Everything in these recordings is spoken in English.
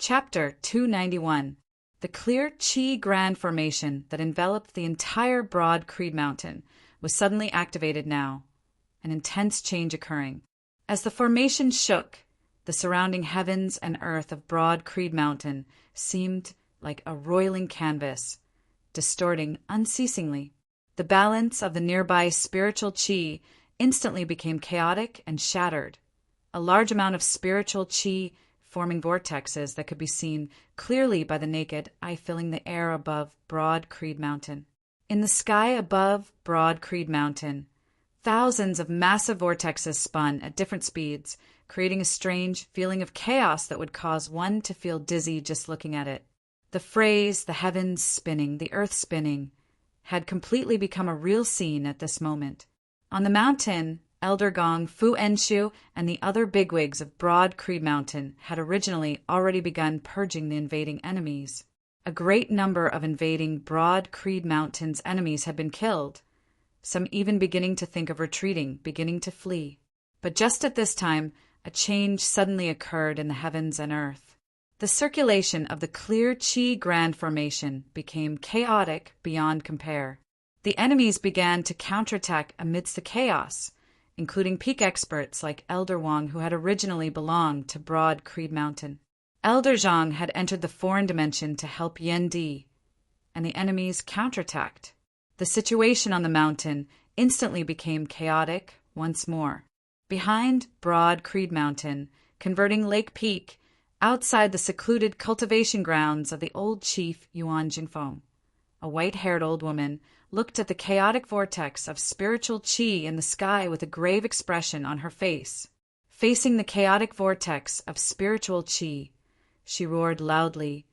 Chapter 291. The clear Qi Grand Formation that enveloped the entire broad Creed Mountain was suddenly activated now, an intense change occurring. As the formation shook, the surrounding heavens and earth of broad Creed Mountain seemed like a roiling canvas, distorting unceasingly. The balance of the nearby spiritual Qi instantly became chaotic and shattered. A large amount of spiritual Qi forming vortexes that could be seen clearly by the naked eye, filling the air above broad Creed Mountain. In the sky above broad Creed Mountain, thousands of massive vortexes spun at different speeds, creating a strange feeling of chaos that would cause one to feel dizzy just looking at it. The phrase, the heavens spinning, the earth spinning, had completely become a real scene at this moment. On the mountain, Elder Gong, Fu Enshu, and the other bigwigs of broad Creed Mountain had originally already begun purging the invading enemies. A great number of invading broad Creed Mountain's enemies had been killed, some even beginning to think of retreating, beginning to flee. But just at this time, a change suddenly occurred in the heavens and earth. The circulation of the clear Qi Grand Formation became chaotic beyond compare. The enemies began to counterattack amidst the chaos, including peak experts like Elder Wang, who had originally belonged to broad Creed Mountain. Elder Zhang had entered the foreign dimension to help Yen Di, and the enemies counterattacked. The situation on the mountain instantly became chaotic once more. Behind broad Creed Mountain, converting Lake Peak, outside the secluded cultivation grounds of the old chief Yuan Jingfeng, a white-haired old woman looked at the chaotic vortex of spiritual Qi in the sky with a grave expression on her face. Facing the chaotic vortex of spiritual Qi, she roared loudly,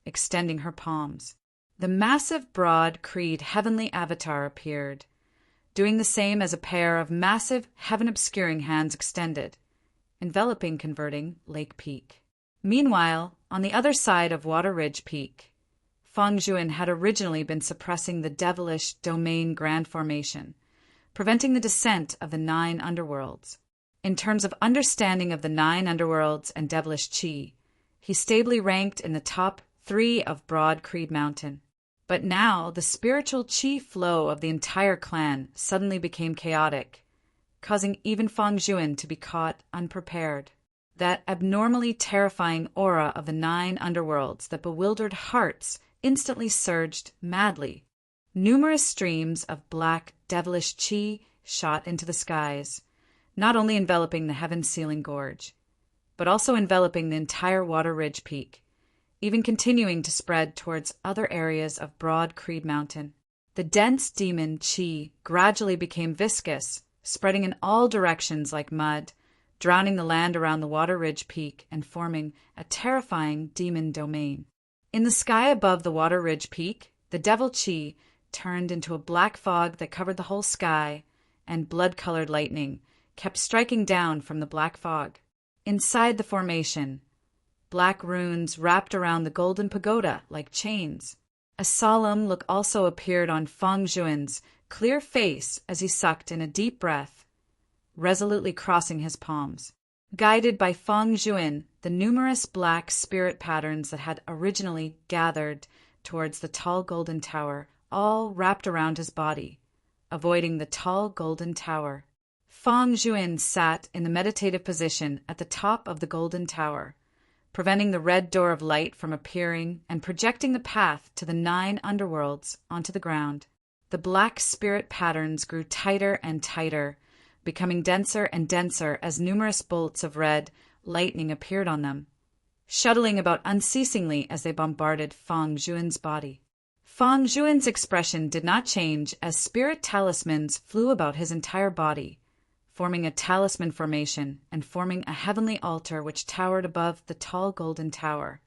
extending her palms. The massive broad Creed heavenly avatar appeared, doing the same as a pair of massive heaven-obscuring hands extended, enveloping converting Lake Peak. Meanwhile, on the other side of Water Ridge Peak, Feng Zhuan had originally been suppressing the devilish domain Grand Formation, preventing the descent of the 9 underworlds. In terms of understanding of the 9 underworlds and devilish Qi, he stably ranked in the top 3 of broad Creed Mountain. But now the spiritual Qi flow of the entire clan suddenly became chaotic, causing even Feng Zhuan to be caught unprepared. That abnormally terrifying aura of the 9 underworlds that bewildered hearts instantly surged madly. Numerous streams of black, devilish Qi shot into the skies, not only enveloping the heaven-sealing gorge, but also enveloping the entire Water Ridge Peak, even continuing to spread towards other areas of broad Creed Mountain. The dense demon Qi gradually became viscous, spreading in all directions like mud, drowning the land around the Water Ridge Peak and forming a terrifying demon domain. In the sky above the Water Ridge Peak, the devil Qi turned into a black fog that covered the whole sky, and blood-colored lightning kept striking down from the black fog. Inside the formation, black runes wrapped around the golden pagoda like chains. A solemn look also appeared on Feng Zhuan's clear face as he sucked in a deep breath, resolutely crossing his palms. Guided by Feng Zhuan, the numerous black spirit patterns that had originally gathered towards the tall golden tower all wrapped around his body, avoiding the tall golden tower. Feng Zhuan sat in the meditative position at the top of the golden tower, preventing the red door of light from appearing and projecting the path to the 9 underworlds onto the ground. The black spirit patterns grew tighter and tighter, becoming denser and denser as numerous bolts of red lightning appeared on them, shuttling about unceasingly as they bombarded Feng Zhuan's body. Feng Zhuan's expression did not change as spirit talismans flew about his entire body, forming a talisman formation and forming a heavenly altar which towered above the tall golden tower,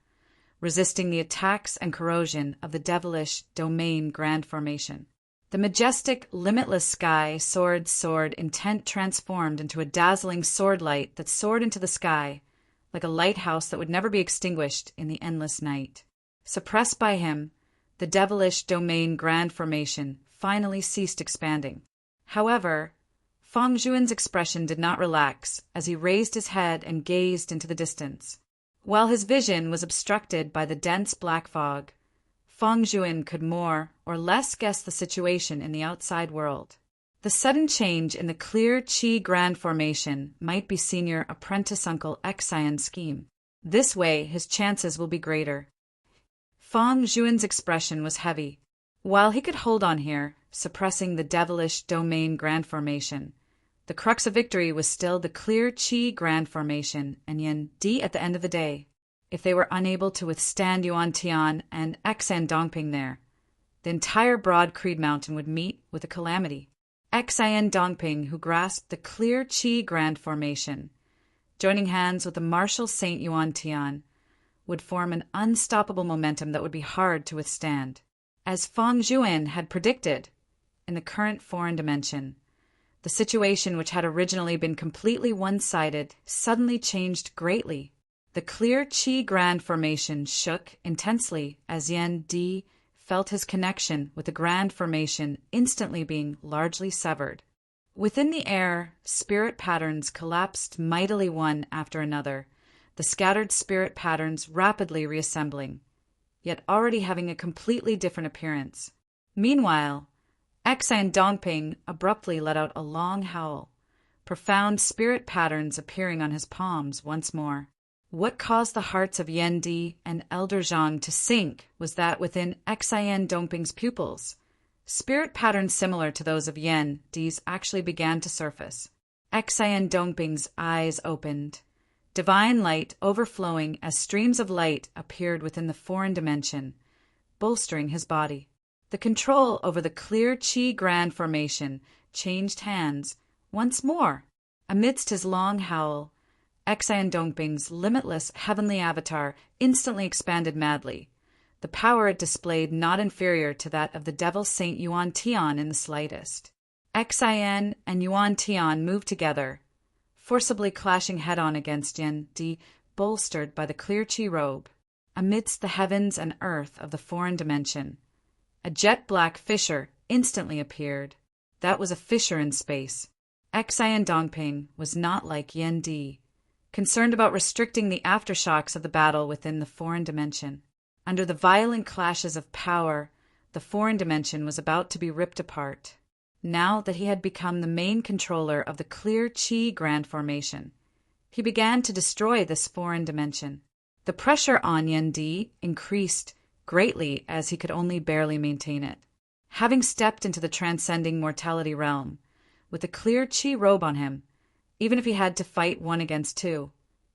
resisting the attacks and corrosion of the devilish domain Grand Formation. The majestic, limitless sky soared, intent transformed into a dazzling sword light that soared into the sky, like a lighthouse that would never be extinguished in the endless night. Suppressed by him, the devilish domain Grand Formation finally ceased expanding. However, Feng Zhuan's expression did not relax as he raised his head and gazed into the distance. While his vision was obstructed by the dense black fog, Feng Zhuan could more or less guess the situation in the outside world. The sudden change in the clear Qi Grand Formation might be Senior Apprentice Uncle Xian's scheme. This way, his chances will be greater. Feng Zhuan's expression was heavy. While he could hold on here, suppressing the devilish domain Grand Formation, the crux of victory was still the clear Qi Grand Formation and Yin Di at the end of the day. If they were unable to withstand Yuan Tian and Xan Dongping there, the entire broad Creed Mountain would meet with a calamity. Xan Dongping, who grasped the clear Qi Grand Formation, joining hands with the martial Saint Yuan Tian, would form an unstoppable momentum that would be hard to withstand. As Feng Zhuan had predicted, in the current foreign dimension, the situation which had originally been completely one-sided suddenly changed greatly. The clear Qi Grand Formation shook intensely as Yen Di felt his connection with the Grand Formation instantly being largely severed. Within the air, spirit patterns collapsed mightily one after another, the scattered spirit patterns rapidly reassembling, yet already having a completely different appearance. Meanwhile, Xan Dongping abruptly let out a long howl, profound spirit patterns appearing on his palms once more. What caused the hearts of Yen Di and Elder Zhang to sink was that within Xan Dongping's pupils, spirit patterns similar to those of Yen Di's actually began to surface. Xan Dongping's eyes opened, divine light overflowing as streams of light appeared within the foreign dimension, bolstering his body. The control over the clear Qi Grand Formation changed hands once more. Amidst his long howl, Xan Dongping's limitless heavenly avatar instantly expanded madly, the power it displayed not inferior to that of the devil Saint Yuan Tian in the slightest. Xian and Yuan Tian moved together, forcibly clashing head-on against Yen Di, bolstered by the clear Qi robe. Amidst the heavens and earth of the foreign dimension, a jet-black fissure instantly appeared. That was a fissure in space. Xan Dongping was not like Yen Di, concerned about restricting the aftershocks of the battle within the foreign dimension. Under the violent clashes of power, the foreign dimension was about to be ripped apart. Now that he had become the main controller of the clear Qi Grand Formation, he began to destroy this foreign dimension. The pressure on Yen Di increased greatly as he could only barely maintain it. Having stepped into the transcending mortality realm, with a clear Qi robe on him, even if he had to fight 1 against 2,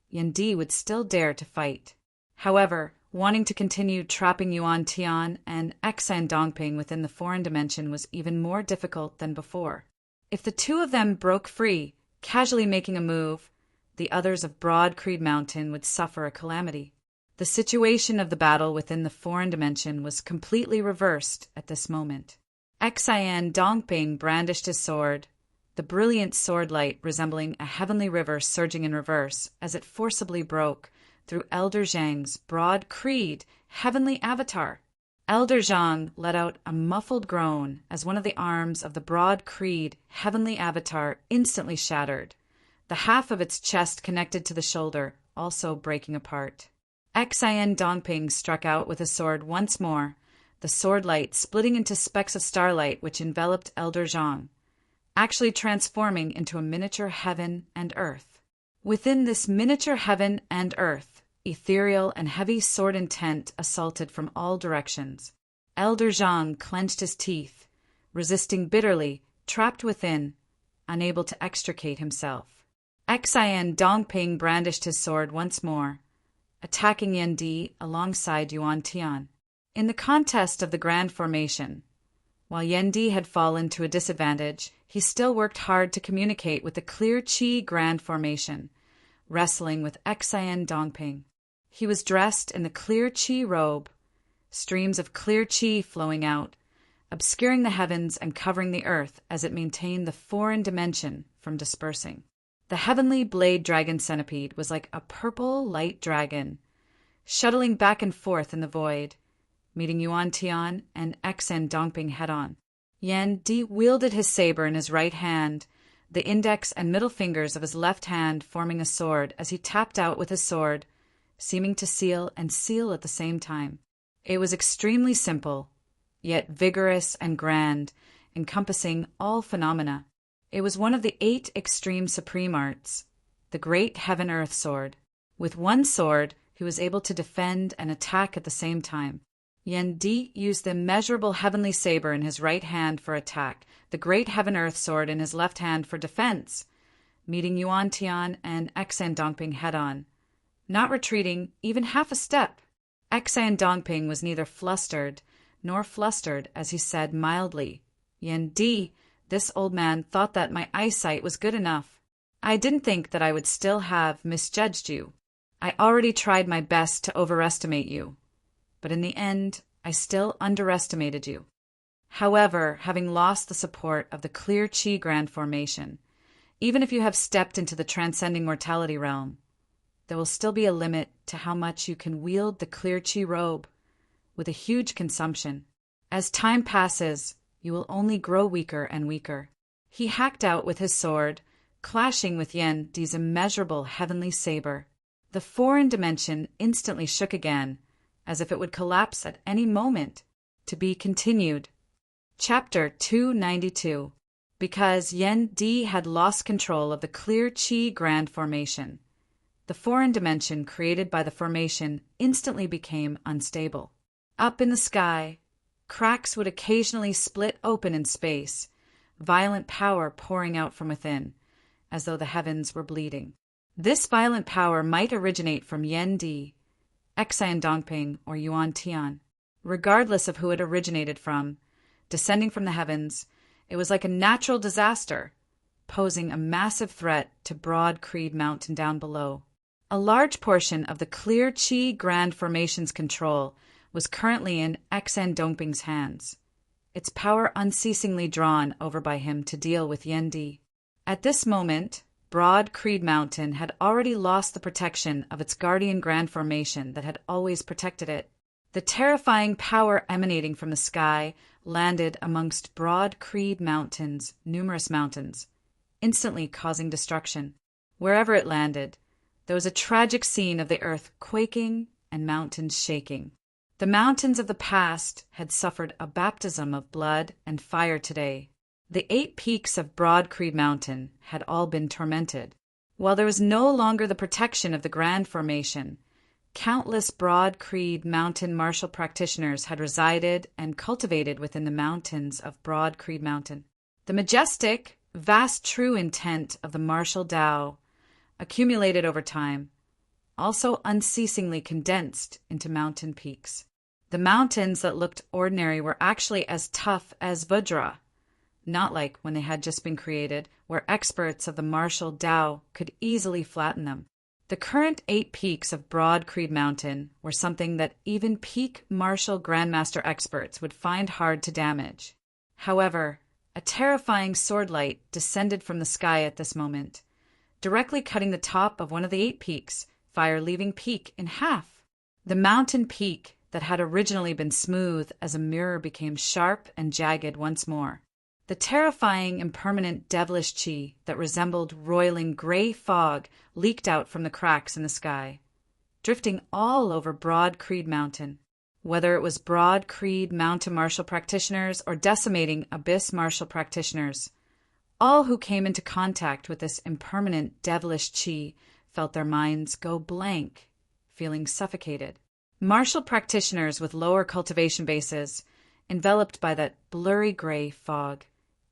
Yen Di would still dare to fight. However, wanting to continue trapping Yuan Tian and Xan Dongping within the foreign dimension was even more difficult than before. If the two of them broke free, casually making a move, the others of Broad Creed Mountain would suffer a calamity. The situation of the battle within the foreign dimension was completely reversed at this moment. Xan Dongping brandished his sword, the brilliant sword light resembling a heavenly river surging in reverse as it forcibly broke through Elder Zhang's broad creed heavenly avatar. Elder Zhang let out a muffled groan as one of the arms of the broad creed heavenly avatar instantly shattered, the half of its chest connected to the shoulder also breaking apart. Xan Dongping struck out with his sword once more, the sword light splitting into specks of starlight which enveloped Elder Zhang, actually transforming into a miniature heaven and earth. Within this miniature heaven and earth, ethereal and heavy sword intent assaulted from all directions. Elder Zhang clenched his teeth, resisting bitterly, trapped within, unable to extricate himself. Xan Dongping brandished his sword once more, attacking Yen Di alongside Yuan Tian. In the contest of the Grand Formation, while Yen Di had fallen to a disadvantage, he still worked hard to communicate with the clear Qi Grand Formation, wrestling with Xan Dongping. He was dressed in the clear Qi robe, streams of clear Qi flowing out, obscuring the heavens and covering the earth as it maintained the foreign dimension from dispersing. The heavenly blade dragon centipede was like a purple light dragon, shuttling back and forth in the void, meeting Yuan Tian and Xan Dongping head-on. Yen Di wielded his saber in his right hand, the index and middle fingers of his left hand forming a sword as he tapped out with his sword, seeming to seal and seal at the same time. It was extremely simple, yet vigorous and grand, encompassing all phenomena. It was one of the 8 extreme supreme arts, the great heaven-earth sword. With one sword, he was able to defend and attack at the same time. Yen Di used the immeasurable heavenly saber in his right hand for attack, the great heaven-earth sword in his left hand for defense, meeting Yuan Tian and Xan Dongping head-on, not retreating even half a step. Xan Dongping was neither flustered nor flustered as he said mildly, "Yen Di, this old man thought that my eyesight was good enough. I didn't think that I would still have misjudged you. I already tried my best to overestimate you, but in the end, I still underestimated you. However, having lost the support of the clear Qi Grand Formation, even if you have stepped into the transcending mortality realm, there will still be a limit to how much you can wield the clear Qi robe, with a huge consumption. As time passes, you will only grow weaker and weaker." He hacked out with his sword, clashing with Yen Di's immeasurable heavenly saber. The foreign dimension instantly shook again, as if it would collapse at any moment. To be continued. Chapter 292. Because Yen Di had lost control of the clear Qi Grand Formation, the foreign dimension created by the formation instantly became unstable. Up in the sky, cracks would occasionally split open in space, violent power pouring out from within, as though the heavens were bleeding. This violent power might originate from Yen Di, Xan Dongping, or Yuan Tian. Regardless of who it originated from, descending from the heavens, it was like a natural disaster, posing a massive threat to Broad Creed Mountain down below. A large portion of the clear Qi Grand Formation's control was currently in Xan Dongping's hands, its power unceasingly drawn over by him to deal with Yen Di. At this moment, Broad Creed Mountain had already lost the protection of its guardian Grand Formation that had always protected it. The terrifying power emanating from the sky landed amongst Broad Creed Mountain's numerous mountains, instantly causing destruction. Wherever it landed, there was a tragic scene of the earth quaking and mountains shaking. The mountains of the past had suffered a baptism of blood and fire today. The 8 peaks of Broad Creed Mountain had all been tormented. While there was no longer the protection of the Grand Formation, countless Broad Creed Mountain martial practitioners had resided and cultivated within the mountains of Broad Creed Mountain. The majestic, vast true intent of the martial Tao, accumulated over time, also unceasingly condensed into mountain peaks. The mountains that looked ordinary were actually as tough as Vajra, not like when they had just been created, where experts of the martial Tao could easily flatten them. The current 8 peaks of Broad Creed Mountain were something that even peak martial grandmaster experts would find hard to damage. However, a terrifying swordlight descended from the sky at this moment, directly cutting the top of one of the 8 peaks, fire leaving peak in half. The mountain peak that had originally been smooth as a mirror became sharp and jagged once more. The terrifying impermanent devilish qi that resembled roiling gray fog leaked out from the cracks in the sky, drifting all over Broad Creed Mountain. Whether it was Broad Creed Mountain martial practitioners or decimating Abyss martial practitioners, all who came into contact with this impermanent devilish qi felt their minds go blank, feeling suffocated. Martial practitioners with lower cultivation bases, enveloped by that blurry gray fog,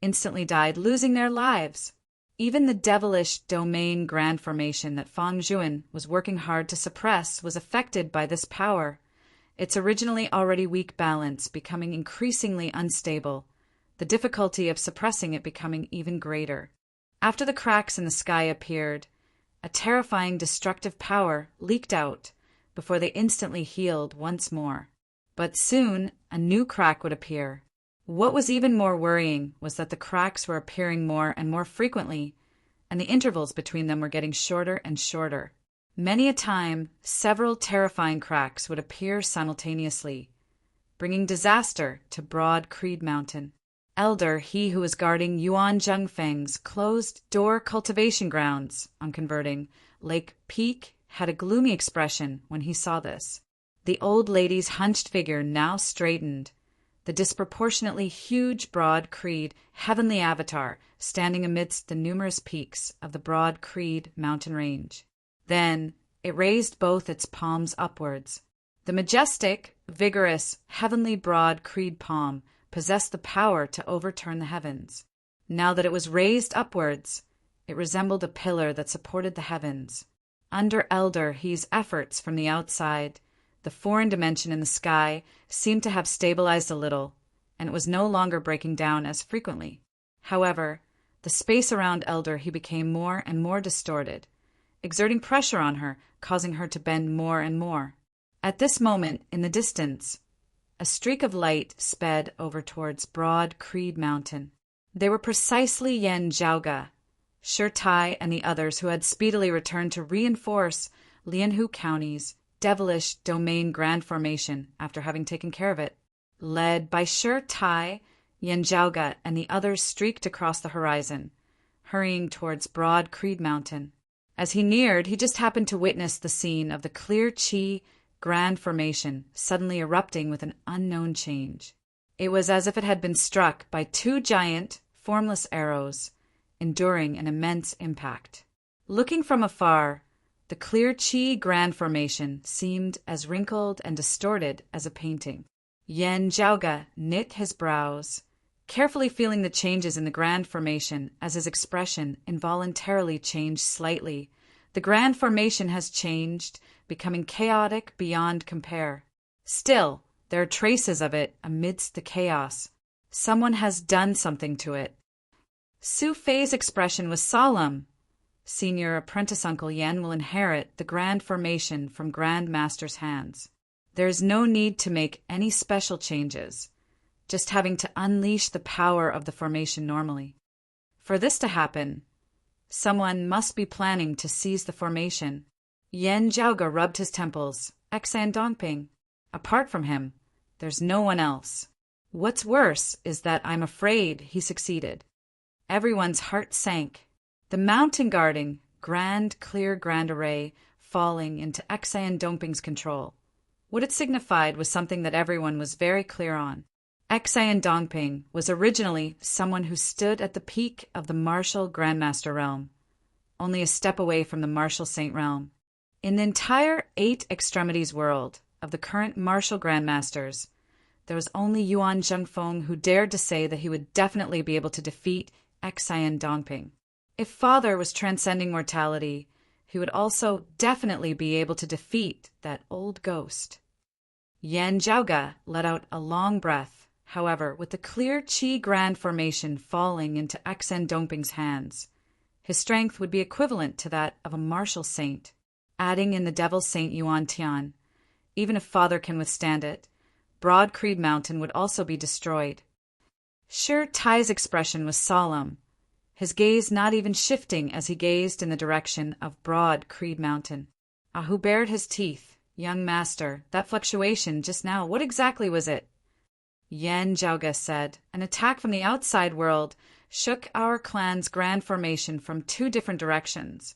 instantly died, losing their lives. Even the devilish domain Grand Formation that Fang Zhuan was working hard to suppress was affected by this power, its originally already weak balance becoming increasingly unstable, the difficulty of suppressing it becoming even greater. After the cracks in the sky appeared, a terrifying destructive power leaked out before they instantly healed once more. But soon a new crack would appear. What was even more worrying was that the cracks were appearing more and more frequently, and the intervals between them were getting shorter and shorter. Many a time, several terrifying cracks would appear simultaneously, bringing disaster to Broad Creed Mountain. Elder, he who was guarding Yuan Zhengfeng's closed-door cultivation grounds on converting Lake Peak had a gloomy expression when he saw this. The old lady's hunched figure now straightened, the disproportionately huge Broad Creed heavenly avatar standing amidst the numerous peaks of the Broad Creed mountain range. Then it raised both its palms upwards. The majestic, vigorous, heavenly Broad Creed palm possessed the power to overturn the heavens. Now that it was raised upwards, it resembled a pillar that supported the heavens. Under Elder He's efforts from the outside, the foreign dimension in the sky seemed to have stabilized a little, and it was no longer breaking down as frequently. However, the space around Elder He became more and more distorted, exerting pressure on her, causing her to bend more and more. At this moment, in the distance, a streak of light sped over towards Broad Creed Mountain. They were precisely Yen Jiaoge, Shi Tai, and the others who had speedily returned to reinforce Lianhu County's devilish domain grand formation after having taken care of it. Led by Shi Tai, Yen Jiaoge and the others streaked across the horizon, hurrying towards Broad Creed Mountain. As he neared, he just happened to witness the scene of the clear Qi grand formation suddenly erupting with an unknown change. It was as if it had been struck by two giant, formless arrows, enduring an immense impact. Looking from afar, the clear Qi grand formation seemed as wrinkled and distorted as a painting. Yen Jiaoge knit his brows, carefully feeling the changes in the grand formation as his expression involuntarily changed slightly. The grand formation has changed, becoming chaotic beyond compare. Still, there are traces of it amidst the chaos. Someone has done something to it. Su Fei's expression was solemn. Senior Apprentice Uncle Yen will inherit the grand formation from Grand Master's hands. There is no need to make any special changes, just having to unleash the power of the formation normally. For this to happen, someone must be planning to seize the formation. Yen Jiaoge rubbed his temples. Xan Dongping. Apart from him, there's no one else. What's worse is that I'm afraid he succeeded. Everyone's heart sank. The mountain guarding, grand array falling into Xan Dongping's control. What it signified was something that everyone was very clear on. Xan Dongping was originally someone who stood at the peak of the martial Grandmaster realm, only a step away from the martial saint realm. In the entire 8 extremities world of the current martial Grandmasters, there was only Yuan Zhengfeng who dared to say that he would definitely be able to defeat Xan Dongping. If Father was transcending mortality, he would also definitely be able to defeat that old ghost. Yen Jiaoge let out a long breath. However, with the clear Qi grand formation falling into Xan Dongping's hands, his strength would be equivalent to that of a martial saint. Adding in the devil saint Yuan Tian, even if Father can withstand it, Broad Creed Mountain would also be destroyed. Shi Tai's expression was solemn, his gaze not even shifting as he gazed in the direction of Broad Creed Mountain. Ahu bared his teeth. Young master, that fluctuation just now, what exactly was it? Yen Jiaoge said, an attack from the outside world shook our clan's grand formation from 2 different directions,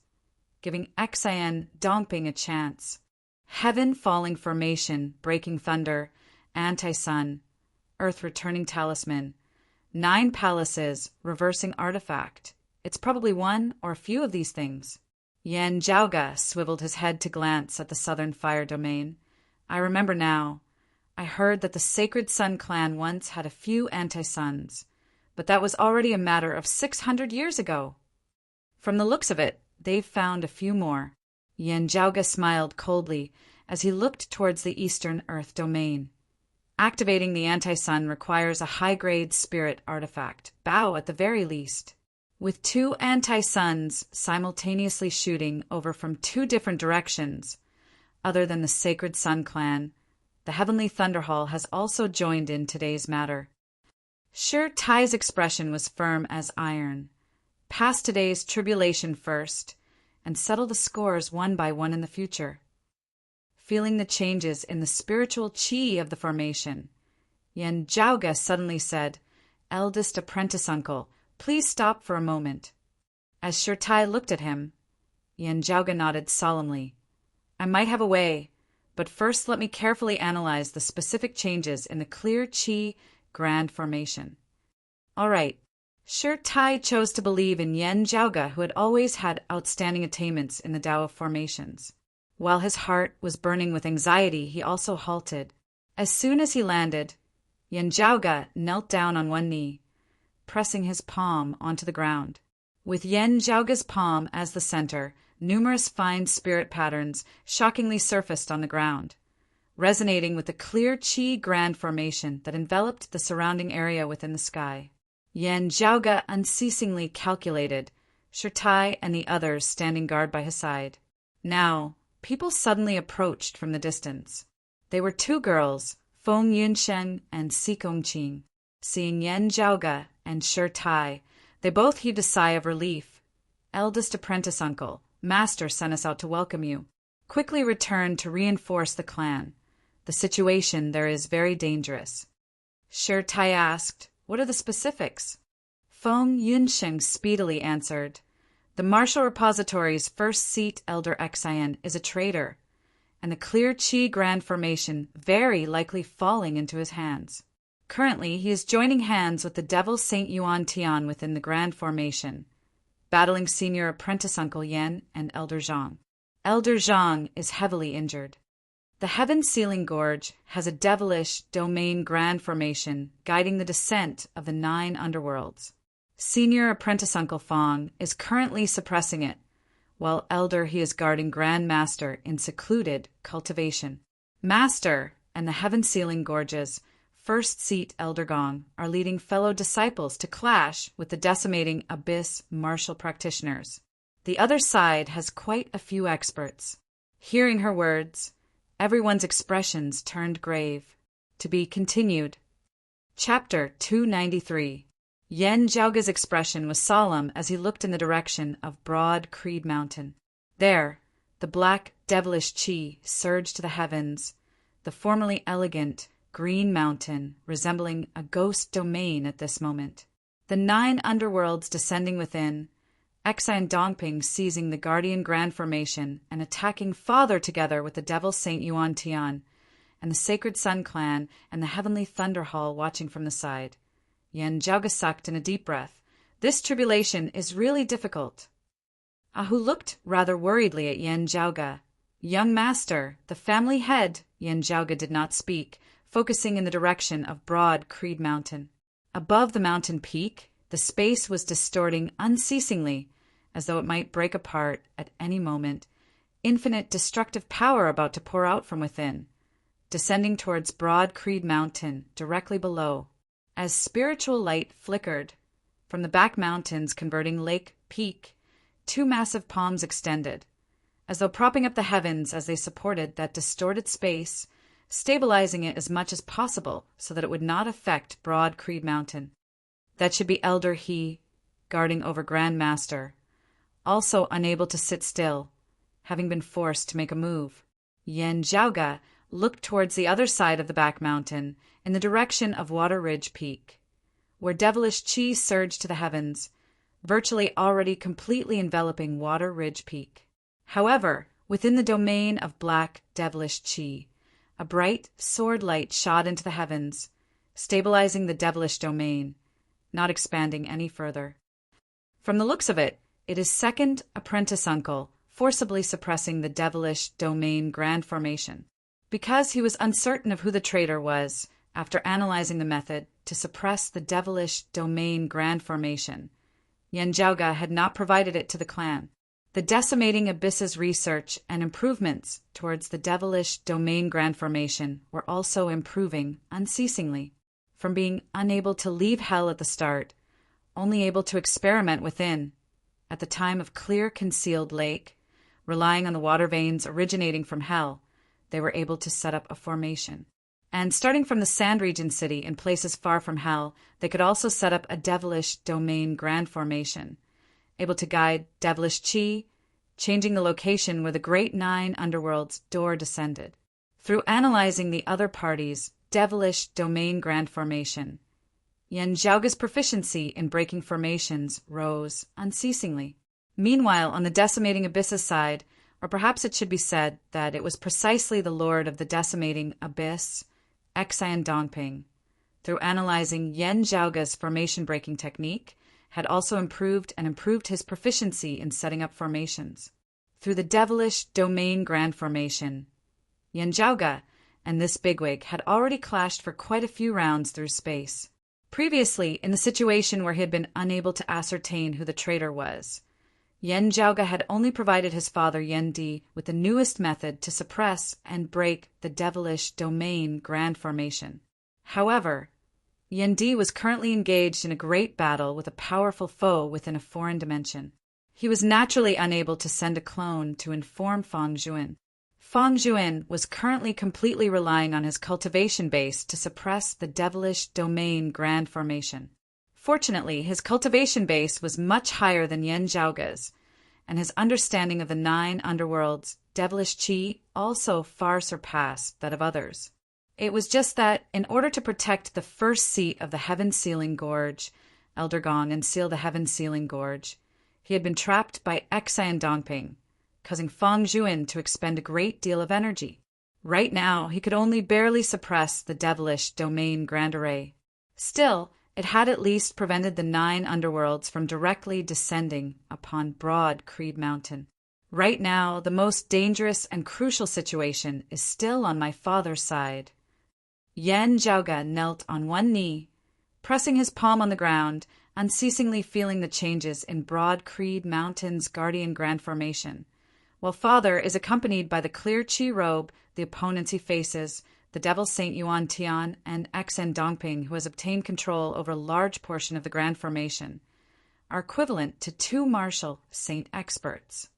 giving Xan Dongping a chance. Heaven falling formation, breaking thunder, anti-sun, earth returning talisman, 9 palaces, reversing artifact. It's probably one or a few of these things. Yen Jiaoge swiveled his head to glance at the southern fire domain. I remember now. I heard that the Sacred Sun clan once had a few anti-suns, but that was already a matter of 600 years ago. From the looks of it, they've found a few more. Yen Jiaoge smiled coldly as he looked towards the eastern Earth domain. Activating the anti-sun requires a high-grade spirit artifact, Bao at the very least. With 2 anti-suns simultaneously shooting over from 2 different directions, other than the Sacred Sun clan, the Heavenly Thunderhall has also joined in today's matter. Shi Tai's expression was firm as iron. Pass today's tribulation first, and settle the scores one by one in the future. Feeling the changes in the spiritual qi of the formation, Yen Jiaoge suddenly said, Eldest apprentice uncle, please stop for a moment. As Shi Tai looked at him, Yen Jiaoge nodded solemnly. I might have a way, but first let me carefully analyze the specific changes in the clear Qi Grand Formation. All right. Shi Tai chose to believe in Yen Jiaoge, who had always had outstanding attainments in the Tao of formations. While his heart was burning with anxiety, he also halted. As soon as he landed, Yen Jiaoge knelt down on one knee, pressing his palm onto the ground. With Yen Jiaoge's palm as the center, numerous fine spirit patterns shockingly surfaced on the ground, resonating with the clear Qi Grand Formation that enveloped the surrounding area within the sky. Yen Jiaoge unceasingly calculated, Shi Tai and the others standing guard by his side. Now, people suddenly approached from the distance. They were two girls, Feng Yunshen and Si Gongqing. Seeing Yen Jiaoge and Shi Tai, they both heaved a sigh of relief. Eldest apprentice uncle, Master sent us out to welcome you. Quickly return to reinforce the clan. The situation there is very dangerous. Shi Tai asked, what are the specifics? Feng Yunshen speedily answered, the martial repository's first seat Elder Xian is a traitor, and the clear Qi Grand Formation very likely falling into his hands. Currently, he is joining hands with the Devil Saint Yuan Tian within the Grand Formation, battling senior apprentice Uncle Yen and Elder Zhang. Elder Zhang is heavily injured. The Heaven-Sealing Gorge has a devilish domain Grand Formation guiding the descent of the 9 underworlds. Senior apprentice Uncle Fong is currently suppressing it, while Elder he is guarding Grand Master in secluded cultivation. Master and the Heaven-Sealing Gorge's first seat Elder Gong are leading fellow disciples to clash with the decimating Abyss martial practitioners. The other side has quite a few experts. Hearing her words, everyone's expressions turned grave. To be continued. Chapter 293. Yen Jiaoge's expression was solemn as he looked in the direction of broad Creed Mountain. There, the black, devilish Qi surged to the heavens, the formerly elegant, green mountain resembling a ghost domain at this moment. The 9 underworlds descending within, Exai and Dongping seizing the Guardian Grand Formation and attacking father together with the Devil Saint Yuan Tian, and the Sacred Sun Clan and the Heavenly Thunder Hall watching from the side. Yen Jiaoge sucked in a deep breath. This tribulation is really difficult. Ahu looked rather worriedly at Yen Jiaoge. Young master, the family head, Yen Jiaoge did not speak, focusing in the direction of broad Creed Mountain. Above the mountain peak, the space was distorting unceasingly, as though it might break apart at any moment, infinite destructive power about to pour out from within, descending towards broad Creed Mountain directly below. As spiritual light flickered, from the back mountains converting lake peak, 2 massive palms extended, as though propping up the heavens as they supported that distorted space, stabilizing it as much as possible so that it would not affect broad Creed Mountain. That should be Elder He, guarding over Grand Master, also unable to sit still, having been forced to make a move. Yen Jiaoge looked towards the other side of the back mountain in the direction of Water Ridge Peak, where devilish Qi surged to the heavens, virtually already completely enveloping Water Ridge Peak. However, within the domain of black devilish Qi, a bright sword light shot into the heavens, stabilizing the devilish domain, not expanding any further. From the looks of it, it is second apprentice uncle forcibly suppressing the devilish domain Grand Formation. Because he was uncertain of who the traitor was, after analyzing the method to suppress the devilish domain Grand Formation, Yen Jiaoge had not provided it to the clan. The decimating Abyss's research and improvements towards the devilish domain Grand Formation were also improving unceasingly. From being unable to leave hell at the start, only able to experiment within, at the time of clear concealed lake, relying on the water veins originating from hell, they were able to set up a formation. And starting from the Sand Region city in places far from hell, they could also set up a devilish domain Grand Formation, able to guide devilish Qi, changing the location where the Great 9 Underworld's door descended. Through analyzing the other party's devilish domain Grand Formation, Yen Jiaoge's proficiency in breaking formations rose unceasingly. Meanwhile, on the decimating Abyss's side, Or perhaps it should be said that it was precisely the lord of the decimating abyss, Xian Dongping, through analyzing Yan Zhaoga's formation-breaking technique, had also improved his proficiency in setting up formations. Through the devilish domain grand formation, Yan Zhaoga and this bigwig had already clashed for quite a few rounds through space. Previously, in the situation where he had been unable to ascertain who the traitor was, Yan Zhaoga had only provided his father Yan Di with the newest method to suppress and break the devilish domain grand formation. However, Yan Di was currently engaged in a great battle with a powerful foe within a foreign dimension. He was naturally unable to send a clone to inform Fang Juan. Fang Juan was currently completely relying on his cultivation base to suppress the devilish domain grand formation. Fortunately, his cultivation base was much higher than Yan Zhaoga's, and his understanding of the 9 underworlds' devilish qi also far surpassed that of others. It was just that, in order to protect the first seat of the Heaven-Sealing Gorge, Elder Gong, and seal the Heaven-Sealing Gorge, he had been trapped by Xian Dongping, causing Fang Juan to expend a great deal of energy. Right now, he could only barely suppress the devilish domain grand array. Still, it had at least prevented the 9 underworlds from directly descending upon Broad Creed Mountain. Right now, the most dangerous and crucial situation is still on my father's side. Yan Zhaoga knelt on one knee, pressing his palm on the ground, unceasingly feeling the changes in Broad Creed Mountain's guardian grand formation, while father is accompanied by the clear qi robe, the opponents he faces, the devil Saint Yuan Tian, and Xian Dongping, who has obtained control over a large portion of the grand formation, are equivalent to 2 martial saint experts.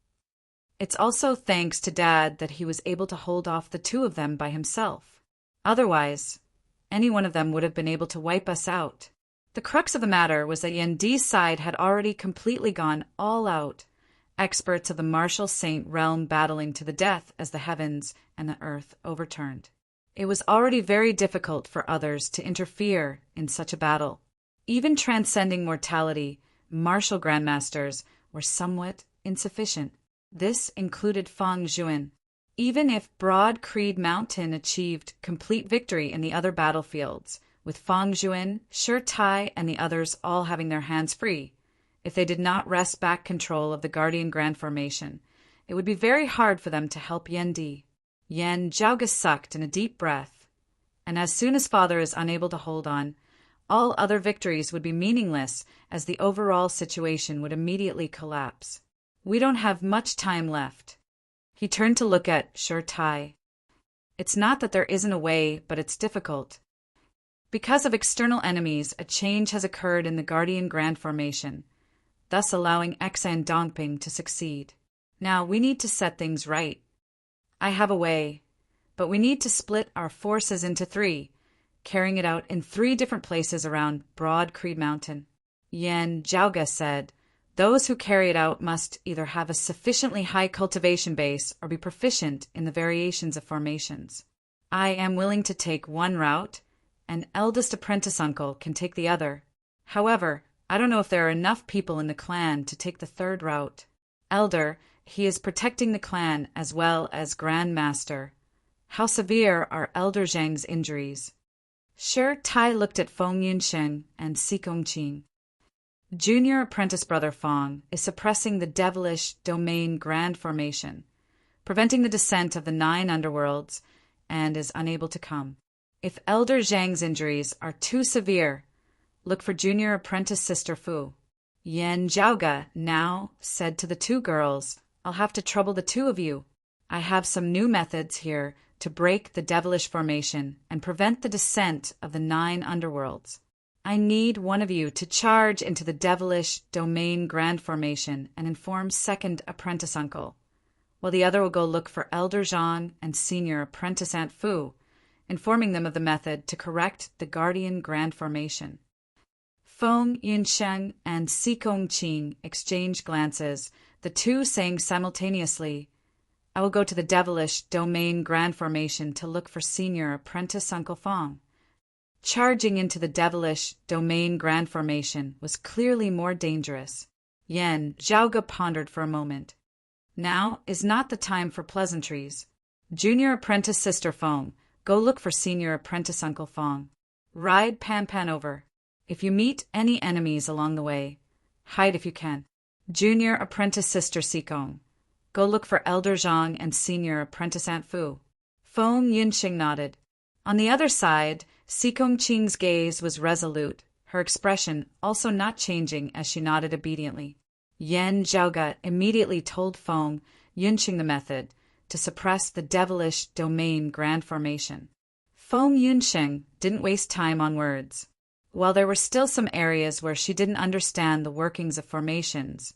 It's also thanks to Dad that he was able to hold off the 2 of them by himself. Otherwise, any one of them would have been able to wipe us out. The crux of the matter was that Yan Di's side had already completely gone all out, experts of the martial saint realm battling to the death as the heavens and the earth overturned. It was already very difficult for others to interfere in such a battle. Even transcending mortality, martial grandmasters were somewhat insufficient. This included Fang Juan. Even if Broad Creed Mountain achieved complete victory in the other battlefields, with Fang Juan, Shi Tai, and the others all having their hands free, if they did not wrest back control of the Guardian Grand Formation, it would be very hard for them to help Yan Di. Yan Zhaoga sucked in a deep breath, and as soon as father is unable to hold on, all other victories would be meaningless as the overall situation would immediately collapse. We don't have much time left. He turned to look at Shi Tai. It's not that there isn't a way, but it's difficult. Because of external enemies, a change has occurred in the Guardian Grand Formation, thus allowing Xian Dongping to succeed. Now, we need to set things right. I have a way, but we need to split our forces into 3, carrying it out in 3 different places around Broad Creed Mountain. Yan Zhaoga said, those who carry it out must either have a sufficiently high cultivation base or be proficient in the variations of formations. I am willing to take one route, and eldest apprentice uncle can take the other. However, I don't know if there are enough people in the clan to take the 3rd route. Elder, he is protecting the clan as well as Grand Master. How severe are Elder Zhang's injuries? Shi Tai looked at Feng Yunsheng and Xikong Qing. Junior apprentice brother Fang is suppressing the devilish domain grand formation, preventing the descent of the 9 underworlds, and is unable to come. If Elder Zhang's injuries are too severe, look for junior apprentice sister Fu. Yan Zhaoga now said to the 2 girls, I'll have to trouble the 2 of you. I have some new methods here to break the devilish formation and prevent the descent of the 9 underworlds. I need one of you to charge into the devilish domain grand formation and inform 2nd apprentice uncle, while the other will go look for Elder Zhang and senior apprentice Aunt Fu, informing them of the method to correct the guardian grand formation. Feng Yunsheng and Xikong Qing exchanged glances, the 2 saying simultaneously, I will go to the devilish domain grand formation to look for senior apprentice Uncle Fang. Charging into the devilish domain grand formation was clearly more dangerous. Yan Zhaoga pondered for a moment. Now is not the time for pleasantries. Junior apprentice sister Fong, go look for senior apprentice uncle Fong. Ride Pan Pan over. If you meet any enemies along the way, hide if you can. Junior apprentice sister Sikong, go look for elder Zhang and senior apprentice Aunt Fu. Fong Yunxing nodded. On the other side, Sikong Qing's gaze was resolute, her expression also not changing as she nodded obediently. Yan Zhaoga immediately told Fong Yunxing the method to suppress the devilish domain grand formation. Fong Yunxing didn't waste time on words. While there were still some areas where she didn't understand the workings of formations,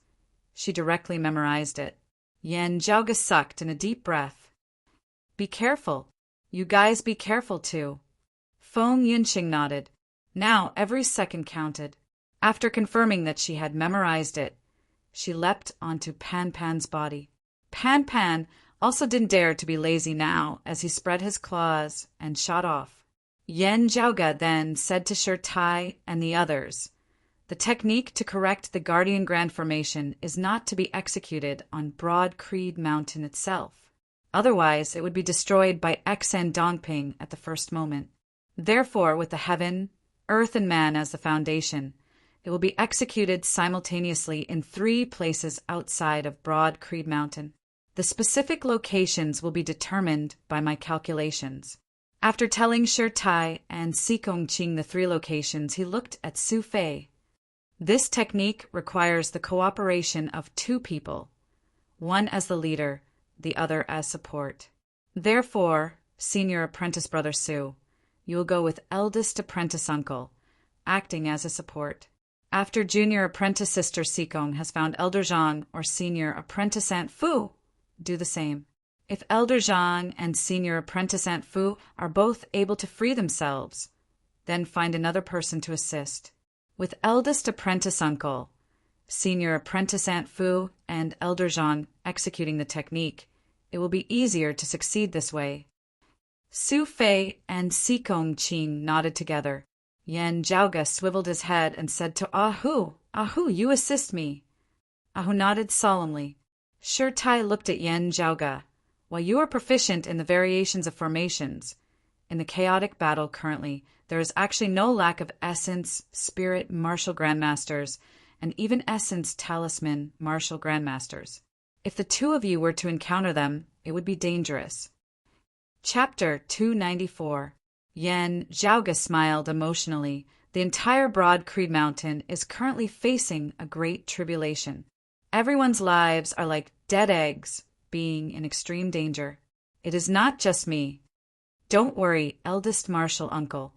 she directly memorized it. Yan Zhaoga sucked in a deep breath. Be careful. You guys be careful too. Fong Yunxing nodded. Now every second counted. After confirming that she had memorized it, she leapt onto Pan Pan's body. Pan Pan also didn't dare to be lazy now as he spread his claws and shot off. Yan Zhaoga then said to Shi Tai and the others, the technique to correct the Guardian Grand Formation is not to be executed on Broad Creed Mountain itself. Otherwise, it would be destroyed by Xen Dongping at the first moment. Therefore, with the heaven, earth, and man as the foundation, it will be executed simultaneously in 3 places outside of Broad Creed Mountain. The specific locations will be determined by my calculations. After telling Shi Tai and Sikong Qing the 3 locations, he looked at Su Fei. This technique requires the cooperation of 2 people, one as the leader, the other as support. Therefore, senior apprentice brother Su, you will go with eldest apprentice uncle, acting as a support. After junior apprentice sister Sikong has found elder Zhang or senior apprentice Aunt Fu, do the same. If elder Zhang and senior apprentice Aunt Fu are both able to free themselves, then find another person to assist. With eldest apprentice uncle, senior apprentice Aunt Fu, and elder Zhang executing the technique, it will be easier to succeed this way. Su Fei and Sikong Qing nodded together. Yan Zhaoga swiveled his head and said to Ahu, Ahu, you assist me. Ahu nodded solemnly. Shi Tai looked at Yan Zhaoga. While you are proficient in the variations of formations, in the chaotic battle currently, there is actually no lack of essence, spirit, martial grandmasters, and even essence talisman martial grandmasters. If the 2 of you were to encounter them, it would be dangerous. Chapter 294. Yan Zhaoga smiled emotionally. The entire Broad Creed Mountain is currently facing a great tribulation. Everyone's lives are like dead eggs, being in extreme danger. It is not just me. Don't worry, eldest martial uncle.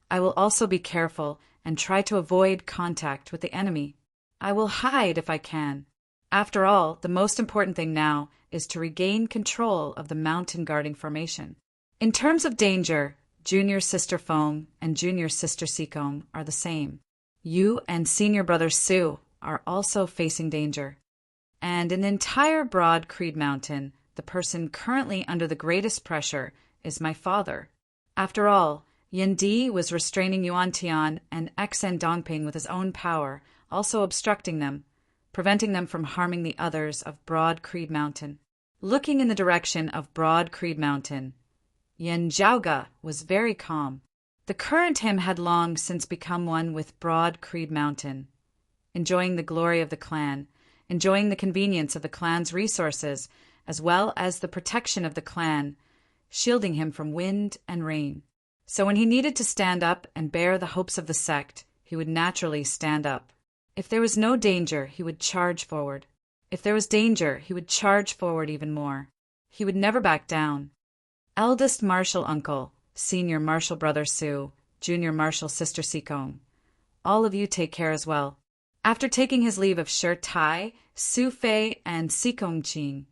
I will also be careful and try to avoid contact with the enemy. I will hide if I can. After all, the most important thing now is to regain control of the mountain guarding formation. In terms of danger, junior sister Fong and junior sister Sikong are the same. You and senior brother Su are also facing danger. And in the entire Broad Creed Mountain, the person currently under the greatest pressure is my father. After all, Yin Di was restraining Yuan Tian and Xen Dongping with his own power, also obstructing them, preventing them from harming the others of Broad Creed Mountain. Looking in the direction of Broad Creed Mountain, Yan Zhaoga was very calm. The current him had long since become one with Broad Creed Mountain, enjoying the glory of the clan, enjoying the convenience of the clan's resources, as well as the protection of the clan, shielding him from wind and rain. So when he needed to stand up and bear the hopes of the sect, he would naturally stand up. If there was no danger, he would charge forward. If there was danger, he would charge forward even more. He would never back down. Eldest martial uncle, senior martial brother Su, junior martial sister Sikong. All of you take care as well. After taking his leave of Shi Tai, Su Fei, and Sikong Qing,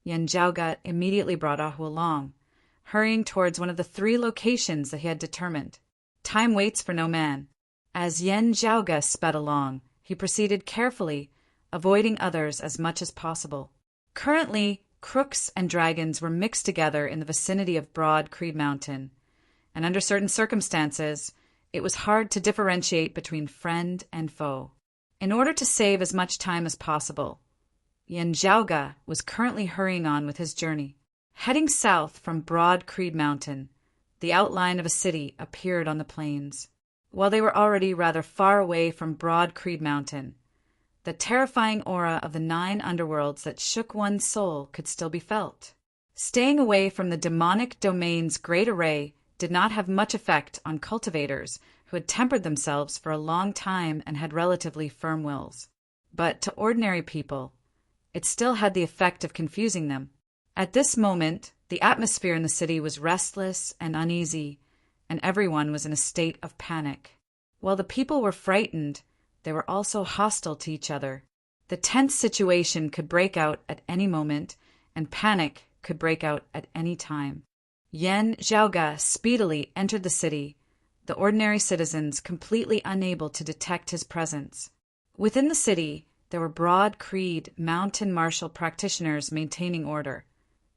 Yan Zhaoga immediately brought Ahu along, hurrying towards one of the 3 locations that he had determined. Time waits for no man. As Yan Zhaoga sped along, he proceeded carefully, avoiding others as much as possible. Currently, crooks and dragons were mixed together in the vicinity of Broad Creed Mountain, and under certain circumstances, it was hard to differentiate between friend and foe. In order to save as much time as possible, Yen Zhaoga was currently hurrying on with his journey. Heading south from Broad Creed Mountain, the outline of a city appeared on the plains. While they were already rather far away from Broad Creed Mountain, the terrifying aura of the 9 underworlds that shook one's soul could still be felt. Staying away from the demonic domain's great array did not have much effect on cultivators who had tempered themselves for a long time and had relatively firm wills. But to ordinary people, it still had the effect of confusing them. At this moment, the atmosphere in the city was restless and uneasy, and everyone was in a state of panic. While the people were frightened, they were also hostile to each other. The tense situation could break out at any moment, and panic could break out at any time. Yen Zhaoga speedily entered the city, the ordinary citizens completely unable to detect his presence. Within the city, there were Broad Creed mountain martial practitioners maintaining order,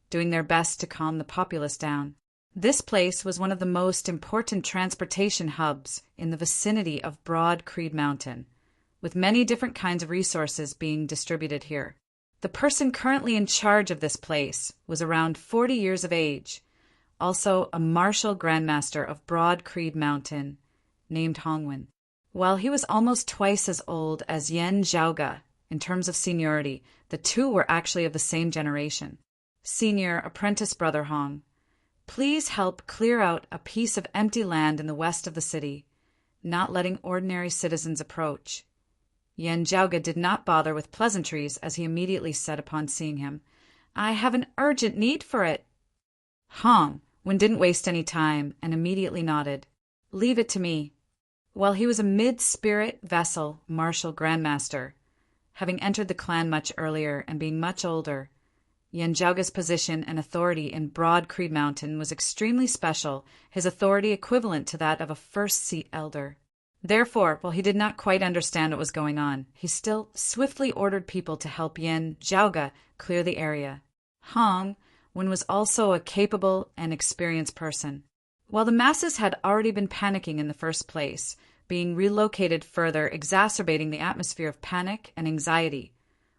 doing their best to calm the populace down. This place was one of the most important transportation hubs in the vicinity of Broad Creed Mountain, with many different kinds of resources being distributed here. The person currently in charge of this place was around 40 years of age, also a martial grandmaster of Broad Creed Mountain, named Hongwen. While he was almost twice as old as Yen Zhaoga in terms of seniority, the two were actually of the same generation. Senior Apprentice Brother Hong, please help clear out a piece of empty land in the west of the city, not letting ordinary citizens approach. Yen Zhaoga did not bother with pleasantries as he immediately said upon seeing him, "I have an urgent need for it." Hong didn't waste any time and immediately nodded. "Leave it to me." While he was a mid-spirit vessel martial grandmaster, having entered the clan much earlier and being much older, Yen Zhaoga's position and authority in Broad Creed Mountain was extremely special, his authority equivalent to that of a first-seat elder. Therefore, while he did not quite understand what was going on, he still swiftly ordered people to help Yen Zhaoga clear the area. Hong was also a capable and experienced person. While the masses had already been panicking in the first place, being relocated further exacerbating the atmosphere of panic and anxiety,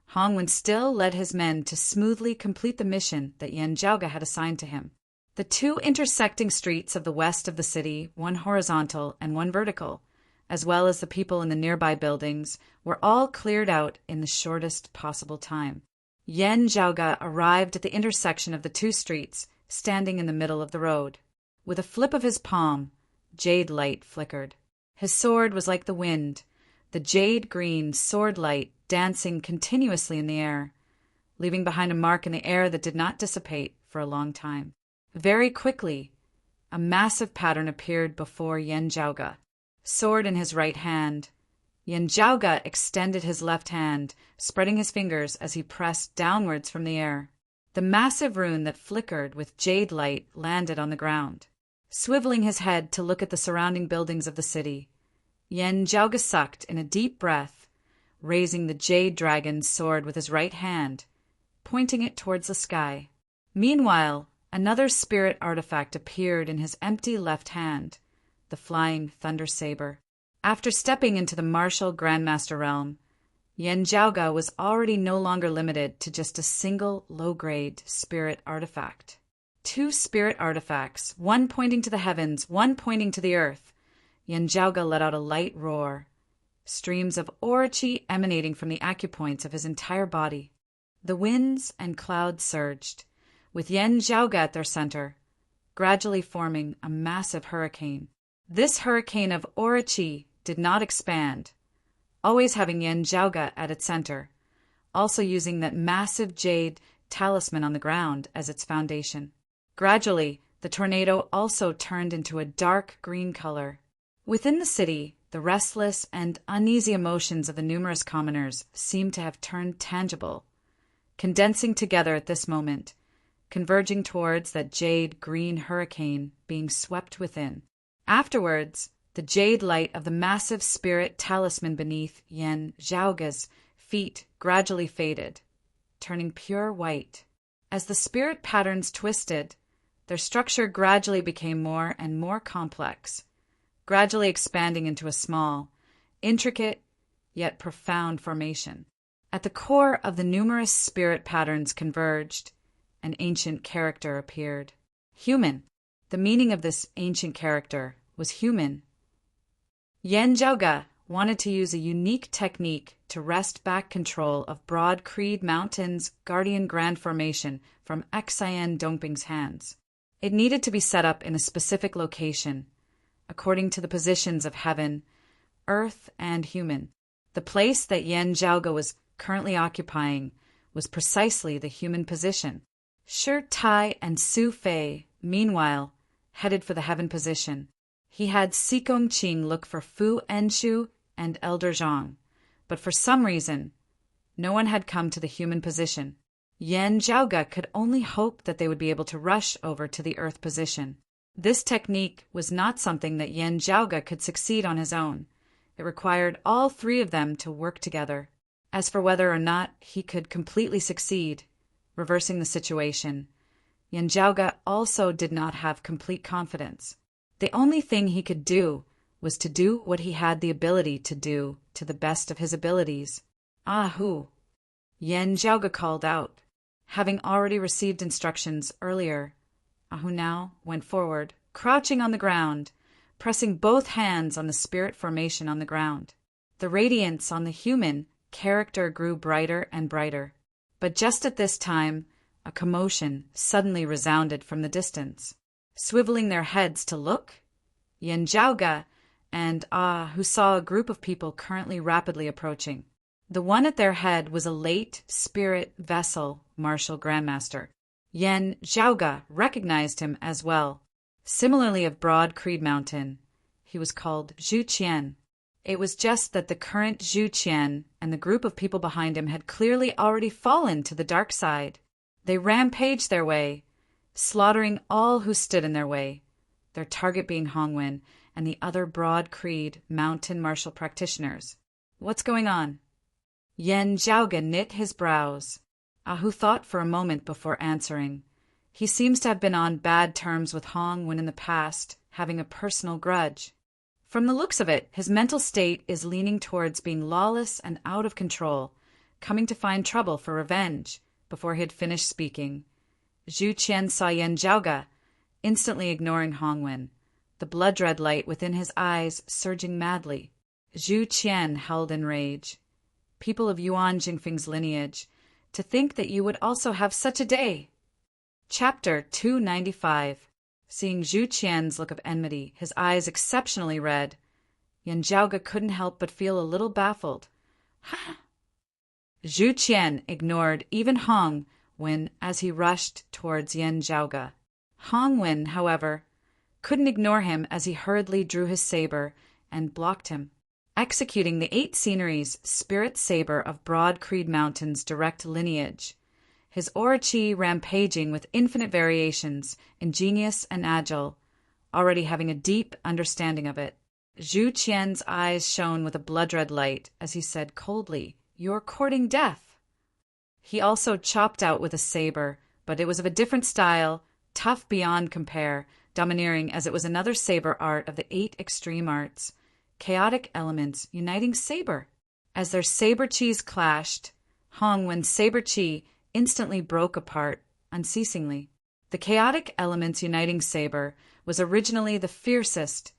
Hong still led his men to smoothly complete the mission that Yen Zhaoga had assigned to him. The 2 intersecting streets of the west of the city, one horizontal and one vertical, as well as the people in the nearby buildings, were all cleared out in the shortest possible time. Yen Zhaoga arrived at the intersection of the 2 streets, standing in the middle of the road. With a flip of his palm, jade light flickered. His sword was like the wind, the jade-green sword light dancing continuously in the air, leaving behind a mark in the air that did not dissipate for a long time. Very quickly, a massive pattern appeared before Yen Zhaoga. Sword in his right hand, Yen Zhaoga extended his left hand, spreading his fingers as he pressed downwards from the air. The massive rune that flickered with jade light landed on the ground. Swiveling his head to look at the surrounding buildings of the city, Yen Zhaoga sucked in a deep breath, raising the jade dragon's sword with his right hand, pointing it towards the sky. Meanwhile, another spirit artifact appeared in his empty left hand, the flying thunder saber. After stepping into the martial grandmaster realm, Yen Zhaoga was already no longer limited to just a single low-grade spirit artifact. 2 spirit artifacts, one pointing to the heavens, one pointing to the earth. Yen Zhaoga let out a light roar, streams of aura chi emanating from the acupoints of his entire body. The winds and clouds surged, with Yen Zhaoga at their center, gradually forming a massive hurricane. This hurricane of aura chi did not expand, always having Yen Zhaoga at its center, also using that massive jade talisman on the ground as its foundation. Gradually, the tornado also turned into a dark green color. Within the city, the restless and uneasy emotions of the numerous commoners seemed to have turned tangible, condensing together at this moment, converging towards that jade green hurricane being swept within. Afterwards, the jade light of the massive spirit talisman beneath Yen Zhaoga's feet gradually faded, turning pure white. As the spirit patterns twisted, their structure gradually became more and more complex, gradually expanding into a small, intricate, yet profound formation. At the core of the numerous spirit patterns converged, an ancient character appeared. Human. The meaning of this ancient character was human. Yen Zhaoge wanted to use a unique technique to wrest back control of Broad Creed Mountain's guardian grand formation from Xian Dongping's hands. It needed to be set up in a specific location, according to the positions of heaven, earth, and human. The place that Yen Zhaoge was currently occupying was precisely the human position. Shi Tai and Su Fei, meanwhile, headed for the heaven position. He had Xigong Qing look for Fu Enshu and Elder Zhang, but for some reason, no one had come to the human position. Yen Zhaoge could only hope that they would be able to rush over to the earth position. This technique was not something that Yen Zhaoge could succeed on his own. It required all three of them to work together. As for whether or not he could completely succeed, reversing the situation, Yen Zhaoge also did not have complete confidence. The only thing he could do was to do what he had the ability to do to the best of his abilities. "Ahu!" Yen Zhaoge called out. Having already received instructions earlier, Ahu now went forward, crouching on the ground, pressing both hands on the spirit formation on the ground. The radiance on the human character grew brighter and brighter. But just at this time, a commotion suddenly resounded from the distance. Swiveling their heads to look, Yen Zhaoge and who saw a group of people currently rapidly approaching. The one at their head was a late spirit vessel martial grandmaster. Yen Zhaoge recognized him as well. Similarly of Broad Creed Mountain, he was called Zhu Qian. It was just that the current Zhu Qian and the group of people behind him had clearly already fallen to the dark side. They rampaged their way, slaughtering all who stood in their way, their target being Hongwen and the other Broad Creed Mountain martial practitioners. "What's going on?" Yen Zhaoge knit his brows. Ahu thought for a moment before answering. He seems to have been on bad terms with Hongwen in the past, having a personal grudge. From the looks of it, his mental state is leaning towards being lawless and out of control, coming to find trouble for revenge. Before he had finished speaking, Zhu Qian saw Yen Zhaoge, instantly ignoring Hongwen, the blood-red light within his eyes surging madly. Zhu Qian howled in rage. "People of Yuan Jingfeng's lineage, to think that you would also have such a day!" Chapter 295. Seeing Zhu Qian's look of enmity, his eyes exceptionally red, Yen Zhaoge couldn't help but feel a little baffled. "Ha!" Zhu Qian ignored even Hongwen as he rushed towards Yen Zhaoge. Hongwen, however, couldn't ignore him as he hurriedly drew his saber and blocked him. Executing the 8 sceneries spirit saber of Broad Creed Mountain's direct lineage, his aura chi rampaging with infinite variations, ingenious and agile, already having a deep understanding of it. Zhu Qian's eyes shone with a blood-red light as he said coldly, "You're courting death." He also chopped out with a saber, but it was of a different style, tough beyond compare, domineering as it was another saber art of the 8 extreme arts, chaotic elements uniting saber. As their saber chis clashed, Hongwen's saber chi instantly broke apart unceasingly. The chaotic elements uniting saber was originally the fiercest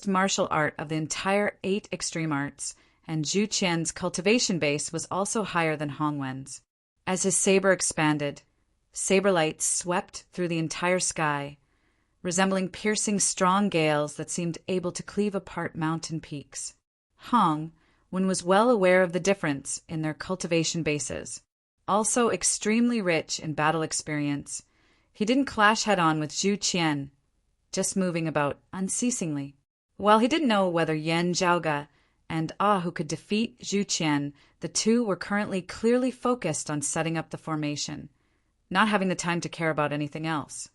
martial art of the entire 8 extreme arts, and Zhu Qian's cultivation base was also higher than Hongwen's. As his saber expanded, saber light swept through the entire sky, resembling piercing strong gales that seemed able to cleave apart mountain peaks. Hongwen was well aware of the difference in their cultivation bases. Also extremely rich in battle experience, he didn't clash head-on with Zhu Qian, just moving about unceasingly. While he didn't know whether Yen Zhaoge and who could defeat Zhu Qian, the two were currently clearly focused on setting up the formation, not having the time to care about anything else.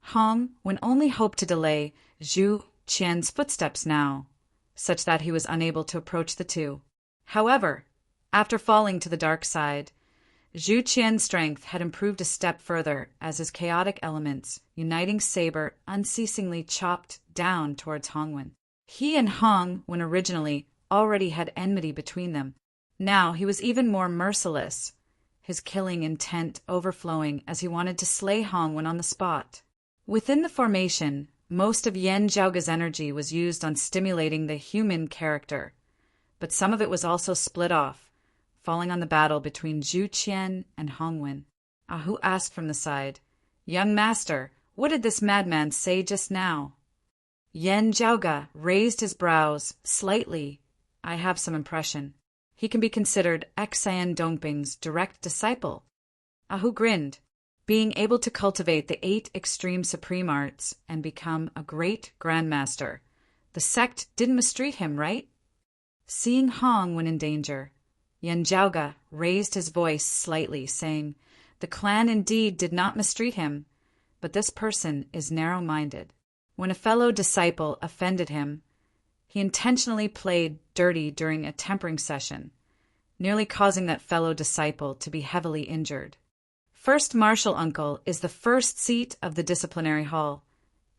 Hongwen only hoped to delay Zhu Qian's footsteps now, such that he was unable to approach the two. However, after falling to the dark side, Zhu Qian's strength had improved a step further as his chaotic elements, uniting saber, unceasingly chopped down towards Hongwen. He and Hongwen originally already had enmity between them, Now he was even more merciless, his killing intent overflowing as he wanted to slay Hong when on the spot. Within the formation, most of Yan Zhaoge's energy was used on stimulating the human character, but some of it was also split off, falling on the battle between Zhu Qian and Hongwen. Ah Hu asked from the side, "Young master, what did this madman say just now?" Yan Zhaoge raised his brows slightly. "I have some impression. He can be considered Xan Dongping's direct disciple." Ah Hu grinned. Being able to cultivate the 8 extreme supreme arts and become a great grandmaster, the sect didn't mistreat him, right? Seeing Hong when in danger, Yan Zhaoge raised his voice slightly, saying, "The clan indeed did not mistreat him, but this person is narrow-minded. When a fellow disciple offended him, he intentionally played dirty during a tempering session, nearly causing that fellow disciple to be heavily injured. First Marshal Uncle is the first seat of the disciplinary hall,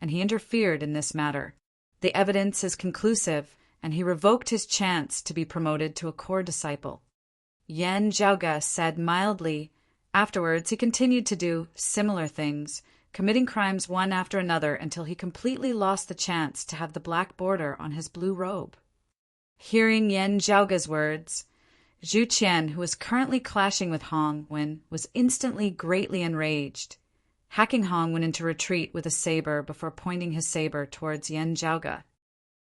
and he interfered in this matter. The evidence is conclusive, and he revoked his chance to be promoted to a core disciple." Yan Zhaoge said mildly. Afterwards, he continued to do similar things, committing crimes one after another until he completely lost the chance to have the black border on his blue robe. Hearing Yan Zhaoge's words, Zhu Qian, who was currently clashing with Hong Wen, was instantly greatly enraged. Hacking Hong Wen into retreat with a saber before pointing his saber towards Yan Zhaoge.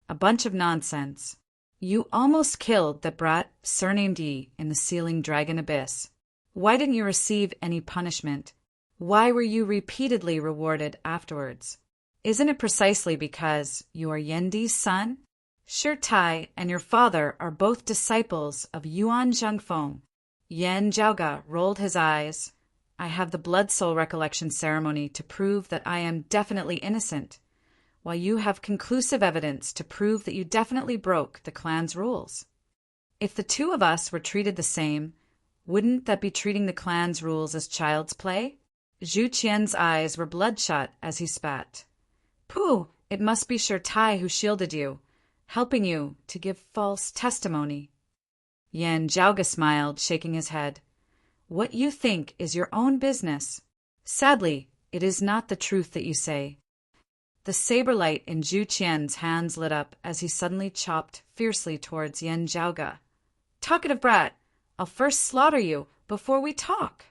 "A bunch of nonsense. You almost killed that brat surnamed Yi in the Sealing Dragon Abyss. Why didn't you receive any punishment? Why were you repeatedly rewarded afterwards? Isn't it precisely because you are Yendi's son? Shi Tai and your father are both disciples of Yuan Zhengfeng." Yan Zhaoge rolled his eyes. "I have the blood soul recollection ceremony to prove that I am definitely innocent, while you have conclusive evidence to prove that you definitely broke the clan's rules. If the two of us were treated the same, wouldn't that be treating the clan's rules as child's play?" Zhu Qian's eyes were bloodshot as he spat. "Pooh, it must be Shi Tai who shielded you, helping you to give false testimony." Yan Zhaoge smiled, shaking his head. "What you think is your own business. Sadly, it is not the truth that you say." The saber light in Zhu Qian's hands lit up as he suddenly chopped fiercely towards Yan Zhaoge. "Talkative brat, I'll first slaughter you before we talk."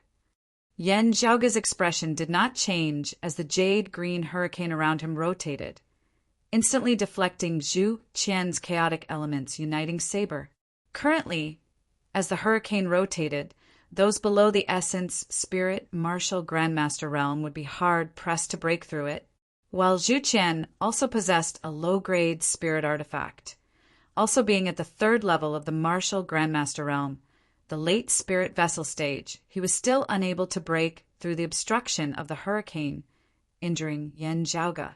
Yan Zhaoge's expression did not change as the jade-green hurricane around him rotated, instantly deflecting Zhu Qian's chaotic elements' uniting saber. Currently, as the hurricane rotated, those below the essence, spirit, martial, grandmaster realm would be hard-pressed to break through it, while Zhu Qian also possessed a low-grade spirit artifact. Also being at the 3rd level of the martial grandmaster realm, the late spirit vessel stage, he was still unable to break through the obstruction of the hurricane, injuring Yan Zhaoge.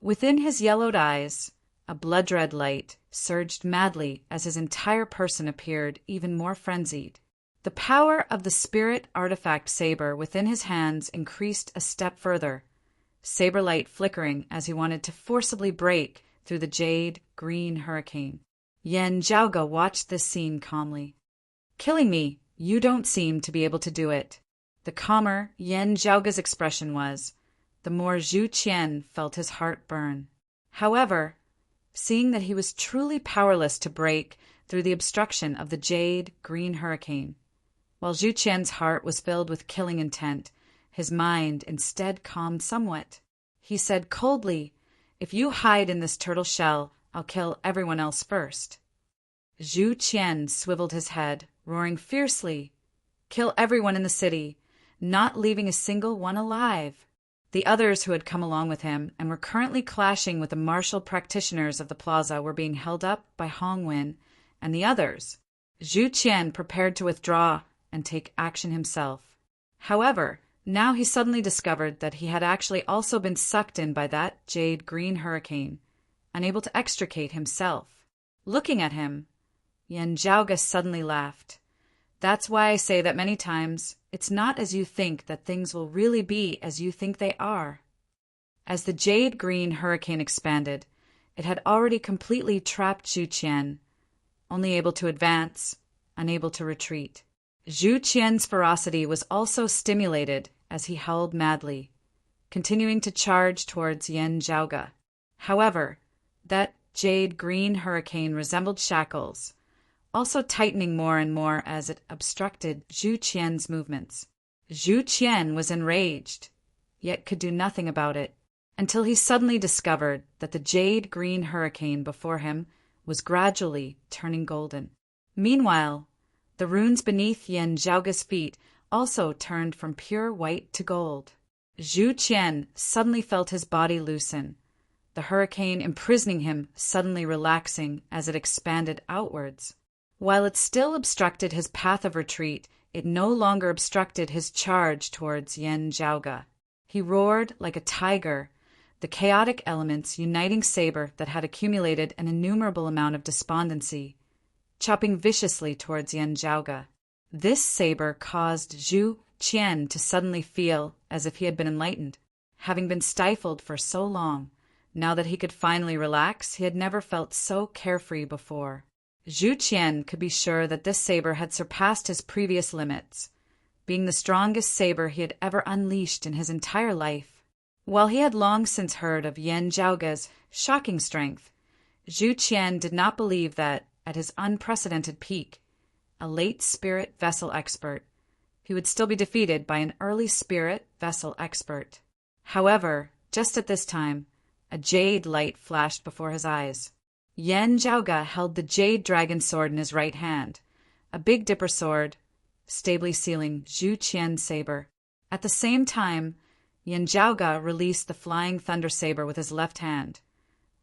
Within his yellowed eyes, a blood-red light surged madly as his entire person appeared even more frenzied. The power of the spirit artifact saber within his hands increased a step further, saber light flickering as he wanted to forcibly break through the jade-green hurricane. Yan Zhaoge watched this scene calmly. "Killing me, you don't seem to be able to do it." The calmer Yan Zhaoge's expression was, the more Zhu Qian felt his heart burn. However, seeing that he was truly powerless to break through the obstruction of the jade-green hurricane, while Zhu Qian's heart was filled with killing intent, his mind instead calmed somewhat. He said coldly, "If you hide in this turtle shell, I'll kill everyone else first." Zhu Qian swiveled his head, roaring fiercely, "Kill everyone in the city, not leaving a single one alive." The others who had come along with him and were currently clashing with the martial practitioners of the plaza were being held up by Hong Wen and the others. Zhu Qian prepared to withdraw and take action himself. However, now he suddenly discovered that he had actually also been sucked in by that jade-green hurricane, unable to extricate himself. Looking at him, Yan Zhaoge suddenly laughed. "That's why I say that many times, it's not as you think that things will really be as you think they are." As the jade-green hurricane expanded, it had already completely trapped Zhu Qian, only able to advance unable to retreat. Zhu Qian's ferocity was also stimulated as he howled madly, continuing to charge towards Yan Zhaoge. However, that jade-green hurricane resembled shackles, also tightening more and more as it obstructed Zhu Qian's movements. Zhu Qian was enraged, yet could do nothing about it, until he suddenly discovered that the jade-green hurricane before him was gradually turning golden. Meanwhile, the runes beneath Yan Zhaoge's feet also turned from pure white to gold. Zhu Qian suddenly felt his body loosen, the hurricane imprisoning him suddenly relaxing as it expanded outwards. While it still obstructed his path of retreat, it no longer obstructed his charge towards Yan Zhaoge. He roared like a tiger, the chaotic elements uniting saber that had accumulated an innumerable amount of despondency, chopping viciously towards Yan Zhaoge. This saber caused Zhu Qian to suddenly feel as if he had been enlightened. Having been stifled for so long, now that he could finally relax, he had never felt so carefree before. Zhu Qian could be sure that this saber had surpassed his previous limits, being the strongest saber he had ever unleashed in his entire life. While he had long since heard of Yan Zhaoge's shocking strength, Zhu Qian did not believe that, at his unprecedented peak, a late spirit vessel expert, he would still be defeated by an early spirit vessel expert. However, just at this time, a jade light flashed before his eyes. Yan Zhaoge held the jade dragon sword in his right hand, a Big Dipper sword, stably sealing Zhu Qian's saber. At the same time, Yan Zhaoge released the flying thunder saber with his left hand,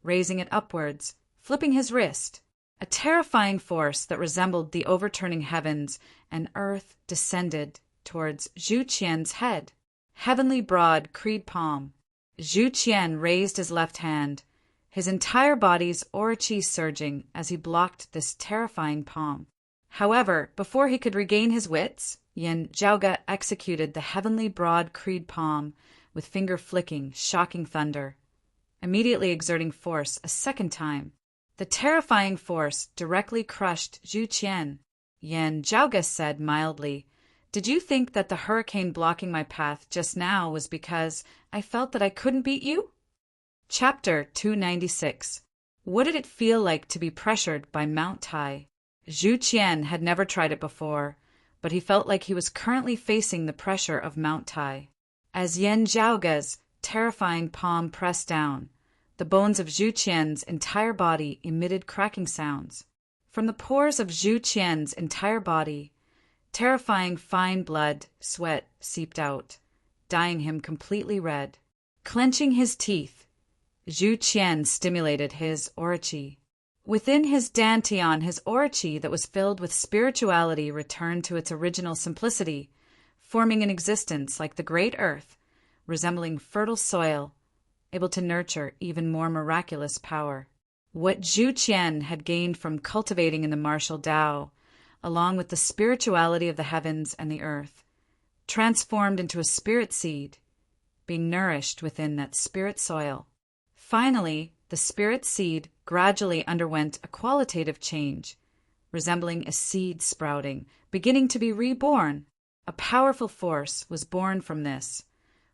raising it upwards, flipping his wrist. A terrifying force that resembled the overturning heavens and earth descended towards Zhu Qian's head. Heavenly broad creed palm. Zhu Qian raised his left hand, his entire body's aura-chi surging as he blocked this terrifying palm. However, before he could regain his wits, Yan Zhaoge executed the heavenly broad creed palm with finger-flicking, shocking thunder, immediately exerting force a second time. The terrifying force directly crushed Zhu Qian. Yan Zhaoge said mildly, "Did you think that the hurricane blocking my path just now was because I felt that I couldn't beat you?" Chapter 296. What did it feel like to be pressured by Mount Tai? Zhu Qian had never tried it before, but he felt like he was currently facing the pressure of Mount Tai. As Yan Zhaoge's terrifying palm pressed down, the bones of Zhu Qian's entire body emitted cracking sounds. From the pores of Zhu Qian's entire body, terrifying fine blood, sweat seeped out, dyeing him completely red. Clenching his teeth, Zhu Qian stimulated his aura-chi. Within his dantian, his aura-chi that was filled with spirituality returned to its original simplicity, forming an existence like the great earth, resembling fertile soil, able to nurture even more miraculous power. What Zhu Qian had gained from cultivating in the martial Tao, along with the spirituality of the heavens and the earth, transformed into a spirit seed, being nourished within that spirit soil. Finally, the spirit seed gradually underwent a qualitative change, resembling a seed sprouting, beginning to be reborn. A powerful force was born from this,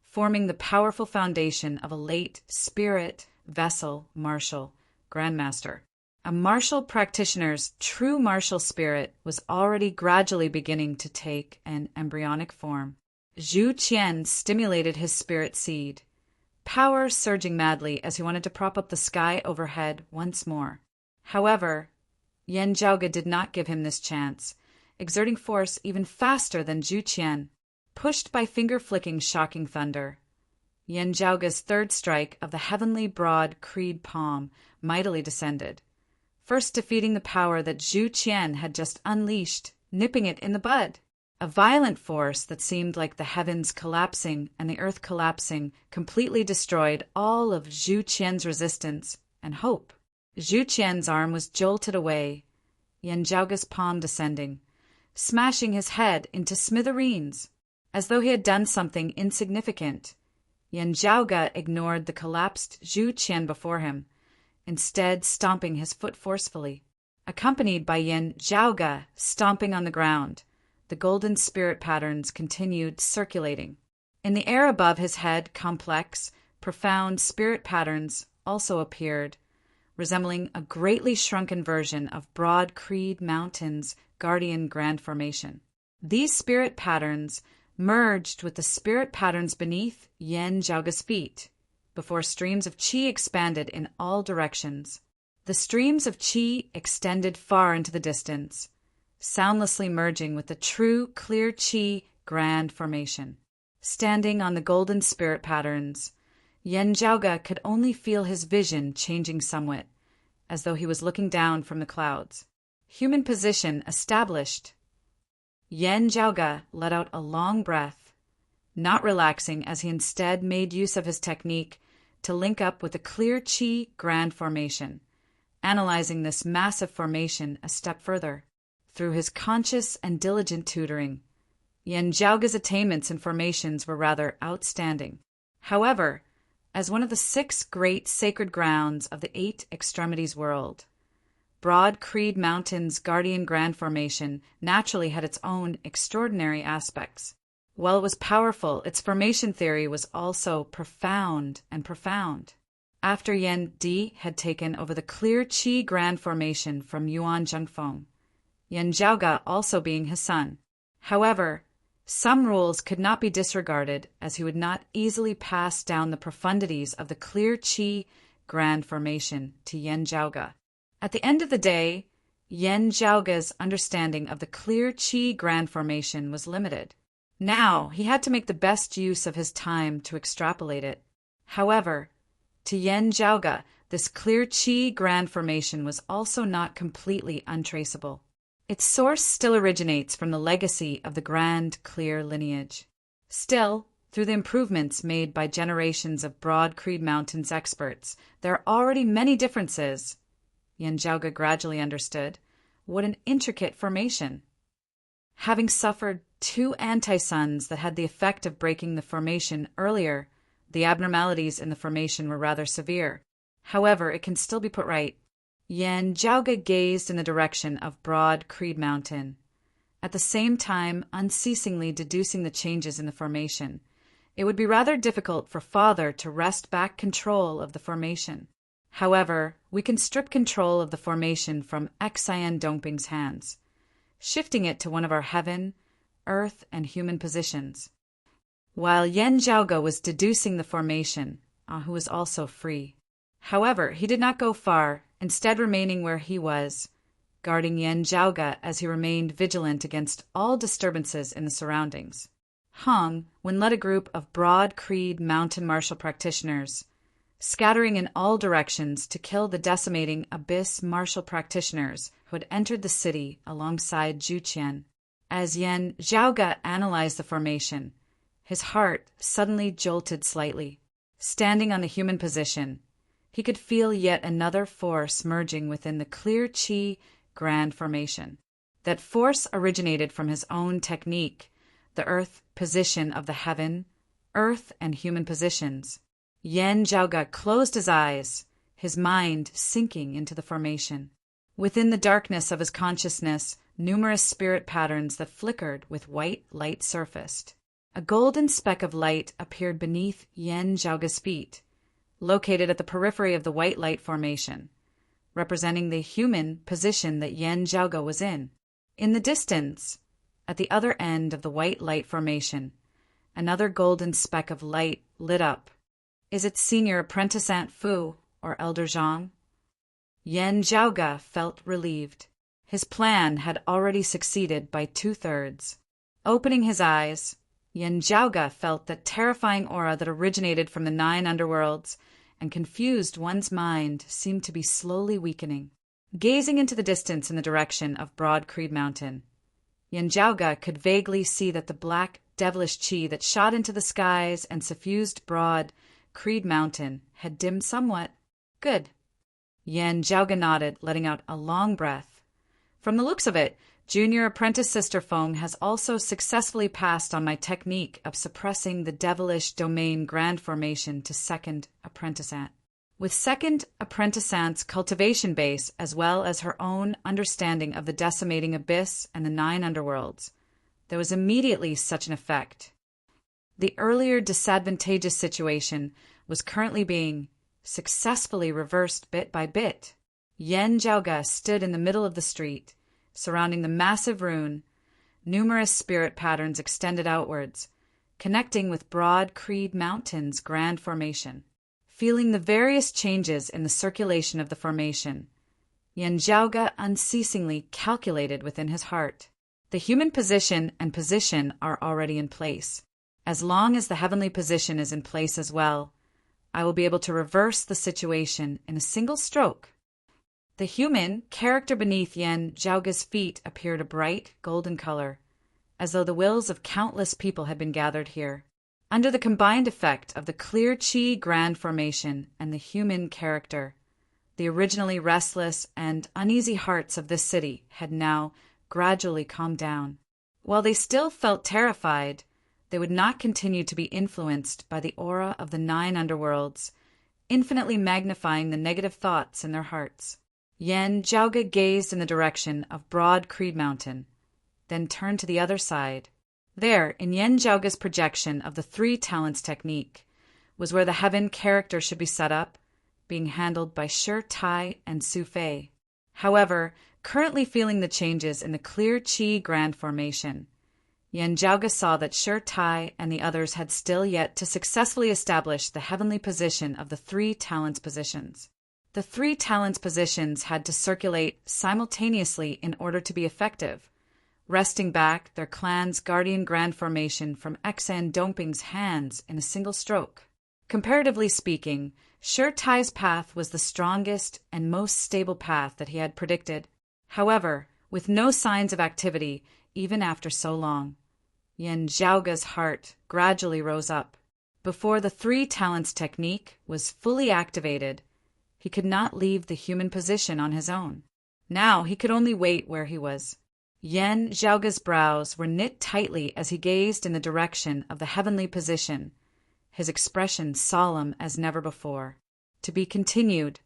forming the powerful foundation of a late spirit vessel martial grandmaster. A martial practitioner's true martial spirit was already gradually beginning to take an embryonic form. Zhu Qian stimulated his spirit seed, power surging madly as he wanted to prop up the sky overhead once more. However, Yan Zhaoge did not give him this chance, exerting force even faster than Zhu Qian. Pushed by finger-flicking shocking thunder, Yan Zhaoge's third strike of the heavenly broad creed palm mightily descended, first defeating the power that Zhu Qian had just unleashed, nipping it in the bud. A violent force that seemed like the heavens collapsing and the earth collapsing completely destroyed all of Zhu Qian's resistance and hope. Zhu Qian's arm was jolted away, Yan Zhaoge's palm descending, smashing his head into smithereens. As though he had done something insignificant, Yan Zhaoge ignored the collapsed Zhu Qian before him, instead stomping his foot forcefully. accompanied by Yin Zhaoge stomping on the ground. The golden spirit patterns continued circulating. In the air above his head, complex, profound spirit patterns also appeared, resembling a greatly shrunken version of Broad Creed Mountain's guardian grand formation. These spirit patterns merged with the spirit patterns beneath Yin Zhaoge's feet, before streams of qi expanded in all directions. The streams of qi extended far into the distance, soundlessly merging with the true clear qi grand formation. Standing on the golden spirit patterns, Yin Zhaoge could only feel his vision changing somewhat, as though he was looking down from the clouds. Human position established. Yin Zhaoge let out a long breath, not relaxing as he instead made use of his technique to link up with the clear qi grand formation, analyzing this massive formation a step further. Through his conscious and diligent tutoring, Yin Zhaoge's attainments and formations were rather outstanding. However, as one of the 6 great sacred grounds of the 8 extremities world, Broad Creed Mountain's guardian grand formation naturally had its own extraordinary aspects. While it was powerful, its formation theory was also profound. After Yin Di had taken over the clear qi grand formation from Yuan Zhengfeng, Yin Zhaoge also being his son. However, some rules could not be disregarded, as he would not easily pass down the profundities of the clear qi grand formation to Yin Zhaoge. At the end of the day, Yin Zhaoge's understanding of the clear qi grand formation was limited. Now he had to make the best use of his time to extrapolate it. However, to Yin Zhaoge, this clear qi grand formation was also not completely untraceable. Its source still originates from the legacy of the grand clear lineage. Still, through the improvements made by generations of Broad Creed Mountain's experts, there are already many differences. Yin Zhaoge gradually understood what an intricate formation. Having suffered 2 anti-suns that had the effect of breaking the formation earlier, the abnormalities in the formation were rather severe. However, it can still be put right. Yin Zhaoge gazed in the direction of Broad Creed Mountain, at the same time unceasingly deducing the changes in the formation. It would be rather difficult for Father to wrest back control of the formation. However, we can strip control of the formation from Xian Dongping's hands, shifting it to one of our heaven, earth, and human positions. While Yin Zhaoge was deducing the formation, Ahu was also free. However, he did not go far, instead remaining where he was, guarding Yin Zhaoge as he remained vigilant against all disturbances in the surroundings. Hong, when led a group of Broad Creed Mountain martial practitioners, scattering in all directions to kill the decimating Abyss martial practitioners who had entered the city alongside Zhu Qian. As Yin Zhaoge analyzed the formation, his heart suddenly jolted slightly. Standing on the human position, he could feel yet another force merging within the clear qi grand formation. That force originated from his own technique, the earth position of the heaven, earth and human positions. Yin Zhaoge closed his eyes, his mind sinking into the formation. Within the darkness of his consciousness, numerous spirit patterns that flickered with white light surfaced. A golden speck of light appeared beneath Yin Zhaoge's feet, located at the periphery of the white light formation, representing the human position that Yin Zhaoge was in. In the distance, at the other end of the white light formation, another golden speck of light lit up. Is it Senior Apprentice Aunt Fu or Elder Zhang? Yin Zhaoge felt relieved. His plan had already succeeded by 2/3. Opening his eyes, Yin Zhaoge felt that terrifying aura that originated from the 9 underworlds and confused one's mind seemed to be slowly weakening. Gazing into the distance in the direction of Broad Creed Mountain, Yin Zhaoge could vaguely see that the black, devilish qi that shot into the skies and suffused Broad Creed Mountain had dimmed somewhat. Good. Yin Zhaoge nodded, letting out a long breath. From the looks of it, Junior Apprentice Sister Feng has also successfully passed on my technique of suppressing the devilish domain grand formation to 2nd Apprentice Aunt. With second apprenticant's cultivation base as well as her own understanding of the decimating abyss and the 9 underworlds, there was immediately such an effect. The earlier disadvantageous situation was currently being successfully reversed bit by bit. Yen Jiaoge stood in the middle of the street, surrounding the massive rune. Numerous spirit patterns extended outwards, connecting with broad Creed Mountain's grand formation. Feeling the various changes in the circulation of the formation, Yen Jiaoge unceasingly calculated within his heart. The human position and position are already in place. As long as the heavenly position is in place as well, I will be able to reverse the situation in a single stroke. The human character beneath Yen Jiaoge's feet appeared a bright golden color, as though the wills of countless people had been gathered here. Under the combined effect of the clear qi grand formation and the human character, the originally restless and uneasy hearts of this city had now gradually calmed down. While they still felt terrified, they would not continue to be influenced by the aura of the 9 underworlds, infinitely magnifying the negative thoughts in their hearts. Yen Jiaoge gazed in the direction of broad Creed Mountain, then turned to the other side. There, in Yen Jiaoge's projection of the 3 talents technique, was where the heaven character should be set up, being handled by Shi Tai and Su Fei. However, currently feeling the changes in the clear qi grand formation, Yen Jiaoge saw that Shi Tai and the others had still yet to successfully establish the heavenly position of the 3 talents positions. The 3 talents positions had to circulate simultaneously in order to be effective, wresting back their clan's guardian grand formation from Xan Dongping's hands in a single stroke. Comparatively speaking, Shi Tai's path was the strongest and most stable path that he had predicted. However, with no signs of activity even after so long, Yen Jiaoge's heart gradually rose up. Before the 3 talents technique was fully activated, he could not leave the human position on his own. Now he could only wait where he was. Yen Jiaoge's brows were knit tightly as he gazed in the direction of the heavenly position, his expression solemn as never before. To be continued.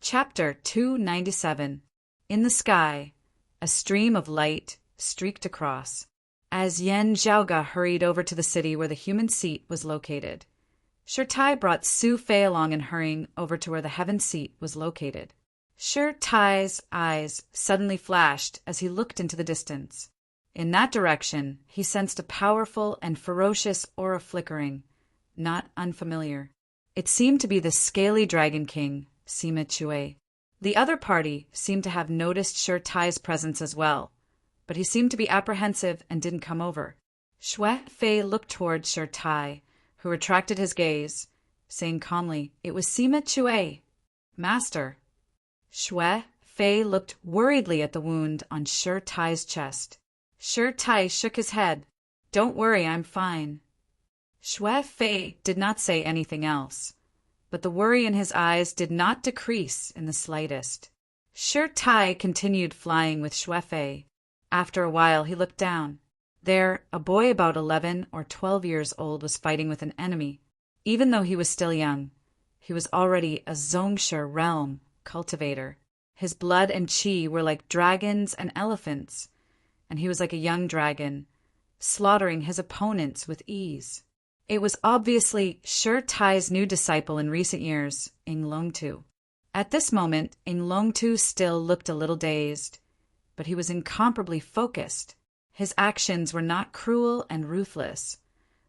Chapter 297. In the sky, a stream of light streaked across. As Yen Jiaoge hurried over to the city where the human seat was located, Shi Tai brought Su Fei along and hurrying over to where the heaven seat was located. Shi Tai's eyes suddenly flashed as he looked into the distance. In that direction, he sensed a powerful and ferocious aura flickering, not unfamiliar. It seemed to be the scaly dragon king, Sima Chui. The other party seemed to have noticed Shi Tai's presence as well, but he seemed to be apprehensive and didn't come over. Xue Fei looked toward Shi Tai, who retracted his gaze, saying calmly, "It was Sima Chui, Master." Xue Fei looked worriedly at the wound on Shi Tai's chest. Shi Tai shook his head. "Don't worry, I'm fine." Xue Fei did not say anything else, but the worry in his eyes did not decrease in the slightest. Shi Tai continued flying with Xue Fei. After a while, he looked down. There, a boy about 11 or 12 years old was fighting with an enemy. Even though he was still young, he was already a Zhongshe realm cultivator. His blood and qi were like dragons and elephants, and he was like a young dragon, slaughtering his opponents with ease. It was obviously Shi Tai's new disciple in recent years, Ing Longtu. At this moment, Ing Longtu still looked a little dazed, but he was incomparably focused. His actions were not cruel and ruthless,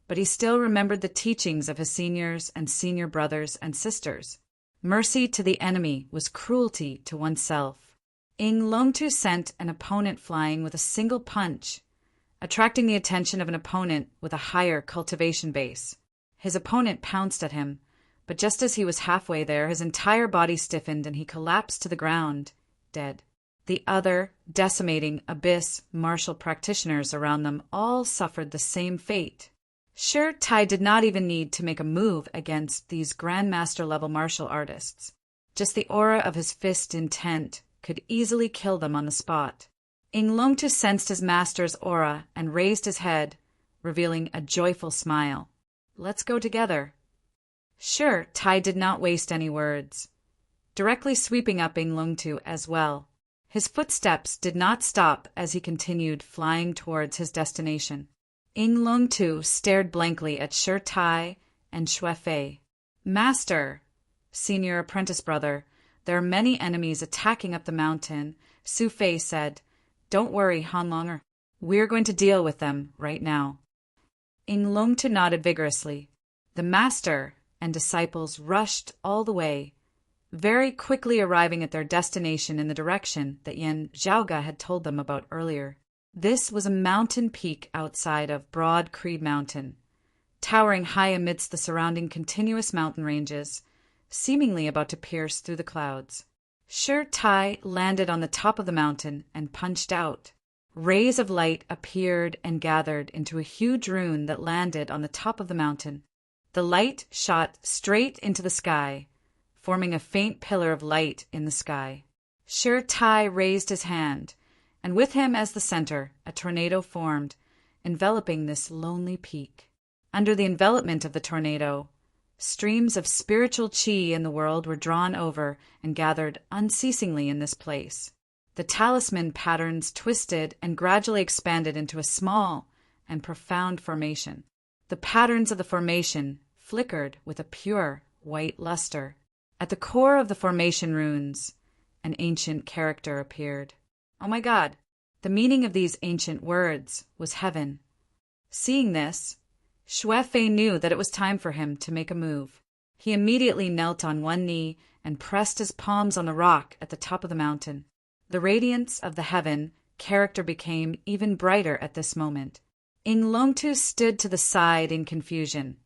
but he still remembered the teachings of his seniors and senior brothers and sisters. Mercy to the enemy was cruelty to oneself. Ing Longtu sent an opponent flying with a single punch, attracting the attention of an opponent with a higher cultivation base. His opponent pounced at him, but just as he was halfway there, his entire body stiffened and he collapsed to the ground, dead. The other, decimating abyss martial practitioners around them all suffered the same fate. Shi Tai did not even need to make a move against these grandmaster-level martial artists. Just the aura of his fist intent could easily kill them on the spot. Ing Longtu sensed his master's aura and raised his head, revealing a joyful smile. "Let's go together." Sure, Tai did not waste any words, directly sweeping up Inglungtu as well. His footsteps did not stop as he continued flying towards his destination. Inglungtu stared blankly at Shi Tai and Xue Fei. Master, senior apprentice brother, there are many enemies attacking up the mountain, Su Fei said. Don't worry, Hanlonger. We're going to deal with them right now. Inglungtu nodded vigorously. The master and disciples rushed all the way, very quickly arriving at their destination in the direction that Yan Zhaoga had told them about earlier. This was a mountain peak outside of Broad Creed Mountain, towering high amidst the surrounding continuous mountain ranges, seemingly about to pierce through the clouds. Shi Tai landed on the top of the mountain and punched out. Rays of light appeared and gathered into a huge rune that landed on the top of the mountain. The light shot straight into the sky, forming a faint pillar of light in the sky. Shi Tai raised his hand, and with him as the center, a tornado formed, enveloping this lonely peak. Under the envelopment of the tornado, streams of spiritual qi in the world were drawn over and gathered unceasingly in this place. The talisman patterns twisted and gradually expanded into a small and profound formation. The patterns of the formation flickered with a pure white luster. At the core of the formation runes, an ancient character appeared. Oh my God! The meaning of these ancient words was heaven. Seeing this, Xue Fei knew that it was time for him to make a move. He immediately knelt on one knee and pressed his palms on the rock at the top of the mountain. The radiance of the heaven character became even brighter at this moment. Inglungtu stood to the side in confusion,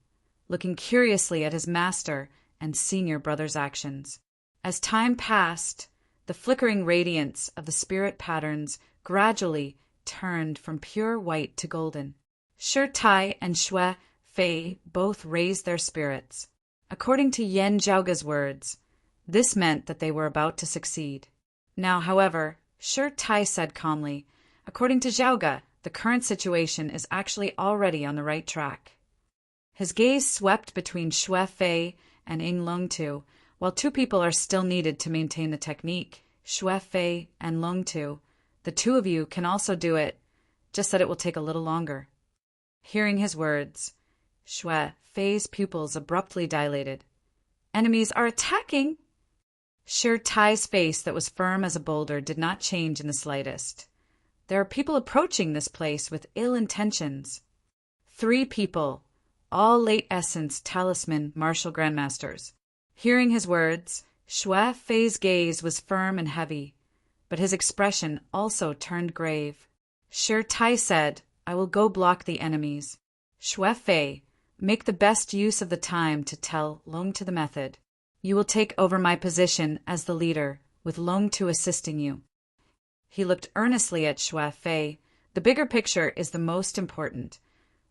looking curiously at his master and senior brother's actions. As time passed, the flickering radiance of the spirit patterns gradually turned from pure white to golden. Shi Tai and Xue Fei both raised their spirits. According to Yan Zhaoga's words, this meant that they were about to succeed. Now, however, Shi Tai said calmly, according to Zhaoga, the current situation is actually already on the right track. His gaze swept between Xue Fei and Inglungtu. While two people are still needed to maintain the technique, Xue Fei and Lungtu, the two of you can also do it, just that it will take a little longer. Hearing his words, Xue Fei's pupils abruptly dilated. Enemies are attacking! Shi Tai's face that was firm as a boulder did not change in the slightest. There are people approaching this place with ill intentions. 3 people, all late essence talisman martial grandmasters. Hearing his words, Xue Fei's gaze was firm and heavy, but his expression also turned grave. Shi Tai said, I will go block the enemies. Xue Fei, make the best use of the time to tell Lungtu the method. You will take over my position as the leader, with Lungtu assisting you. He looked earnestly at Xue Fei. The bigger picture is the most important.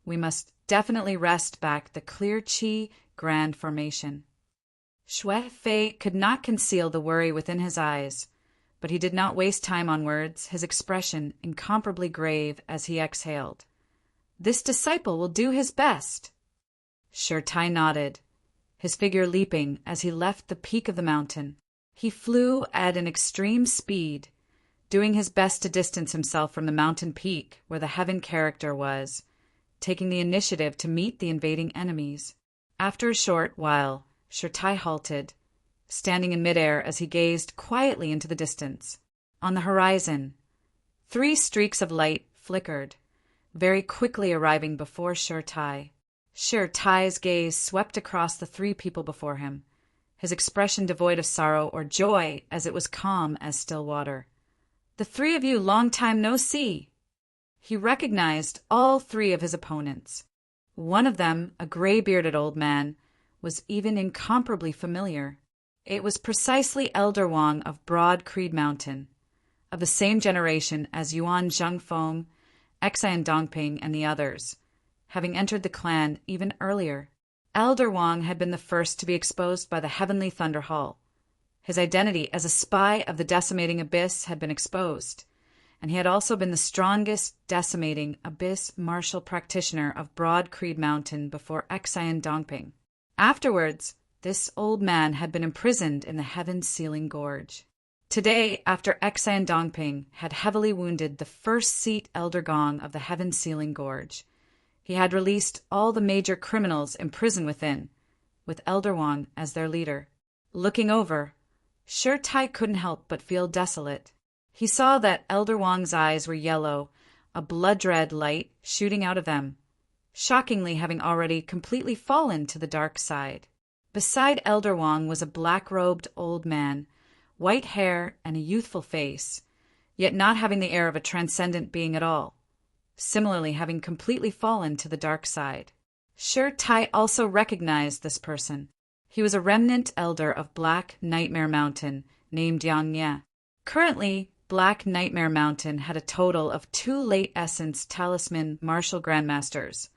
We must definitely wrest back the clear qi grand formation. Xue Fei could not conceal the worry within his eyes, but he did not waste time on words, his expression incomparably grave as he exhaled. This disciple will do his best. Shi Tai nodded, his figure leaping as he left the peak of the mountain. He flew at an extreme speed, doing his best to distance himself from the mountain peak where the heaven character was, taking the initiative to meet the invading enemies. After a short while, Shi Tai halted, standing in midair as he gazed quietly into the distance. On the horizon, 3 streaks of light flickered, very quickly arriving before Shi Tai. Shi Tai's gaze swept across the 3 people before him, his expression devoid of sorrow or joy as it was calm as still water. The 3 of you long time no see. He recognized all 3 of his opponents. One of them, a gray-bearded old man, was even incomparably familiar. It was precisely Elder Wang of Broad Creed Mountain, of the same generation as Yuan Zhengfeng, Xian Dongping, and the others, having entered the clan even earlier. Elder Wang had been the first to be exposed by the Heavenly Thunder Hall. His identity as a spy of the decimating abyss had been exposed, and he had also been the strongest decimating abyss martial practitioner of Broad Creed Mountain before Xian Dongping. Afterwards, this old man had been imprisoned in the heaven-sealing gorge. Today, after Exan Dongping had heavily wounded the first seat Elder Gong of the heaven-sealing gorge, he had released all the major criminals imprisoned within, with Elder Wang as their leader. Looking over, Shi Tai couldn't help but feel desolate. He saw that Elder Wang's eyes were yellow, a blood-red light shooting out of them, shockingly having already completely fallen to the dark side. Beside Elder Wang was a black-robed old man, white hair and a youthful face, yet not having the air of a transcendent being at all, similarly having completely fallen to the dark side. Shi Tai also recognized this person. He was a remnant elder of Black Nightmare Mountain named Yang Ye. Currently, Black Nightmare Mountain had a total of 2 late essence talisman martial grandmasters,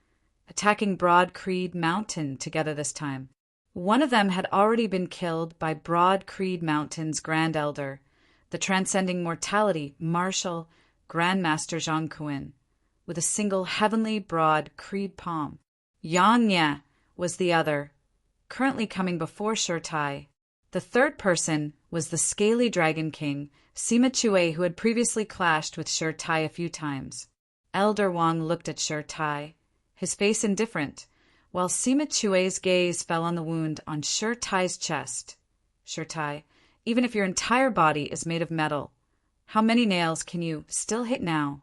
attacking Broad Creed Mountain together this time. One of them had already been killed by Broad Creed Mountain's Grand Elder, the transcending mortality martial Grandmaster Zhang Kuan, with a single heavenly broad creed palm. Yang Ye was the other, currently coming before Shi Tai. The third person was the Scaly Dragon King, Sima Chue, who had previously clashed with Shi Tai a few times. Elder Wang looked at Shi Tai, his face indifferent, while Sima Chue's gaze fell on the wound on Shi Tai's chest. Shi Tai, even if your entire body is made of metal, how many nails can you still hit now?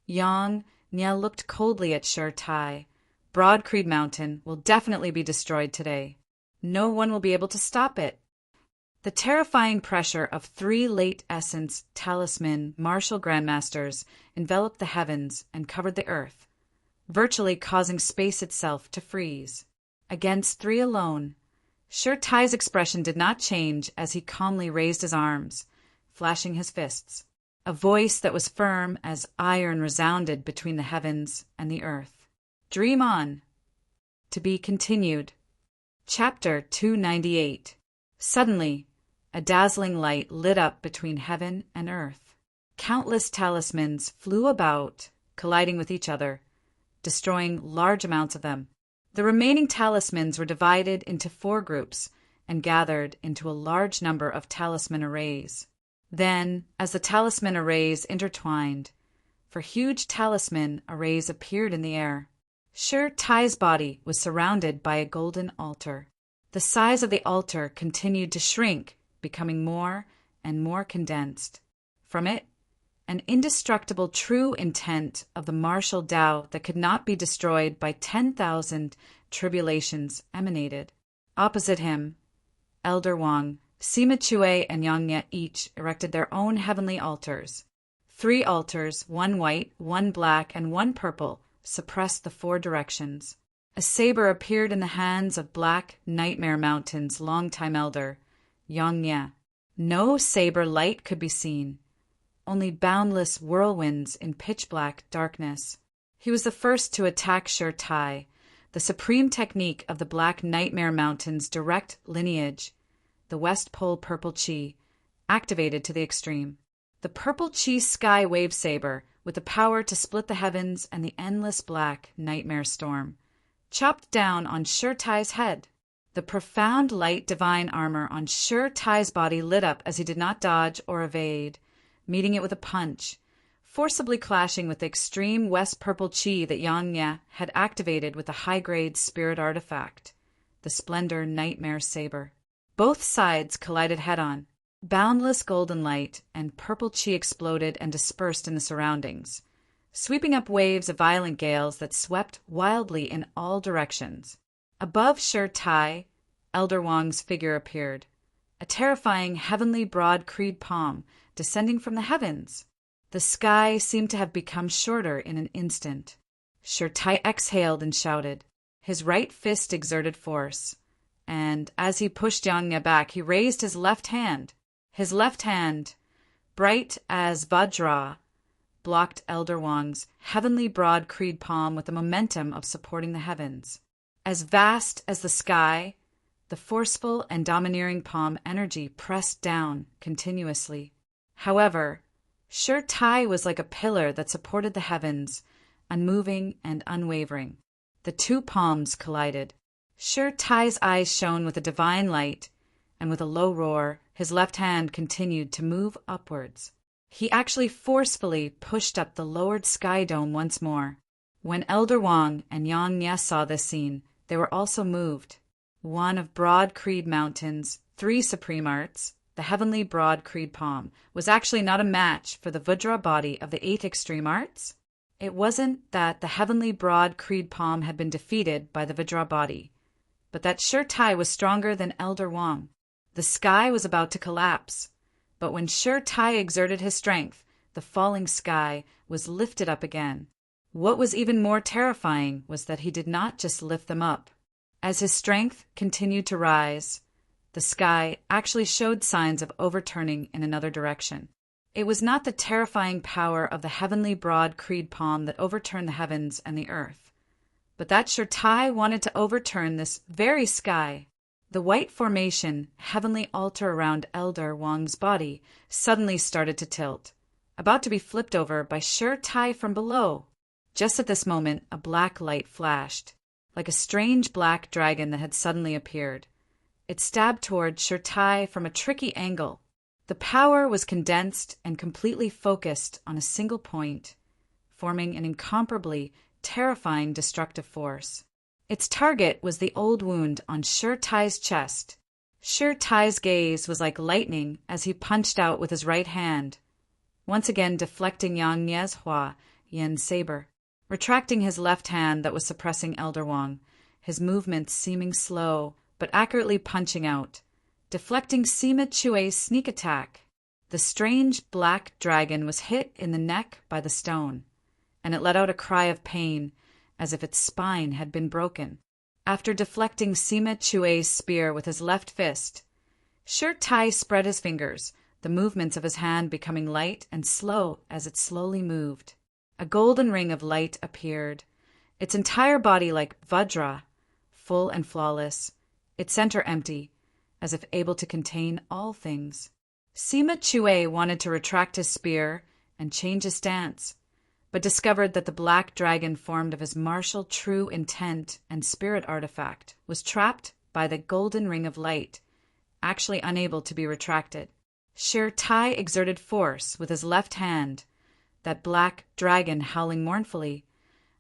Yang Ye looked coldly at Shi Tai. Broad Creed Mountain will definitely be destroyed today. No one will be able to stop it. The terrifying pressure of 3 late essence talisman martial grandmasters enveloped the heavens and covered the earth, virtually causing space itself to freeze. Against 3 alone, Shi Tai's expression did not change as he calmly raised his arms, flashing his fists. A voice that was firm as iron resounded between the heavens and the earth. Dream on. To be continued. Chapter 298. Suddenly, a dazzling light lit up between heaven and earth. Countless talismans flew about, colliding with each other, destroying large amounts of them. The remaining talismans were divided into 4 groups and gathered into a large number of talisman arrays. Then, as the talisman arrays intertwined, for huge talisman arrays appeared in the air. Shi Tai's body was surrounded by a golden altar. The size of the altar continued to shrink, becoming more and more condensed. From it, an indestructible true intent of the martial Tao that could not be destroyed by 10,000 tribulations emanated. Opposite him, Elder Wang, Sima Chue, and Yang Ye each erected their own heavenly altars. 3 altars, 1 white, 1 black, and 1 purple, suppressed the 4 directions. A saber appeared in the hands of Black Nightmare Mountain's longtime elder, Yang Ye. No saber light could be seen, only boundless whirlwinds in pitch-black darkness. He was the first to attack Shi Tai, the supreme technique of the Black Nightmare Mountain's direct lineage, the West Pole Purple Chi, activated to the extreme. The Purple Chi Sky Wave Saber, with the power to split the heavens and the endless black nightmare storm, chopped down on Shi Tai's head. The profound light divine armor on Shi Tai's body lit up as he did not dodge or evade, meeting it with a punch, forcibly clashing with the extreme West Purple Chi that Yang Ye had activated with a high-grade spirit artifact, the Splendor Nightmare Saber. Both sides collided head-on. Boundless golden light and purple chi exploded and dispersed in the surroundings, sweeping up waves of violent gales that swept wildly in all directions. Above Shi Tai, Elder Wang's figure appeared, a terrifying heavenly broad creed palm descending from the heavens. The sky seemed to have become shorter in an instant. Shi Tai exhaled and shouted. His right fist exerted force, and as he pushed Yang Ye back, he raised his left hand. His left hand, bright as Vajra, blocked Elder Wang's heavenly broad creed palm with the momentum of supporting the heavens. As vast as the sky, the forceful and domineering palm energy pressed down continuously. However, Shi Tai was like a pillar that supported the heavens, unmoving and unwavering. The 2 palms collided. Sure Tai's eyes shone with a divine light, and with a low roar, his left hand continued to move upwards. He actually forcefully pushed up the lowered sky dome once more. When Elder Wang and Yang Nye saw this scene, they were also moved. One of Broad Creed Mountain's 3 supreme arts, the heavenly Broad Creed Palm, was actually not a match for the Vajra body of the 8 extreme arts. It wasn't that the heavenly Broad Creed Palm had been defeated by the Vajra body, but that Sure Tai was stronger than Elder Wang. The sky was about to collapse, but when Sure Tai exerted his strength, the falling sky was lifted up again. What was even more terrifying was that he did not just lift them up. As his strength continued to rise, the sky actually showed signs of overturning in another direction. It was not the terrifying power of the heavenly Broad Creed Palm that overturned the heavens and the earth, but that Sure Tai wanted to overturn this very sky. The white formation, heavenly altar around Elder Wang's body suddenly started to tilt, about to be flipped over by Sure Tai from below. Just at this moment, a black light flashed, like a strange black dragon that had suddenly appeared. It stabbed toward Sure Tai from a tricky angle. The power was condensed and completely focused on a single point, forming an incomparably terrifying destructive force. Its target was the old wound on Sure Tai's chest. Sure Tai's gaze was like lightning as he punched out with his right hand, once again deflecting Yang Nye's Hua Yin saber, retracting his left hand that was suppressing Elder Wang, his movements seeming slow but accurately punching out, deflecting Sima Chue's sneak attack. The strange black dragon was hit in the neck by the stone, and it let out a cry of pain as if its spine had been broken. After deflecting Sima Chue's spear with his left fist, Sure Tai spread his fingers, the movements of his hand becoming light and slow as it slowly moved. A golden ring of light appeared, its entire body like Vajra, full and flawless, its center empty, as if able to contain all things. Sima Chue wanted to retract his spear and change his stance, but discovered that the black dragon formed of his martial true intent and spirit artifact was trapped by the golden ring of light, actually unable to be retracted. Sure Tai exerted force with his left hand, that black dragon howling mournfully,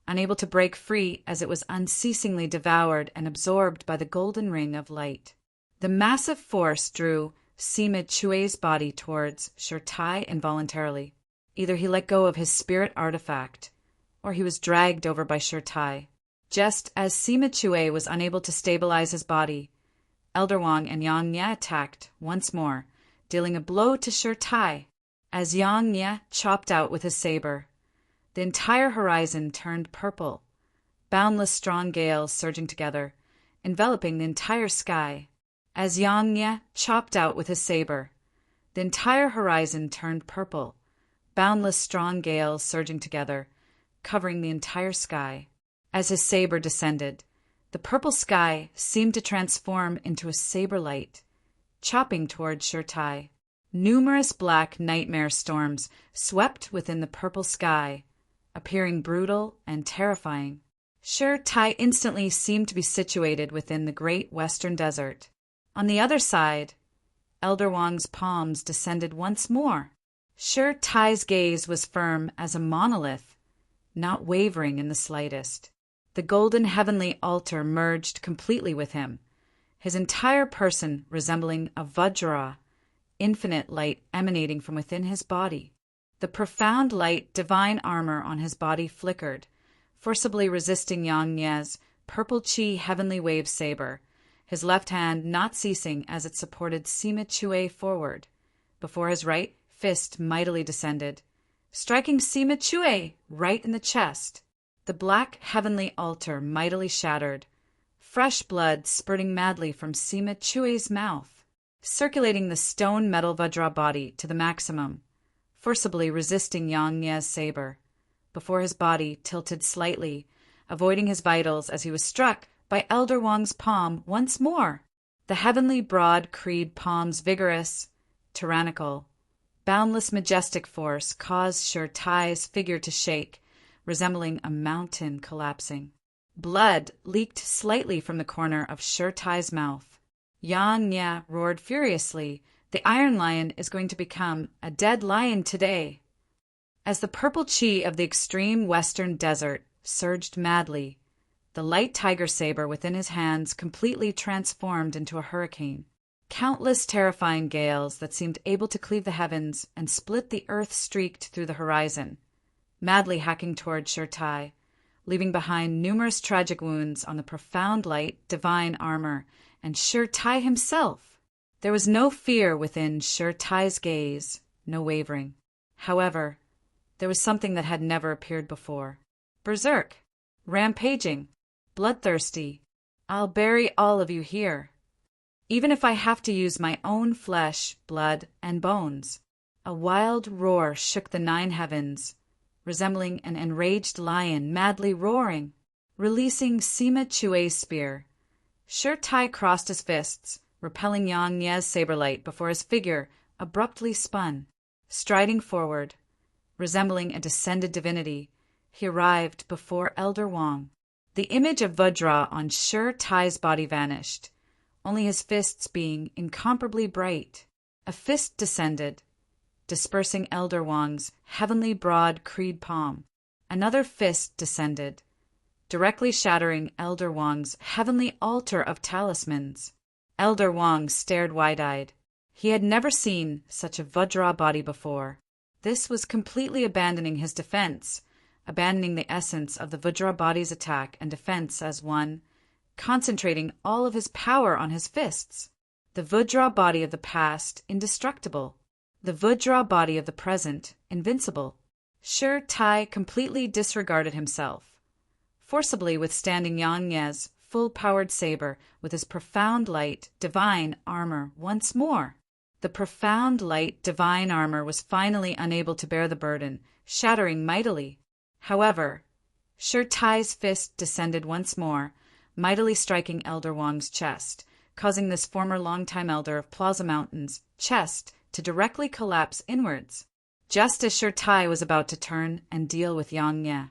unable to break free as it was unceasingly devoured and absorbed by the golden ring of light. The massive force drew Sima Chue's body towards Sure Tai involuntarily. Either he let go of his spirit artifact, or he was dragged over by Sure Tai. Just as Sima Chue was unable to stabilize his body, Elder Wang and Yang Nye attacked once more, dealing a blow to Sure Tai. As Yang Nye chopped out with his saber, the entire horizon turned purple, boundless strong gales surging together, enveloping the entire sky. As Yang Nye chopped out with his saber, the entire horizon turned purple, boundless strong gales surging together, covering the entire sky. As his saber descended, the purple sky seemed to transform into a saber light, chopping toward Sure Tai. Numerous black nightmare storms swept within the purple sky, appearing brutal and terrifying. Sure Tai instantly seemed to be situated within the great western desert. On the other side, Elder Wang's palms descended once more. Sure Tai's gaze was firm as a monolith, not wavering in the slightest. The golden heavenly altar merged completely with him, his entire person resembling a Vajra, infinite light emanating from within his body. The profound light divine armor on his body flickered, forcibly resisting Yang Nye's purple chi heavenly wave saber, his left hand not ceasing as it supported Sima Chue forward, before his right fist mightily descended, striking Sima Chue right in the chest. The black heavenly altar mightily shattered, fresh blood spurting madly from Sima Chue's mouth, circulating the stone metal Vajra body to the maximum, forcibly resisting Yang Nye's saber, before his body tilted slightly, avoiding his vitals as he was struck by Elder Wang's palm once more. The heavenly Broad Creed Palm's vigorous, tyrannical, boundless majestic force caused Sure Tai's figure to shake, resembling a mountain collapsing. Blood leaked slightly from the corner of Shirtai's mouth. Yang Nye roared furiously, "The Iron Lion is going to become a dead lion today." As the purple chi of the extreme western desert surged madly, the light tiger saber within his hands completely transformed into a hurricane. Countless terrifying gales that seemed able to cleave the heavens and split the earth streaked through the horizon, madly hacking toward Shirtai, leaving behind numerous tragic wounds on the profound light divine armor and Shirtai himself. There was no fear within Shirtai's gaze, no wavering. However, there was something that had never appeared before. Berserk, rampaging, bloodthirsty. I'll bury all of you here, even if I have to use my own flesh, blood, and bones. A wild roar shook the 9 heavens, resembling an enraged lion madly roaring, releasing Sima Chue's spear. Shirtai crossed his fists, repelling Yang Nye's saberlight before his figure abruptly spun. Striding forward, resembling a descended divinity, he arrived before Elder Wang. The image of Vajra on Shirtai's body vanished, only his fists being incomparably bright. A fist descended, dispersing Elder Wang's heavenly broad creed palm. Another fist descended, directly shattering Elder Wang's heavenly altar of talismans. Elder Wang stared wide-eyed. He had never seen such a Vajra body before. This was completely abandoning his defense, abandoning the essence of the Vajra body's attack and defense as one, concentrating all of his power on his fists. The Vajra body of the past, indestructible. The Vajra body of the present, invincible. Shirtai completely disregarded himself, forcibly withstanding Yang Nye's full-powered saber with his profound light, divine armor once more. The profound light, divine armor was finally unable to bear the burden, shattering mightily. However, Shirtai's fist descended once more, mightily striking Elder Wang's chest, causing this former longtime elder of Plaza Mountain's chest to directly collapse inwards. Just as Shirtai was about to turn and deal with Yang Nye,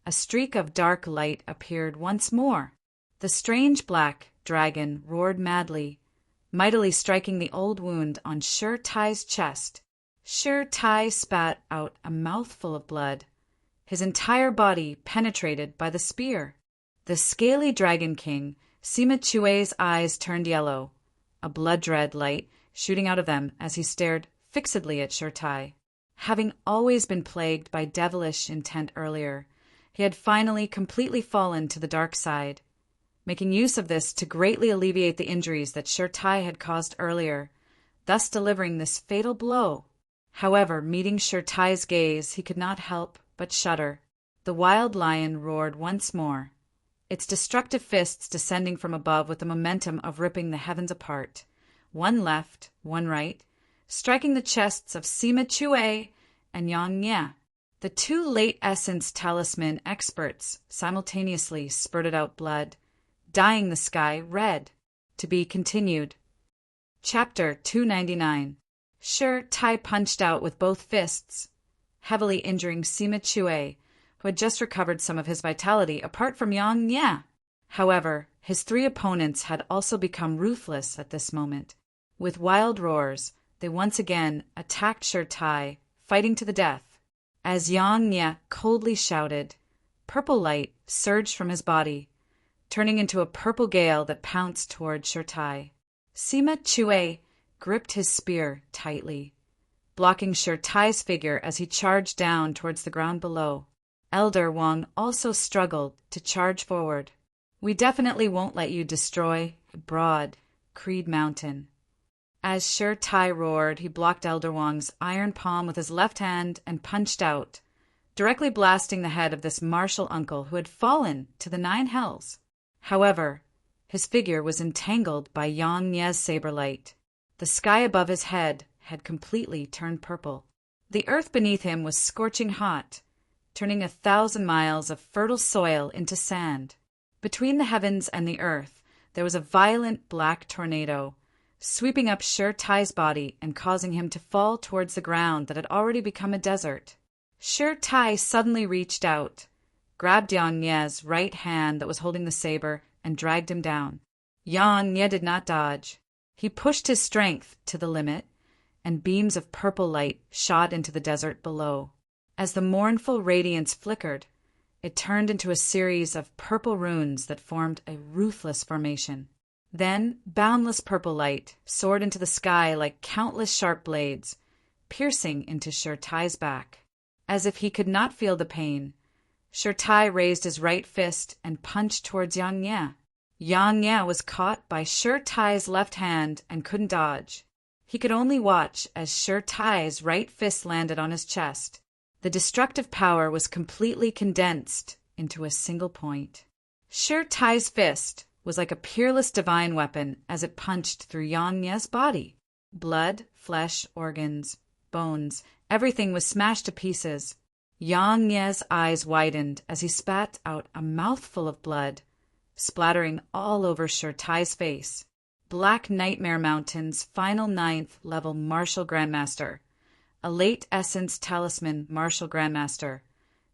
a streak of dark light appeared once more. The strange black dragon roared madly, mightily striking the old wound on Shirtai's chest. Shirtai spat out a mouthful of blood, his entire body penetrated by the spear. The scaly dragon king, Sima Chue's eyes turned yellow, a blood-red light shooting out of them as he stared fixedly at Shirtai. Having always been plagued by devilish intent earlier, he had finally completely fallen to the dark side, making use of this to greatly alleviate the injuries that Shirtai had caused earlier, thus delivering this fatal blow. However, meeting Shirtai's gaze, he could not help but shudder. The wild lion roared once more, its destructive fists descending from above with the momentum of ripping the heavens apart, one left, one right, striking the chests of Sima Chue and Yang Nye. The 2 late essence talisman experts simultaneously spurted out blood, dyeing the sky red. To be continued. Chapter 299. Shirtai punched out with both fists, heavily injuring Sima Chue, who had just recovered some of his vitality apart from Yang Nye. However, his 3 opponents had also become ruthless at this moment. With wild roars, they once again attacked Shirtai, fighting to the death. As Yang Nye coldly shouted, purple light surged from his body, turning into a purple gale that pounced toward Shirtai. Sima Chue gripped his spear tightly, blocking Shirtai's figure as he charged down towards the ground below. Elder Wang also struggled to charge forward. "We definitely won't let you destroy Broad Creed Mountain." As Shirtai roared, he blocked Elder Wang's iron palm with his left hand and punched out, directly blasting the head of this martial uncle who had fallen to the 9 hells. However, his figure was entangled by Yang Nye's saberlight. The sky above his head had completely turned purple. The earth beneath him was scorching hot, turning 1,000 miles of fertile soil into sand. Between the heavens and the earth, there was a violent black tornado, sweeping up Shirtai's body and causing him to fall towards the ground that had already become a desert. Shirtai suddenly reached out, grabbed Yang Nie's right hand that was holding the saber and dragged him down. Yang Nie did not dodge. He pushed his strength to the limit, and beams of purple light shot into the desert below. As the mournful radiance flickered, it turned into a series of purple runes that formed a ruthless formation. Then, boundless purple light soared into the sky like countless sharp blades, piercing into Shurtai's back. As if he could not feel the pain, Shurtai raised his right fist and punched towards Yang Nie. Yang Nie was caught by Shurtai's left hand and couldn't dodge. He could only watch as Shurtai's right fist landed on his chest. The destructive power was completely condensed into a single point. Shurtai's fist was like a peerless divine weapon as it punched through Yang Nie's body. Blood, flesh, organs, bones, everything was smashed to pieces. Yang Nie's eyes widened as he spat out a mouthful of blood, splattering all over Shurtai's face. Black Nightmare Mountain's final 9th level Martial Grandmaster, a late Essence Talisman Martial Grandmaster,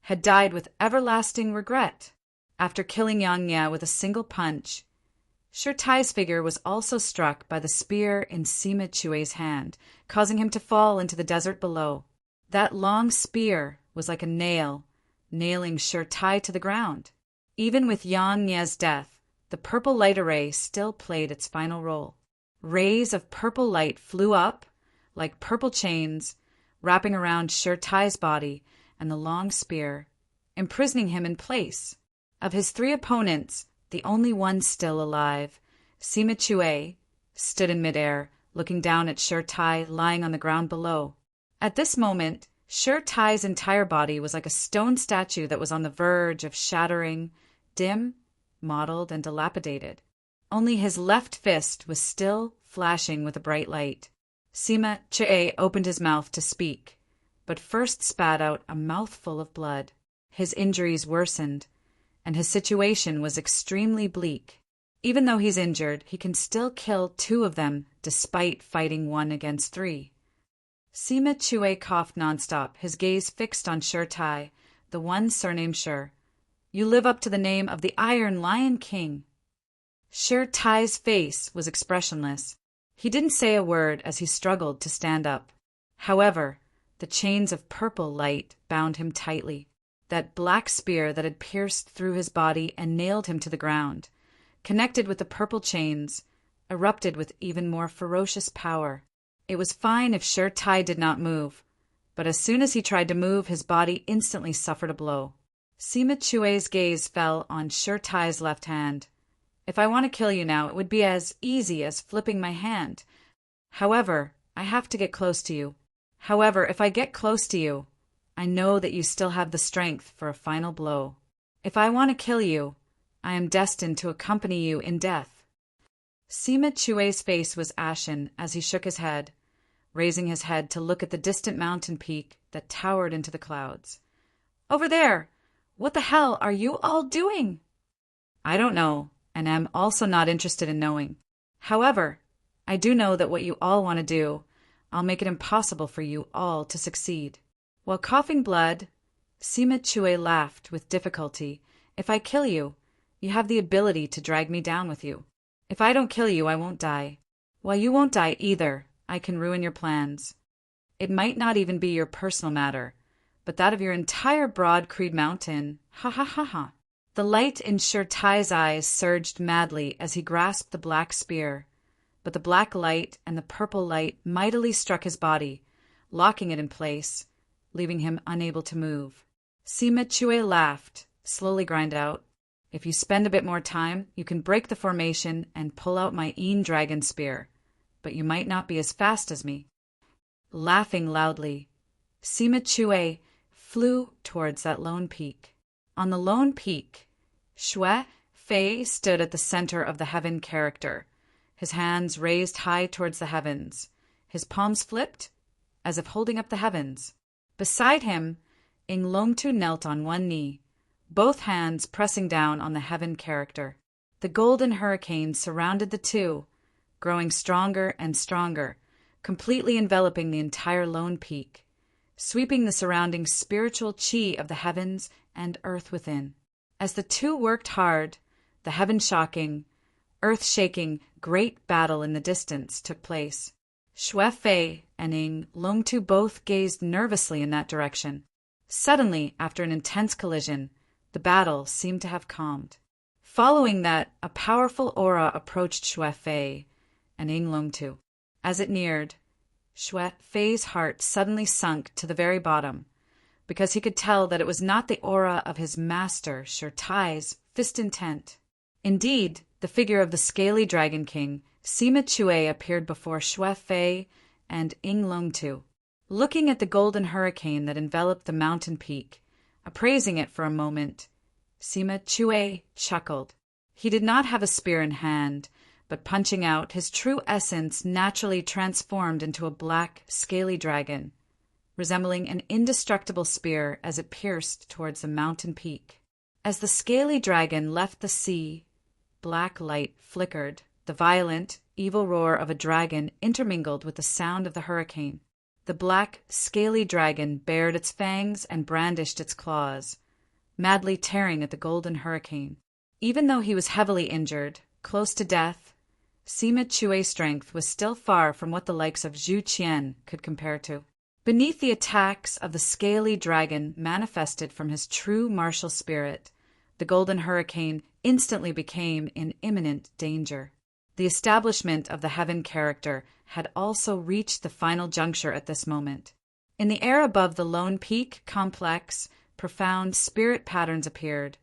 had died with everlasting regret. After killing Yang Nie with a single punch, Shurtai's figure was also struck by the spear in Sima Chue's hand, causing him to fall into the desert below. That long spear was like a nail, nailing Shurtai to the ground. Even with Yang Nie's death, the purple light array still played its final role. Rays of purple light flew up, like purple chains, wrapping around Shurtai's body and the long spear, imprisoning him in place. Of his 3 opponents, the only one still alive, Sima Chue, stood in midair, looking down at Shurtai lying on the ground below. At this moment, Shurtai's entire body was like a stone statue that was on the verge of shattering, dim, mottled, and dilapidated. Only his left fist was still flashing with a bright light. Sima Chue opened his mouth to speak, but first spat out a mouthful of blood. His injuries worsened, and his situation was extremely bleak. Even though he's injured, he can still kill 2 of them despite fighting 1 against 3. Sima Chue coughed nonstop, his gaze fixed on Shurtai, the one surnamed Shur. You live up to the name of the Iron Lion King. Shurtai's face was expressionless. He didn't say a word as he struggled to stand up. However, the chains of purple light bound him tightly. That black spear that had pierced through his body and nailed him to the ground, connected with the purple chains, erupted with even more ferocious power. It was fine if Shurtai did not move, but as soon as he tried to move, his body instantly suffered a blow. Sima Chue's gaze fell on Shurtai's left hand. If I want to kill you now, it would be as easy as flipping my hand. However, I have to get close to you. However, if I get close to you, I know that you still have the strength for a final blow. If I want to kill you, I am destined to accompany you in death. Sima Chue's face was ashen as he shook his head, raising his head to look at the distant mountain peak that towered into the clouds. Over there! What the hell are you all doing? I don't know, and am also not interested in knowing. However, I do know that what you all want to do, I'll make it impossible for you all to succeed. While coughing blood, Sima Chue laughed with difficulty. If I kill you, you have the ability to drag me down with you. If I don't kill you, I won't die. While you won't die either, I can ruin your plans. It might not even be your personal matter, but that of your entire Broad Creed Mountain. Ha ha ha ha. The light in Shurtai's eyes surged madly as he grasped the black spear, but the black light and the purple light mightily struck his body, locking it in place, leaving him unable to move. Sima Chue laughed, slowly grind out, If you spend a bit more time, you can break the formation and pull out my Een Dragon Spear, but you might not be as fast as me. Laughing loudly, Sima Chue flew towards that lone peak. On the lone peak, Xue Fei stood at the center of the heaven character, his hands raised high towards the heavens, his palms flipped, as if holding up the heavens. Beside him, Ing Longtu knelt on one knee, both hands pressing down on the heaven character. The golden hurricane surrounded the two, growing stronger and stronger, completely enveloping the entire lone peak, sweeping the surrounding spiritual chi of the heavens and earth within. As the two worked hard, the heaven-shocking, earth-shaking great battle in the distance took place. Xue Fei and Ing Longtu both gazed nervously in that direction. Suddenly, after an intense collision, the battle seemed to have calmed. Following that, a powerful aura approached Xue Fei and Ing Longtu. As it neared, Xue Fei's heart suddenly sunk to the very bottom, because he could tell that it was not the aura of his master, Shi Tai's fist intent. Indeed, the figure of the scaly dragon king, Sima Chue, appeared before Xue Fei and Ing Longtu. Looking at the golden hurricane that enveloped the mountain peak, appraising it for a moment, Sima Chue chuckled. He did not have a spear in hand, but punching out, his true essence naturally transformed into a black, scaly dragon, resembling an indestructible spear as it pierced towards the mountain peak. As the scaly dragon left the sea, black light flickered. The violent, evil roar of a dragon intermingled with the sound of the hurricane. The black, scaly dragon bared its fangs and brandished its claws, madly tearing at the golden hurricane. Even though he was heavily injured, close to death, Sima Chue's strength was still far from what the likes of Zhu Qian could compare to. Beneath the attacks of the scaly dragon manifested from his true martial spirit, the golden hurricane instantly became in imminent danger. The establishment of the heaven character had also reached the final juncture at this moment. In the air above the lone peak complex, profound spirit patterns appeared,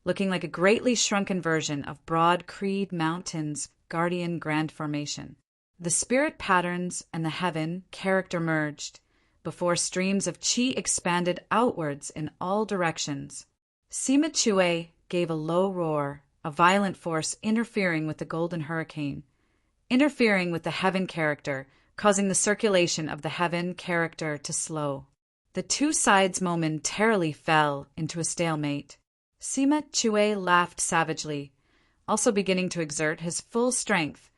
looking like a greatly shrunken version of Broad Creed Mountain's guardian grand formation. The spirit patterns and the heaven character merged, before streams of qi expanded outwards in all directions. Sima Chue gave a low roar, a violent force interfering with the golden hurricane, interfering with the heaven character, causing the circulation of the heaven character to slow. The two sides momentarily fell into a stalemate. Sima Chue laughed savagely, also beginning to exert his full strength,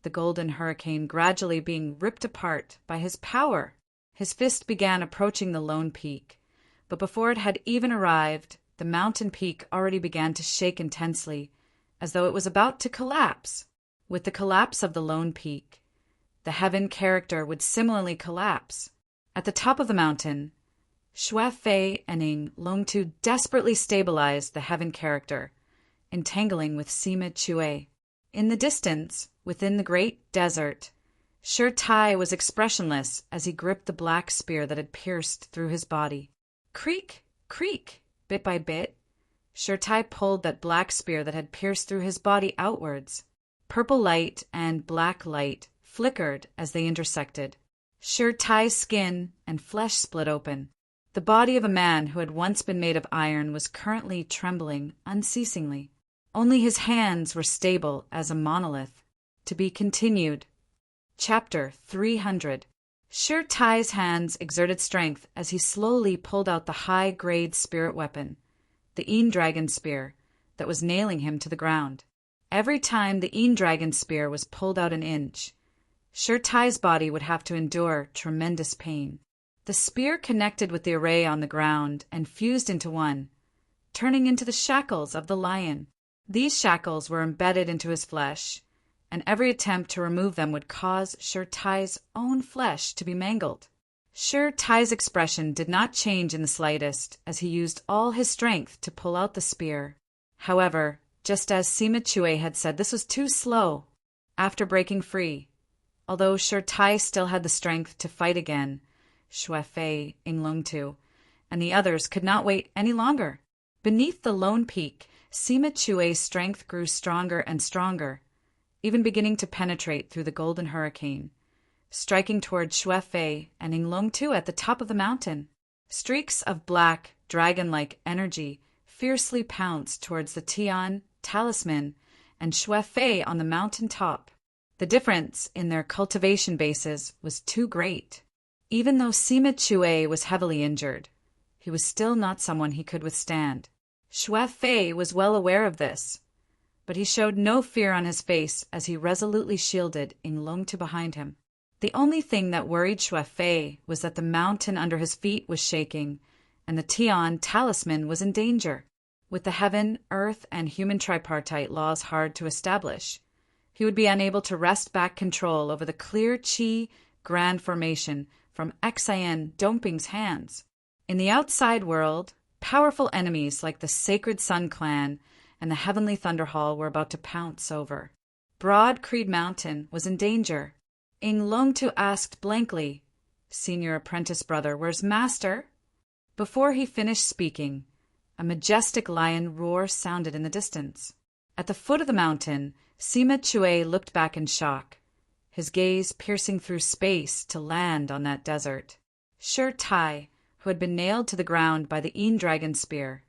the golden hurricane gradually being ripped apart by his power. His fist began approaching the lone peak, but before it had even arrived, the mountain peak already began to shake intensely, as though it was about to collapse. With the collapse of the lone peak, the heaven character would similarly collapse. At the top of the mountain, Xue Fei and Ing Longtu desperately stabilized the heaven character, entangling with Sima Chue. In the distance, within the great desert, Shi Tai was expressionless as he gripped the black spear that had pierced through his body. Creak, creak, bit by bit, Shi Tai pulled that black spear that had pierced through his body outwards. Purple light and black light flickered as they intersected. Shi Tai's skin and flesh split open. The body of a man who had once been made of iron was currently trembling unceasingly. Only his hands were stable as a monolith. To be continued. Chapter 300. Shi Tai's hands exerted strength as he slowly pulled out the high-grade spirit weapon, the Een Dragon Spear, that was nailing him to the ground. Every time the Een Dragon Spear was pulled out an inch, Shi Tai's body would have to endure tremendous pain. The spear connected with the array on the ground and fused into one, turning into the shackles of the lion. These shackles were embedded into his flesh, and every attempt to remove them would cause Shi Tai's own flesh to be mangled. Shi Tai's expression did not change in the slightest as he used all his strength to pull out the spear. However, just as Sima Chue had said, this was too slow. After breaking free, although Shi Tai still had the strength to fight again, Xue Fei, Ing Longtu, and the others could not wait any longer. Beneath the lone peak, Sima Chue's strength grew stronger and stronger, even beginning to penetrate through the golden hurricane, striking toward Xue Fei and Ing Longtu at the top of the mountain. Streaks of black, dragon-like energy fiercely pounced towards the Tian, Talisman, and Xue Fei on the mountain top. The difference in their cultivation bases was too great. Even though Sima Chue was heavily injured, he was still not someone he could withstand. Xue Fei was well aware of this, but he showed no fear on his face as he resolutely shielded Ing Longtu behind him. The only thing that worried Xue Fei was that the mountain under his feet was shaking, and the Tian talisman was in danger. With the heaven, earth, and human tripartite laws hard to establish, he would be unable to wrest back control over the clear Qi grand formation from Xian Dongping's hands. In the outside world, powerful enemies like the Sacred Sun Clan and the Heavenly Thunder Hall were about to pounce over. Broad Creed Mountain was in danger. Ing Longtu asked blankly, "Senior apprentice brother, where's master?" Before he finished speaking, a majestic lion roar sounded in the distance. At the foot of the mountain, Sima Chue looked back in shock, his gaze piercing through space to land on that desert. Shi Tai, who had been nailed to the ground by the Yin Dragon Spear,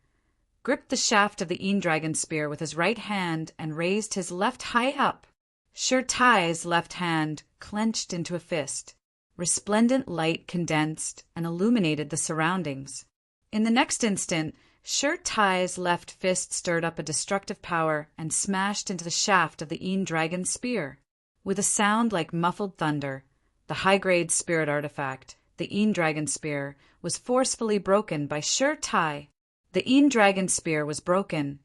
gripped the shaft of the Yin Dragon Spear with his right hand and raised his left high up. Shi Tai's left hand clenched into a fist. Resplendent light condensed and illuminated the surroundings. In the next instant, Shi Tai's left fist stirred up a destructive power and smashed into the shaft of the Yin Dragon Spear. With a sound like muffled thunder, the high-grade spirit artifact, the Yin Dragon Spear, was forcefully broken by Shi Tai. The Yin Dragon Spear was broken,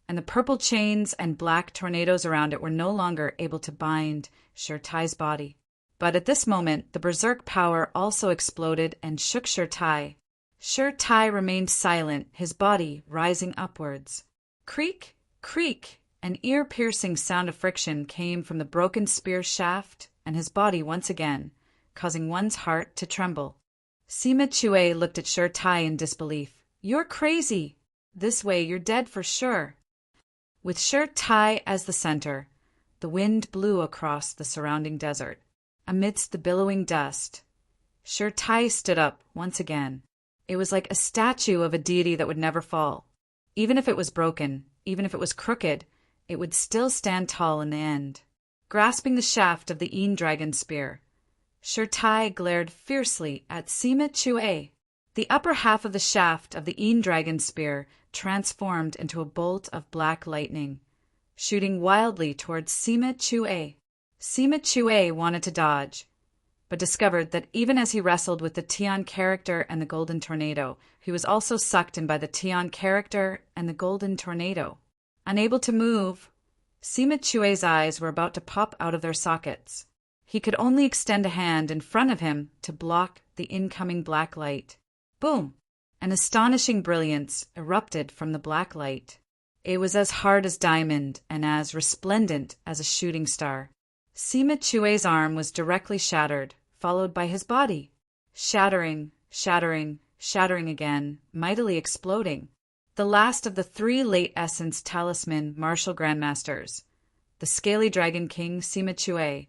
and the purple chains and black tornadoes around it were no longer able to bind Shi Tai's body. But at this moment, the berserk power also exploded and shook Shi Tai. Shi Tai remained silent, his body rising upwards. Creak, creak, an ear-piercing sound of friction came from the broken spear shaft and his body once again, causing one's heart to tremble. Sima Chue looked at Shi Tai in disbelief. "You're crazy. This way you're dead for sure." With Shi Tai as the center, the wind blew across the surrounding desert. Amidst the billowing dust, Shi Tai stood up once again. It was like a statue of a deity that would never fall. Even if it was broken, even if it was crooked, it would still stand tall in the end. Grasping the shaft of the Yin Dragon Spear, Shi Tai glared fiercely at Sima Chue. The upper half of the shaft of the Yin Dragon Spear transformed into a bolt of black lightning, shooting wildly towards Sima Chue. Sima Chue wanted to dodge, but discovered that even as he wrestled with the Tian character and the Golden Tornado, he was also sucked in by the Tian character and the Golden Tornado. Unable to move, Sima Chue's eyes were about to pop out of their sockets. He could only extend a hand in front of him to block the incoming black light. Boom! An astonishing brilliance erupted from the black light. It was as hard as diamond and as resplendent as a shooting star. Sima Chue's arm was directly shattered, followed by his body. Shattering, shattering, shattering again, mightily exploding. The last of the 3 late Essence Talisman Martial Grandmasters, the Scaly Dragon King Sima Chue,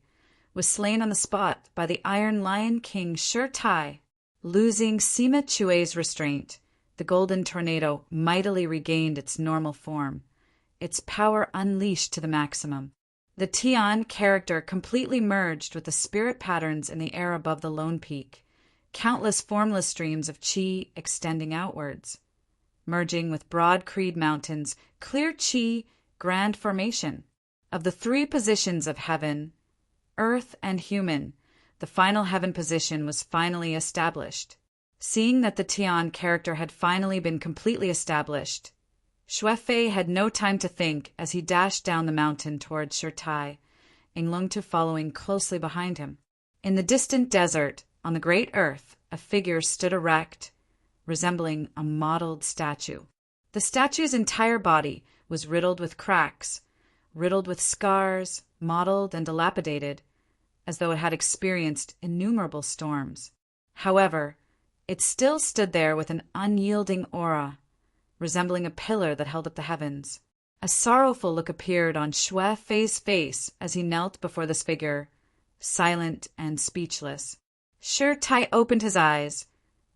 was slain on the spot by the Iron Lion King Shi Tai. Losing Sima Chue's restraint, the Golden Tornado mightily regained its normal form, its power unleashed to the maximum. The Tian character completely merged with the spirit patterns in the air above the lone peak, countless formless streams of qi extending outwards. Merging with Broad Creed Mountain's clear qi grand formation. Of the 3 positions of heaven, earth, and human, the final heaven position was finally established. Seeing that the Tian character had finally been completely established, Xuefei had no time to think as he dashed down the mountain towards Shi Tai, Inglongtu following closely behind him. In the distant desert, on the great earth, a figure stood erect, resembling a modeled statue. The statue's entire body was riddled with cracks, riddled with scars, mottled and dilapidated, as though it had experienced innumerable storms. However, it still stood there with an unyielding aura, resembling a pillar that held up the heavens. A sorrowful look appeared on Xuefei's face as he knelt before this figure, silent and speechless. Shi Tai opened his eyes,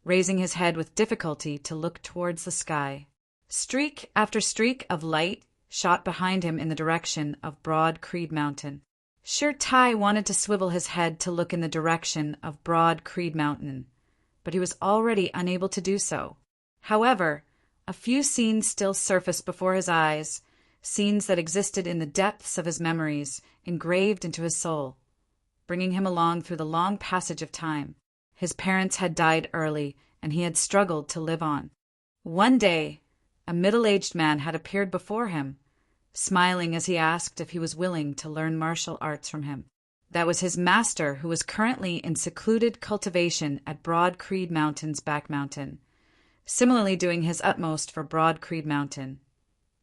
raising his head with difficulty to look towards the sky. Streak after streak of light shot behind him in the direction of Broad Creed Mountain. Shi Tai wanted to swivel his head to look in the direction of Broad Creed Mountain, but he was already unable to do so. However, a few scenes still surfaced before his eyes, scenes that existed in the depths of his memories, engraved into his soul, bringing him along through the long passage of time. His parents had died early, and he had struggled to live on. One day, a middle-aged man had appeared before him, smiling as he asked if he was willing to learn martial arts from him. That was his master, who was currently in secluded cultivation at Broad Creed Mountain's back mountain, similarly doing his utmost for Broad Creed Mountain,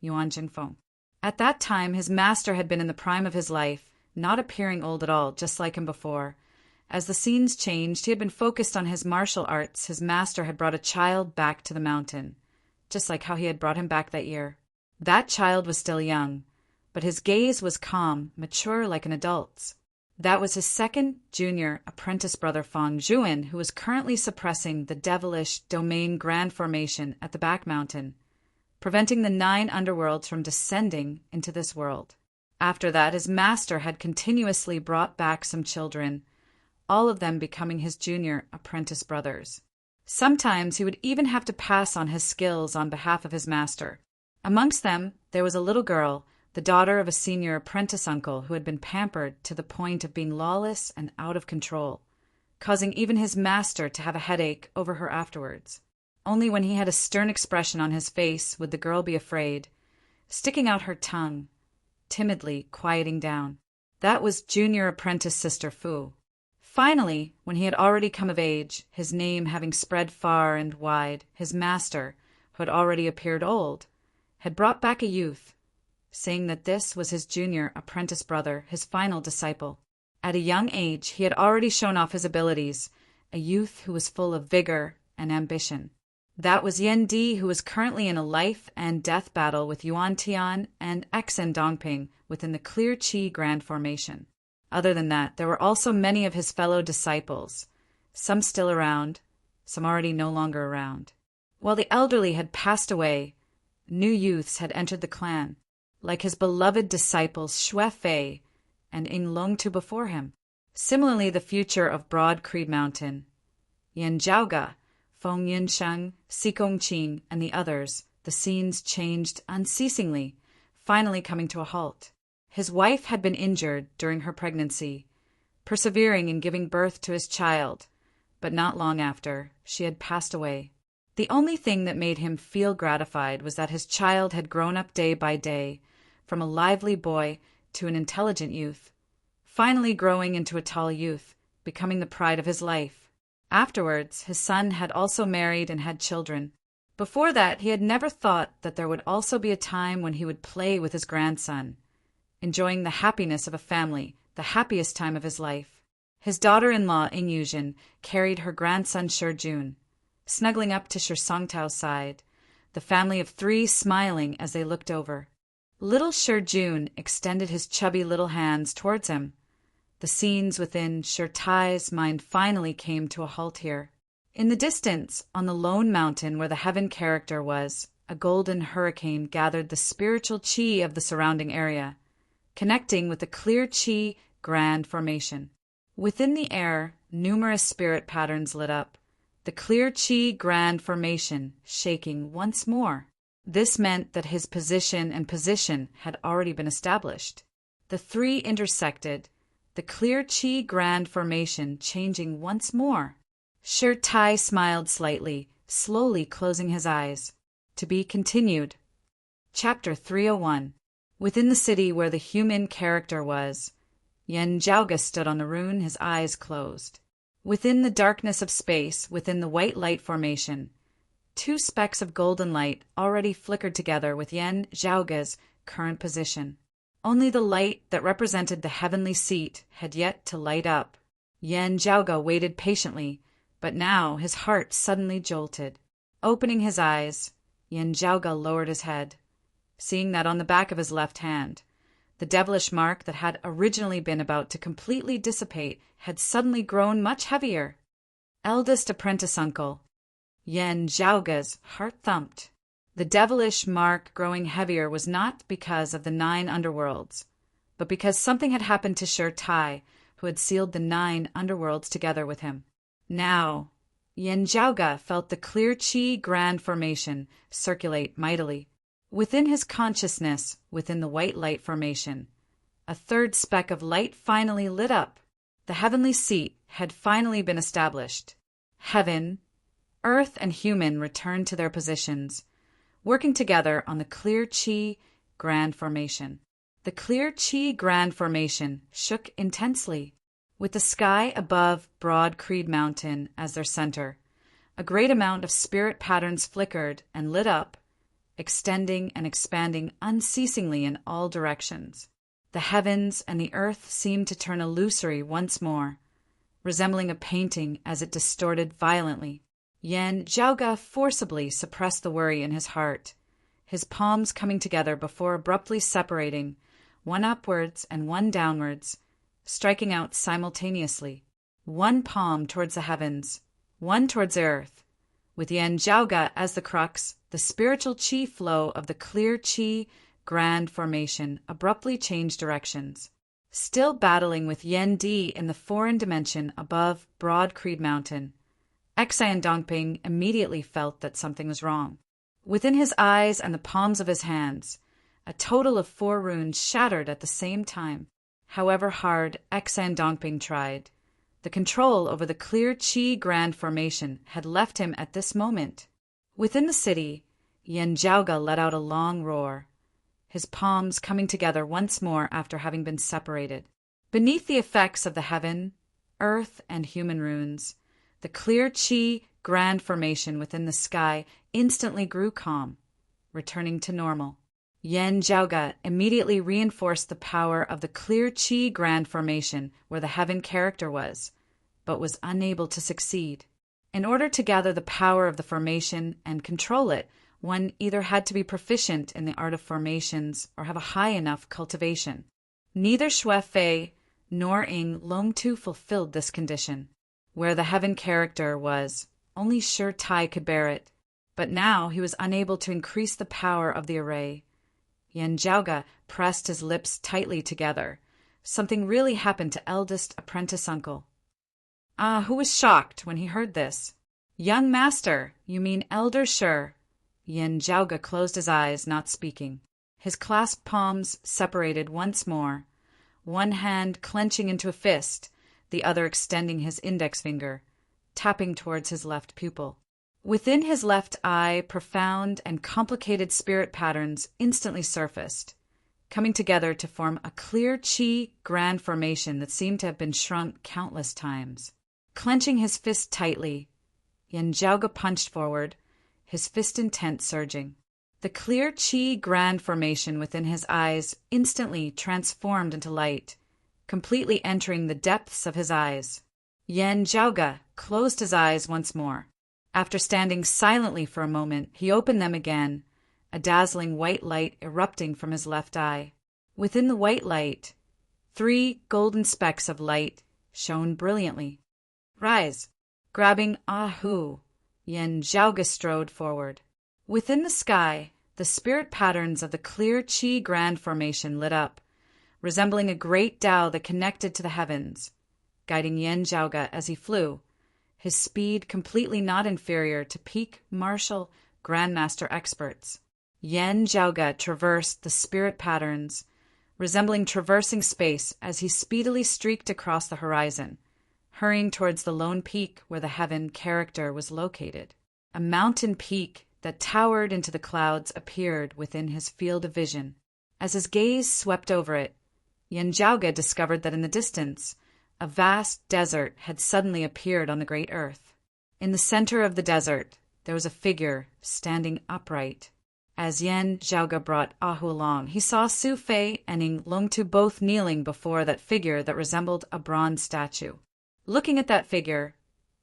Yuan Jinfeng. At that time, his master had been in the prime of his life, not appearing old at all, just like him before. As the scenes changed, he had been focused on his martial arts. His master had brought a child back to the mountain, just like how he had brought him back that year. That child was still young, but his gaze was calm, mature like an adult's. That was his second junior apprentice brother Fang Zhuan, who was currently suppressing the devilish domain grand formation at the back mountain, preventing the 9 underworlds from descending into this world. After that, his master had continuously brought back some children, all of them becoming his junior apprentice brothers. Sometimes he would even have to pass on his skills on behalf of his master. Amongst them, there was a little girl, the daughter of a senior apprentice uncle who had been pampered to the point of being lawless and out of control, causing even his master to have a headache over her afterwards. Only when he had a stern expression on his face would the girl be afraid, sticking out her tongue, timidly quieting down. That was junior apprentice Sister Fu. Finally, when he had already come of age, his name having spread far and wide, his master, who had already appeared old, had brought back a youth, saying that this was his junior apprentice brother, his final disciple. At a young age, he had already shown off his abilities, a youth who was full of vigor and ambition. That was Yan Di, who was currently in a life and death battle with Yuan Tian and Xen Dongping within the Clear Qi Grand Formation. Other than that, there were also many of his fellow disciples, some still around, some already no longer around. While the elderly had passed away, new youths had entered the clan, like his beloved disciples Xue Fei and Ying Longtu before him. Similarly, the future of Broad Creed Mountain, Yan Zhaoge, Feng Yinsheng, Xikong Qing, and the others, the scenes changed unceasingly, finally coming to a halt. His wife had been injured during her pregnancy, persevering in giving birth to his child, but not long after, she had passed away. The only thing that made him feel gratified was that his child had grown up day by day, from a lively boy to an intelligent youth, finally growing into a tall youth, becoming the pride of his life. Afterwards, his son had also married and had children. Before that, he had never thought that there would also be a time when he would play with his grandson, enjoying the happiness of a family, the happiest time of his life. His daughter-in-law, Ying Yuzhen, carried her grandson Shijun, snuggling up to Shi Songtao's side, the family of 3 smiling as they looked over. Little Shijun extended his chubby little hands towards him. The scenes within Shi Tai's mind finally came to a halt here. In the distance, on the lone mountain where the heaven character was, a golden hurricane gathered the spiritual qi of the surrounding area, connecting with the clear qi grand formation. Within the air, numerous spirit patterns lit up, the clear qi grand formation shaking once more. This meant that his position had already been established. The 3 intersected, the clear qi grand formation changing once more. Shi Tai smiled slightly, slowly closing his eyes. To be continued. Chapter 301. Within the city where the human character was, Yan Zhaoge stood on the rune, his eyes closed. Within the darkness of space, within the white light formation, 2 specks of golden light already flickered together with Yan Zhaoge's current position. Only the light that represented the heavenly seat had yet to light up. Yan Zhaoge waited patiently, but now his heart suddenly jolted. Opening his eyes, Yan Zhaoge lowered his head, seeing that on the back of his left hand, the devilish mark that had originally been about to completely dissipate had suddenly grown much heavier. Eldest apprentice uncle, Yan Zhaoge's heart thumped. The devilish mark growing heavier was not because of the 9 underworlds, but because something had happened to Shi Tai, who had sealed the 9 underworlds together with him. Now, Yan Zhaoge felt the clear qi grand formation circulate mightily. Within his consciousness, within the white light formation, a 3rd speck of light finally lit up. The heavenly seat had finally been established. Heaven, Earth and human returned to their positions, working together on the clear Chi Grand Formation. The clear Chi Grand Formation shook intensely, with the sky above Broad Creed Mountain as their center. A great amount of spirit patterns flickered and lit up, extending and expanding unceasingly in all directions. The heavens and the earth seemed to turn illusory once more, resembling a painting as it distorted violently. Yan Zhaoga forcibly suppressed the worry in his heart, his palms coming together before abruptly separating, one upwards and one downwards, striking out simultaneously, one palm towards the heavens, one towards the earth. With Yan Zhaoga as the crux, the spiritual Qi flow of the clear Qi Grand Formation abruptly changed directions. Still battling with Yan Di in the foreign dimension above Broad Creed Mountain, Xian Dongping immediately felt that something was wrong. Within his eyes and the palms of his hands, a total of 4 runes shattered at the same time. However hard Xian Dongping tried, the control over the clear Qi Grand Formation had left him at this moment. Within the city, Yan Zhaoga let out a long roar, his palms coming together once more after having been separated. Beneath the effects of the heaven, earth, and human runes, the clear Qi Grand Formation within the sky instantly grew calm, returning to normal. Yan Zhaoga immediately reinforced the power of the clear Qi Grand Formation where the heaven character was, but was unable to succeed. In order to gather the power of the formation and control it, one either had to be proficient in the art of formations or have a high enough cultivation. Neither Xue Fei nor Ing Longtu fulfilled this condition. Where the heaven character was, only Shi Tai could bear it, but now he was unable to increase the power of the array. Yan Zhaoga pressed his lips tightly together. Something really happened to eldest apprentice uncle. Who was shocked when he heard this? Young master, you mean Elder Shi. Yan Zhaoga closed his eyes, not speaking. His clasped palms separated once more, one hand clenching into a fist, the other extending his index finger, tapping towards his left pupil. Within his left eye, profound and complicated spirit patterns instantly surfaced, coming together to form a clear Qi Grand Formation that seemed to have been shrunk countless times. Clenching his fist tightly, Yan Zhaoga punched forward, his fist intent surging. The clear Qi Grand Formation within his eyes instantly transformed into light, completely entering the depths of his eyes. Yan Zhaoga closed his eyes once more. After standing silently for a moment, he opened them again, a dazzling white light erupting from his left eye. Within the white light, 3 golden specks of light shone brilliantly. Rise! Grabbing Ahu, Yan Zhaoga strode forward. Within the sky, the spirit patterns of the clear Qi Grand Formation lit up, resembling a great Tao that connected to the heavens, guiding Yan Zhaoga as he flew, his speed completely not inferior to peak martial grandmaster experts. Yan Zhaoga traversed the spirit patterns, resembling traversing space as he speedily streaked across the horizon, hurrying towards the lone peak where the heaven character was located. A mountain peak that towered into the clouds appeared within his field of vision. As his gaze swept over it, Yan Zhaoga discovered that in the distance, a vast desert had suddenly appeared on the great earth. In the center of the desert, there was a figure standing upright. As Yan Zhaoga brought Ahu along, he saw Su Fei and Ing Longtu both kneeling before that figure that resembled a bronze statue. Looking at that figure,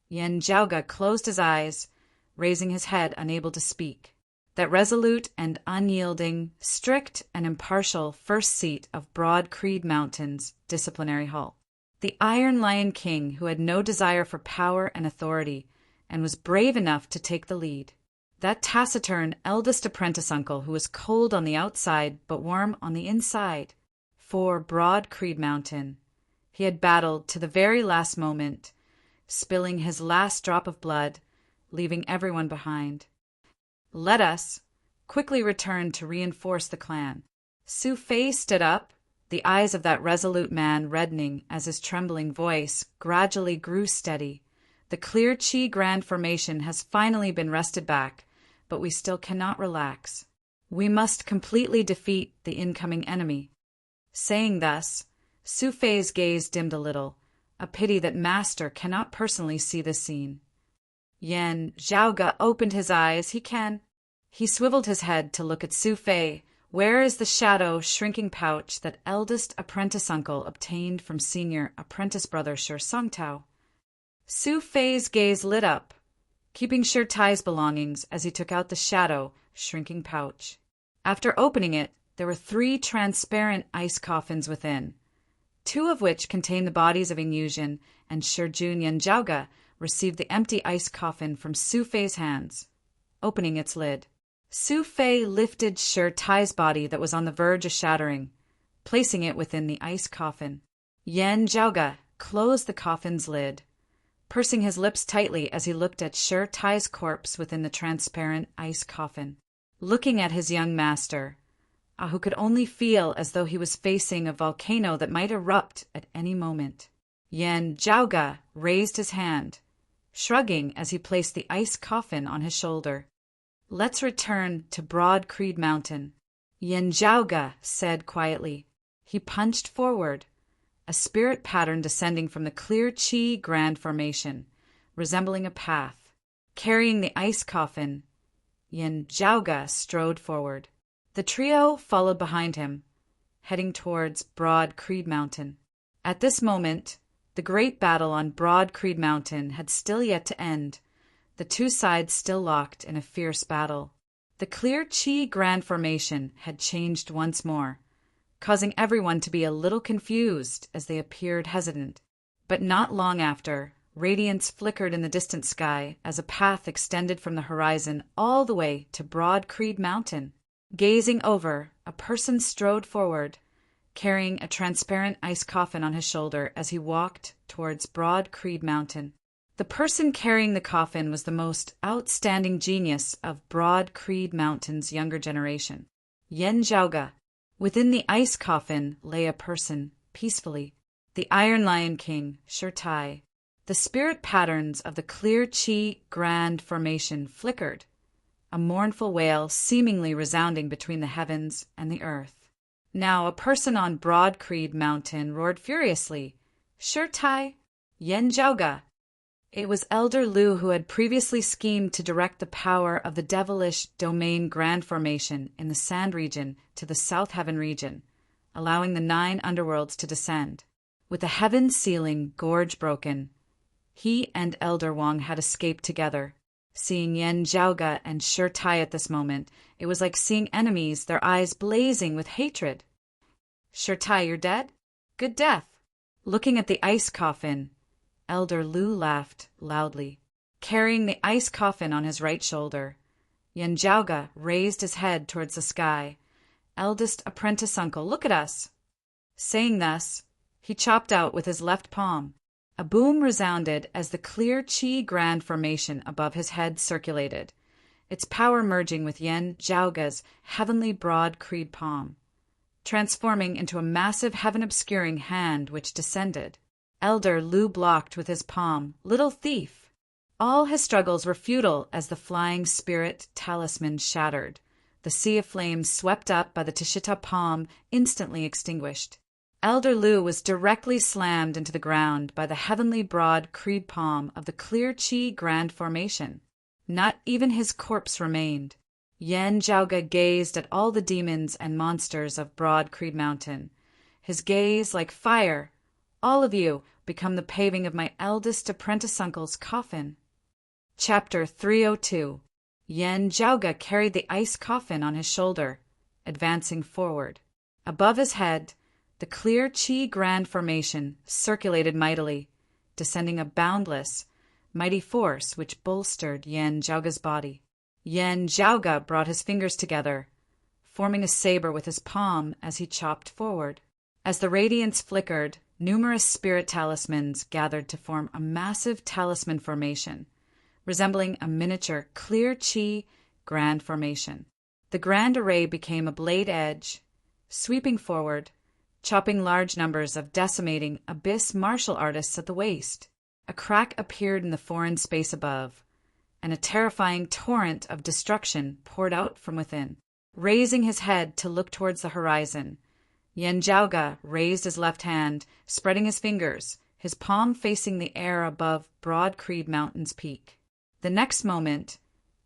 Yan Zhaoga closed his eyes, raising his head, unable to speak. That resolute and unyielding, strict and impartial first seat of Broad Creed Mountain's disciplinary hall. The Iron Lion King who had no desire for power and authority and was brave enough to take the lead. That taciturn eldest apprentice uncle who was cold on the outside but warm on the inside. For Broad Creed Mountain, he had battled to the very last moment, spilling his last drop of blood, leaving everyone behind. Let us quickly return to reinforce the clan. Su Fei stood up, the eyes of that resolute man reddening as his trembling voice gradually grew steady, The clear Qi Grand Formation has finally been wrested back, but we still cannot relax. We must completely defeat the incoming enemy. Saying thus, Su Fei's gaze dimmed a little, a pity that Master cannot personally see this scene. Yan Zhaoge opened his eyes. He swiveled his head to look at Su Fei. Where is the shadow shrinking pouch that eldest apprentice uncle obtained from senior apprentice brother Shi Songtao? Su Fei's gaze lit up, keeping Shi Tai's belongings as he took out the shadow shrinking pouch. After opening it, there were 3 transparent ice coffins within, 2 of which contained the bodies of Ying Yuzhen and Shijun Yan Zhaoge received the empty ice coffin from Su Fei's hands. Opening its lid, Su Fei lifted Shi Tai's body that was on the verge of shattering, placing it within the ice coffin. Yan Zhaoge closed the coffin's lid, pursing his lips tightly as he looked at Shi Tai's corpse within the transparent ice coffin. Looking at his young master, who could only feel as though he was facing a volcano that might erupt at any moment. Yan Zhaoge raised his hand, shrugging as he placed the ice coffin on his shoulder. Let's return to Broad Creed Mountain, Yan Zhaoge said quietly. He punched forward, a spirit pattern descending from the clear Qi Grand Formation, resembling a path. Carrying the ice coffin, Yan Zhaoge strode forward. The trio followed behind him, heading towards Broad Creed Mountain. At this moment, the great battle on Broad Creed Mountain had still yet to end, the 2 sides still locked in a fierce battle. The clear Qi Grand Formation had changed once more, causing everyone to be a little confused as they appeared hesitant. But not long after, radiance flickered in the distant sky as a path extended from the horizon all the way to Broad Creed Mountain. Gazing over, a person strode forward, carrying a transparent ice coffin on his shoulder as he walked towards Broad Creed Mountain. The person carrying the coffin was the most outstanding genius of Broad Creed Mountain's younger generation, Yan Zhaoge. Within the ice coffin lay a person, peacefully, the Iron Lion King, Shi Tai. The spirit patterns of the clear Qi Grand Formation flickered, a mournful wail seemingly resounding between the heavens and the earth. Now a person on Broad Creed Mountain roared furiously, Shi Tai, Yan Zhaoge. It was Elder Lu who had previously schemed to direct the power of the devilish Domain Grand Formation in the Sand region to the South Heaven region, allowing the 9 underworlds to descend. With the heaven ceiling gorge broken, he and Elder Wang had escaped together. Seeing Yan Zhaoge and Shi Tai at this moment, it was like seeing enemies, their eyes blazing with hatred. Shi Tai, you're dead? Good death. Looking at the ice coffin, Elder Lu laughed loudly. Carrying the ice coffin on his right shoulder, Yan Zhaoge raised his head towards the sky. Eldest apprentice uncle, look at us. Saying thus, he chopped out with his left palm. A boom resounded as the clear Qi Grand Formation above his head circulated, its power merging with Yan Zhaoge's heavenly broad creed palm, transforming into a massive heaven-obscuring hand which descended. Elder Lu blocked with his palm, little thief. All his struggles were futile as the flying spirit talisman shattered. The sea of flames swept up by the Tashita palm instantly extinguished. Elder Lu was directly slammed into the ground by the heavenly broad creed palm of the clear Qi Grand Formation. Not even his corpse remained. Yan Zhaoge gazed at all the demons and monsters of Broad Creed Mountain, his gaze like fire. All of you become the paving of my eldest apprentice uncle's coffin. Chapter 302. Yan Zhaoge carried the ice coffin on his shoulder, advancing forward. Above his head, the clear Qi Grand Formation circulated mightily, descending a boundless, mighty force which bolstered Yan Zhaoge's body. Yan Zhaoge brought his fingers together, forming a saber with his palm as he chopped forward. As the radiance flickered, numerous spirit talismans gathered to form a massive talisman formation, resembling a miniature clear Qi Grand Formation. The grand array became a blade edge, sweeping forward, chopping large numbers of decimating abyss martial artists at the waist. A crack appeared in the foreign space above, and a terrifying torrent of destruction poured out from within. Raising his head to look towards the horizon, Yen Jiaoge raised his left hand, spreading his fingers, his palm facing the air above Broad Creed Mountain's peak. The next moment,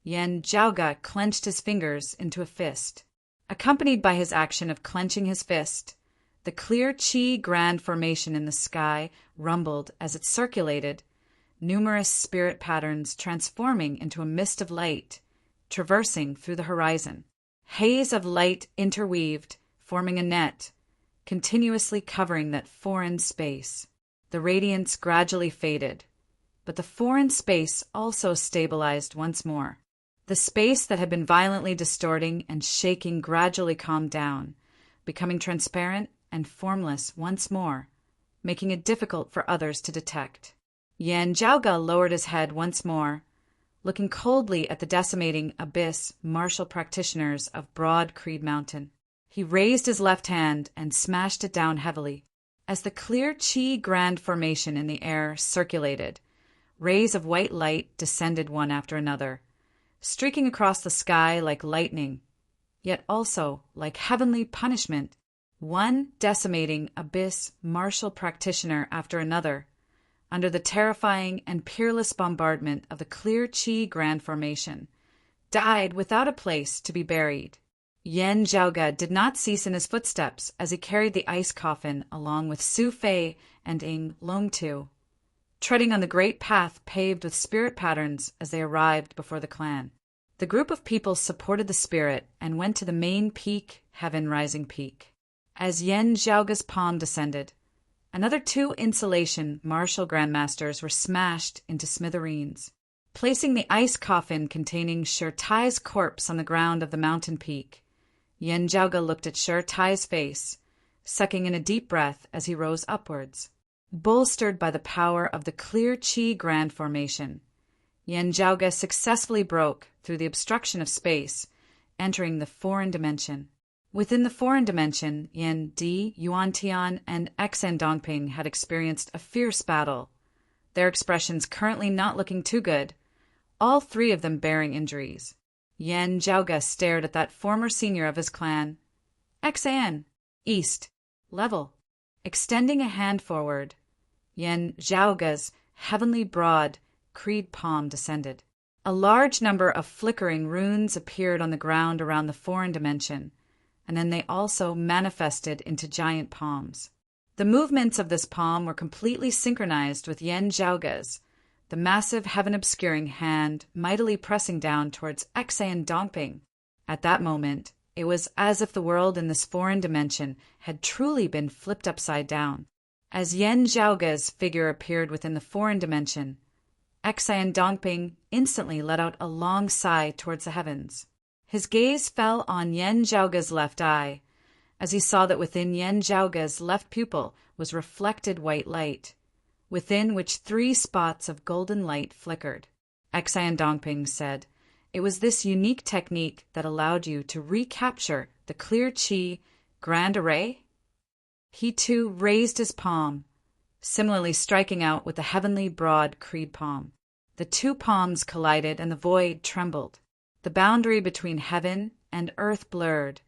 Yen Jiaoge clenched his fingers into a fist. Accompanied by his action of clenching his fist, the clear Qi Grand Formation in the sky rumbled as it circulated, numerous spirit patterns transforming into a mist of light, traversing through the horizon. Haze of light interweaved, forming a net, continuously covering that foreign space. The radiance gradually faded, but the foreign space also stabilized once more. The space that had been violently distorting and shaking gradually calmed down, becoming transparent and formless once more, making it difficult for others to detect. Yen Jiaoge lowered his head once more, looking coldly at the decimating abyss martial practitioners of Broad Creed Mountain. He raised his left hand and smashed it down heavily. As the clear Qi Grand Formation in the air circulated, rays of white light descended one after another, streaking across the sky like lightning, yet also like heavenly punishment. One decimating abyss martial practitioner after another, under the terrifying and peerless bombardment of the clear Qi Grand Formation, died without a place to be buried. Yen Jiaoge did not cease in his footsteps as he carried the ice coffin along with Su Fei and Ing Longtu, treading on the great path paved with spirit patterns as they arrived before the clan. The group of people supported the spirit and went to the main peak, Heaven Rising Peak. As Yen Jiaoge's palm descended, another 2 insulation martial grandmasters were smashed into smithereens. Placing the ice coffin containing Shi Tai's corpse on the ground of the mountain peak, Yen Jiaoge looked at Shi Tai's face, sucking in a deep breath as he rose upwards. Bolstered by the power of the clear Qi Grand Formation, Yen Jiaoge successfully broke through the obstruction of space, entering the foreign dimension. Within the foreign dimension, Yen Di, Yuan Tian, and Xan Dongping had experienced a fierce battle, their expressions currently not looking too good, all 3 of them bearing injuries. Yen Jiaoge stared at that former senior of his clan. Xan, east, level. Extending a hand forward, Yen Jiaoge's heavenly broad creed palm descended. A large number of flickering runes appeared on the ground around the foreign dimension, and then they also manifested into giant palms. The movements of this palm were completely synchronized with Yen Jiaoge's, the massive heaven-obscuring hand mightily pressing down towards Xan Dongping. At that moment, it was as if the world in this foreign dimension had truly been flipped upside down. As Yen Jiaoge's figure appeared within the foreign dimension, Xan Dongping instantly let out a long sigh towards the heavens. His gaze fell on Yen Jiaoge's left eye, as he saw that within Yen Jiaoge's left pupil was reflected white light, within which 3 spots of golden light flickered. Xan Dongping said, "It was this unique technique that allowed you to recapture the clear Qi Grand Array?" He too raised his palm, similarly striking out with the heavenly broad creed palm. The 2 palms collided and the void trembled. The boundary between heaven and earth blurred,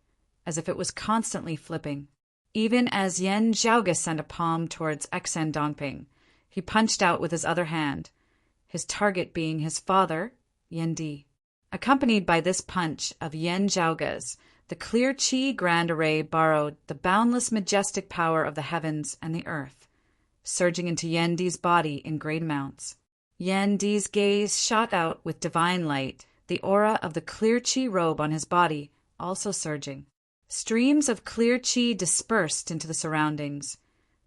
as if it was constantly flipping. Even as Yen Jiaoge sent a palm towards Xan Dongping, he punched out with his other hand, his target being his father, Yen Di. Accompanied by this punch of Yen Jiaoge's, the clear Qi Grand Array borrowed the boundless majestic power of the heavens and the earth, surging into Yen Di's body in great amounts. Yen Di's gaze shot out with divine light, the aura of the clear Qi robe on his body also surging. Streams of clear Qi dispersed into the surroundings,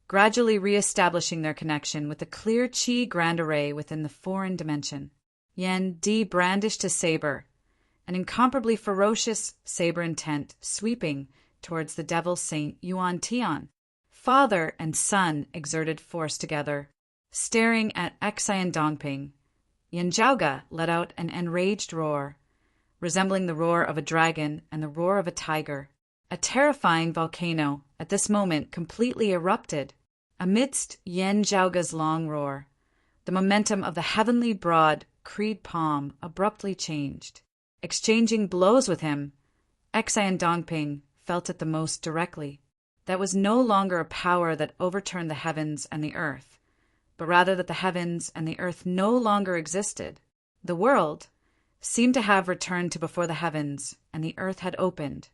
gradually re-establishing their connection with the clear Qi Grand Array within the foreign dimension. Yen Di brandished his saber, an incomparably ferocious saber intent sweeping towards the devil Saint Yuan Tian. Father and son exerted force together. Staring at Xan Dongping, Yen Jiaoge let out an enraged roar, resembling the roar of a dragon and the roar of a tiger. A terrifying volcano at this moment completely erupted. Amidst Yen Jiaoge's long roar, the momentum of the heavenly broad creed palm abruptly changed. Exchanging blows with him, Xan Dongping felt it the most directly. That was no longer a power that overturned the heavens and the earth, but rather that the heavens and the earth no longer existed. The world seemed to have returned to before the heavens and the earth had opened,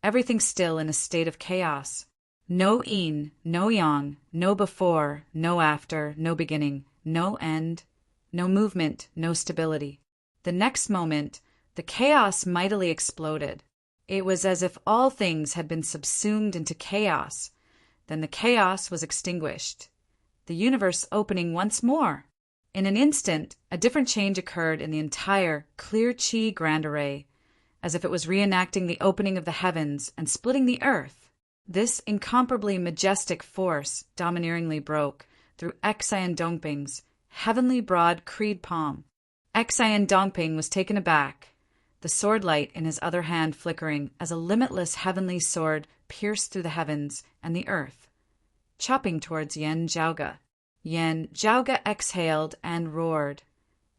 everything still in a state of chaos. No yin, no yang, no before, no after, no beginning, no end, no movement, no stability. The next moment, the chaos mightily exploded. It was as if all things had been subsumed into chaos. Then the chaos was extinguished, the universe opening once more. In an instant, a different change occurred in the entire clear Qi grand array, as if it was reenacting the opening of the heavens and splitting the earth. This incomparably majestic force domineeringly broke through Xan Dongping's heavenly broad creed palm. Xan Dongping was taken aback, the sword light in his other hand flickering as a limitless heavenly sword pierced through the heavens and the earth, chopping towards Yen Zhaoge. Yen Zhaoge exhaled and roared,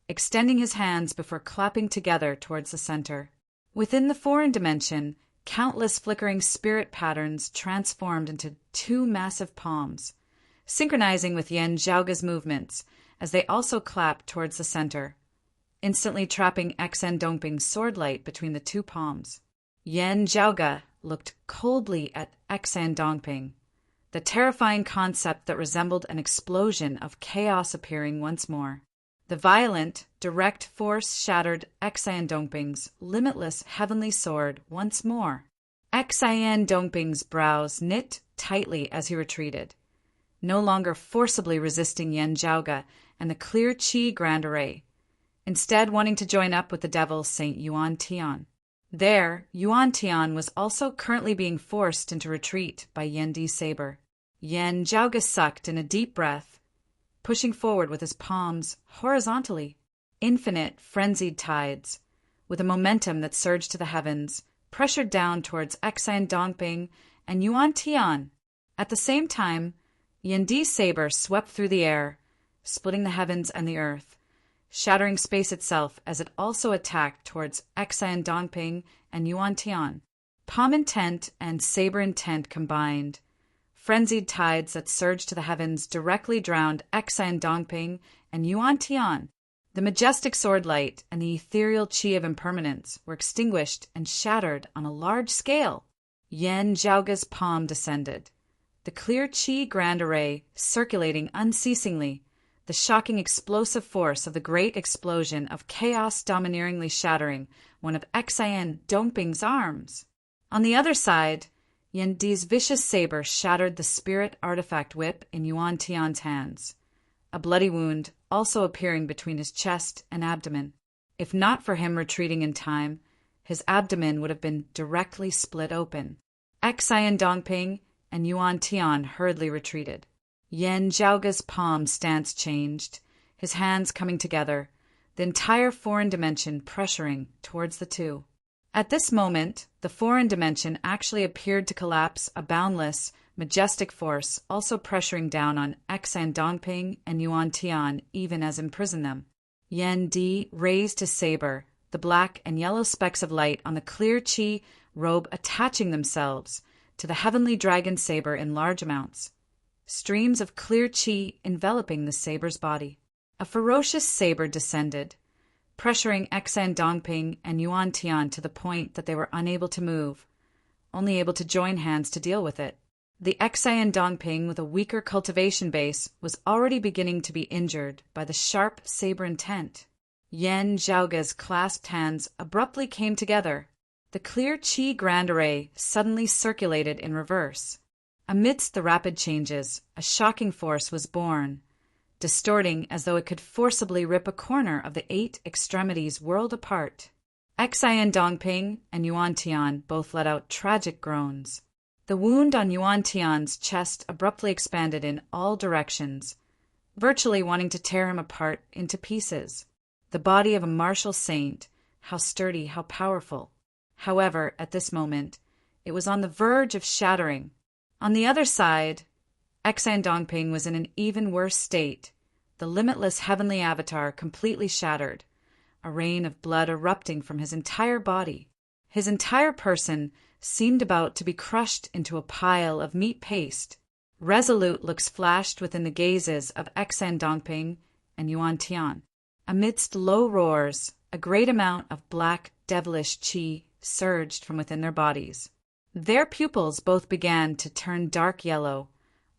extending his hands before clapping together towards the center. Within the foreign dimension, countless flickering spirit patterns transformed into two massive palms, synchronizing with Yen Zhaoge's movements as they also clapped towards the center, instantly trapping Xan Dongping's sword light between the two palms. Yen Zhaoge looked coldly at Xan Dongping, the terrifying concept that resembled an explosion of chaos appearing once more. The violent, direct force shattered Xan Dongping's limitless heavenly sword once more. Xan Dongping's brows knit tightly as he retreated, no longer forcibly resisting Yen Zhaoge and the clear Qi grand array, instead wanting to join up with the devil Saint Yuan Tian. There, Yuan Tian was also currently being forced into retreat by Yen Di Saber. Yen Zhaoge sucked in a deep breath, pushing forward with his palms horizontally, infinite, frenzied tides, with a momentum that surged to the heavens, pressured down towards Xan Dongping and Yuan Tian. At the same time, Yen Di Saber swept through the air, splitting the heavens and the earth, shattering space itself as it also attacked towards Xan Dongping and Yuan Tian. Palm intent and saber intent combined. Frenzied tides that surged to the heavens directly drowned Xan Dongping and Yuan Tian. The majestic sword light and the ethereal qi of impermanence were extinguished and shattered on a large scale. Yen Zhaoge's palm descended, the clear qi grand array circulating unceasingly, the shocking explosive force of the great explosion of chaos domineeringly shattering one of Xan Dongping's arms. On the other side, Yen Di's vicious saber shattered the spirit artifact whip in Yuan Tian's hands, a bloody wound also appearing between his chest and abdomen. If not for him retreating in time, his abdomen would have been directly split open. Xan Dongping and Yuan Tian hurriedly retreated. Yen Zhaoge's palm stance changed, his hands coming together, the entire foreign dimension pressuring towards the two. At this moment, the foreign dimension actually appeared to collapse, a boundless, majestic force also pressuring down on Xan Dongping and Yuan Tian even as imprisoned them. Yen Di raised his saber, the black and yellow specks of light on the clear qi robe attaching themselves to the heavenly dragon saber in large amounts, streams of clear qi enveloping the saber's body. A ferocious saber descended, pressuring Xan Dongping and Yuan Tian to the point that they were unable to move, only able to join hands to deal with it. The Xan Dongping with a weaker cultivation base was already beginning to be injured by the sharp saber intent. Yen Zhaoge's clasped hands abruptly came together. The clear qi grand array suddenly circulated in reverse. Amidst the rapid changes, a shocking force was born, distorting as though it could forcibly rip a corner of the 8 extremities whirled apart. Xan Dongping and Yuan Tian both let out tragic groans. The wound on Yuan Tian's chest abruptly expanded in all directions, virtually wanting to tear him apart into pieces. The body of a martial saint, how sturdy, how powerful. However, at this moment, it was on the verge of shattering. On the other side, Xan Dongping was in an even worse state, the limitless heavenly avatar completely shattered, a rain of blood erupting from his entire body. His entire person seemed about to be crushed into a pile of meat paste. Resolute looks flashed within the gazes of Xan Dongping and Yuan Tian. Amidst low roars, a great amount of black, devilish qi surged from within their bodies. Their pupils both began to turn dark yellow,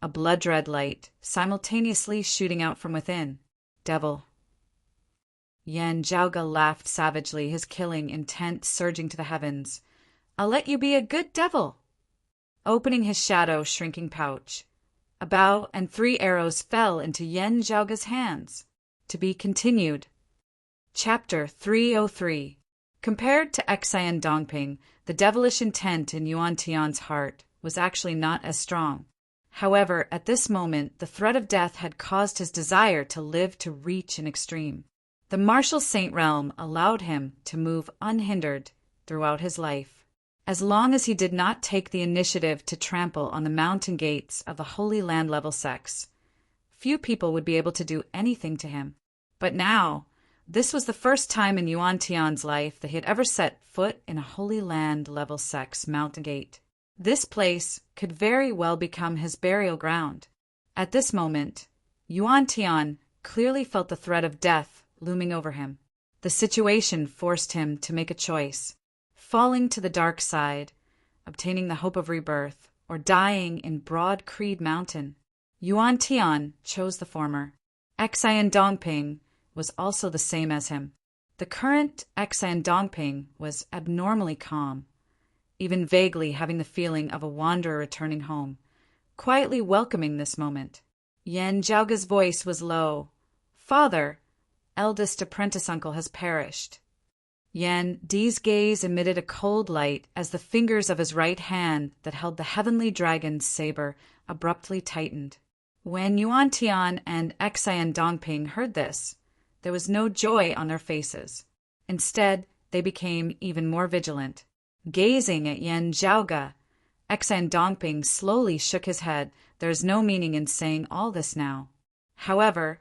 a blood-red light simultaneously shooting out from within. Devil. Yan Zhaoge laughed savagely, his killing intent surging to the heavens. I'll let you be a good devil. Opening his shadow-shrinking pouch, a bow and 3 arrows fell into Yan Zhaoge's hands. To be continued. Chapter 303. Compared to Xan Dongping, the devilish intent in Yuan Tian's heart was actually not as strong. However, at this moment, the threat of death had caused his desire to live to reach an extreme. The martial saint realm allowed him to move unhindered throughout his life, as long as he did not take the initiative to trample on the mountain gates of the Holy Land level sects. Few people would be able to do anything to him. But now, this was the first time in Yuan Tian's life that he had ever set foot in a Holy Land level sect's mountain gate. This place could very well become his burial ground. At this moment, Yuan Tian clearly felt the threat of death looming over him. The situation forced him to make a choice: falling to the dark side, obtaining the hope of rebirth, or dying in Broad Creed Mountain. Yuan Tian chose the former. Xan Dongping was also the same as him. The current Xan Dongping was abnormally calm, even vaguely having the feeling of a wanderer returning home, quietly welcoming this moment. Yan Zhaoge's voice was low. Father, eldest apprentice uncle has perished. Yan Di's gaze emitted a cold light as the fingers of his right hand that held the heavenly dragon's saber abruptly tightened. When Yuan Tian and Xan Dongping heard this, there was no joy on their faces. Instead, they became even more vigilant. Gazing at Yan Zhaoge, Xan Dongping slowly shook his head. There is no meaning in saying all this now. However,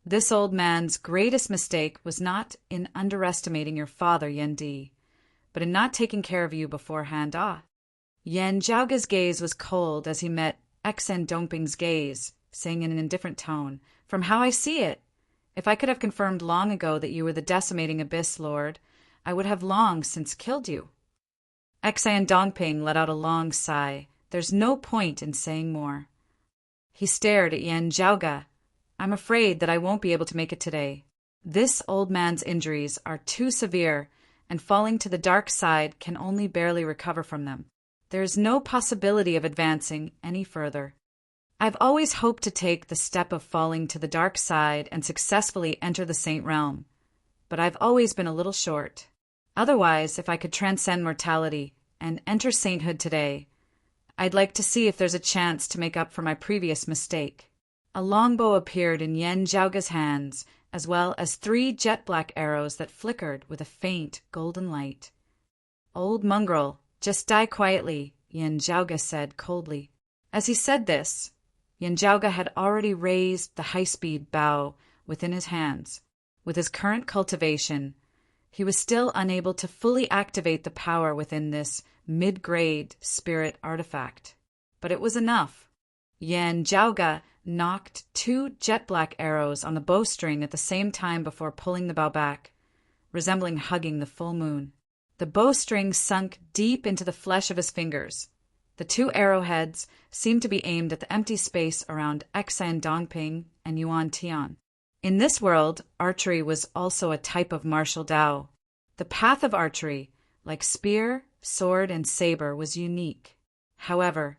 this old man's greatest mistake was not in underestimating your father, Yan Di, but in not taking care of you beforehand. Yan Zhaoge's gaze was cold as he met Xan Dongping's gaze, saying in an indifferent tone, "From how I see it, if I could have confirmed long ago that you were the decimating Abyss Lord, I would have long since killed you." Xan Dongping let out a long sigh. There's no point in saying more. He stared at Yan Zhaoge. I'm afraid that I won't be able to make it today. This old man's injuries are too severe, and falling to the dark side can only barely recover from them. There is no possibility of advancing any further. I've always hoped to take the step of falling to the dark side and successfully enter the Saint Realm, but I've always been a little short. Otherwise, if I could transcend mortality and enter sainthood today, I'd like to see if there's a chance to make up for my previous mistake. A longbow appeared in Yan Zhaoge's hands, as well as 3 jet-black arrows that flickered with a faint golden light. Old mongrel, just die quietly, Yan Zhaoge said coldly. As he said this, Yan Zhaoge had already raised the high-speed bow within his hands. With his current cultivation, he was still unable to fully activate the power within this mid-grade spirit artifact. But it was enough. Yan Zhaoge knocked 2 jet-black arrows on the bowstring at the same time before pulling the bow back, resembling hugging the full moon. The bowstring sunk deep into the flesh of his fingers. The 2 arrowheads seemed to be aimed at the empty space around Xan Dongping and Yuan Tian. In this world, archery was also a type of martial Dao. The path of archery, like spear, sword, and saber, was unique. However,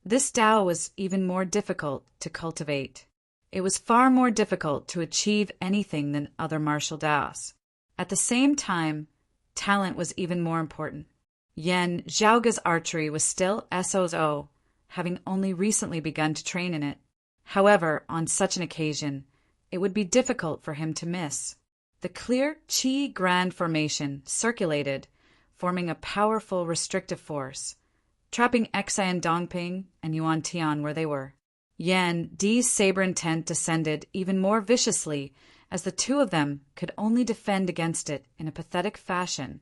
this Dao was even more difficult to cultivate. It was far more difficult to achieve anything than other martial Daos. At the same time, talent was even more important. Yan Zhaoge's archery was still SOO, having only recently begun to train in it. However, on such an occasion, it would be difficult for him to miss. The clear Qi Grand formation circulated, forming a powerful restrictive force, trapping Xan Dongping and Yuan Tian where they were. Yan Di's saber intent descended even more viciously as the two of them could only defend against it in a pathetic fashion,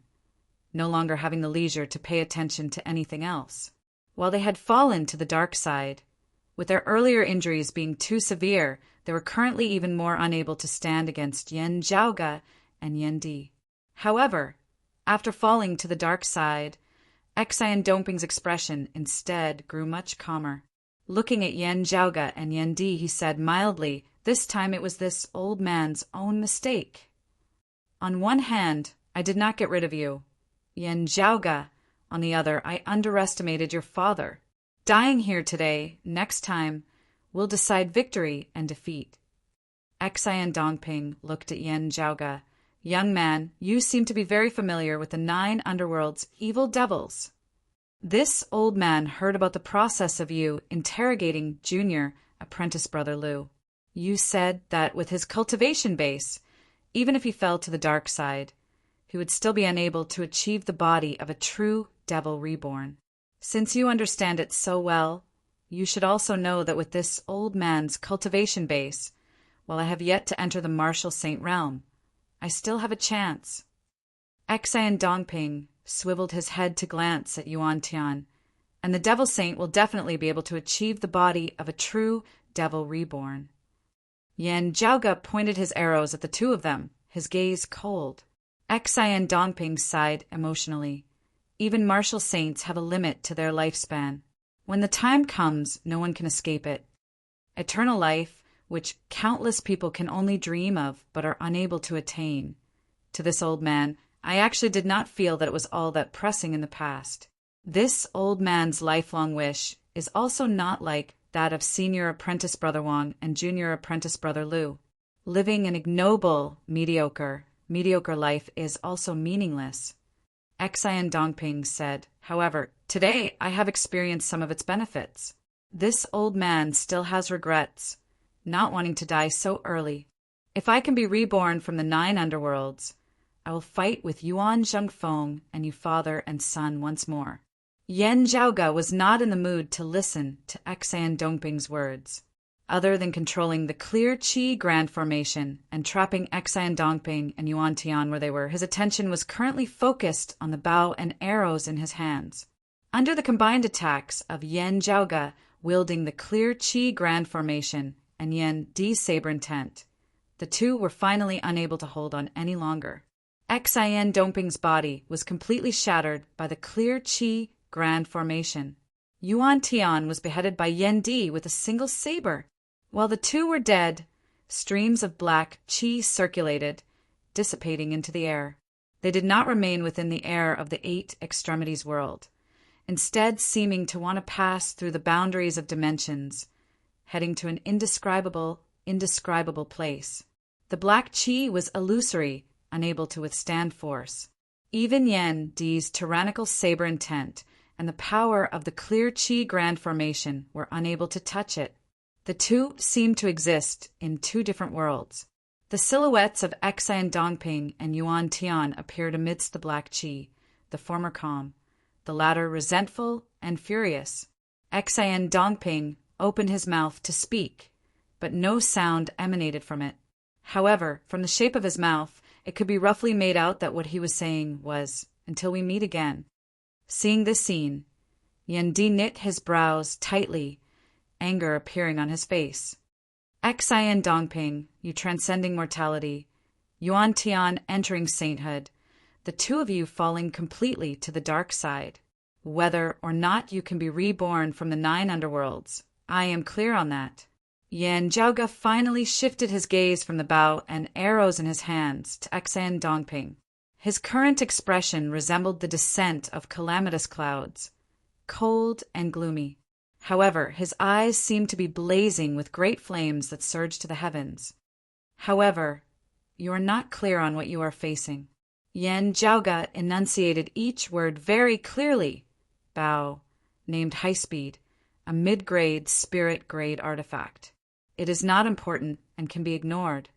no longer having the leisure to pay attention to anything else. While they had fallen to the dark side, with their earlier injuries being too severe, they were currently even more unable to stand against Yan Zhaoga and Yan Di. However, after falling to the dark side, Xian Dongping's expression instead grew much calmer. Looking at Yan Zhaoga and Yan Di, he said mildly, this time it was this old man's own mistake. On one hand, I did not get rid of you. Yan Zhaoga, on the other, I underestimated your father. Dying here today, next time, will decide victory and defeat. Xian Dongping looked at Yan Zhaoga. Young man, you seem to be very familiar with the 9 underworld's evil devils. This old man heard about the process of you interrogating junior apprentice brother Liu. You said that with his cultivation base, even if he fell to the dark side, he would still be unable to achieve the body of a true devil reborn. Since you understand it so well, you should also know that with this old man's cultivation base, while I have yet to enter the martial saint realm, I still have a chance. Xian Dongping swiveled his head to glance at Yuan Tian, and the devil saint will definitely be able to achieve the body of a true devil reborn. Yan Zhaoga pointed his arrows at the two of them, his gaze cold. Xian Dongping sighed emotionally. Even martial saints have a limit to their lifespan. When the time comes, no one can escape it. Eternal life, which countless people can only dream of but are unable to attain. To this old man, I actually did not feel that it was all that pressing in the past. This old man's lifelong wish is also not like that of senior apprentice brother Wang and junior apprentice brother Liu. Living an ignoble, mediocre life is also meaningless. Xian Dongping said, however, today I have experienced some of its benefits. This old man still has regrets, not wanting to die so early. If I can be reborn from the 9 underworlds, I will fight with Yuan Zhengfeng and you father and son once more. Yan Zhaoga was not in the mood to listen to Xian Dongping's words. Other than controlling the clear qi grand formation and trapping Xian Dongping and Yuan Tian where they were, his attention was currently focused on the bow and arrows in his hands. Under the combined attacks of Yan Zhaoga wielding the clear qi grand formation and Yan Di's saber intent, the two were finally unable to hold on any longer. Xian Dongping's body was completely shattered by the clear qi grand formation. Yuan Tian was beheaded by Yan Di with a single saber. While the two were dead, streams of black qi circulated, dissipating into the air. They did not remain within the air of the 8 extremities world, instead seeming to want to pass through the boundaries of dimensions, heading to an indescribable place. The black qi was illusory, unable to withstand force. Even Yan Di's tyrannical saber intent and the power of the clear qi grand formation were unable to touch it. The two seemed to exist in 2 different worlds. The silhouettes of Xian Dongping and Yuan Tian appeared amidst the black qi, the former calm, the latter resentful and furious. Xian Dongping opened his mouth to speak, but no sound emanated from it. However, from the shape of his mouth, it could be roughly made out that what he was saying was, "Until we meet again." Seeing this scene, Yan Di knit his brows tightly, anger appearing on his face. Xian Dongping, you transcending mortality, Yuan Tian entering sainthood, the two of you falling completely to the dark side. Whether or not you can be reborn from the 9 underworlds, I am clear on that. Yan Zhaoga finally shifted his gaze from the bow and arrows in his hands to Xian Dongping. His current expression resembled the descent of calamitous clouds, cold and gloomy. However, his eyes seemed to be blazing with great flames that surged to the heavens. However, you are not clear on what you are facing. Yan Zhaoga enunciated each word very clearly. Bow, named High Speed, a mid-grade spirit grade artifact. It is not important and can be ignored.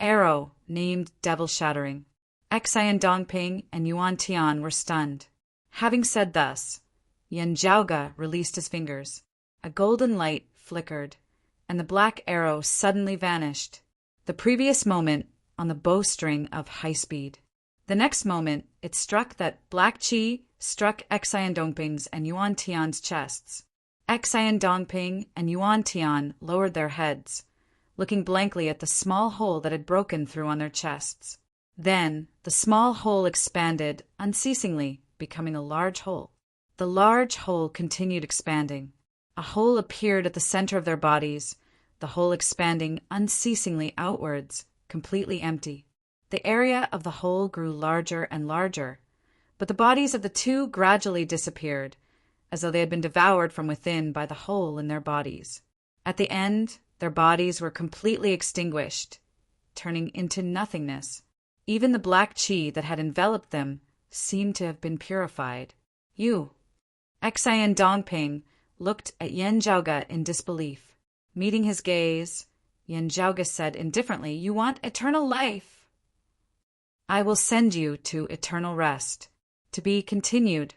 Arrow, named Devil Shattering. Xian Dongping and Yuan Tian were stunned. Having said thus, Yan Zhaoga released his fingers. A golden light flickered, and the black arrow suddenly vanished. The previous moment, on the bowstring of high speed. The next moment, it struck that black chi struck Xian Dongping's and Yuan Tian's chests. Xian Dongping and Yuan Tian lowered their heads, looking blankly at the small hole that had broken through on their chests. Then, the small hole expanded unceasingly, becoming a large hole. The large hole continued expanding. A hole appeared at the center of their bodies, the hole expanding unceasingly outwards, completely empty. The area of the hole grew larger and larger, but the bodies of the two gradually disappeared, as though they had been devoured from within by the hole in their bodies. At the end, their bodies were completely extinguished, turning into nothingness. Even the black chi that had enveloped them seemed to have been purified. Xian Dongping looked at Yan Zhaoge in disbelief. Meeting his gaze, Yan Zhaoge said indifferently, "You want eternal life. I will send you to eternal rest." To be continued.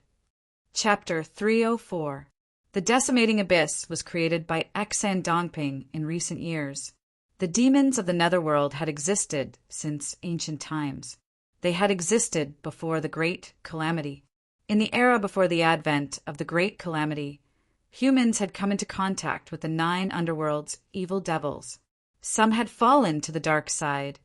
Chapter 304. The decimating abyss was created by Xian Dongping in recent years. The demons of the netherworld had existed since ancient times. They had existed before the Great Calamity. In the era before the advent of the Great Calamity, humans had come into contact with the 9 underworld's evil devils. Some had fallen to the dark side,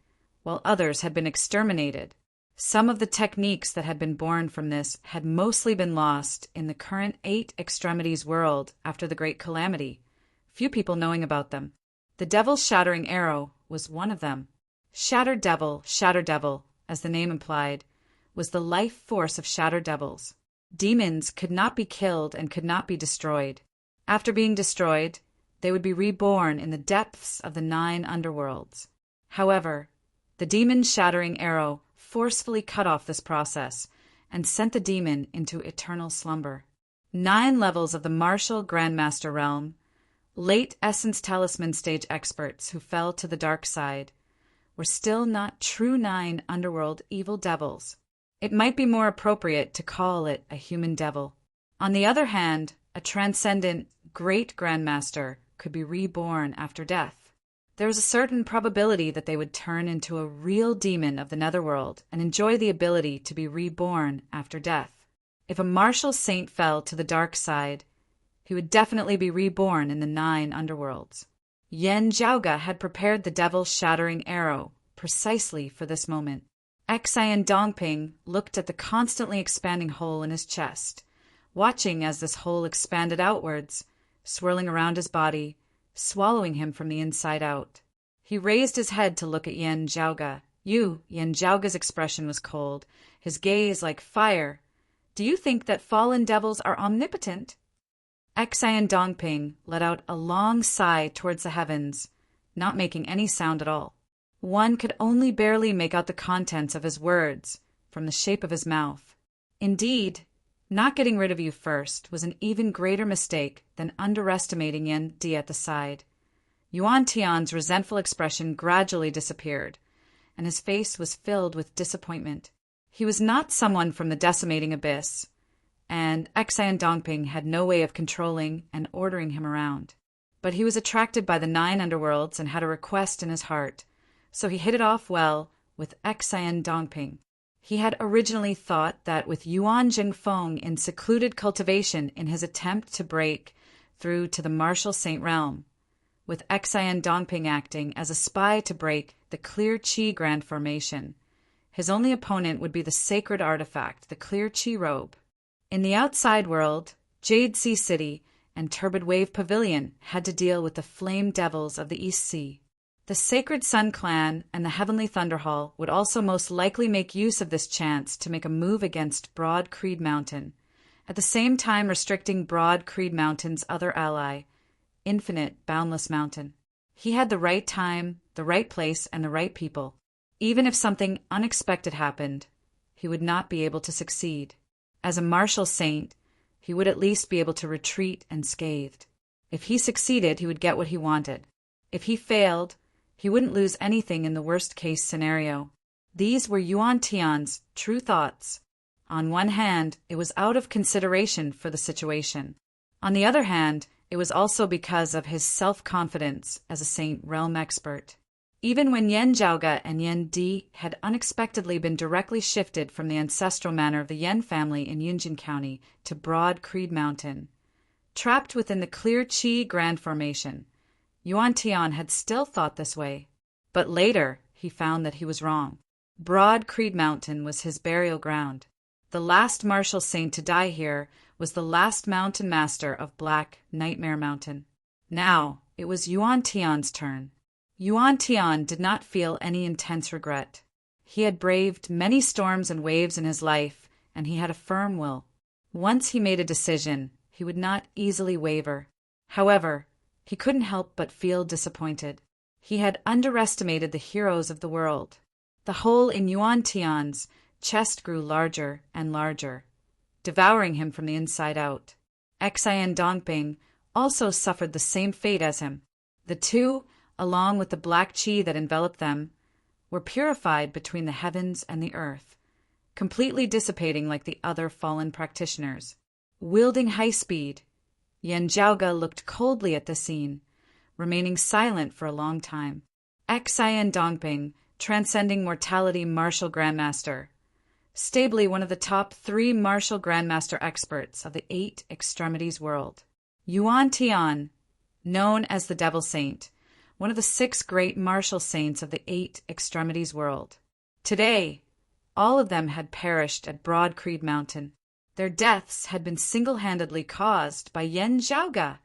while others had been exterminated. Some of the techniques that had been born from this had mostly been lost in the current 8 extremities world after the Great Calamity, few people knowing about them. The Devil's Shattering Arrow was one of them. Shatter Devil, as the name implied, was the life force of Shatter Devils. Demons could not be killed and could not be destroyed. After being destroyed, they would be reborn in the depths of the 9 underworlds. However, the Demon's Shattering Arrow forcefully cut off this process and sent the demon into eternal slumber. 9 levels of the martial Grandmaster realm, late Essence Talisman stage experts who fell to the dark side, were still not true 9 underworld evil devils. It might be more appropriate to call it a human devil. On the other hand, a transcendent great Grandmaster could be reborn after death. There was a certain probability that they would turn into a real demon of the netherworld and enjoy the ability to be reborn after death. If a martial saint fell to the dark side, he would definitely be reborn in the 9 underworlds. Yan Zhaoge had prepared the Devil's Shattering Arrow precisely for this moment. Xian Dongping looked at the constantly expanding hole in his chest, watching as this hole expanded outwards, swirling around his body, swallowing him from the inside out. He raised his head to look at Yan Zhaoge. Yan Zhaoge's expression was cold, his gaze like fire. "Do you think that fallen devils are omnipotent?" Xian Dongping let out a long sigh towards the heavens, not making any sound at all. One could only barely make out the contents of his words from the shape of his mouth. Indeed, not getting rid of you first was an even greater mistake than underestimating Yan Di at the side. Yuan Tian's resentful expression gradually disappeared, and his face was filled with disappointment. He was not someone from the decimating abyss, and Xian Dongping had no way of controlling and ordering him around. But he was attracted by the 9 underworlds and had a request in his heart, so he hit it off well with Xian Dongping. He had originally thought that with Yuan Jingfeng in secluded cultivation in his attempt to break through to the martial saint realm, with Xian Dongping acting as a spy to break the clear chi grand formation, his only opponent would be the sacred artifact, the clear chi robe. In the outside world, Jade Sea City and Turbid Wave Pavilion had to deal with the flame devils of the East Sea. The Sacred Sun Clan and the Heavenly Thunderhall would also most likely make use of this chance to make a move against Broad Creed Mountain, at the same time restricting Broad Creed Mountain's other ally, Infinite Boundless Mountain. He had the right time, the right place, and the right people. Even if something unexpected happened, he would not be able to succeed. As a martial saint, he would at least be able to retreat unscathed. If he succeeded, he would get what he wanted. If he failed, he wouldn't lose anything in the worst-case scenario. These were Yuan Tian's true thoughts. On one hand, it was out of consideration for the situation. On the other hand, it was also because of his self-confidence as a Saint Realm expert. Even when Yen Zhaoge and Yen Di had unexpectedly been directly shifted from the ancestral manor of the Yen family in Yunjin County to Broad Creed Mountain, trapped within the Clear Qi Grand Formation, Yuan Tian had still thought this way. But later, he found that he was wrong. Broad Creed Mountain was his burial ground. The last martial saint to die here was the last mountain master of Black Nightmare Mountain. Now, it was Yuan Tian's turn. Yuan Tian did not feel any intense regret. He had braved many storms and waves in his life, and he had a firm will. Once he made a decision, he would not easily waver. However, he couldn't help but feel disappointed. He had underestimated the heroes of the world. The hole in Yuan Tian's chest grew larger and larger, devouring him from the inside out. Xian Dongping also suffered the same fate as him. The two, along with the black qi that enveloped them, were purified between the heavens and the earth, completely dissipating like the other fallen practitioners. Wielding high speed, Yen Zhaoge looked coldly at the scene, remaining silent for a long time. Xian Dongping, transcending mortality martial grandmaster, stably one of the top 3 martial grandmaster experts of the 8 extremities world. Yuan Tian, known as the Devil Saint, one of the 6 great martial saints of the 8 extremities world. Today, all of them had perished at Broad Creed Mountain. Their deaths had been single-handedly caused by Yen Zhaoge,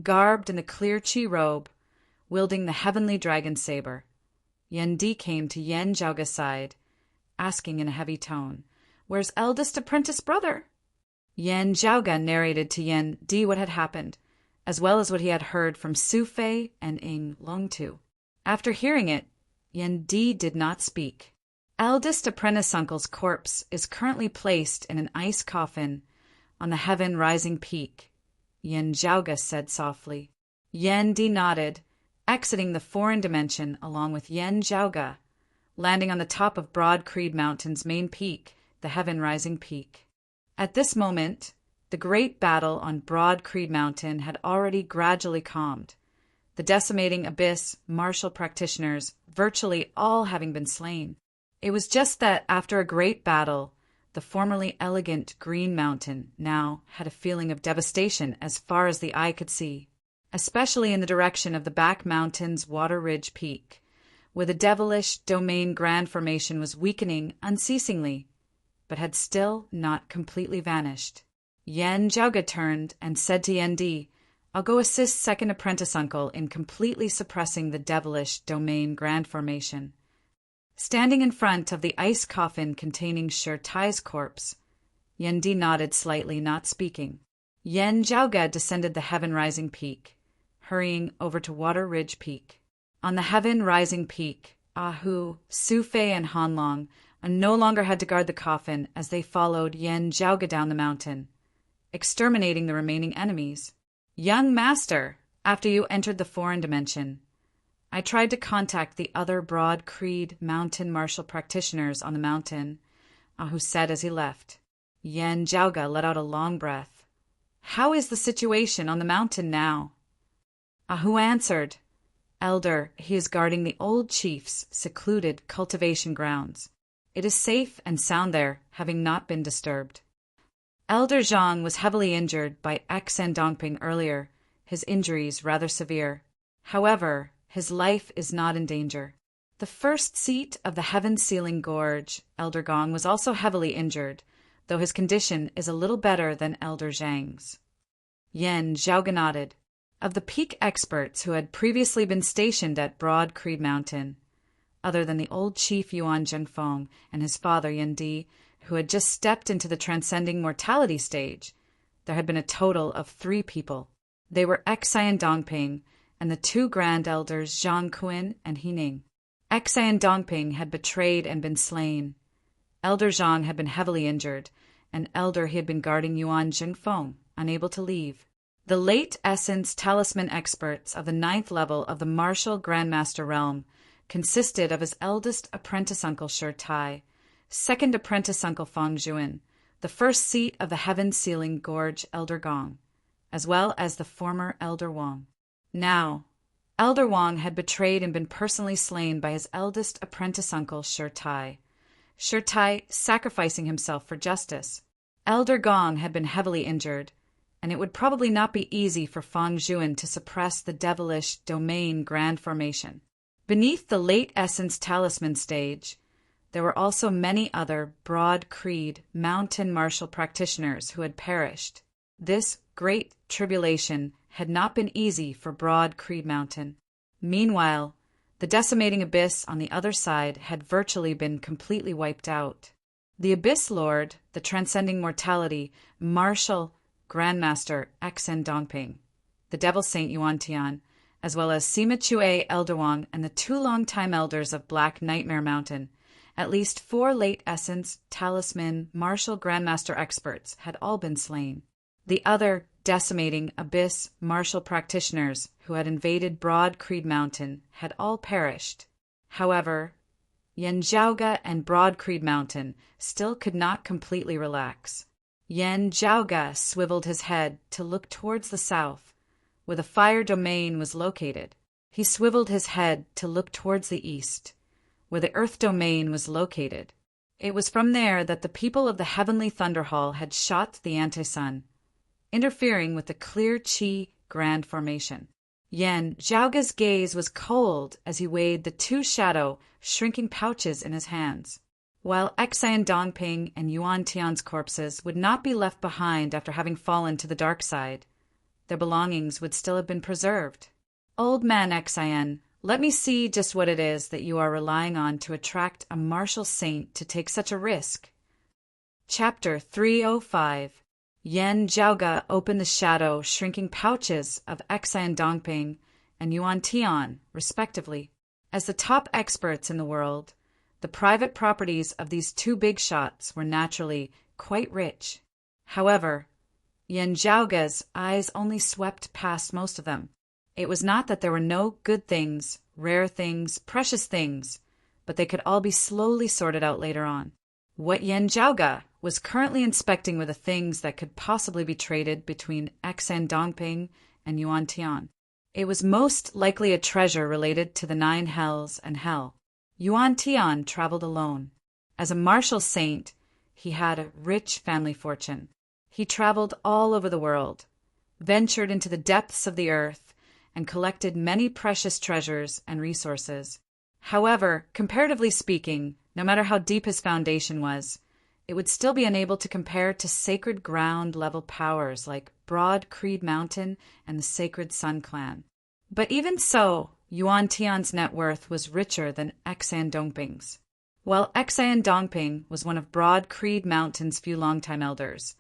garbed in the clear qi robe, wielding the heavenly dragon saber. Yen Di came to Yen Zhaoge's side, asking in a heavy tone, "Where's eldest apprentice brother?" Yen Zhaoge narrated to Yen Di what had happened, as well as what he had heard from Su Fei and Ing Longtu. After hearing it, Yen Di did not speak. Eldest apprentice uncle's corpse is currently placed in an ice coffin on the heaven-rising peak, Yen Zhaoge said softly. Yen Di nodded, exiting the foreign dimension along with Yen Zhaoge, landing on the top of Broad Creed Mountain's main peak, the heaven-rising peak. At this moment, the great battle on Broad Creed Mountain had already gradually calmed, the decimating abyss martial practitioners virtually all having been slain. It was just that after a great battle, the formerly elegant Green Mountain now had a feeling of devastation as far as the eye could see, especially in the direction of the back mountain's Water Ridge Peak, where the devilish domain Grand Formation was weakening unceasingly, but had still not completely vanished. Yen Zhaoge turned and said to Yen Di, "I'll go assist second apprentice uncle in completely suppressing the devilish domain Grand Formation." Standing in front of the ice coffin containing Shi Tai's corpse, Yen Di nodded slightly, not speaking. Yen Zhaoge descended the heaven-rising peak, hurrying over to Water Ridge Peak. On the heaven-rising peak, Ahu, Su Fei, and Hanlong no longer had to guard the coffin as they followed Yen Zhaoge down the mountain, exterminating the remaining enemies. "Young master, after you entered the foreign dimension, I tried to contact the other Broad Creed Mountain martial practitioners on the mountain," Ahu said as he left. Yen Zhaoge let out a long breath. "How is the situation on the mountain now?" Ahu answered, "Elder, he is guarding the old chief's secluded cultivation grounds. It is safe and sound there, having not been disturbed." Elder Zhang was heavily injured by Xian Dongping earlier, his injuries rather severe. However, his life is not in danger. The first seat of the heaven-sealing gorge, Elder Gong, was also heavily injured, though his condition is a little better than Elder Zhang's. Yen Zhaoge nodded. Of the peak experts who had previously been stationed at Broad Creed Mountain, other than the old chief Yuan Zhengfeng and his father Yen Di, who had just stepped into the transcending mortality stage, there had been a total of 3 people. They were Xian Dongping and the 2 grand elders Zhang Kun and Hining. Xian Dongping had betrayed and been slain. Elder Zhang had been heavily injured, and Elder he had been guarding Yuan Zhengfeng, unable to leave. The late Essence Talisman experts of the 9th level of the Martial Grandmaster Realm consisted of his eldest apprentice uncle Shi Tai, second apprentice uncle Fang Juan, the first seat of the heaven-sealing gorge Elder Gong, as well as the former Elder Wang. Now, Elder Wang had betrayed and been personally slain by his eldest apprentice uncle, Shi Tai, sacrificing himself for justice. Elder Gong had been heavily injured, and it would probably not be easy for Fang Zhuan to suppress the devilish domain grand formation. Beneath the late essence talisman stage, there were also many other broad creed mountain martial practitioners who had perished. This great tribulation had not been easy for Broad Creed Mountain. Meanwhile, the decimating abyss on the other side had virtually been completely wiped out. The Abyss Lord, the transcending mortality, martial Grandmaster Xen Dongping, the Devil Saint Yuan Tian, as well as Sima Chue Elder Wang and the 2 longtime elders of Black Nightmare Mountain, at least 4 late essence, talisman, martial Grandmaster experts had all been slain. The other decimating abyss martial practitioners who had invaded Broad Creed Mountain had all perished. However, Yan Zhaoge and Broad Creed Mountain still could not completely relax. Yan Zhaoge swiveled his head to look towards the south, where the fire domain was located. He swiveled his head to look towards the east, where the earth domain was located. It was from there that the people of the Heavenly Thunder Hall had shot the anti-sun, interfering with the clear Qi grand formation. Yan Zhaoge's gaze was cold as he weighed the 2 shadow, shrinking pouches in his hands. While Xan Dongping and Yuan Tian's corpses would not be left behind after having fallen to the dark side, their belongings would still have been preserved. Old man Xan, let me see just what it is that you are relying on to attract a martial saint to take such a risk. Chapter 305. Yan Zhaoge opened the shadow, shrinking pouches of Xan Dongping and Yuan Tian, respectively. As the top experts in the world, the private properties of these 2 big shots were naturally quite rich. However, Yan Zhaoge's eyes only swept past most of them. It was not that there were no good things, rare things, precious things, but they could all be slowly sorted out later on. What Yan Zhaoge was currently inspecting were the things that could possibly be traded between Xan Dongping and Yuan Tian. It was most likely a treasure related to the 9 hells and hell. Yuan Tian traveled alone. As a martial saint, he had a rich family fortune. He traveled all over the world, ventured into the depths of the earth, and collected many precious treasures and resources. However, comparatively speaking, no matter how deep his foundation was, it would still be unable to compare to sacred ground-level powers like Broad Creed Mountain and the Sacred Sun Clan. But even so, Yuan Tian's net worth was richer than Xan Dongping's. While Xan Dongping was one of Broad Creed Mountain's few longtime elders,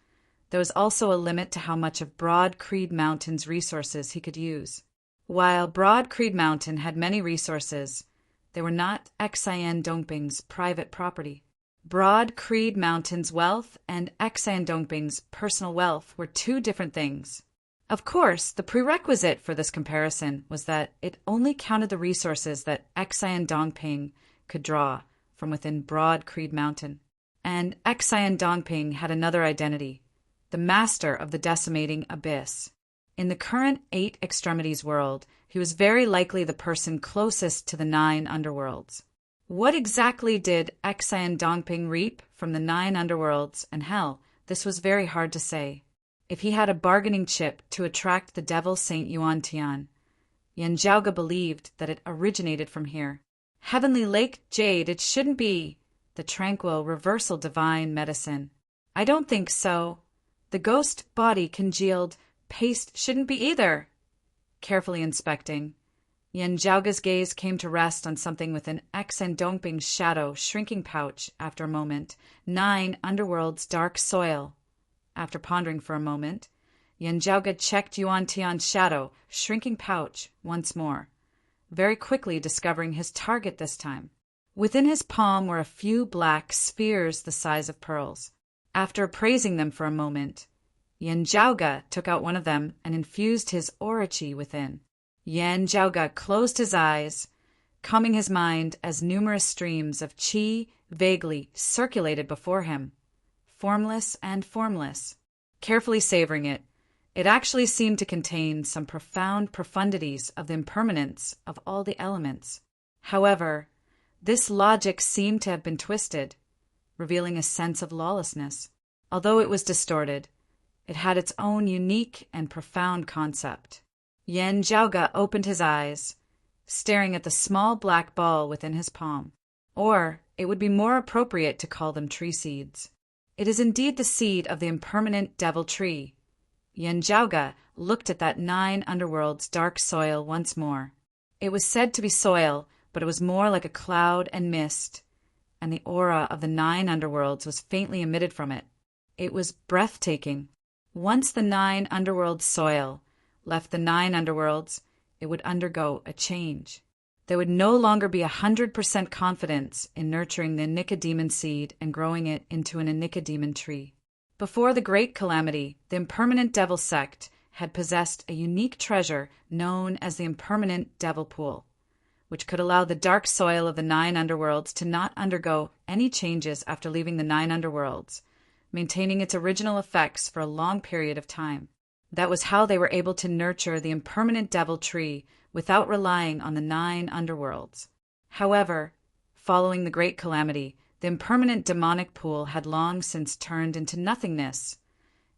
there was also a limit to how much of Broad Creed Mountain's resources he could use. While Broad Creed Mountain had many resources, they were not Xan Dongping's private property. Broad Creed Mountain's wealth and Xan Dongping's personal wealth were 2 different things. Of course, the prerequisite for this comparison was that it only counted the resources that Xan Dongping could draw from within Broad Creed Mountain. And Xan Dongping had another identity, the master of the decimating abyss. In the current 8 extremities world, he was very likely the person closest to the 9 underworlds. What exactly did Xan Dongping reap from the 9 underworlds and hell? This was very hard to say. If he had a bargaining chip to attract the Devil Saint Yuan Tian, Yan Zhaoge believed that it originated from here. Heavenly Lake Jade, it shouldn't be. The tranquil reversal divine medicine. I don't think so. The ghost body congealed paste shouldn't be either. Carefully inspecting, Yan Zhaoge's gaze came to rest on something within Xan Dongping's shadow shrinking pouch after a moment. 9 underworld's dark soil. After pondering for a moment, Yan Zhaoge checked Yuan Tian's shadow shrinking pouch once more, very quickly discovering his target this time. Within his palm were a few black spheres the size of pearls. After appraising them for a moment, Yan Zhaoge took out one of them and infused his aura qi within. Yan Zhaoge closed his eyes, calming his mind as numerous streams of qi vaguely circulated before him, formless and formless. Carefully savoring it, It actually seemed to contain some profound profundities of the impermanence of all the elements. However, this logic seemed to have been twisted, revealing a sense of lawlessness. Although it was distorted, it had its own unique and profound concept. Yan Zhaoge opened his eyes, staring at the small black ball within his palm. Or, it would be more appropriate to call them tree seeds. It is indeed the seed of the impermanent devil tree. Yan Zhaoge looked at that 9 underworld's dark soil once more. It was said to be soil, but it was more like a cloud and mist, and the aura of the 9 underworlds was faintly emitted from it. It was breathtaking. Once the 9 underworld soil left the 9 underworlds, it would undergo a change. There would no longer be 100% confidence in nurturing the Nicodemon seed and growing it into an Nicodemon tree. Before the Great Calamity, the Impermanent Devil sect had possessed a unique treasure known as the Impermanent Devil Pool, which could allow the dark soil of the 9 underworlds to not undergo any changes after leaving the 9 underworlds, maintaining its original effects for a long period of time. That was how they were able to nurture the Impermanent Devil tree without relying on the 9 underworlds. However, following the Great Calamity, the impermanent demonic pool had long since turned into nothingness,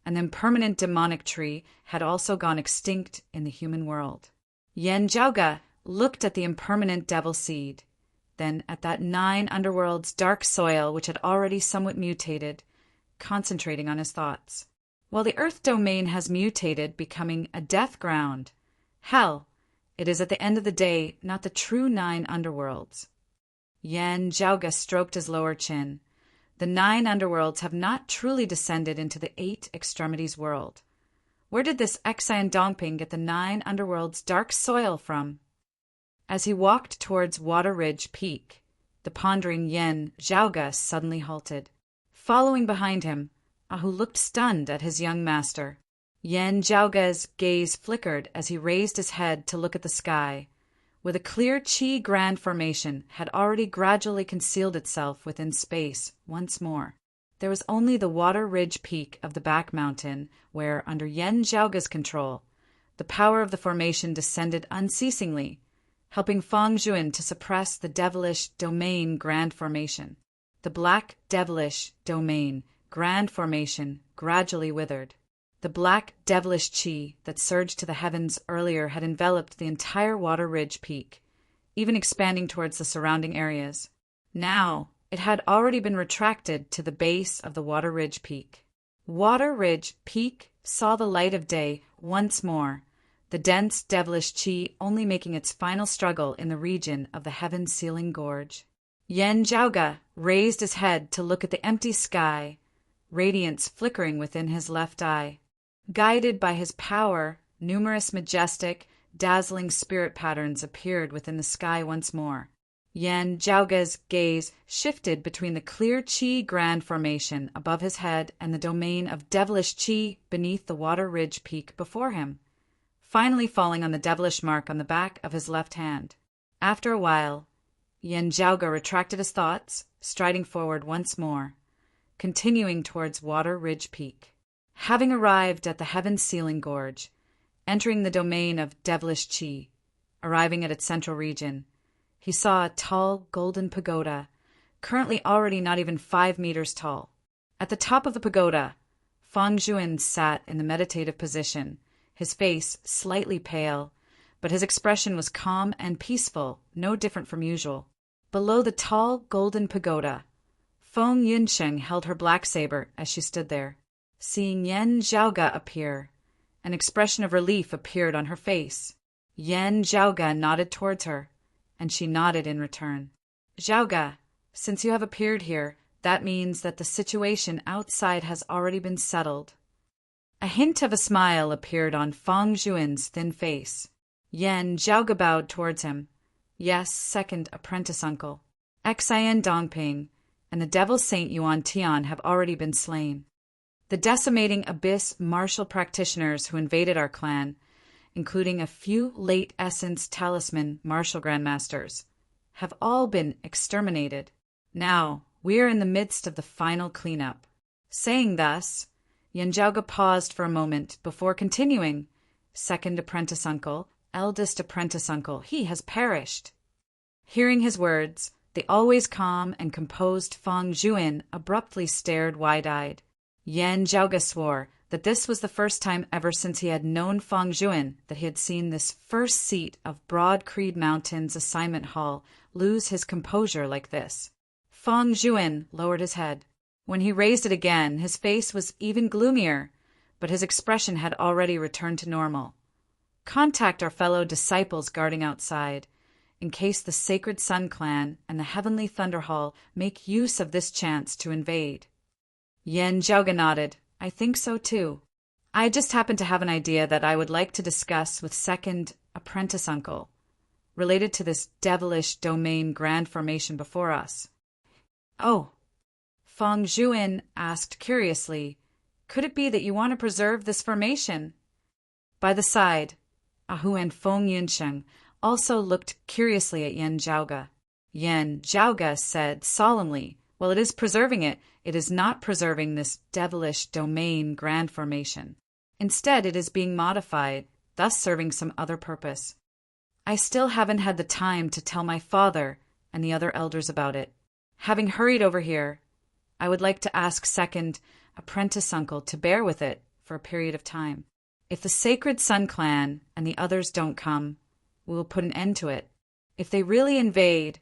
and the impermanent demonic tree had also gone extinct in the human world. Yan Zhaoge looked at the impermanent devil seed, then at that 9 underworld's dark soil which had already somewhat mutated, concentrating on his thoughts. While the earth domain has mutated, becoming a death ground, hell, it is at the end of the day not the true 9 underworlds. Yan Zhaoge stroked his lower chin. The 9 underworlds have not truly descended into the 8 extremities world. Where did this Xian Dongping get the 9 underworlds' dark soil from? As he walked towards Water Ridge Peak, the pondering Yan Zhaoge suddenly halted. Following behind him, Ahu looked stunned at his young master. Yan Zhaoge's gaze flickered as he raised his head to look at the sky, where the clear Qi Grand Formation had already gradually concealed itself within space once more. There was only the Water Ridge Peak of the back mountain where, under Yan Zhaoge's control, the power of the formation descended unceasingly, helping Fang Juan to suppress the devilish domain Grand Formation. The black devilish domain Grand Formation gradually withered. The black devilish Qi that surged to the heavens earlier had enveloped the entire Water Ridge Peak, even expanding towards the surrounding areas. Now, it had already been retracted to the base of the Water Ridge Peak. Water Ridge Peak saw the light of day once more, the dense devilish Qi only making its final struggle in the region of the heaven-sealing gorge. Yan Zhaoge raised his head to look at the empty sky, radiance flickering within his left eye. Guided by his power, numerous majestic, dazzling spirit patterns appeared within the sky once more. Yan Zhaoge's gaze shifted between the clear Qi Grand Formation above his head and the domain of devilish Qi beneath the Water Ridge Peak before him, finally falling on the devilish mark on the back of his left hand. After a while, Yan Zhaoge retracted his thoughts, striding forward once more, continuing towards Water Ridge Peak. Having arrived at the heaven-sealing gorge, entering the domain of devilish Qi, arriving at its central region, he saw a tall golden pagoda, currently already not even 5 meters tall. At the top of the pagoda, Fang Juan sat in the meditative position, his face slightly pale, but his expression was calm and peaceful, no different from usual. Below the tall golden pagoda, Feng Yunsheng held her black saber as she stood there. Seeing Yan Zhaoge appear, an expression of relief appeared on her face. Yan Zhaoge nodded towards her, and she nodded in return. Zhaoge, since you have appeared here, that means that the situation outside has already been settled. A hint of a smile appeared on Fang Juan's thin face. Yan Zhaoge bowed towards him. Yes, second apprentice uncle. Xian Dongping and the Devil Saint Yuan Tian have already been slain. The decimating abyss martial practitioners who invaded our clan, including a few late essence talisman martial grandmasters, have all been exterminated. Now, we are in the midst of the final cleanup. Saying thus, Yanjiaoga paused for a moment before continuing. Second apprentice uncle, eldest apprentice uncle, he has perished. Hearing his words, the always calm and composed Feng Zhuan abruptly stared wide-eyed. Yanjiaoga swore that this was the first time ever since he had known Feng Zhuan that he had seen this first seat of Broad Creed Mountain's assignment hall lose his composure like this. Feng Zhuan lowered his head. When he raised it again, his face was even gloomier, but his expression had already returned to normal. Contact our fellow disciples guarding outside, in case the Sacred Sun Clan and the Heavenly Thunder Hall make use of this chance to invade. Yanjiaoga nodded. I think so too. I just happen to have an idea that I would like to discuss with second apprentice uncle, related to this devilish domain grand formation before us. Oh, Feng Zhuan asked curiously, could it be that you want to preserve this formation? By the side, Ahu and Feng Yunsheng also looked curiously at Yanjiaoga. Yanjiaoga said solemnly, while it is preserving it, it is not preserving this devilish domain grand formation. Instead, it is being modified, thus serving some other purpose. I still haven't had the time to tell my father and the other elders about it. Having hurried over here, I would like to ask second apprentice uncle to bear with it for a period of time. If the Sacred Sun Clan and the others don't come, we will put an end to it. If they really invade,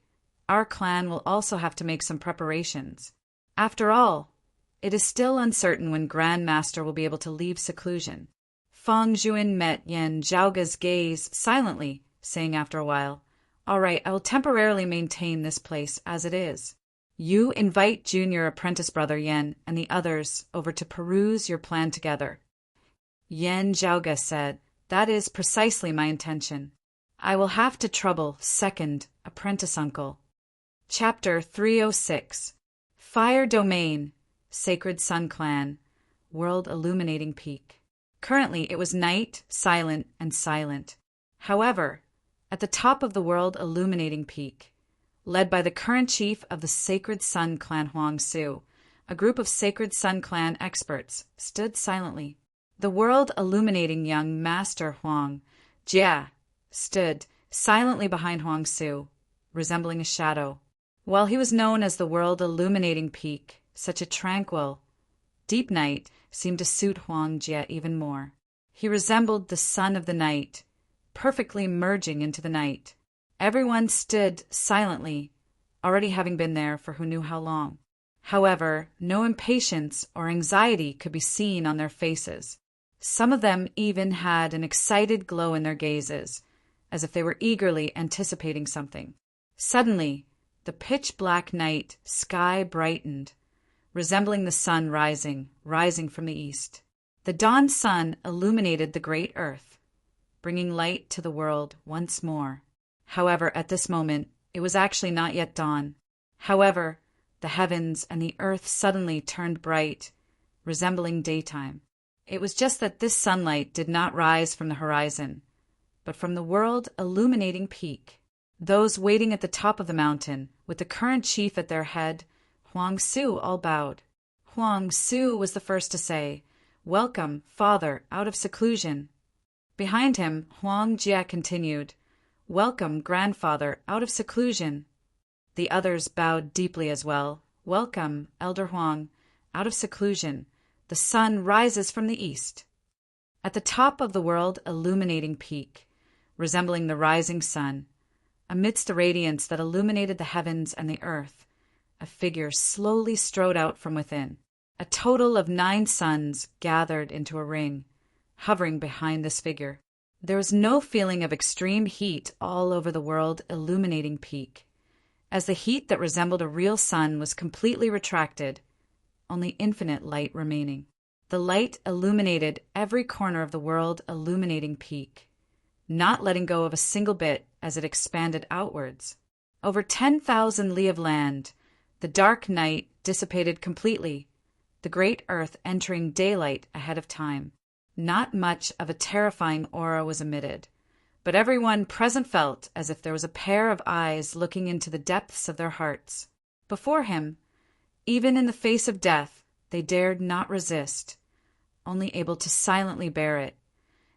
our clan will also have to make some preparations. After all, it is still uncertain when Grand Master will be able to leave seclusion. Feng Zhuan met Yanjiaoga's gaze silently, saying after a while, all right, I will temporarily maintain this place as it is. You invite junior apprentice brother Yan and the others over to peruse your plan together. Yanjiaoga said, that is precisely my intention. I will have to trouble second apprentice uncle. Chapter 306. Fire Domain, Sacred Sun Clan, World Illuminating Peak. Currently it was night, silent, and silent. However, at the top of the World Illuminating Peak, led by the current chief of the Sacred Sun Clan Huang Su, a group of Sacred Sun Clan experts stood silently. The World Illuminating young Master Huang Jia stood silently behind Huang Su, resembling a shadow. While he was known as the World Illuminating Peak, such a tranquil, deep night seemed to suit Huang Jia even more. He resembled the sun of the night, perfectly merging into the night. Everyone stood silently, already having been there for who knew how long. However, no impatience or anxiety could be seen on their faces. Some of them even had an excited glow in their gazes, as if they were eagerly anticipating something. Suddenly, the pitch-black night sky brightened, resembling the sun rising from the east. The dawn sun illuminated the great earth, bringing light to the world once more. However, at this moment, it was actually not yet dawn. However, the heavens and the earth suddenly turned bright, resembling daytime. It was just that this sunlight did not rise from the horizon, but from the World Illuminating Peak. Those waiting at the top of the mountain, with the current chief at their head, Huang Su, all bowed. Huang Su was the first to say, "Welcome, Father, out of seclusion." Behind him, Huang Jia continued, "Welcome, Grandfather, out of seclusion." The others bowed deeply as well. "Welcome, Elder Huang, out of seclusion. The sun rises from the east." At the top of the World Illuminating Peak, resembling the rising sun, amidst the radiance that illuminated the heavens and the earth, a figure slowly strode out from within. A total of 9 suns gathered into a ring, hovering behind this figure. There was no feeling of extreme heat all over the World Illuminating Peak, as the heat that resembled a real sun was completely retracted, only infinite light remaining. The light illuminated every corner of the World Illuminating Peak, not letting go of a single bit as it expanded outwards. Over 10,000 li of land, the dark night dissipated completely, the great earth entering daylight ahead of time. Not much of a terrifying aura was emitted, but everyone present felt as if there was a pair of eyes looking into the depths of their hearts. Before him, even in the face of death, they dared not resist, only able to silently bear it,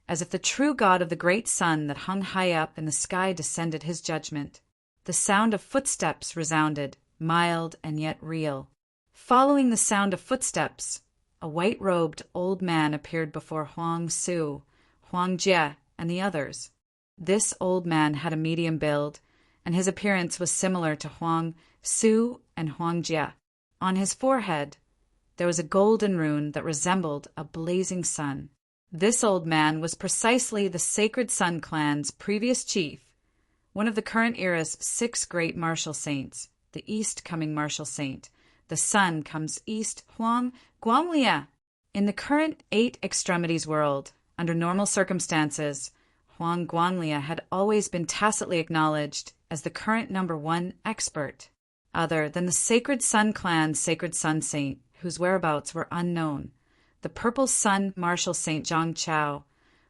as if the true God of the great sun that hung high up in the sky descended his judgment. The sound of footsteps resounded, mild and yet real. Following the sound of footsteps, a white-robed old man appeared before Huang Su, Huang Jie, and the others. This old man had a medium build, and his appearance was similar to Huang Su and Huang Jie. On his forehead, there was a golden rune that resembled a blazing sun. This old man was precisely the Sacred Sun clan's previous chief, one of the current era's 6 great martial saints, the East-coming martial saint. The sun comes east, Huang Guanglia. In the current 8 extremities world, under normal circumstances, Huang Guanglia had always been tacitly acknowledged as the current #1 expert, other than the Sacred Sun clan's Sacred Sun saint, whose whereabouts were unknown, the Purple Sun martial saint Zhang Chao,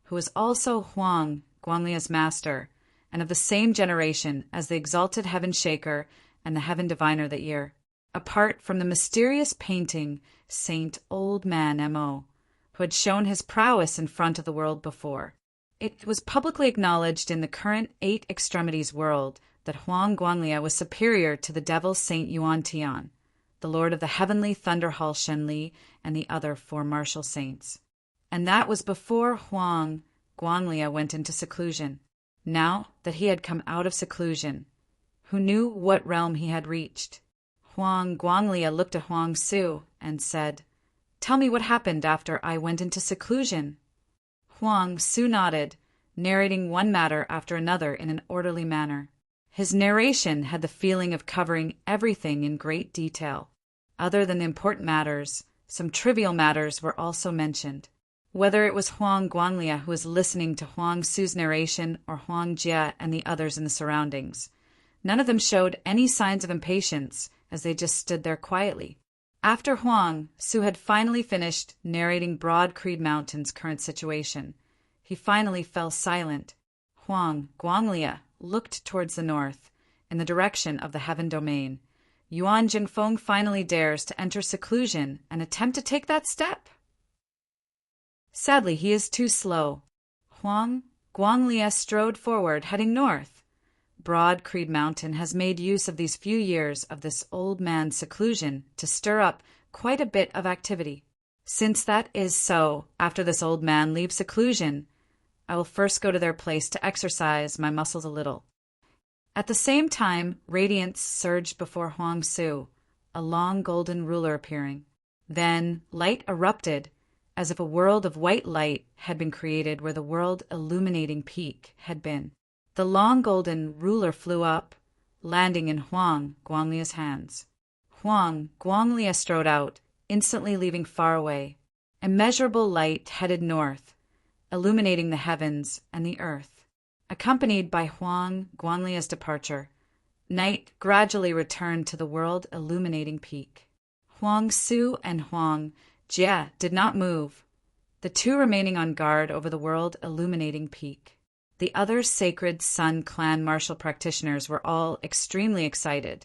who was also Huang Guanglia's master, and of the same generation as the exalted Heaven Shaker and the Heaven Diviner that year. Apart from the mysterious painting Saint Old Man Mo, who had shown his prowess in front of the world before, it was publicly acknowledged in the current 8 extremities world that Huang Guanglia was superior to the devil Saint Yuan Tian, the lord of the heavenly Thunder Hall Shenli, and the other 4 martial saints. And that was before Huang Guanglia went into seclusion. Now that he had come out of seclusion, who knew what realm he had reached? Huang Guanglia looked at Huang Su and said, "Tell me what happened after I went into seclusion." Huang Su nodded, narrating one matter after another in an orderly manner. His narration had the feeling of covering everything in great detail. Other than the important matters, some trivial matters were also mentioned. Whether it was Huang Guanglia who was listening to Huang Su's narration or Huang Jie and the others in the surroundings, none of them showed any signs of impatience as they just stood there quietly. After Huang Su had finally finished narrating Broad Creed Mountain's current situation, he finally fell silent. Huang Guanglia looked towards the north, in the direction of the heaven domain. Yuan Jingfeng finally dares to enter seclusion and attempt to take that step. Sadly, he is too slow. Huang Guanglia strode forward, heading north. Broad Creed Mountain has made use of these few years of this old man's seclusion to stir up quite a bit of activity. Since that is so, after this old man leaves seclusion, I will first go to their place to exercise my muscles a little. At the same time, radiance surged before Huang Su, a long golden ruler appearing. Then light erupted, as if a world of white light had been created where the world illuminating peak had been. The long golden ruler flew up, landing in Huang Guanglia's hands. Huang Guanglia strode out, instantly leaving far away. Immeasurable light headed north, illuminating the heavens and the earth. Accompanied by Huang Guanglia's departure, night gradually returned to the world illuminating peak. Huang Su and Huang Jie did not move, the 2 remaining on guard over the world illuminating peak. The other Sacred Sun clan martial practitioners were all extremely excited.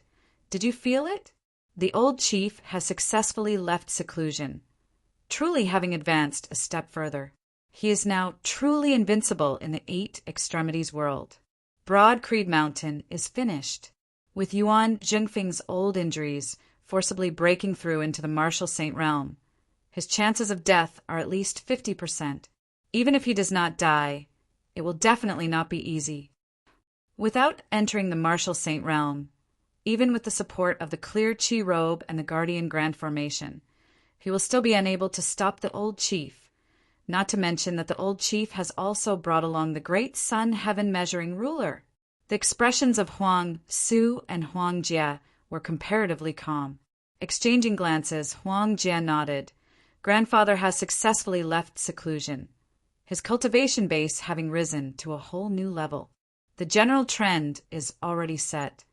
Did you feel it? The old chief has successfully left seclusion, truly having advanced a step further. He is now truly invincible in the 8 extremities world. Broad Creed Mountain is finished. With Yuan Jingfeng's old injuries forcibly breaking through into the martial saint realm, his chances of death are at least 50%. Even if he does not die, it will definitely not be easy. Without entering the martial saint realm, even with the support of the clear chi robe and the guardian grand formation, he will still be unable to stop the old chief, not to mention that the old chief has also brought along the great sun heaven measuring ruler. The expressions of Huang Su and Huang Jie were comparatively calm. Exchanging glances, Huang Jie nodded. Grandfather has successfully left seclusion, his cultivation base having risen to a whole new level. The general trend is already set.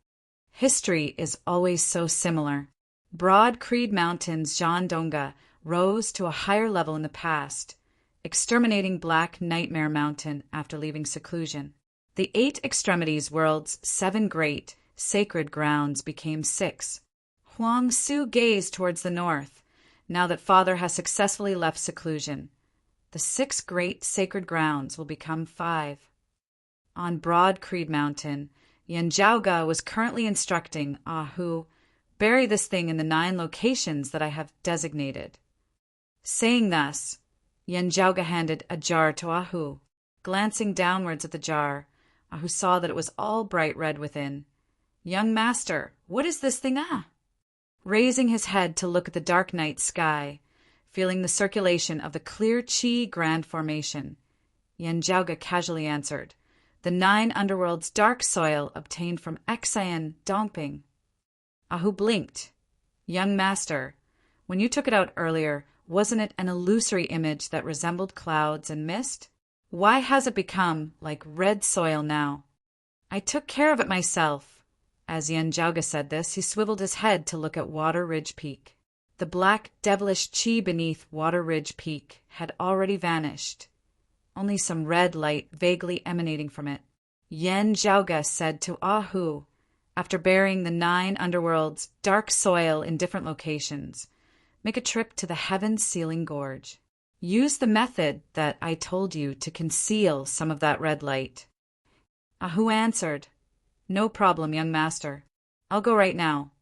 History is always so similar. Broad Creed Mountain's Zhandonga rose to a higher level in the past, exterminating Black Nightmare Mountain after leaving seclusion. The 8 extremities world's 7 great, sacred grounds became 6. Huang Su gazed towards the north, Now that Father has successfully left seclusion, the 6 great sacred grounds will become 5. On Broad Creed Mountain, Yanjiaoga was currently instructing Ahu, bury this thing in the 9 locations that I have designated. Saying thus, Yanjiaoga handed a jar to Ahu. Glancing downwards at the jar, Ahu saw that it was all bright red within. "Young master, what is this thing, Raising his head to look at the dark night sky, feeling the circulation of the clear Qi Grand Formation, Yanjiaoga casually answered, "The 9 underworld's dark soil obtained from Xian Dongping." Ahu blinked. "Young master, when you took it out earlier, wasn't it an illusory image that resembled clouds and mist? Why has it become like red soil now?" "I took care of it myself." As Yanjiaoga said this, he swiveled his head to look at Water Ridge Peak. The black, devilish Qi beneath Water Ridge Peak had already vanished, only some red light vaguely emanating from it. Yanjiaoga said to Ahu, after burying the 9 underworld's dark soil in different locations, "Make a trip to the Heaven-Sealing Gorge. Use the method that I told you to conceal some of that red light." Ahu answered, "No problem, young master. I'll go right now."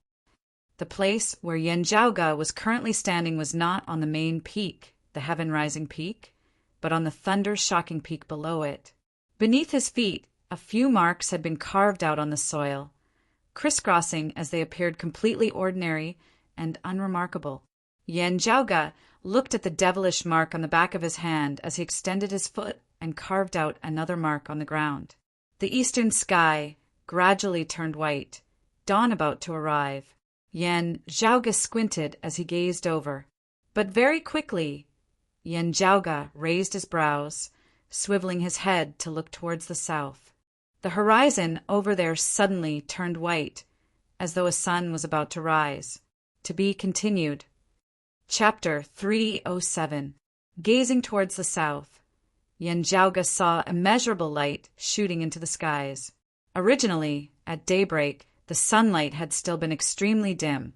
The place where Yanjiaoga was currently standing was not on the main peak, the heaven-rising peak, but on the thunder-shocking peak below it. Beneath his feet, a few marks had been carved out on the soil, crisscrossing as they appeared completely ordinary and unremarkable. Yanjiaoga looked at the devilish mark on the back of his hand as he extended his foot and carved out another mark on the ground. The eastern sky gradually turned white, dawn about to arrive. Yanjiaoga squinted as he gazed over, but very quickly Yanjiaoga raised his brows, swiveling his head to look towards the south. The horizon over there suddenly turned white, as though a sun was about to rise. To be continued. Chapter 307. Gazing towards the south, Yanjiaoga saw immeasurable light shooting into the skies. Originally, at daybreak, the sunlight had still been extremely dim,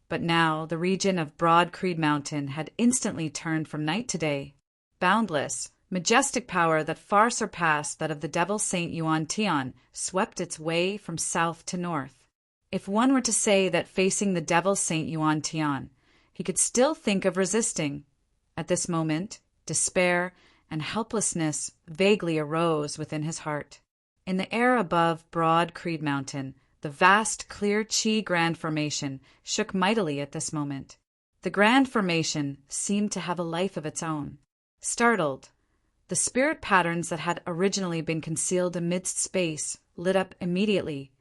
but now the region of Broad Creed Mountain had instantly turned from night to day. Boundless, majestic power that far surpassed that of the devil Saint Yuan Tian swept its way from south to north. If one were to say that facing the devil Saint Yuan Tian, he could still think of resisting, at this moment, despair and helplessness vaguely arose within his heart. In the air above Broad Creed Mountain, the vast, clear Qi Grand Formation shook mightily at this moment. The Grand Formation seemed to have a life of its own. Startled, the spirit patterns that had originally been concealed amidst space lit up immediately,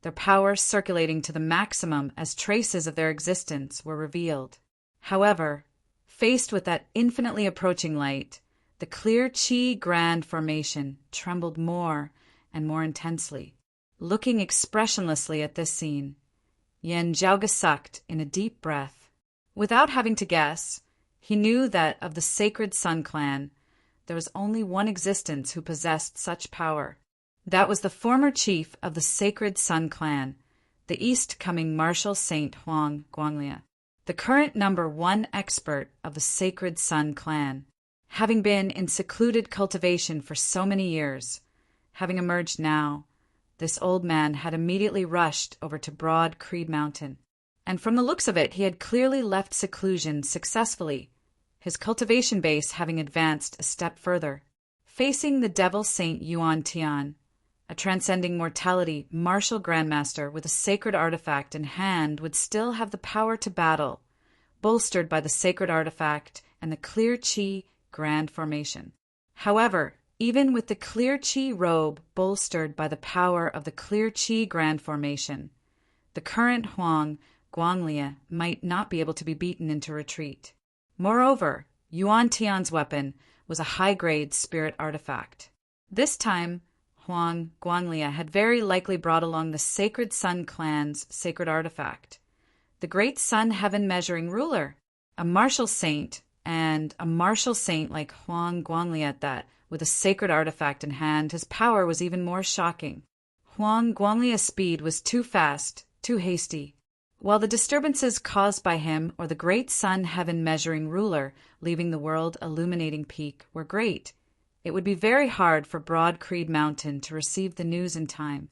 their power circulating to the maximum as traces of their existence were revealed. However, faced with that infinitely approaching light, the clear Qi Grand Formation trembled more and more intensely. Looking expressionlessly at this scene, Yanjiaoga sucked in a deep breath. Without having to guess, he knew that of the sacred Sun Clan, there was only one existence who possessed such power. That was the former chief of the sacred Sun Clan, the east-coming martial Saint Huang Guanglia, the current #1 expert of the sacred Sun Clan. Having been in secluded cultivation for so many years, having emerged now, this old man had immediately rushed over to Broad Creed Mountain, and from the looks of it he had clearly left seclusion successfully, his cultivation base having advanced a step further. Facing the devil Saint Yuan Tian, a transcending mortality martial grandmaster with a sacred artifact in hand would still have the power to battle, bolstered by the sacred artifact and the clear Qi Grand Formation. However, even with the clear Qi robe bolstered by the power of the clear Qi Grand Formation, the current Huang Guanglia might not be able to be beaten into retreat. Moreover, Yuan Tian's weapon was a high-grade spirit artifact. This time, Huang Guanglia had very likely brought along the Sacred Sun Clan's sacred artifact, the great Sun Heaven Measuring Ruler, a martial saint, and a martial saint like Huang Guanglia at that, with a sacred artifact in hand, his power was even more shocking. Huang Guanglia's speed was too fast, too hasty. While the disturbances caused by him or the great sun heaven measuring ruler leaving the world illuminating peak were great, it would be very hard for Broad Creed Mountain to receive the news in time.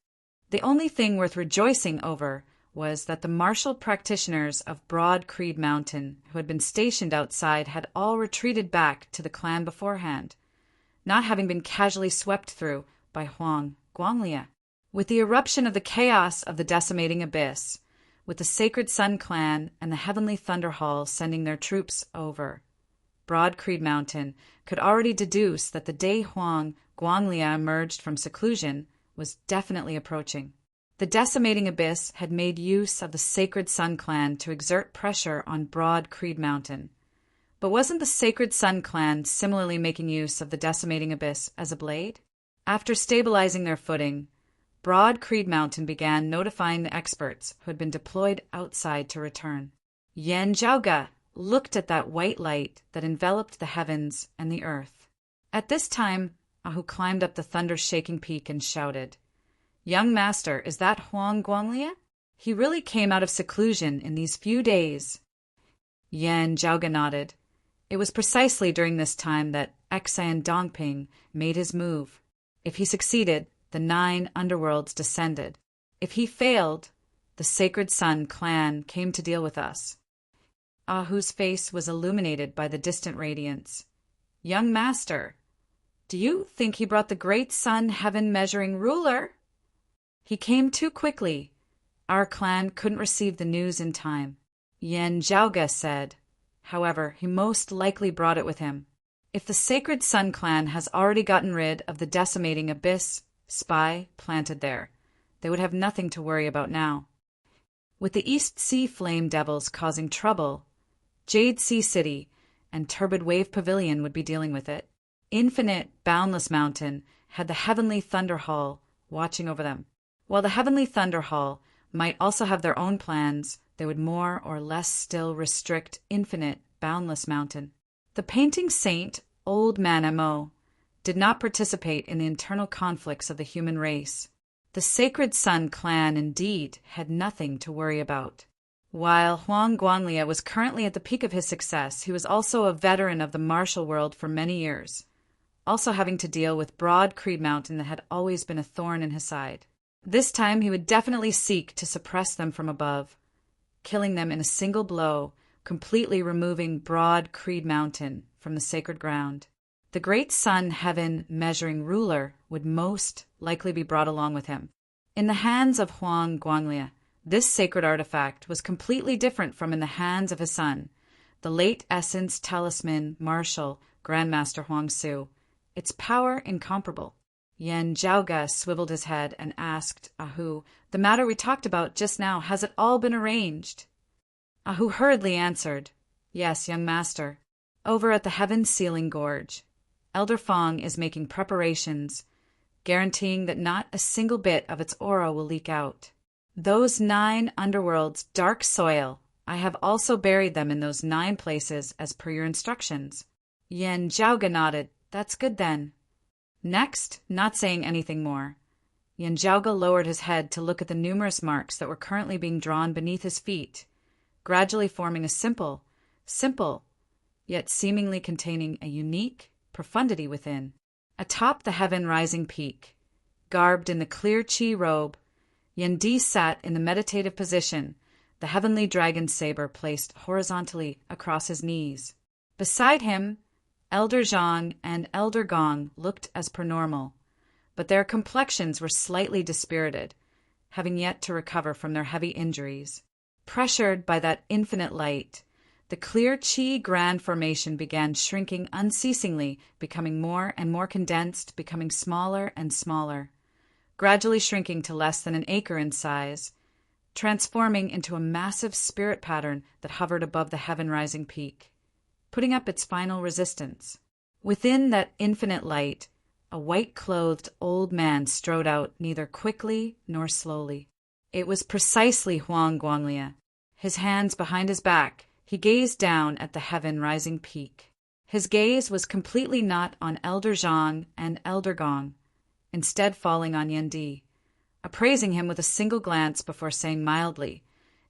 The only thing worth rejoicing over was that the martial practitioners of Broad Creed Mountain who had been stationed outside had all retreated back to the clan beforehand, not having been casually swept through by Huang Guanglia. With the eruption of the chaos of the decimating abyss, with the Sacred Sun clan and the Heavenly Thunder Hall sending their troops over, Broad Creed Mountain could already deduce that the day Huang Guanglia emerged from seclusion was definitely approaching. The decimating abyss had made use of the Sacred Sun clan to exert pressure on Broad Creed Mountain. But wasn't the Sacred Sun clan similarly making use of the decimating abyss as a blade? After stabilizing their footing, Broad Creed Mountain began notifying the experts who had been deployed outside to return. Yan Zhaoge looked at that white light that enveloped the heavens and the earth. At this time, Ahu climbed up the thunder-shaking peak and shouted, "Young master, is that Huang Guanglia? He really came out of seclusion in these few days." Yan Zhaoge nodded. It was precisely during this time that Xan Dongping made his move. If he succeeded, the 9 underworlds descended. If he failed, the Sacred Sun clan came to deal with us. Ahu's face was illuminated by the distant radiance. "Young master, do you think he brought the great sun heaven measuring ruler?" "He came too quickly. Our clan couldn't receive the news in time," Yan Zhaoge said. "However, he most likely brought it with him. If the Sacred Sun clan has already gotten rid of the decimating abyss spy planted there, they would have nothing to worry about now. With the East Sea Flame Devils causing trouble, Jade Sea City and Turbid Wave Pavilion would be dealing with it. Infinite, boundless mountain had the Heavenly Thunder Hall watching over them. While the Heavenly Thunder Hall might also have their own plans, they would more or less still restrict Infinite, boundless mountain. The painting saint, Old Man Amo, did not participate in the internal conflicts of the human race. The Sacred Sun clan, indeed, had nothing to worry about. While Huang Guanglia was currently at the peak of his success, he was also a veteran of the martial world for many years, also having to deal with Broad Creed Mountain that had always been a thorn in his side. This time he would definitely seek to suppress them from above, killing them in a single blow, completely removing Broad Creed Mountain from the sacred ground. The great sun heaven measuring ruler would most likely be brought along with him. In the hands of Huang Guanglia, this sacred artifact was completely different from in the hands of his son, the late Essence Talisman Marshal Grandmaster Huang Su. Its power incomparable. Yan Zhaoge swiveled his head and asked Ahu, "The matter we talked about just now, has it all been arranged?" Ahu hurriedly answered, "Yes, young master. Over at the Heaven Sealing Gorge, Elder Fong is making preparations, guaranteeing that not a single bit of its aura will leak out. Those 9 underworlds' dark soil, I have also buried them in those 9 places as per your instructions." Yan Zhaoge nodded. "That's good then." Next, not saying anything more, Yan Zhaoge lowered his head to look at the numerous marks that were currently being drawn beneath his feet, gradually forming a simple, yet seemingly containing a unique profundity within. Atop the heaven-rising peak, garbed in the clear chi robe, Yendi sat in the meditative position, the heavenly dragon saber placed horizontally across his knees. Beside him, Elder Zhang and Elder Gong looked as per normal, but their complexions were slightly dispirited, having yet to recover from their heavy injuries. Pressured by that infinite light, the clear chi grand formation began shrinking unceasingly, becoming more and more condensed, becoming smaller and smaller, gradually shrinking to less than an acre in size, transforming into a massive spirit pattern that hovered above the heaven-rising peak, putting up its final resistance. Within that infinite light, a white-clothed old man strode out, neither quickly nor slowly. It was precisely Huang Guanglia. His hands behind his back, he gazed down at the heaven-rising peak. His gaze was completely not on Elder Zhang and Elder Gong, instead falling on Yendi, appraising him with a single glance before saying mildly,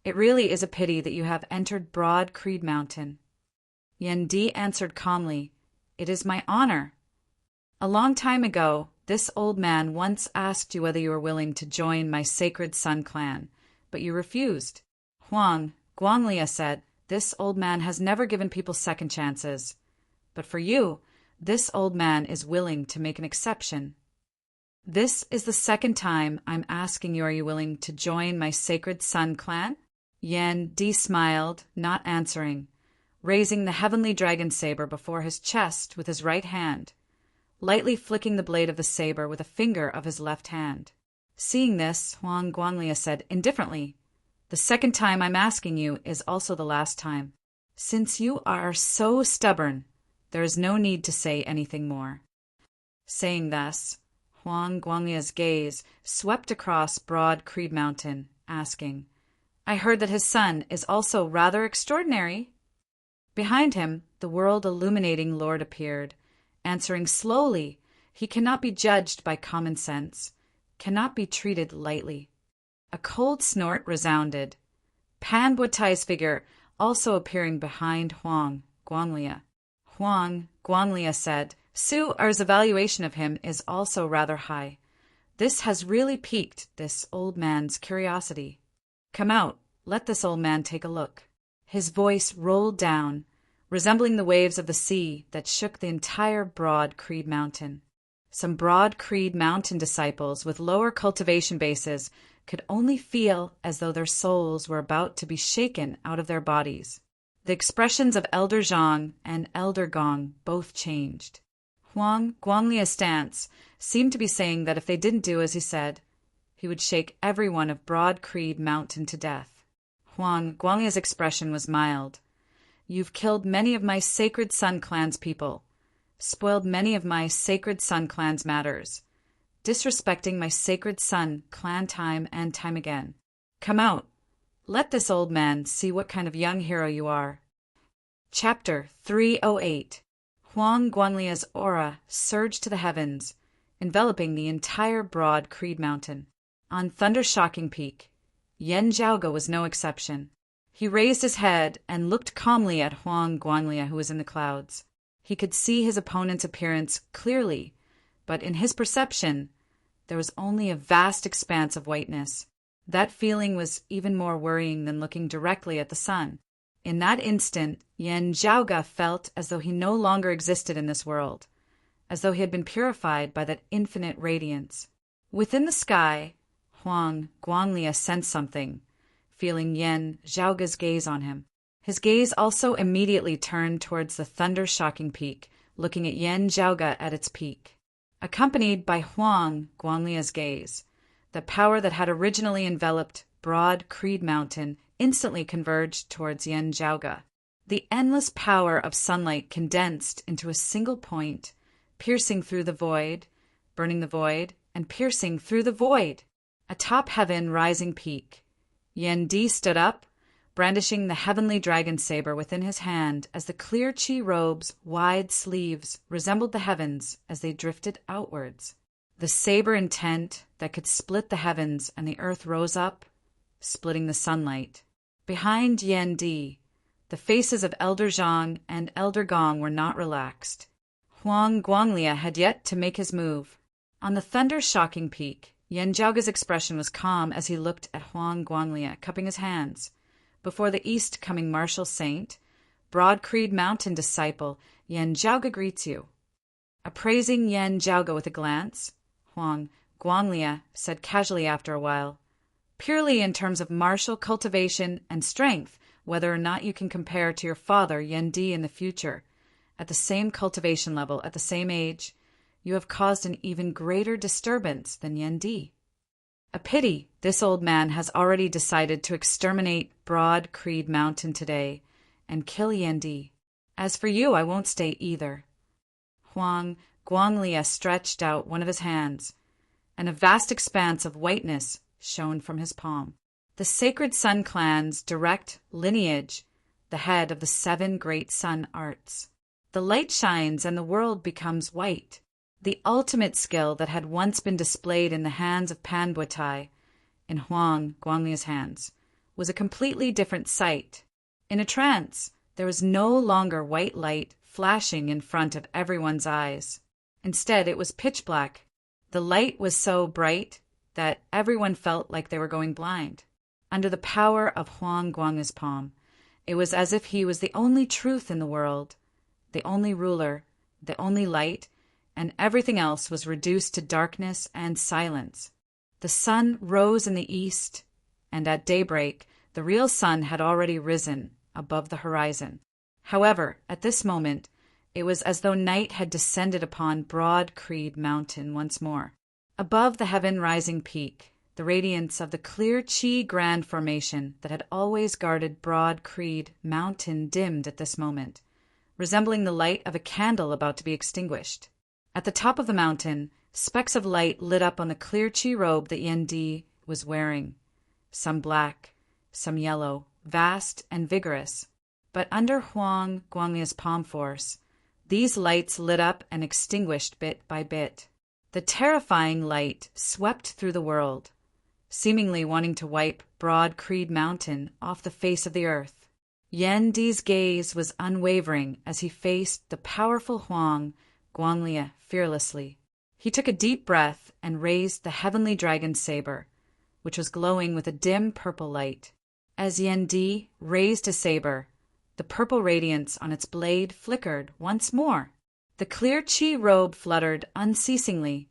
It really is a pity that you have entered Broad Creed Mountain. Yendi answered calmly, "It is my honor. A long time ago, this old man once asked you whether you were willing to join my Sacred Sun clan, but you refused." Huang Guanglia said, "This old man has never given people second chances. But for you, this old man is willing to make an exception. This is the second time I'm asking you, are you willing to join my Sacred Sun clan?" Yan Di smiled, not answering, raising the heavenly dragon saber before his chest with his right hand, lightly flicking the blade of the saber with a finger of his left hand. Seeing this, Huang Guanglia said indifferently, "The second time I'm asking you is also the last time. Since you are so stubborn, there is no need to say anything more." Saying thus, Huang Guanglia's gaze swept across Broad Creed Mountain, asking, "I heard that his son is also rather extraordinary." Behind him, the world-illuminating Lord appeared, answering slowly, "He cannot be judged by common sense, cannot be treated lightly." A cold snort resounded, Pan Buotai's figure also appearing behind Huang Guanglia. Huang Guanglia said, "Su Er's evaluation of him is also rather high. This has really piqued this old man's curiosity. Come out, let this old man take a look." His voice rolled down, resembling the waves of the sea that shook the entire Broad Creed Mountain. Some Broad Creed Mountain disciples with lower cultivation bases could only feel as though their souls were about to be shaken out of their bodies. The expressions of Elder Zhang and Elder Gong both changed. Huang Guanglia's stance seemed to be saying that if they didn't do as he said, he would shake every one of Broad Creed Mountain to death. Huang Guanglia's expression was mild. "You've killed many of my Sacred Sun clan's people, spoiled many of my Sacred Sun clan's matters, disrespecting my Sacred Sun clan time and time again. Come out. Let this old man see what kind of young hero you are." Chapter 308. Huang Guanglia's aura surged to the heavens, enveloping the entire Broad Creed Mountain. On Thunder-Shocking Peak, Yen Zhaoge was no exception. He raised his head and looked calmly at Huang Guanglia, who was in the clouds. He could see his opponent's appearance clearly, but in his perception, there was only a vast expanse of whiteness. That feeling was even more worrying than looking directly at the sun. In that instant, Yen Zhaoge felt as though he no longer existed in this world, as though he had been purified by that infinite radiance. Within the sky, Huang Guanglia sensed something, feeling Yen Zhaoge's gaze on him. His gaze also immediately turned towards the Thunder-Shocking Peak, looking at Yen Zhaoge at its peak. Accompanied by Huang Guanglia's gaze, the power that had originally enveloped Broad Creed Mountain instantly converged towards Yen Zhaoge. The endless power of sunlight condensed into a single point, piercing through the void, burning the void, and piercing through the void. Atop heaven rising peak, Yen Di stood up, brandishing the heavenly dragon saber within his hand as the clear chi robe's wide sleeves resembled the heavens as they drifted outwards. The saber intent that could split the heavens and the earth rose up, splitting the sunlight. Behind Yen Di, the faces of Elder Zhang and Elder Gong were not relaxed. Huang Guanglia had yet to make his move. On the Thunder-Shocking Peak, Yen Zhaoge's expression was calm as he looked at Huang Guanglia, cupping his hands. Before the east-coming martial saint, Broad Creed Mountain disciple, Yen Zhaoge greets you. Appraising Yen Zhaoge with a glance, Huang Guanglia said casually after a while, "Purely in terms of martial cultivation and strength, whether or not you can compare to your father Yen Di in the future, at the same cultivation level, at the same age, you have caused an even greater disturbance than Yen Di. A pity this old man has already decided to exterminate Broad Creed Mountain today and kill Yen Di. As for you, I won't stay either." Huang Guanglia stretched out one of his hands, and a vast expanse of whiteness shone from his palm. The Sacred Sun clan's direct lineage, the head of the 7 great sun arts. The light shines and the world becomes white. The ultimate skill that had once been displayed in the hands of Pan Buotai, in Huang Guanglia's hands, was a completely different sight. In a trance, there was no longer white light flashing in front of everyone's eyes. Instead, it was pitch black. The light was so bright that everyone felt like they were going blind. Under the power of Huang Guang's palm, it was as if he was the only truth in the world, the only ruler, the only light, and everything else was reduced to darkness and silence. The sun rose in the east, and at daybreak, the real sun had already risen above the horizon. However, at this moment, it was as though night had descended upon Broad Creed Mountain once more. Above the heaven-rising peak, the radiance of the clear Qi Grand Formation that had always guarded Broad Creed Mountain dimmed at this moment, resembling the light of a candle about to be extinguished. At the top of the mountain, specks of light lit up on the clear Qi robe that Yan Di was wearing, some black, some yellow, vast and vigorous. But under Huang Guanglia's palm force, these lights lit up and extinguished bit by bit. The terrifying light swept through the world, seemingly wanting to wipe Broad Creed Mountain off the face of the earth. Yan Di's gaze was unwavering as he faced the powerful Huang Guanglia fearlessly. He took a deep breath and raised the heavenly dragon saber, which was glowing with a dim purple light. As Yan Di raised his saber, the purple radiance on its blade flickered once more. The clear Qi robe fluttered unceasingly,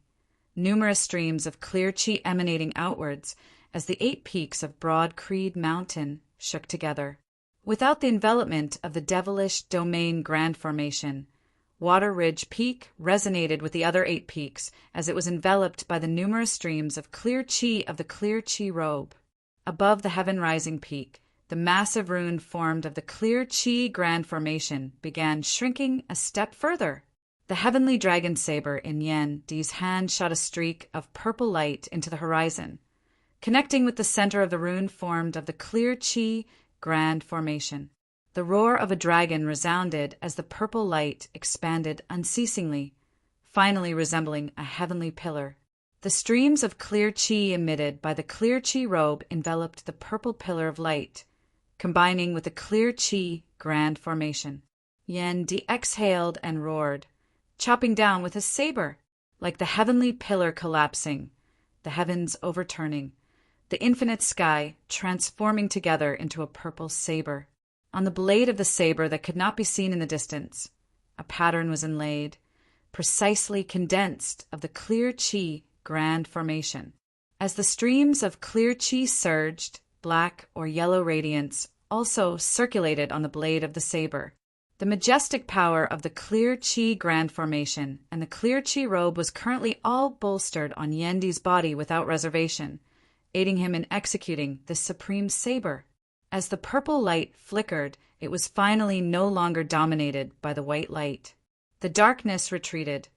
numerous streams of clear Qi emanating outwards as the 8 peaks of Broad Creed Mountain shook together. Without the envelopment of the devilish domain grand formation, Water Ridge Peak resonated with the other 8 peaks as it was enveloped by the numerous streams of clear Qi of the clear Qi robe. Above the heaven-rising peak, the massive rune formed of the clear Qi Grand Formation began shrinking a step further. The heavenly dragon saber in Yan Di's hand shot a streak of purple light into the horizon, connecting with the center of the rune formed of the clear Qi Grand Formation. The roar of a dragon resounded as the purple light expanded unceasingly, finally resembling a heavenly pillar. The streams of clear Qi emitted by the clear Qi robe enveloped the purple pillar of light, combining with the clear Qi Grand Formation. Yan Di exhaled and roared, chopping down with his saber, like the heavenly pillar collapsing, the heavens overturning, the infinite sky transforming together into a purple saber. On the blade of the saber that could not be seen in the distance, a pattern was inlaid, precisely condensed of the clear Qi Grand Formation. As the streams of clear Qi surged, black or yellow radiance also circulated on the blade of the saber. The majestic power of the clear Qi Grand Formation and the clear Qi robe was currently all bolstered on Yan Di's body without reservation, aiding him in executing this supreme saber. As the purple light flickered, it was finally no longer dominated by the white light. The darkness retreated,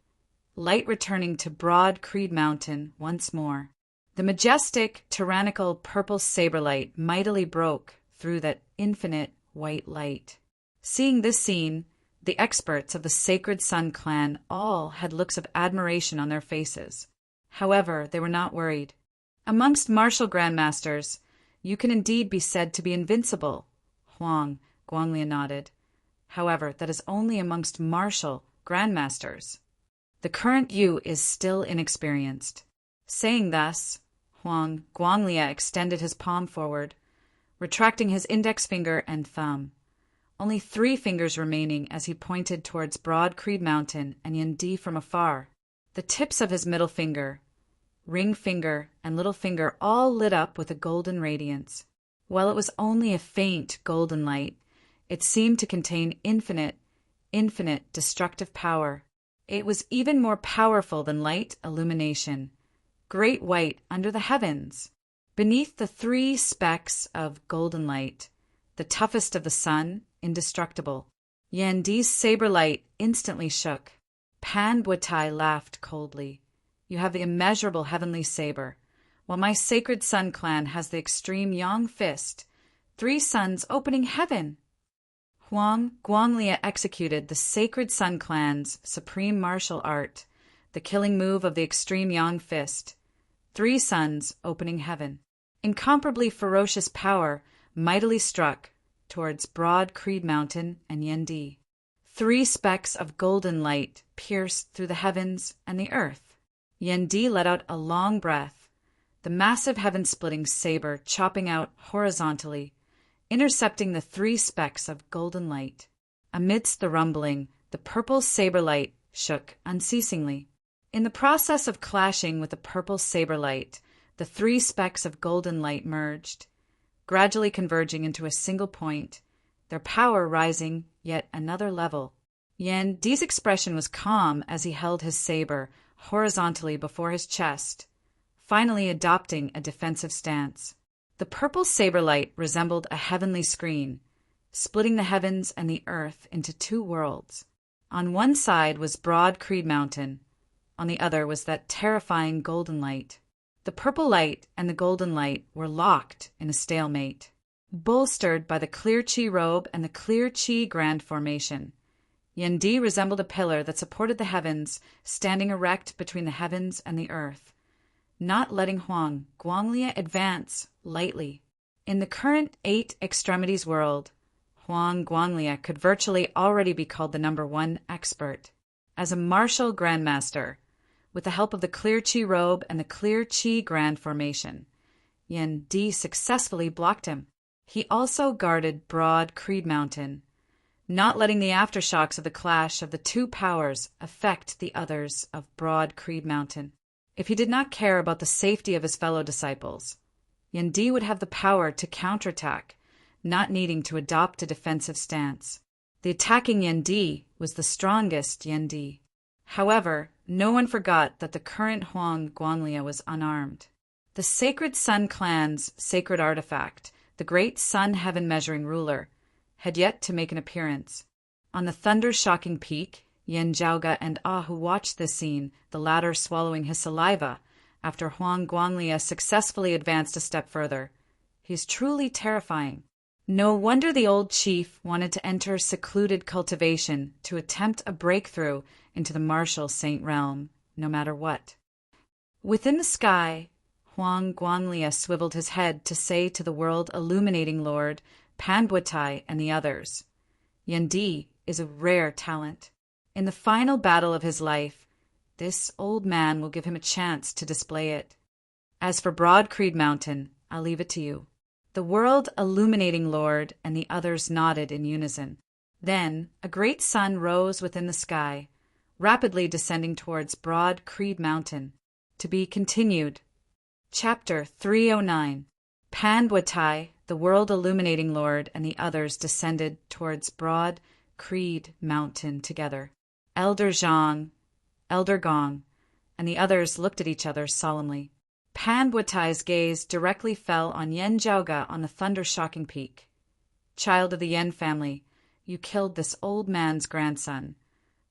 light returning to Broad Creed Mountain once more. The majestic, tyrannical purple saber light mightily broke through that infinite white light. Seeing this scene, the experts of the Sacred Sun clan all had looks of admiration on their faces. However, they were not worried. Amongst martial grandmasters, you can indeed be said to be invincible, Huang Guanglia nodded. However, that is only amongst martial grandmasters. The current you is still inexperienced. Saying thus, Huang Guanglia extended his palm forward, retracting his index finger and thumb. Only 3 fingers remaining as he pointed towards Broad Creed Mountain and Yan Di from afar. The tips of his middle finger, ring finger, and little finger all lit up with a golden radiance. While it was only a faint golden light, it seemed to contain infinite destructive power. It was even more powerful than light illumination, great white under the heavens. Beneath the 3 specks of golden light, the toughest of the sun, indestructible, Yan Di's saber light instantly shook. Pan Butai laughed coldly. You have the immeasurable heavenly saber, while my Sacred Sun clan has the extreme Yang fist, 3 suns opening heaven. Huang Guanglia executed the Sacred Sun clan's supreme martial art, the killing move of the extreme Yang fist, 3 suns opening heaven. Incomparably ferocious power mightily struck towards Broad Creed Mountain and Yendi. 3 specks of golden light pierced through the heavens and the earth. Yendi let out a long breath, the massive heaven-splitting saber chopping out horizontally, intercepting the 3 specks of golden light. Amidst the rumbling, the purple saber light shook unceasingly. In the process of clashing with the purple saber light, the 3 specks of golden light merged, gradually converging into a single point, their power rising yet another level. Yendi's expression was calm as he held his saber horizontally before his chest, finally adopting a defensive stance. The purple saber light resembled a heavenly screen, splitting the heavens and the earth into 2 worlds. On one side was Broad Creed Mountain, on the other was that terrifying golden light. The purple light and the golden light were locked in a stalemate, bolstered by the clear chi robe and the clear chi grand formation. Yendi resembled a pillar that supported the heavens, standing erect between the heavens and the earth, not letting Huang Guanglia advance lightly. In the current 8 extremities world, Huang Guanglia could virtually already be called the #1 expert. As a martial grandmaster, with the help of the clear chi robe and the clear chi grand formation, Yendi successfully blocked him. He also guarded Broad Creed Mountain, not letting the aftershocks of the clash of the 2 powers affect the others of Broad Creed Mountain. If he did not care about the safety of his fellow disciples, Yendi would have the power to counterattack, not needing to adopt a defensive stance. The attacking Yendi was the strongest Yendi. However, no one forgot that the current Huang Guanglia was unarmed. The Sacred Sun clan's sacred artifact, the great Sun Heaven Measuring Ruler, had yet to make an appearance. On the thunder-shocking peak, Yen Zhaoga and Ahu watched this scene, the latter swallowing his saliva after Huang Guanglia successfully advanced a step further. He's truly terrifying. No wonder the old chief wanted to enter secluded cultivation to attempt a breakthrough into the martial saint realm, no matter what. Within the sky, Huang Guanglia swiveled his head to say to the world-illuminating lord, Panbuatai and the others, Yendi is a rare talent. In the final battle of his life, this old man will give him a chance to display it. As for Broad Creed Mountain, I'll leave it to you. The world-illuminating lord and the others nodded in unison. Then a great sun rose within the sky, rapidly descending towards Broad Creed Mountain. To be continued. Chapter 309. Panbuatai, the world-illuminating lord, and the others descended towards Broad Creed Mountain together. Elder Zhang, Elder Gong, and the others looked at each other solemnly. Panbuatai's gaze directly fell on Yen Zhaoga on the thunder-shocking peak. Child of the Yen family, you killed this old man's grandson.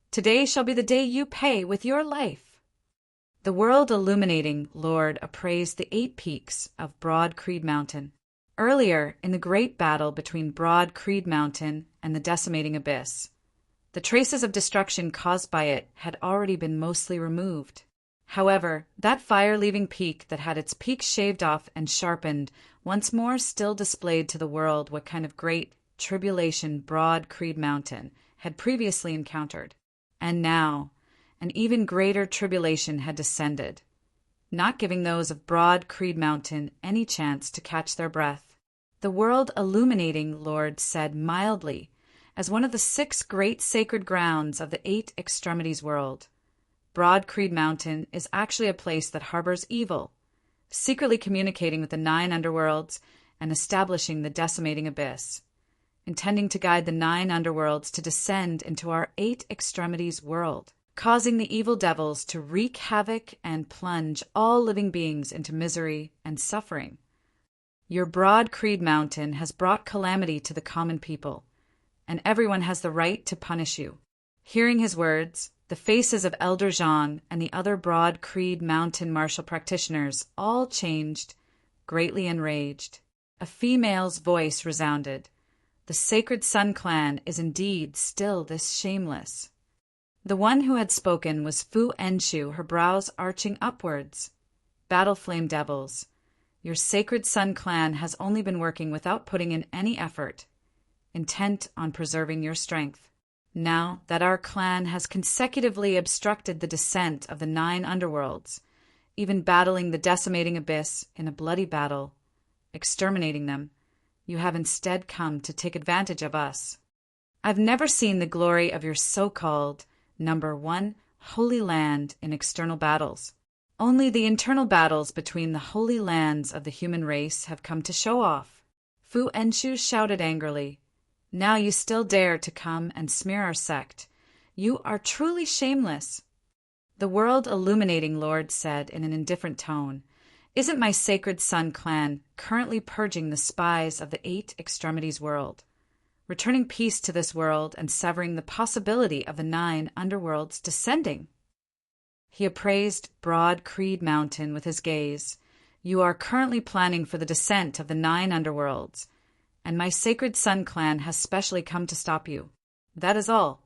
Today shall be the day you pay with your life. The world-illuminating lord appraised the 8 peaks of Broad Creed Mountain. Earlier, in the great battle between Broad Creed Mountain and the decimating abyss, the traces of destruction caused by it had already been mostly removed. However, that fire-leaving peak that had its peak shaved off and sharpened once more still displayed to the world what kind of great tribulation Broad Creed Mountain had previously encountered. And now, an even greater tribulation had descended, not giving those of Broad Creed Mountain any chance to catch their breath. The world-illuminating lord said mildly, as one of the 6 great sacred grounds of the 8 extremities world, Broad Creed Mountain is actually a place that harbors evil, secretly communicating with the 9 underworlds and establishing the decimating abyss, intending to guide the 9 underworlds to descend into our 8 extremities world, causing the evil devils to wreak havoc and plunge all living beings into misery and suffering. Your Broad Creed Mountain has brought calamity to the common people, and everyone has the right to punish you. Hearing his words, the faces of Elder Zhang and the other Broad Creed Mountain martial practitioners all changed, greatly enraged. A female's voice resounded. The Sacred Sun clan is indeed still this shameless. The one who had spoken was Fu Enshu, her brows arching upwards. Battle flame devils, Your Sacred Sun clan has only been working without putting in any effort, intent on preserving your strength. Now that our clan has consecutively obstructed the descent of the 9 underworlds, even battling the decimating abyss in a bloody battle, exterminating them, you have instead come to take advantage of us. I've never seen the glory of your so-called number 1 holy land in external battles. Only the internal battles between the holy lands of the human race have come to show off. Fu Enshu shouted angrily. Now you still dare to come and smear our sect. You are truly shameless. The World Illuminating Lord said in an indifferent tone, Isn't my Sacred Sun clan currently purging the spies of the 8 extremities world, returning peace to this world and severing the possibility of the 9 underworlds descending? He appraised Broad Creed Mountain with his gaze. You are currently planning for the descent of the 9 underworlds, and my Sacred Sun clan has specially come to stop you. That is all.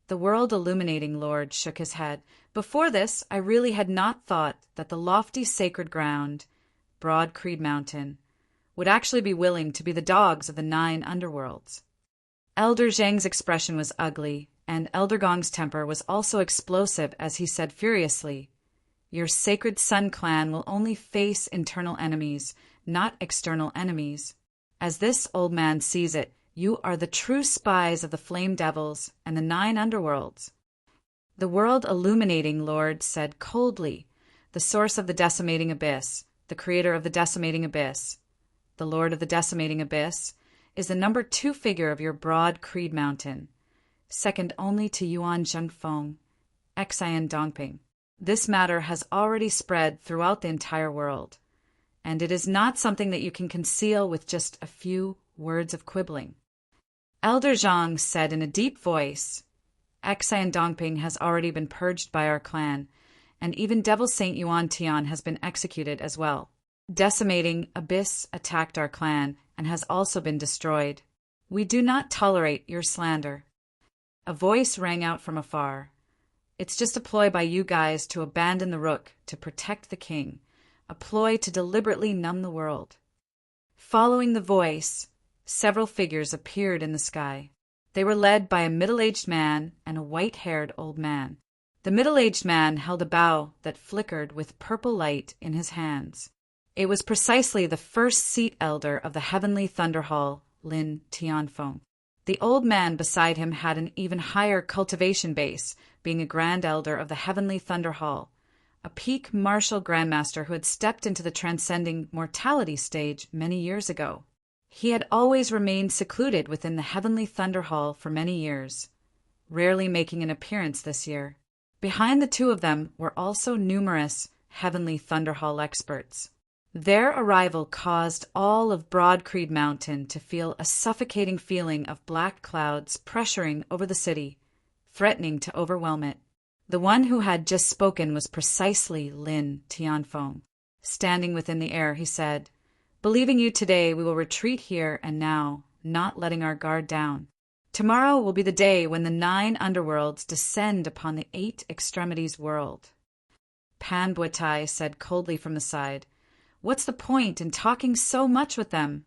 The World Illuminating Lord shook his head. Before this, I really had not thought that the lofty sacred ground, Broad Creed Mountain, would actually be willing to be the dogs of the 9 underworlds. Elder Zhang's expression was ugly, and Elder Gong's temper was also explosive as he said furiously, Your Sacred Sun clan will only face internal enemies, not external enemies. As this old man sees it, you are the true spies of the Flame Devils and the 9 underworlds. The World Illuminating Lord said coldly, The source of the decimating abyss, the creator of the decimating abyss, the Lord of the decimating abyss, is the number 2 figure of your Broad Creed Mountain, second only to Yuan Zhengfeng, Xian Dongping. This matter has already spread throughout the entire world, and it is not something that you can conceal with just a few words of quibbling. Elder Zhang said in a deep voice, Xian Dongping has already been purged by our clan, and even Devil Saint Yuan Tian has been executed as well. Decimating Abyss attacked our clan and has also been destroyed. We do not tolerate your slander. A voice rang out from afar. It's just a ploy by you guys to abandon the Rook to protect the king, a ploy to deliberately numb the world. Following the voice, several figures appeared in the sky. They were led by a middle-aged man and a white-haired old man. The middle-aged man held a bow that flickered with purple light in his hands. It was precisely the first seat elder of the Heavenly Thunder Hall, Lin Tianfeng. The old man beside him had an even higher cultivation base, being a Grand Elder of the Heavenly Thunder Hall, a peak martial grandmaster who had stepped into the transcending mortality stage many years ago. He had always remained secluded within the Heavenly Thunder Hall for many years, rarely making an appearance this year. Behind the 2 of them were also numerous Heavenly Thunder Hall experts. Their arrival caused all of Broad Creed Mountain to feel a suffocating feeling of black clouds pressuring over the city, threatening to overwhelm it. The one who had just spoken was precisely Lin Tianfeng. Standing within the air, he said, Believing you today, we will retreat here and now, not letting our guard down. Tomorrow will be the day when the 9 underworlds descend upon the 8 extremities world. Pan Buetai said coldly from the side, What's the point in talking so much with them?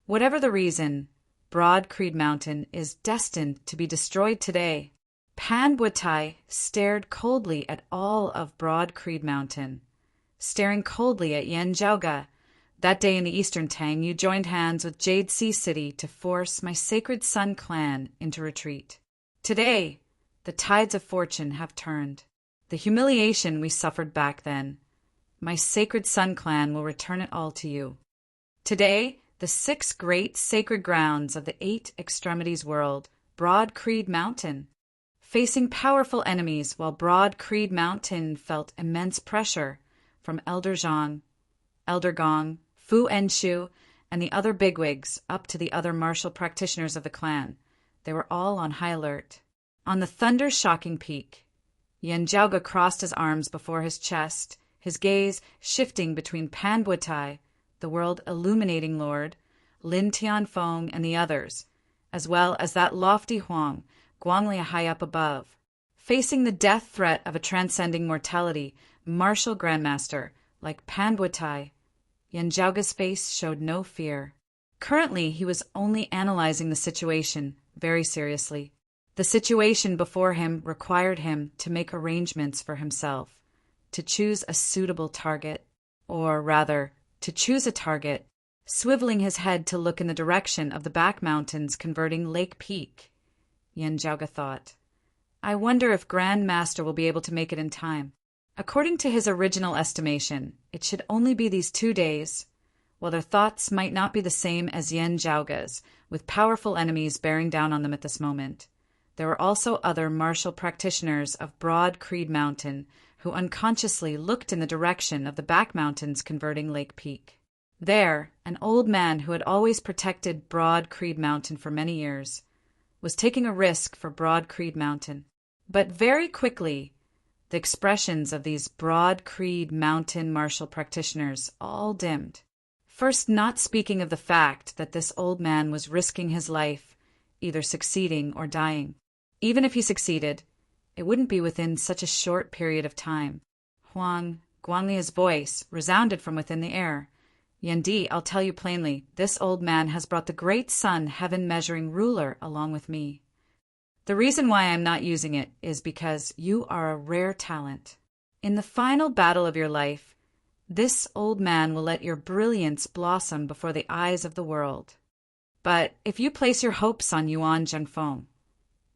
Whatever the reason, Broad Creed Mountain is destined to be destroyed today. Pan Buetai stared coldly at all of Broad Creed Mountain, staring coldly at Yan Zhaoga. That day in the Eastern Tang, you joined hands with Jade Sea City to force my Sacred Sun clan into retreat. Today, the tides of fortune have turned. The humiliation we suffered back then, my Sacred Sun clan will return it all to you. Today, the 6 great sacred grounds of the 8 extremities world, Broad Creed Mountain, facing powerful enemies while Broad Creed Mountain felt immense pressure from Elder Zhang, Elder Gong, Fu Enshu, and the other bigwigs up to the other martial practitioners of the clan. They were all on high alert. On the thunder-shocking peak, Yan Zhaoga crossed his arms before his chest, his gaze shifting between Pan Buetai, the World Illuminating Lord, Lin Tianfeng, and the others, as well as that lofty Huang, Guangli high up above. Facing the death threat of a transcending mortality, martial grandmaster like Pan Buetai, Yan Zhaoge's face showed no fear. Currently, he was only analyzing the situation very seriously. The situation before him required him to make arrangements for himself, to choose a suitable target, or rather, to choose a target, swiveling his head to look in the direction of the back mountains converting Lake Peak. Yan Zhaoge thought, I wonder if Grand Master will be able to make it in time. According to his original estimation, it should only be these 2 days. While their thoughts might not be the same as Yan Zhaoge's, with powerful enemies bearing down on them at this moment, there were also other martial practitioners of Broad Creed Mountain who unconsciously looked in the direction of the back mountains converting Lake Peak. There, an old man who had always protected Broad Creed Mountain for many years was taking a risk for Broad Creed Mountain. But very quickly, the expressions of these Broad Creed Mountain martial practitioners all dimmed. First, not speaking of the fact that this old man was risking his life, either succeeding or dying. Even if he succeeded, it wouldn't be within such a short period of time. Guanglia's voice resounded from within the air. Yendi, I'll tell you plainly, this old man has brought the great sun heaven-measuring ruler along with me. The reason why I'm not using it is because you are a rare talent. In the final battle of your life, this old man will let your brilliance blossom before the eyes of the world. But if you place your hopes on Yuan Zhengfeng,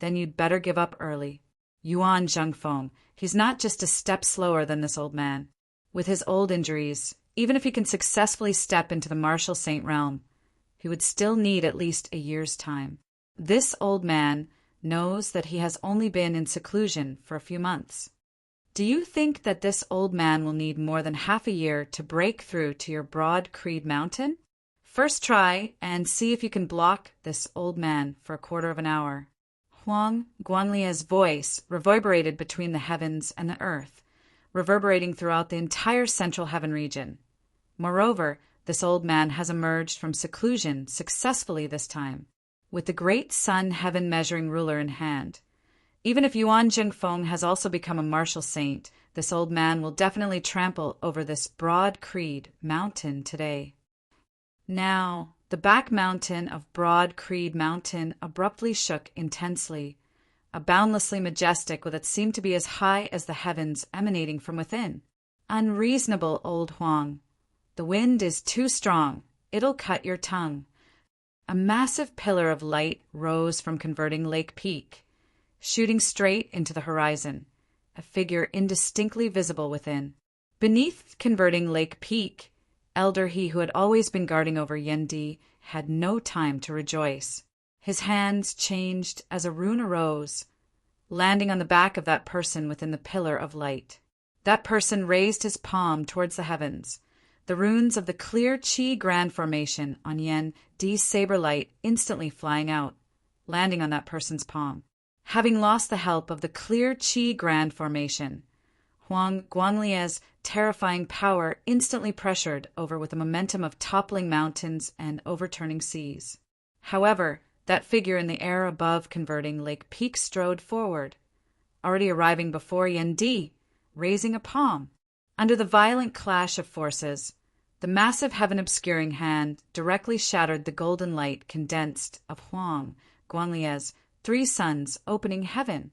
then you'd better give up early. Yuan Zhengfeng, he's not just a step slower than this old man. With his old injuries, even if he can successfully step into the martial saint realm, he would still need at least a year's time. This old man knows that he has only been in seclusion for a few months. Do you think that this old man will need more than half a year to break through to your Broad Creed Mountain? First try and see if you can block this old man for a quarter of an hour. Huang Guanlia's voice reverberated between the heavens and the earth, reverberating throughout the entire central heaven region. Moreover, this old man has emerged from seclusion successfully this time, with the great sun heaven measuring ruler in hand. Even if Yuan Zhengfeng has also become a martial saint, this old man will definitely trample over this Broad Creed Mountain today. Now, the back mountain of Broad Creed Mountain abruptly shook intensely, boundlessly majestic with it seemed to be as high as the heavens emanating from within. Unreasonable, old Huang. The wind is too strong. It'll cut your tongue. A massive pillar of light rose from converting Lake Peak, shooting straight into the horizon, a figure indistinctly visible within. Beneath converting Lake Peak, Elder He who had always been guarding over Yendi had no time to rejoice. His hands changed as a rune arose, landing on the back of that person within the pillar of light. That person raised his palm towards the heavens. The runes of the clear Qi Grand Formation on Yen Di's saber light instantly flying out, landing on that person's palm. Having lost the help of the clear Qi Grand Formation, Huang Guanglia's terrifying power instantly pressured over with the momentum of toppling mountains and overturning seas. However, that figure in the air above converting Lake Peak strode forward, already arriving before Yendi, raising a palm. Under the violent clash of forces, the massive heaven-obscuring hand directly shattered the golden light condensed of Huang Guanglia's 3 suns opening heaven.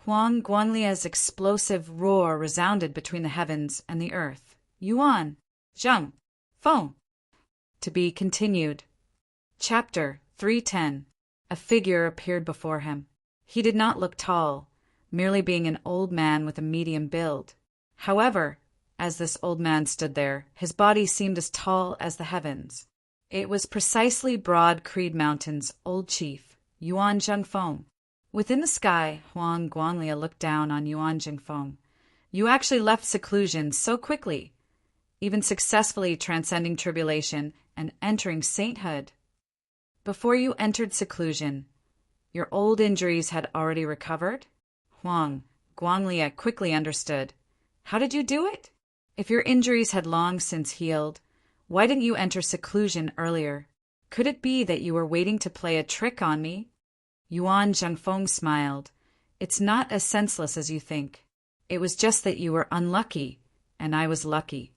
Huang Guanglia's explosive roar resounded between the heavens and the earth. Yuan, Zheng, Feng. To be continued. Chapter 310. A figure appeared before him. He did not look tall, merely being an old man with a medium build. However, as this old man stood there, his body seemed as tall as the heavens. It was precisely Broad Creed Mountain's old chief, Yuan Zhengfeng. Within the sky, Huang Guanglia looked down on Yuan Zhengfeng. You actually left seclusion so quickly, even successfully transcending tribulation and entering sainthood. Before you entered seclusion, your old injuries had already recovered? Huang Guanglia quickly understood. How did you do it? If your injuries had long since healed, why didn't you enter seclusion earlier? Could it be that you were waiting to play a trick on me? Yuan Zhengfeng smiled. It's not as senseless as you think. It was just that you were unlucky, and I was lucky.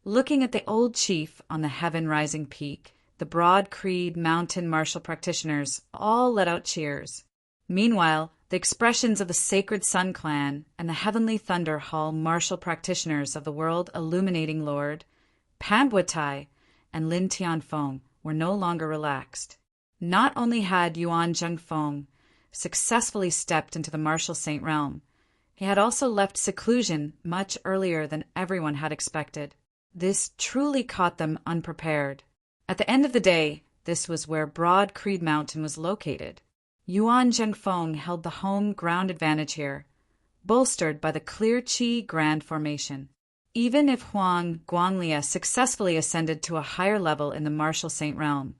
Looking at the old chief on the heaven-rising peak, the broad creed mountain martial practitioners all let out cheers. Meanwhile, the expressions of the Sacred Sun clan and the Heavenly Thunder Hall martial practitioners of the world illuminating Lord, Panbuatai, and Lin Tianfeng were no longer relaxed. Not only had Yuan Zhengfeng successfully stepped into the martial saint realm, he had also left seclusion much earlier than everyone had expected. This truly caught them unprepared. At the end of the day, this was where Broad Creed Mountain was located. Yuan Zhengfeng held the home ground advantage here, bolstered by the Clear Qi Grand Formation. Even if Huang Guanglia successfully ascended to a higher level in the martial saint realm,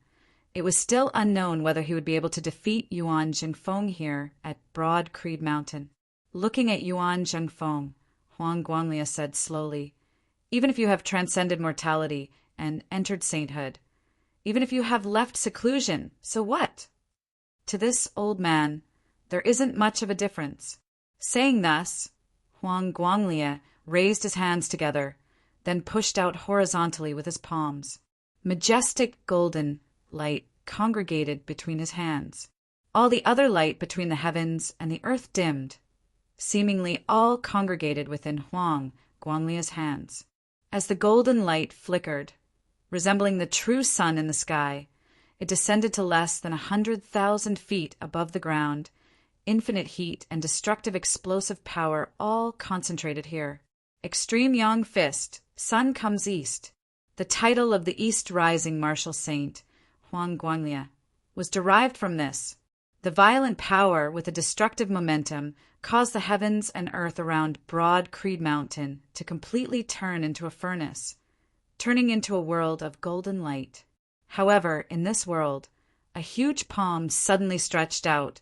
it was still unknown whether he would be able to defeat Yuan Zhengfeng here at Broad Creed Mountain. Looking at Yuan Zhengfeng, Huang Guanglia said slowly, "Even if you have transcended mortality and entered sainthood, even if you have left seclusion, so what? To this old man, there isn't much of a difference." Saying thus, Huang Guanglia raised his hands together, then pushed out horizontally with his palms. Majestic golden light congregated between his hands. All the other light between the heavens and the earth dimmed, seemingly all congregated within Huang Guanglia's hands. As the golden light flickered, resembling the true sun in the sky, it descended to less than 100,000 feet above the ground. Infinite heat and destructive explosive power all concentrated here. Extreme Yang Fist, Sun Comes East. The title of the East Rising martial saint, Huang Guanglia, was derived from this. The violent power with a destructive momentum caused the heavens and earth around Broad Creed Mountain to completely turn into a furnace, turning into a world of golden light. However, in this world, a huge palm suddenly stretched out,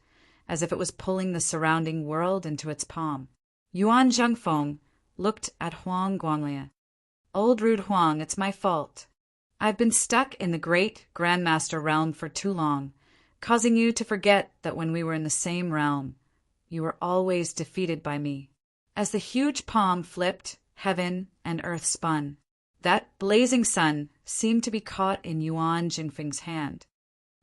as if it was pulling the surrounding world into its palm. Yuan Zhengfeng looked at Huang Guanglia. "Old rude Huang, it's my fault. I've been stuck in the great Grandmaster realm for too long, causing you to forget that when we were in the same realm, you were always defeated by me." As the huge palm flipped, heaven and earth spun. That blazing sun seemed to be caught in Yuan Zhengfeng's hand.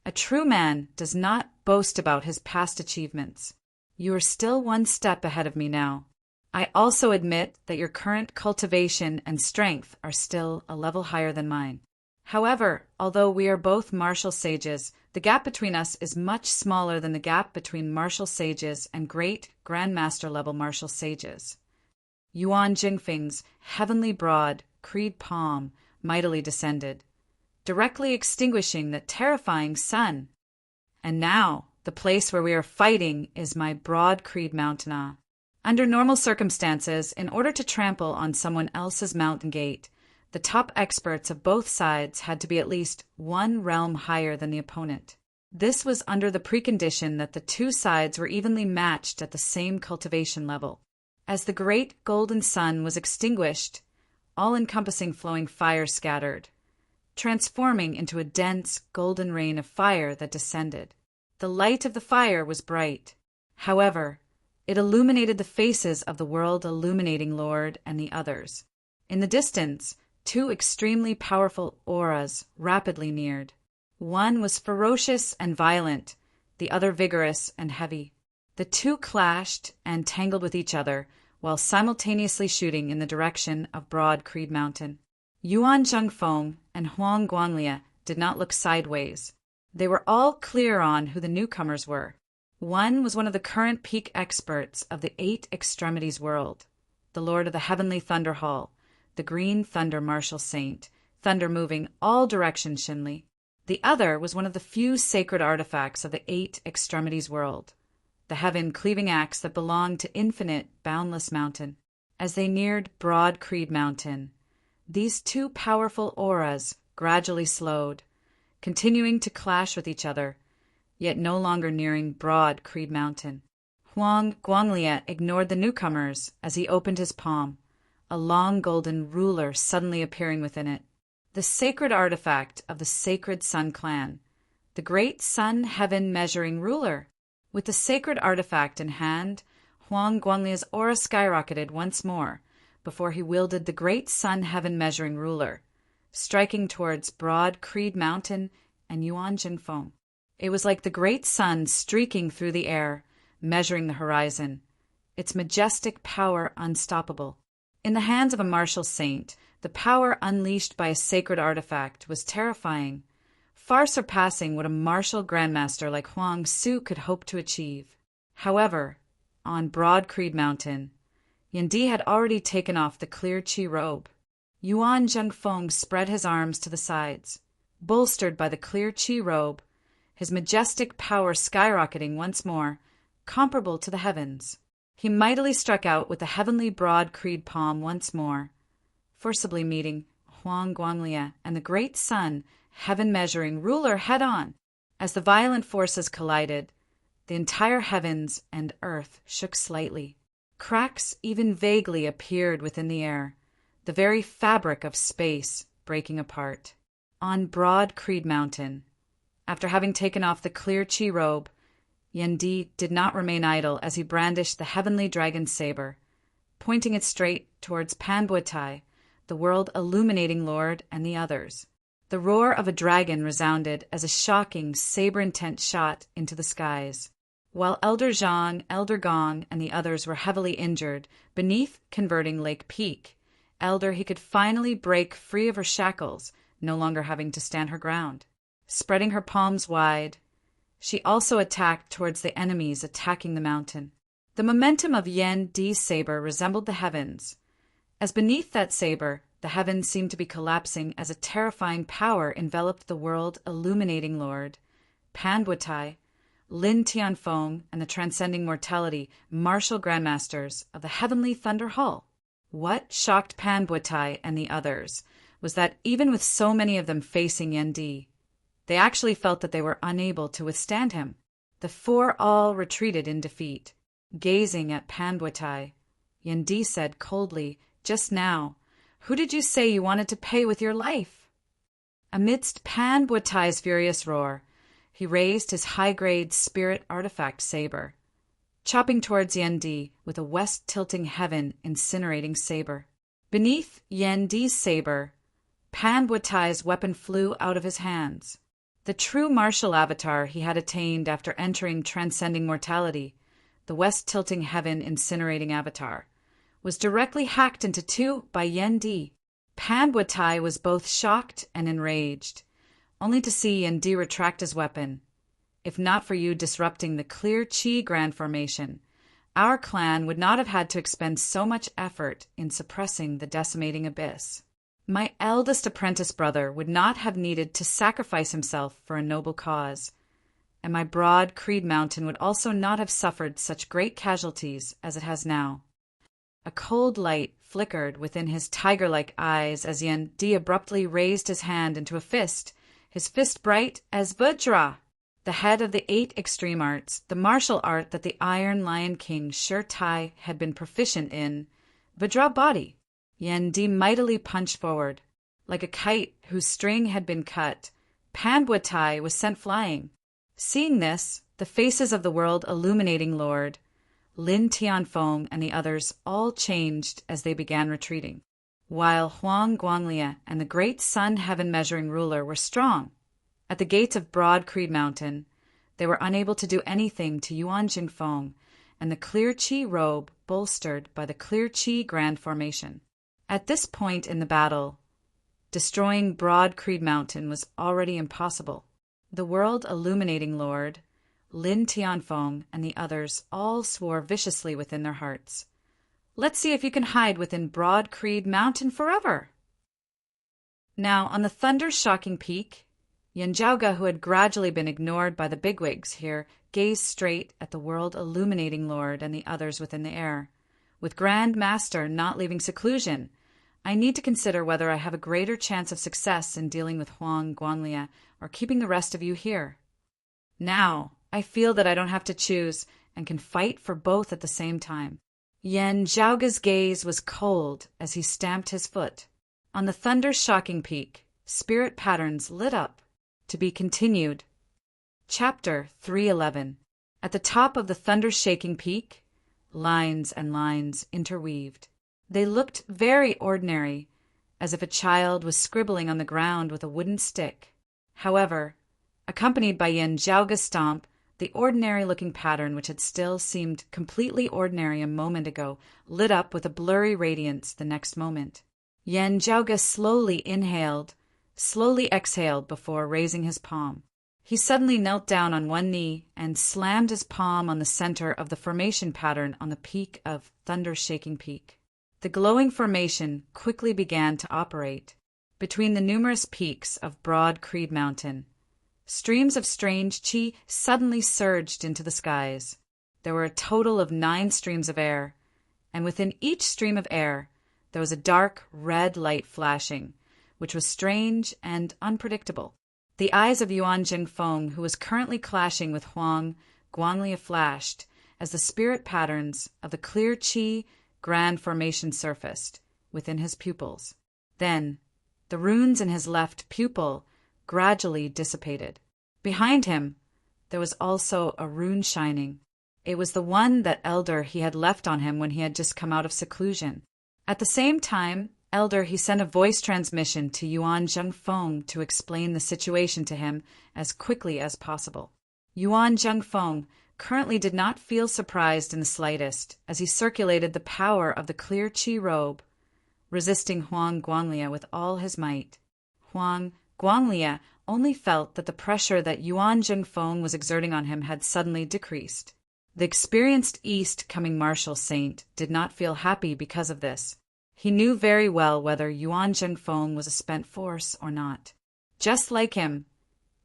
A true man does not boast about his past achievements. You are still one step ahead of me now. I also admit that your current cultivation and strength are still a level higher than mine. However, although we are both martial sages, the gap between us is much smaller than the gap between martial sages and great grandmaster level martial sages. Yuan Zhengfeng's heavenly broad creed palm mightily descended, directly extinguishing the terrifying sun. And now, the place where we are fighting is my Broad Creed Mountain. Under normal circumstances, in order to trample on someone else's mountain gate, the top experts of both sides had to be at least one realm higher than the opponent. This was under the precondition that the two sides were evenly matched at the same cultivation level. As the great golden sun was extinguished, all-encompassing flowing fire scattered, transforming into a dense golden rain of fire that descended. The light of the fire was bright. However, it illuminated the faces of the world illuminating Lord and the others. In the distance, two extremely powerful auras rapidly neared. One was ferocious and violent, the other vigorous and heavy. The two clashed and tangled with each other while simultaneously shooting in the direction of Broad Creed Mountain. Yuan Zhengfeng and Huang Guanglia did not look sideways. They were all clear on who the newcomers were. One was one of the current peak experts of the Eight Extremities world, the Lord of the Heavenly Thunder Hall, the Green Thunder Martial Saint, thunder moving all directions Shinli. The other was one of the few sacred artifacts of the Eight Extremities world, the heaven-cleaving axe that belonged to infinite, boundless mountain. As they neared Broad Creed Mountain, these two powerful auras gradually slowed, continuing to clash with each other, yet no longer nearing Broad Creed Mountain. Huang Guanglia ignored the newcomers as he opened his palm, a long golden ruler suddenly appearing within it. The sacred artifact of the Sacred Sun clan, the great sun heaven measuring ruler. With the sacred artifact in hand, Huang Guanglia's aura skyrocketed once more, before he wielded the great sun heaven-measuring ruler, striking towards Broad Creed Mountain and Yuanjingfeng. It was like the great sun streaking through the air, measuring the horizon, its majestic power unstoppable. In the hands of a martial saint, the power unleashed by a sacred artifact was terrifying, far surpassing what a martial grandmaster like Huang Su could hope to achieve. However, on Broad Creed Mountain, Yendi had already taken off the clear qi robe. Yuan Zhengfeng spread his arms to the sides, bolstered by the clear qi robe, his majestic power skyrocketing once more, comparable to the heavens. He mightily struck out with the heavenly broad creed palm once more, forcibly meeting Huang Guanglia and the great sun, heaven-measuring ruler head-on. As the violent forces collided, the entire heavens and earth shook slightly. Cracks even vaguely appeared within the air, the very fabric of space breaking apart. On Broad Creed Mountain, after having taken off the clear qi robe, Yendi did not remain idle as he brandished the heavenly dragon saber, pointing it straight towards Panbuatai, the world-illuminating lord, and the others. The roar of a dragon resounded as a shocking, saber-intent shot into the skies. While Elder Zhang, Elder Gong, and the others were heavily injured beneath converting Lake Peak, Elder he could finally break free of her shackles, no longer having to stand her ground. Spreading her palms wide, she also attacked towards the enemies attacking the mountain. The momentum of Yen Di's saber resembled the heavens, as beneath that saber the heavens seemed to be collapsing as a terrifying power enveloped the world-illuminating lord, Panbuatai, Lin Tianfeng, and the transcending mortality martial grandmasters of the heavenly Thunder Hall. What shocked Panbuatai and the others was that even with so many of them facing Yendi, they actually felt that they were unable to withstand him. The four all retreated in defeat. Gazing at Panbuatai, Yendi said coldly, "Just now, who did you say you wanted to pay with your life?" Amidst Panbuatai's furious roar, he raised his high-grade spirit artifact saber, chopping towards Yendi with a west-tilting heaven incinerating saber. Beneath Yendi's saber, Panbuatai's weapon flew out of his hands. The true martial avatar he had attained after entering transcending mortality, the west-tilting heaven incinerating avatar, was directly hacked into two by Yendi. Panbuatai was both shocked and enraged, only to see Yendi retract his weapon. "If not for you disrupting the clear qi grand formation, our clan would not have had to expend so much effort in suppressing the decimating abyss. My eldest apprentice brother would not have needed to sacrifice himself for a noble cause, and my Broad Creed Mountain would also not have suffered such great casualties as it has now." A cold light flickered within his tiger-like eyes as Yendi abruptly raised his hand into a fist, his fist bright as Vajra, the head of the 8 extreme arts, the martial art that the Iron Lion King Shur Tai had been proficient in, Vajra body. Yendi mightily punched forward. Like a kite whose string had been cut, Panbuatai was sent flying. Seeing this, the faces of the world-illuminating lord, Lin Tianfeng, and the others all changed as they began retreating. While Huang Guanglia and the great sun heaven-measuring ruler were strong, at the gates of Broad Creed Mountain, they were unable to do anything to Yuan Jingfeng and the clear qi robe bolstered by the clear qi grand formation. At this point in the battle, destroying Broad Creed Mountain was already impossible. The world-illuminating lord, Lin Tianfeng, and the others all swore viciously within their hearts, "Let's see if you can hide within Broad Creed Mountain forever." Now, on the thunder-shocking peak, Yanjiaoga, who had gradually been ignored by the bigwigs here, gazed straight at the world-illuminating lord and the others within the air. With Grand Master not leaving seclusion, I need to consider whether I have a greater chance of success in dealing with Huang Guanglia or keeping the rest of you here. Now, I feel that I don't have to choose and can fight for both at the same time. Yan Zhaoga's gaze was cold as he stamped his foot. On the thunder-shocking peak, spirit patterns lit up. To be continued. Chapter 311. At the top of the thunder-shaking peak, lines and lines interweaved. They looked very ordinary, as if a child was scribbling on the ground with a wooden stick. However, accompanied by Yin Zhaoga's stomp, the ordinary-looking pattern, which had still seemed completely ordinary a moment ago, lit up with a blurry radiance the next moment. Yin Zhaoga slowly inhaled, slowly exhaled before raising his palm. He suddenly knelt down on one knee and slammed his palm on the center of the formation pattern on the peak of Thunder-Shaking Peak. The glowing formation quickly began to operate. Between the numerous peaks of Broad Creed Mountain, streams of strange qi suddenly surged into the skies. There were a total of 9 streams of air, and within each stream of air there was a dark red light flashing, which was strange and unpredictable. The eyes of Yuan Jingfeng, who was currently clashing with Huang Guanlia, flashed as the spirit patterns of the clear qi grand formation surfaced within his pupils. Then, the runes in his left pupil gradually dissipated. Behind him, there was also a rune shining. It was the one that Elder he had left on him when he had just come out of seclusion. At the same time, Elder he sent a voice transmission to Yuan Zhengfeng to explain the situation to him as quickly as possible. Yuan Zhengfeng currently did not feel surprised in the slightest as he circulated the power of the clear qi robe, resisting Huang Guanlia with all his might. Huang Guanlia only felt that the pressure that Yuan Zhengfeng was exerting on him had suddenly decreased. The experienced East-coming martial saint did not feel happy because of this. He knew very well whether Yuan Zhengfeng was a spent force or not. Just like him,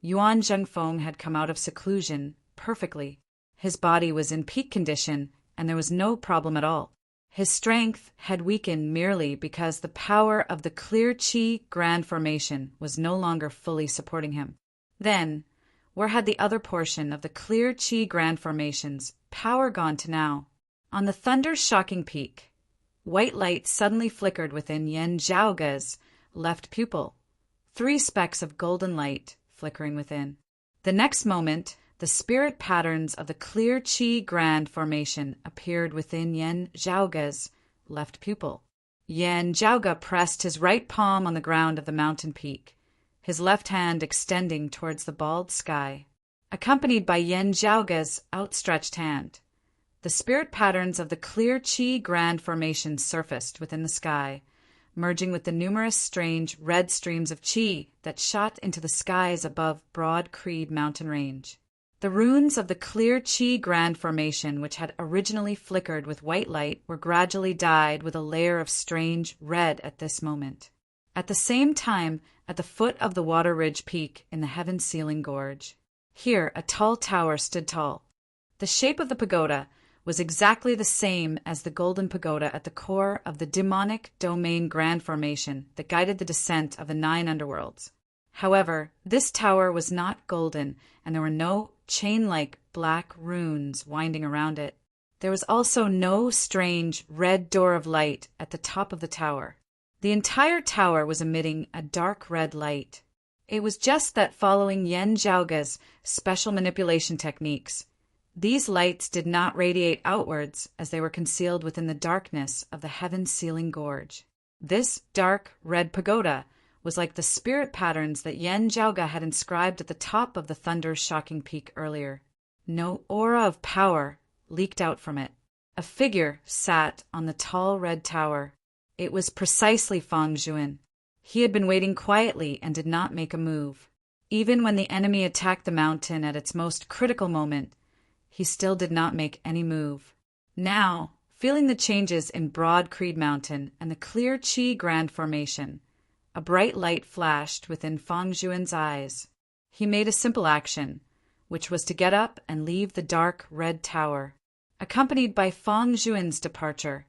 Yuan Zhengfeng had come out of seclusion perfectly. His body was in peak condition, and there was no problem at all. His strength had weakened merely because the power of the clear qi grand formation was no longer fully supporting him. Then, where had the other portion of the clear qi grand formation's power gone to now? On the thunder-shocking peak, white light suddenly flickered within Yin Zhaoga's left pupil, 3 specks of golden light flickering within. The next moment, the spirit patterns of the clear qi grand formation appeared within Yin Zhaoga's left pupil. Yin Zhaoga pressed his right palm on the ground of the mountain peak, his left hand extending towards the bald sky. Accompanied by Yin Zhaoga's outstretched hand, the spirit patterns of the clear qi grand formation surfaced within the sky, merging with the numerous strange red streams of qi that shot into the skies above Broad Creed mountain range. The runes of the clear qi grand formation, which had originally flickered with white light, were gradually dyed with a layer of strange red at this moment. At the same time, at the foot of the Water Ridge Peak in the heaven-sealing gorge, here a tall tower stood tall. The shape of the pagoda was exactly the same as the golden pagoda at the core of the demonic domain grand formation that guided the descent of the 9 underworlds. However, this tower was not golden, and there were no chain-like black runes winding around it. There was also no strange red door of light at the top of the tower. The entire tower was emitting a dark red light. It was just that following Yin Zhaoga's special manipulation techniques, these lights did not radiate outwards as they were concealed within the darkness of the heaven-sealing gorge. This dark red pagoda was like the spirit patterns that Yin Zhaoga had inscribed at the top of the thunder-shocking peak earlier. No aura of power leaked out from it. A figure sat on the tall red tower. It was precisely Fang Zhuan. He had been waiting quietly and did not make a move. Even when the enemy attacked the mountain at its most critical moment, he still did not make any move. Now, feeling the changes in Broad Creed Mountain and the clear qi grand formation, a bright light flashed within Fang Zhuan's eyes. He made a simple action, which was to get up and leave the dark red tower. Accompanied by Fang Zhuan's departure,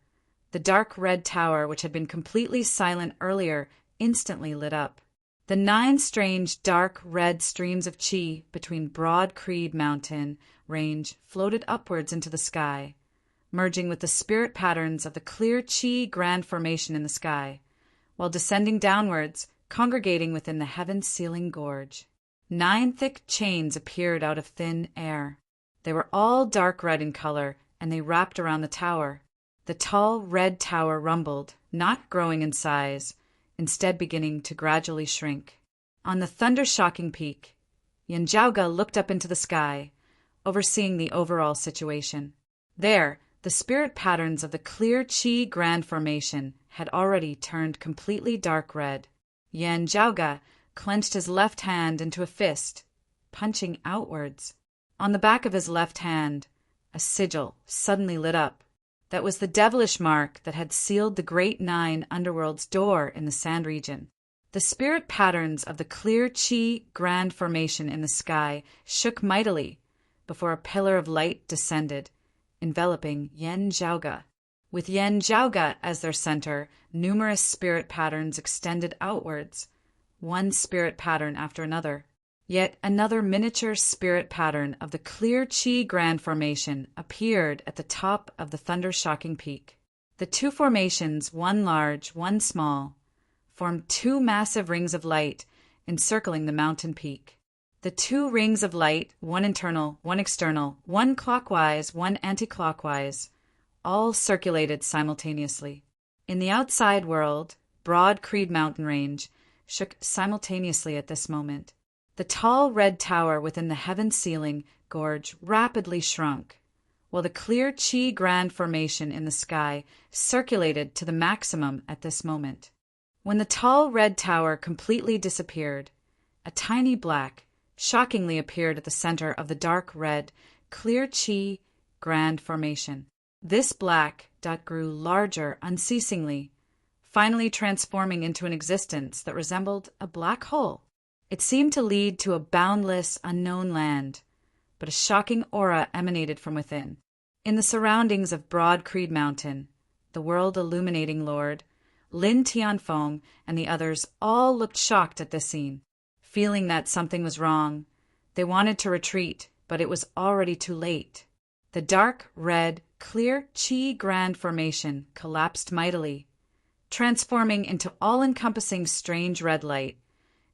the dark red tower, which had been completely silent earlier, instantly lit up. The 9 strange dark red streams of qi between Broad Creed Mountain range floated upwards into the sky, merging with the spirit patterns of the clear qi grand formation in the sky, while descending downwards, congregating within the heaven-sealing gorge. 9 thick chains appeared out of thin air. They were all dark red in color, and they wrapped around the tower. The tall red tower rumbled, not growing in size, instead beginning to gradually shrink. On the thunder-shocking peak, Yanjiaoge looked up into the sky, overseeing the overall situation. There, the spirit patterns of the clear Qi Grand Formation had already turned completely dark red. Yanjiaoge clenched his left hand into a fist, punching outwards. On the back of his left hand, a sigil suddenly lit up. That was the devilish mark that had sealed the Great Nine Underworld's door in the Sand region. The spirit patterns of the clear Qi Grand Formation in the sky shook mightily before a pillar of light descended, enveloping Yanjiaoge. With Yanjiaoge as their center, numerous spirit patterns extended outwards, one spirit pattern after another. Yet another miniature spirit pattern of the clear Qi Grand Formation appeared at the top of the thunder-shocking peak. The two formations, one large, one small, formed two massive rings of light encircling the mountain peak. The two rings of light, one internal, one external, one clockwise, one anti-clockwise, all circulated simultaneously. In the outside world, broad Creed mountain range shook simultaneously at this moment. The tall red tower within the heaven-ceiling gorge rapidly shrunk, while the clear Qi Grand Formation in the sky circulated to the maximum at this moment. When the tall red tower completely disappeared, a tiny black shockingly appeared at the center of the dark red, clear Qi Grand Formation. This black dot grew larger unceasingly, finally transforming into an existence that resembled a black hole. It seemed to lead to a boundless, unknown land, but a shocking aura emanated from within. In the surroundings of Broad Creed Mountain, the world-illuminating Lord, Lin Tianfeng, and the others all looked shocked at this scene. Feeling that something was wrong, they wanted to retreat, but it was already too late. The dark, red, clear Qi Grand Formation collapsed mightily, transforming into all-encompassing strange red light,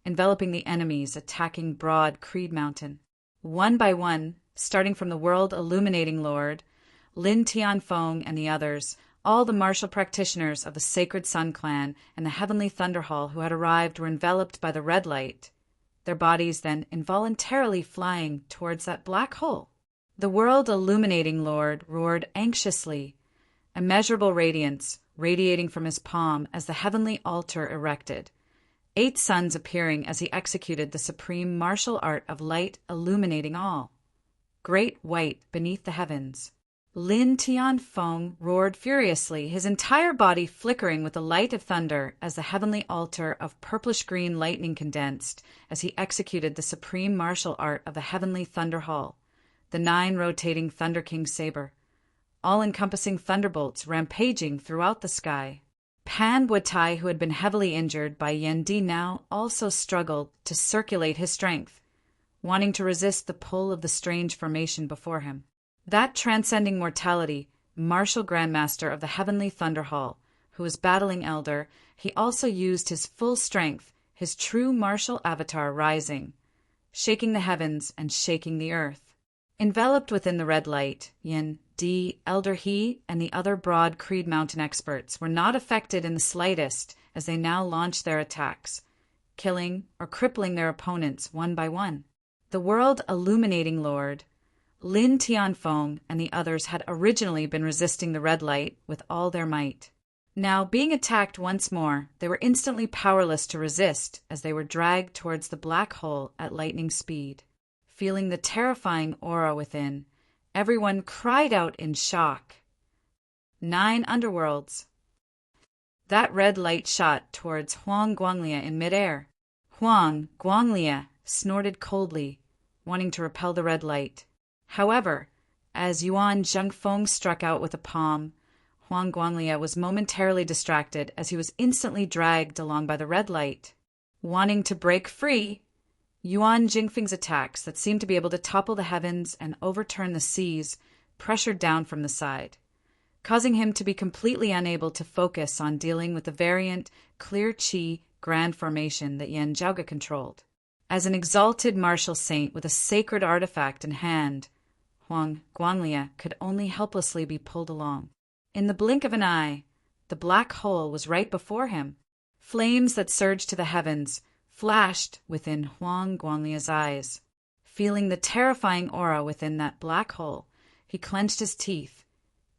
enveloping the enemies attacking Broad Creed Mountain. One by one, starting from the world-illuminating Lord, Lin Tianfeng and the others, all the martial practitioners of the Sacred Sun Clan and the Heavenly Thunder Hall who had arrived were enveloped by the red light, their bodies then involuntarily flying towards that black hole. The world-illuminating Lord roared anxiously, immeasurable radiance radiating from his palm as the heavenly altar erected, 8 suns appearing as he executed the supreme martial art of light illuminating all. Great white beneath the heavens. Lin Tianfeng roared furiously, his entire body flickering with the light of thunder as the heavenly altar of purplish-green lightning condensed as he executed the supreme martial art of the Heavenly Thunder Hall, the 9 rotating Thunder King saber, all-encompassing thunderbolts rampaging throughout the sky. Pan Buatai, who had been heavily injured by Yendi, now also struggled to circulate his strength, wanting to resist the pull of the strange formation before him. That transcending mortality, martial grandmaster of the Heavenly Thunder Hall, who was battling Elder, he also used his full strength, his true martial avatar rising, shaking the heavens and shaking the earth. Enveloped within the red light, Yin, Di, Elder He, and the other Broad Creed Mountain experts were not affected in the slightest as they now launched their attacks, killing or crippling their opponents one by one. The world-illuminating Lord, Lin Tianfeng, and the others had originally been resisting the red light with all their might. Now, being attacked once more, they were instantly powerless to resist as they were dragged towards the black hole at lightning speed. Feeling the terrifying aura within, everyone cried out in shock. 9 underworlds. That red light shot towards Huang Guanglia in midair. Huang Guanglia snorted coldly, wanting to repel the red light. However, as Yuan Zhengfeng struck out with a palm, Huang Guanglia was momentarily distracted as he was instantly dragged along by the red light. Wanting to break free, Yuan Jingfeng's attacks that seemed to be able to topple the heavens and overturn the seas pressured down from the side, causing him to be completely unable to focus on dealing with the variant Clear Qi Grand Formation that Yanjiaoge controlled. As an exalted martial saint with a sacred artifact in hand, Huang Guanglia could only helplessly be pulled along. In the blink of an eye, the black hole was right before him. Flames that surged to the heavens flashed within Huang Guanglia's eyes. Feeling the terrifying aura within that black hole, he clenched his teeth,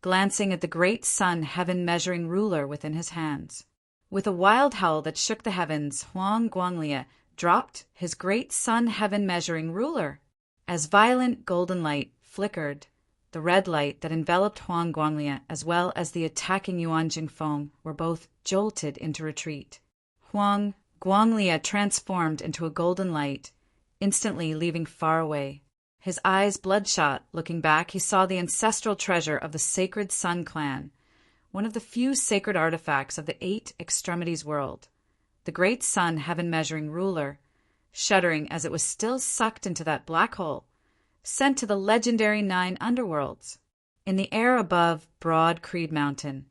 glancing at the great sun heaven-measuring ruler within his hands. With a wild howl that shook the heavens, Huang Guanglia dropped his great sun heaven-measuring ruler. As violent golden light flickered, the red light that enveloped Huang Guanglia as well as the attacking Yuan Jingfeng were both jolted into retreat. Huang Guanglia transformed into a golden light, instantly leaving far away. His eyes bloodshot, looking back, he saw the ancestral treasure of the sacred Sun clan, one of the few sacred artifacts of the Eight Extremities world. The great sun heaven-measuring ruler, shuddering as it was still sucked into that black hole, sent to the legendary 9 underworlds. In the air above Broad Creed Mountain,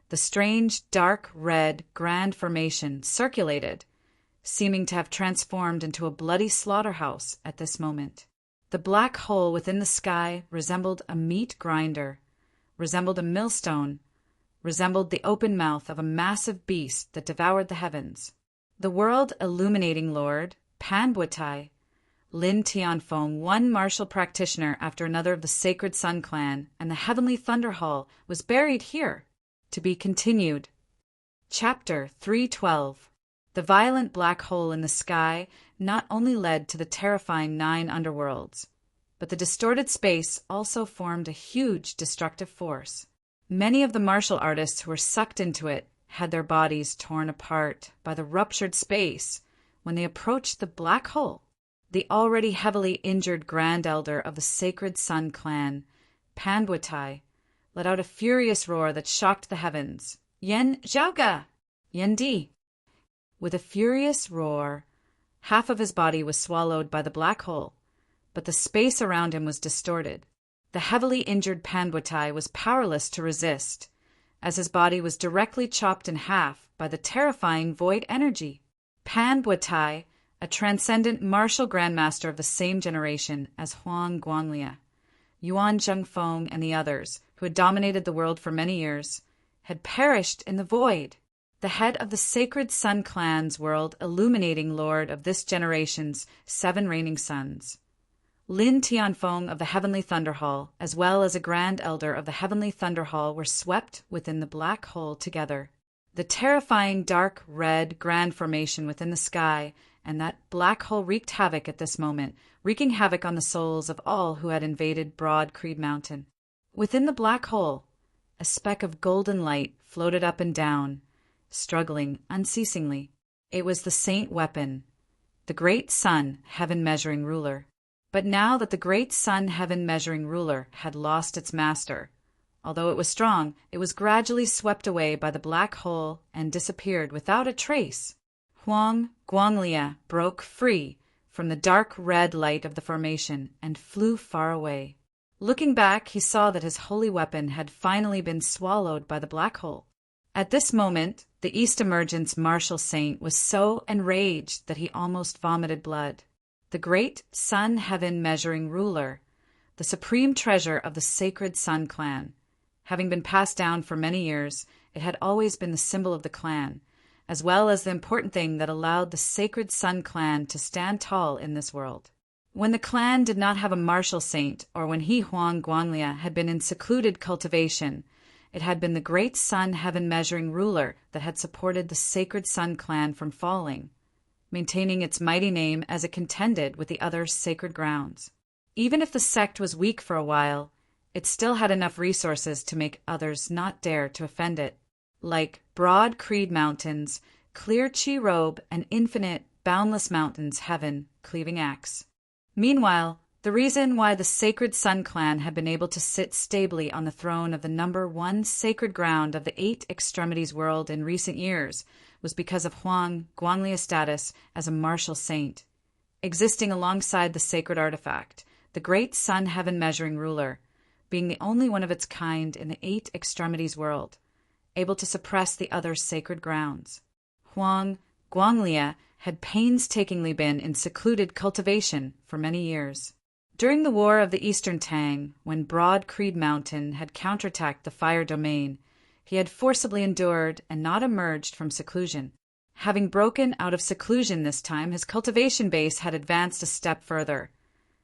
the strange, dark red grand formation circulated, seeming to have transformed into a bloody slaughterhouse at this moment. The black hole within the sky resembled a meat grinder, resembled a millstone, resembled the open mouth of a massive beast that devoured the heavens. The world-illuminating lord, Pan Buetai, Lin Tianfeng, one martial practitioner after another of the sacred Sun clan, and the heavenly Thunder Hall was buried here. To be continued. Chapter 312. The violent black hole in the sky not only led to the terrifying 9 underworlds, but the distorted space also formed a huge destructive force. Many of the martial artists who were sucked into it had their bodies torn apart by the ruptured space when they approached the black hole. The already heavily injured Grand Elder of the Sacred Sun clan, Pan Buetai, let out a furious roar that shocked the heavens. Yen Zhaoga! Yen Di! With a furious roar, half of his body was swallowed by the black hole, but the space around him was distorted. The heavily injured Pan Buetai was powerless to resist, as his body was directly chopped in half by the terrifying void energy. Pan Buetai, a transcendent martial grandmaster of the same generation as Huang Guanglia, Yuan Zhengfeng, and the others, who had dominated the world for many years, had perished in the void. The head of the sacred Sun clan's world, illuminating lord of this generation's 7 reigning sons, Lin Tianfeng of the Heavenly Thunder Hall, as well as a Grand Elder of the Heavenly Thunder Hall, were swept within the black hole together. The terrifying dark red grand formation within the sky and that black hole wreaked havoc at this moment, wreaking havoc on the souls of all who had invaded Broad Creed Mountain. Within the black hole, a speck of golden light floated up and down, struggling unceasingly. It was the saint weapon, the great sun heaven-measuring ruler. But now that the great sun heaven-measuring ruler had lost its master, although it was strong, it was gradually swept away by the black hole and disappeared without a trace. Huang Guanglia broke free from the dark red light of the formation and flew far away. Looking back, he saw that his holy weapon had finally been swallowed by the black hole. At this moment, the East Emergence martial saint was so enraged that he almost vomited blood. The great sun heaven-measuring ruler, the supreme treasure of the sacred Sun clan. Having been passed down for many years, it had always been the symbol of the clan, as well as the important thing that allowed the sacred Sun clan to stand tall in this world. When the clan did not have a martial saint, or when he, Huang Guanglia, had been in secluded cultivation, it had been the great sun heaven-measuring ruler that had supported the sacred Sun clan from falling, maintaining its mighty name as it contended with the other sacred grounds. Even if the sect was weak for a while, it still had enough resources to make others not dare to offend it, like Broad Creed Mountains, Clear Chi Robe, and infinite, boundless mountains, heaven, cleaving axe. Meanwhile, the reason why the sacred Sun clan had been able to sit stably on the throne of the number 1 sacred ground of the 8 Extremities world in recent years was because of Huang Guanglia's status as a martial saint, existing alongside the sacred artifact, the great sun heaven-measuring ruler, being the only one of its kind in the 8 Extremities world, able to suppress the other sacred grounds. Huang Guanglia had painstakingly been in secluded cultivation for many years. During the War of the Eastern Tang, when Broad Creed Mountain had counterattacked the Fire Domain, He had forcibly endured and not emerged from seclusion. Having broken out of seclusion this time, his cultivation base had advanced a step further.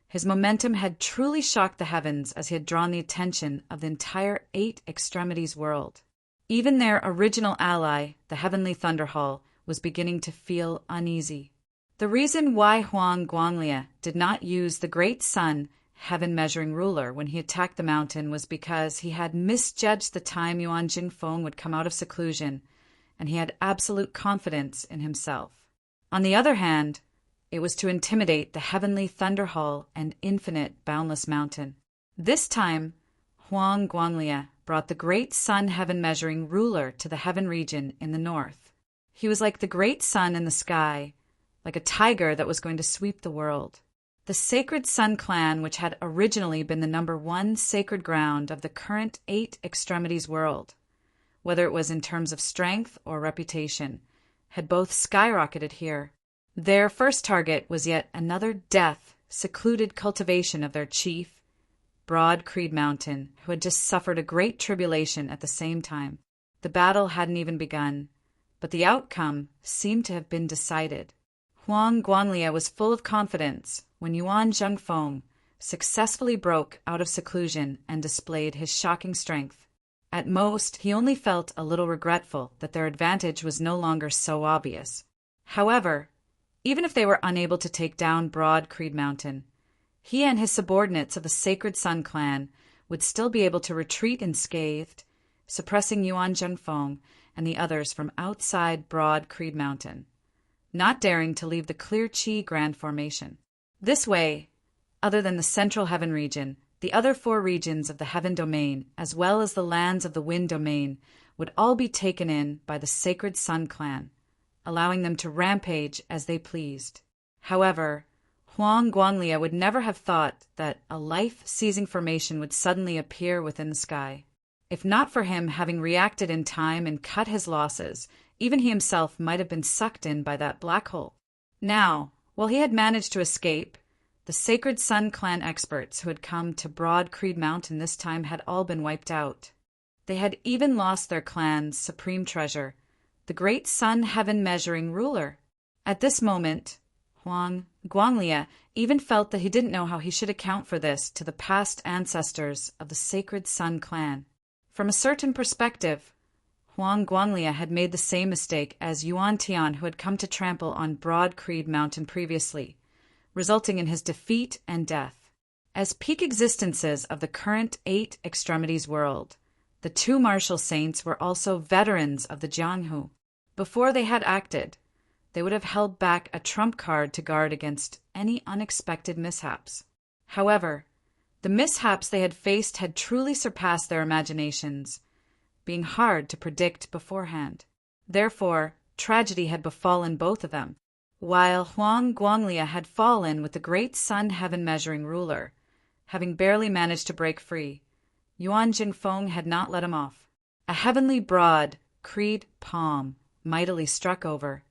His momentum had truly shocked the heavens as he had drawn the attention of the entire Eight Extremities world. Even their original ally, the Heavenly Thunderhall, was beginning to feel uneasy. The reason why Huang Guanglia did not use the Great Sun, heaven-measuring ruler, when he attacked the mountain was because he had misjudged the time Yuan Jingfeng would come out of seclusion, and he had absolute confidence in himself. On the other hand, it was to intimidate the Heavenly Thunderhall and infinite boundless mountain. This time, Huang Guanglia brought the Great Sun heaven-measuring ruler to the heaven region in the north. He was like the great sun in the sky, like a tiger that was going to sweep the world. The Sacred Sun clan, which had originally been the #1 sacred ground of the current Eight Extremities world, whether it was in terms of strength or reputation, had both skyrocketed here. Their first target was yet another death, secluded cultivation of their chief, Broad Creed Mountain, who had just suffered a great tribulation at the same time. The battle hadn't even begun, but the outcome seemed to have been decided. Huang Guanglia was full of confidence when Yuan Zhengfeng successfully broke out of seclusion and displayed his shocking strength. At most, he only felt a little regretful that their advantage was no longer so obvious. However, even if they were unable to take down Broad Creed Mountain, he and his subordinates of the Sacred Sun clan would still be able to retreat unscathed, suppressing Yuan Zhengfeng and the others from outside Broad Creed Mountain, not daring to leave the Clear Chi Grand Formation. This way, other than the Central Heaven region, the other 4 regions of the Heaven Domain, as well as the lands of the Wind Domain, would all be taken in by the Sacred Sun clan, allowing them to rampage as they pleased. However, Huang Guanglia would never have thought that a life-seizing formation would suddenly appear within the sky. If not for him having reacted in time and cut his losses, even he himself might have been sucked in by that black hole. Now, while he had managed to escape, the Sacred Sun clan experts who had come to Broad Creed Mountain this time had all been wiped out. They had even lost their clan's supreme treasure, the Great Sun heaven-measuring ruler. At this moment, Huang Guanglia even felt that he didn't know how he should account for this to the past ancestors of the Sacred Sun clan. From a certain perspective, Huang Guanglia had made the same mistake as Yuan Tian, who had come to trample on Broad Creed Mountain previously, resulting in his defeat and death. As peak existences of the current Eight Extremities world, the 2 martial saints were also veterans of the Jianghu. Before they had acted, they would have held back a trump card to guard against any unexpected mishaps. However, the mishaps they had faced had truly surpassed their imaginations, being hard to predict beforehand. Therefore, tragedy had befallen both of them. While Huang Guanglia had fallen with the Great Sun heaven-measuring ruler, having barely managed to break free, Yuan Jingfeng had not let him off. A heavenly broad creed palm mightily struck over.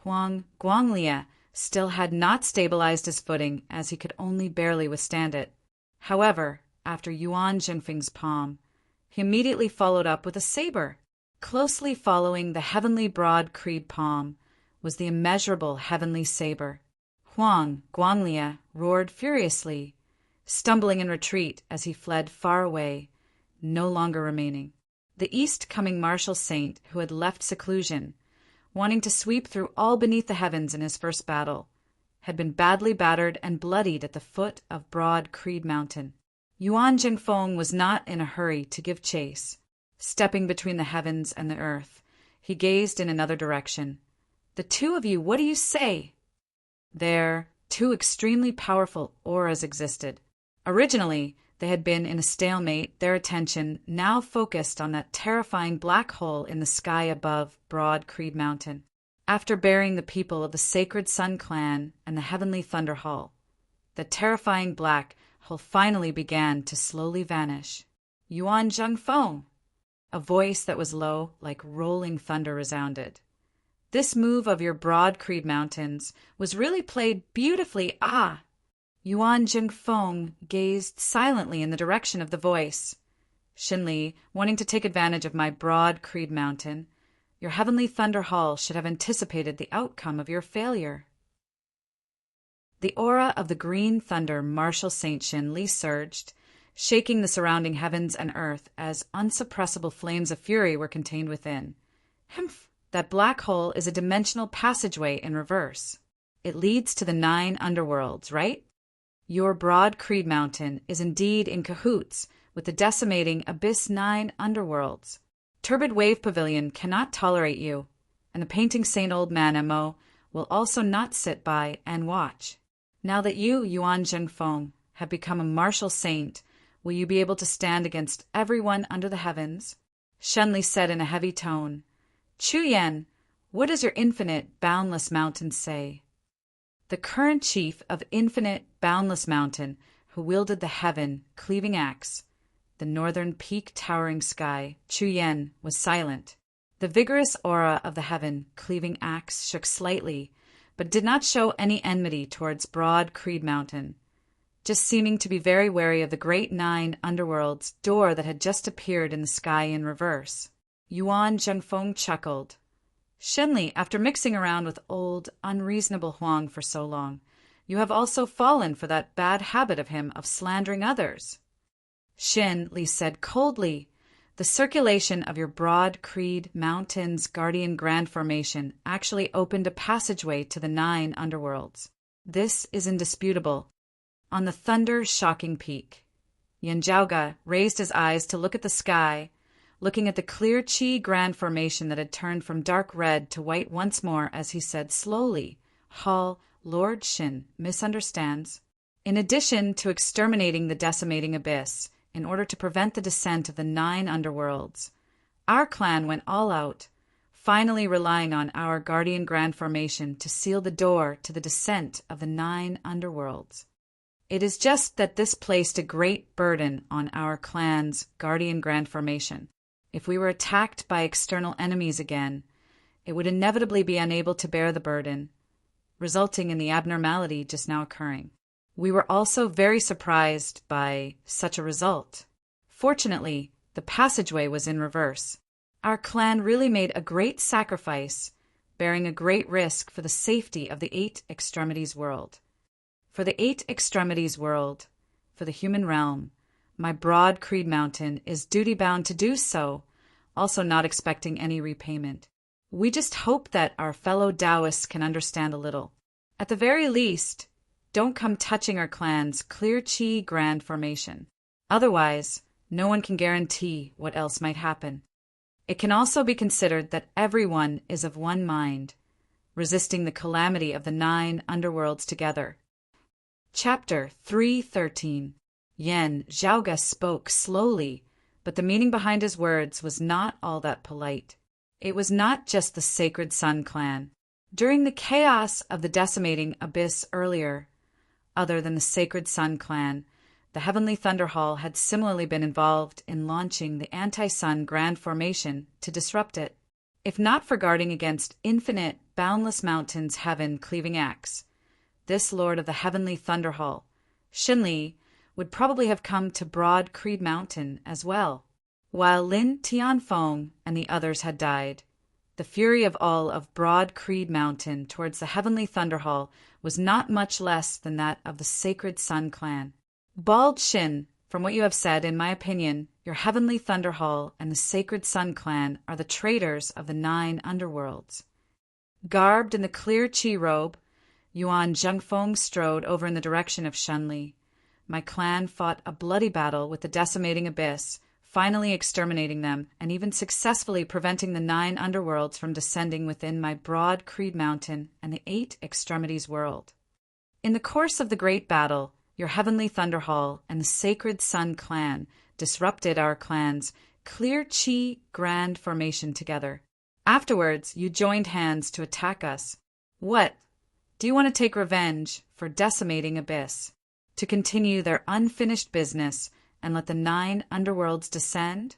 Huang Guanglia still had not stabilized his footing, as he could only barely withstand it. However, after Yuan Jingfeng's palm, he immediately followed up with a saber. Closely following the heavenly broad creed palm was the immeasurable heavenly saber. Huang Guanglia roared furiously, stumbling in retreat as he fled far away, no longer remaining. The east-coming martial saint who had left seclusion, wanting to sweep through all beneath the heavens in his first battle, had been badly battered and bloodied at the foot of Broad Creed Mountain. Yuan Jingfeng was not in a hurry to give chase. Stepping between the heavens and the earth, he gazed in another direction. "The 2 of you, what do you say?" There, 2 extremely powerful auras existed. Originally, they had been in a stalemate, their attention now focused on that terrifying black hole in the sky above Broad Creed Mountain. After burying the people of the Sacred Sun clan and the Heavenly Thunderhall, the terrifying black hole finally began to slowly vanish. "Yuan Zhengfeng!" A voice that was low, like rolling thunder, resounded. "This move of your Broad Creed Mountains was really played beautifully. Ah!" Yuan Jingfeng gazed silently in the direction of the voice. Shinli, wanting to take advantage of my broad Creed Mountain, your Heavenly Thunder Hall should have anticipated the outcome of your failure. The aura of the green thunder martial Saint Shinli surged, shaking the surrounding heavens and earth as unsuppressible flames of fury were contained within. Humph! That black hole is a dimensional passageway in reverse. It leads to the 9 underworlds, right? Your broad Creed Mountain is indeed in cahoots with the decimating Abyss 9 underworlds. Turbid Wave Pavilion cannot tolerate you, and the Painting Saint Old Man MO will also not sit by and watch. Now that you, Yuan Zhengfeng, have become a martial saint, will you be able to stand against everyone under the heavens? Shenli said in a heavy tone. Chu Yan, what does your infinite, boundless mountain say? The current chief of Infinite Boundless Mountain, who wielded the heaven-cleaving axe, the northern peak-towering sky, Chu Yan, was silent. The vigorous aura of the heaven-cleaving axe shook slightly, but did not show any enmity towards broad Creed Mountain, just seeming to be very wary of the great 9 underworlds door that had just appeared in the sky in reverse. Yuan Zhengfeng chuckled. Shenli, after mixing around with old, unreasonable Huang for so long, you have also fallen for that bad habit of him of slandering others. Shenli said coldly, the circulation of your broad Creed Mountain's guardian grand formation actually opened a passageway to the 9 underworlds. This is indisputable. On the thunder-shocking peak, Yanjiaoga raised his eyes to look at the sky, looking at the clear Qi grand formation that had turned from dark red to white once more as he said slowly, Hall, Lord Shin misunderstands. In addition to exterminating the decimating abyss, in order to prevent the descent of the 9 underworlds, our clan went all out, finally relying on our guardian grand formation to seal the door to the descent of the 9 underworlds. It is just that this placed a great burden on our clan's guardian grand formation. If we were attacked by external enemies again, it would inevitably be unable to bear the burden, resulting in the abnormality just now occurring. We were also very surprised by such a result. Fortunately, the passageway was in reverse. Our clan really made a great sacrifice, bearing a great risk for the safety of the 8 Extremities world. For the 8 Extremities world, for the human realm, my broad Creed Mountain is duty-bound to do so, also not expecting any repayment. We just hope that our fellow Taoists can understand a little. At the very least, don't come touching our clan's clear Qi grand formation. Otherwise, no one can guarantee what else might happen. It can also be considered that everyone is of one mind, resisting the calamity of the 9 underworlds together. Chapter 313. Yan Zhaoga spoke slowly, but the meaning behind his words was not all that polite. It was not just the Sacred Sun clan. During the chaos of the decimating abyss earlier, other than the Sacred Sun clan, the Heavenly Thunder Hall had similarly been involved in launching the Anti-Sun Grand Formation to disrupt it. If not for guarding against Infinite Boundless Mountain's heaven-cleaving axe, this Lord of the Heavenly Thunder Hall, Shinli, would probably have come to Broad Creed Mountain as well. While Lin Tianfeng and the others had died, the fury of all of Broad Creed Mountain towards the Heavenly Thunder Hall was not much less than that of the Sacred Sun clan. Bald Shin, from what you have said, in my opinion, your Heavenly Thunder Hall and the Sacred Sun clan are the traitors of the 9 underworlds. Garbed in the clear Qi robe, Yuan Zhengfeng strode over in the direction of Shenli. My clan fought a bloody battle with the decimating abyss, finally exterminating them and even successfully preventing the 9 underworlds from descending within my broad Creed Mountain and the 8 Extremities world. In the course of the great battle, your Heavenly Thunder Hall and the Sacred Sun clan disrupted our clan's clear Qi grand formation together. Afterwards, you joined hands to attack us. What? Do you want to take revenge for decimating Abyss? To continue their unfinished business and let the 9 underworlds descend?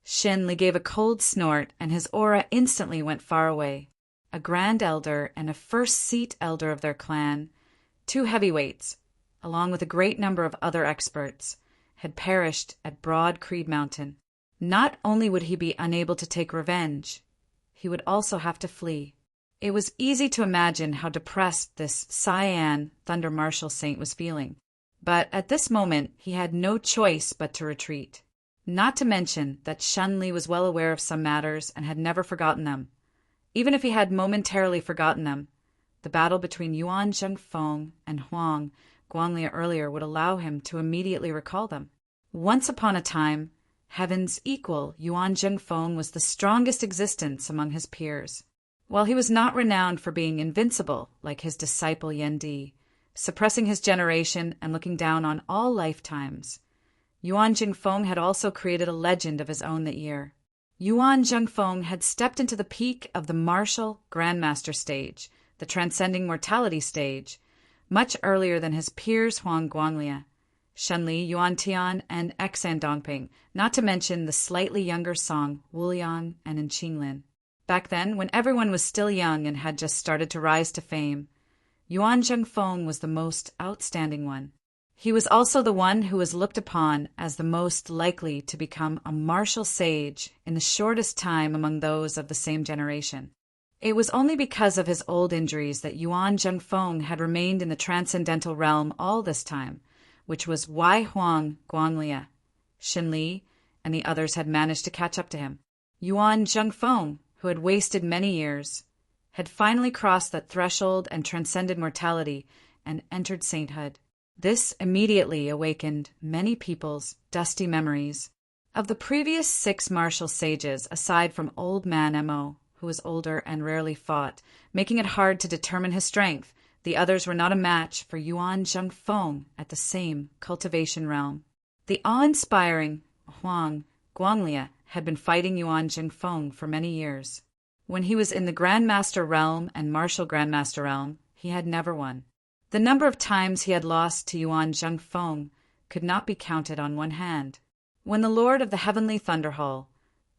Shenli gave a cold snort, and his aura instantly went far away. A Grand Elder and a First Seat Elder of their clan, 2 heavyweights, along with a great number of other experts, had perished at Broad Creed Mountain. Not only would he be unable to take revenge, he would also have to flee. It was easy to imagine how depressed this Cyan Thunder Marshal Saint was feeling. But at this moment, he had no choice but to retreat. Not to mention that Shen Li was well aware of some matters and had never forgotten them. Even if he had momentarily forgotten them, the battle between Yuan Zhengfeng and Huang Guanglia earlier would allow him to immediately recall them. Once upon a time, Heaven's equal Yuan Zhengfeng was the strongest existence among his peers. While he was not renowned for being invincible like his disciple Yan Di, suppressing his generation and looking down on all lifetimes, Yuan Zhengfeng had also created a legend of his own that year. Yuan Zhengfeng had stepped into the peak of the martial grandmaster stage, the transcending mortality stage, much earlier than his peers Huang Guanglia, Shen Li, Yuan Tian, and Xan Dongping, not to mention the slightly younger Song, Wuliang, and Qinglin. Back then, when everyone was still young and had just started to rise to fame, Yuan Zhengfeng was the most outstanding one. He was also the one who was looked upon as the most likely to become a martial sage in the shortest time among those of the same generation. It was only because of his old injuries that Yuan Zhengfeng had remained in the transcendental realm all this time, which was why Huang Guanglia, Shen Li, and the others had managed to catch up to him. Yuan Zhengfeng, who had wasted many years, had finally crossed that threshold and transcended mortality and entered sainthood. This immediately awakened many people's dusty memories of the previous 6 martial sages, aside from Old Man Mo, who was older and rarely fought, making it hard to determine his strength. The others were not a match for Yuan Zhengfeng at the same cultivation realm. The awe-inspiring Huang Guanglia had been fighting Yuan Zhengfeng for many years. When he was in the Grandmaster realm and Martial Grandmaster realm, he had never won. The number of times he had lost to Yuan Zhengfeng could not be counted on one hand. When the Lord of the Heavenly Thunder Hall,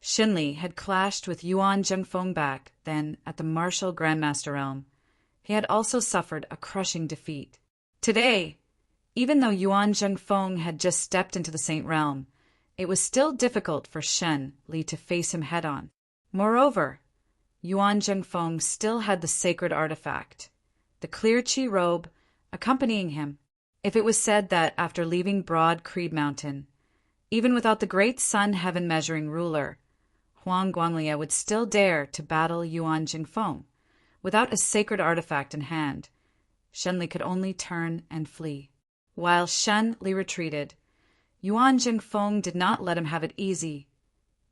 Shen Li, had clashed with Yuan Zhengfeng back then at the Martial Grandmaster realm, he had also suffered a crushing defeat. Today, even though Yuan Zhengfeng had just stepped into the Saint realm, it was still difficult for Shen Li to face him head-on. Moreover, Yuan Zhengfeng still had the sacred artifact, the clear qi robe, accompanying him. If it was said that after leaving Broad Creed Mountain, even without the great sun heaven measuring ruler, Huang Guanglia would still dare to battle Yuan Zhengfeng, without a sacred artifact in hand, Shen Li could only turn and flee. While Shen Li retreated, Yuan Zhengfeng did not let him have it easy,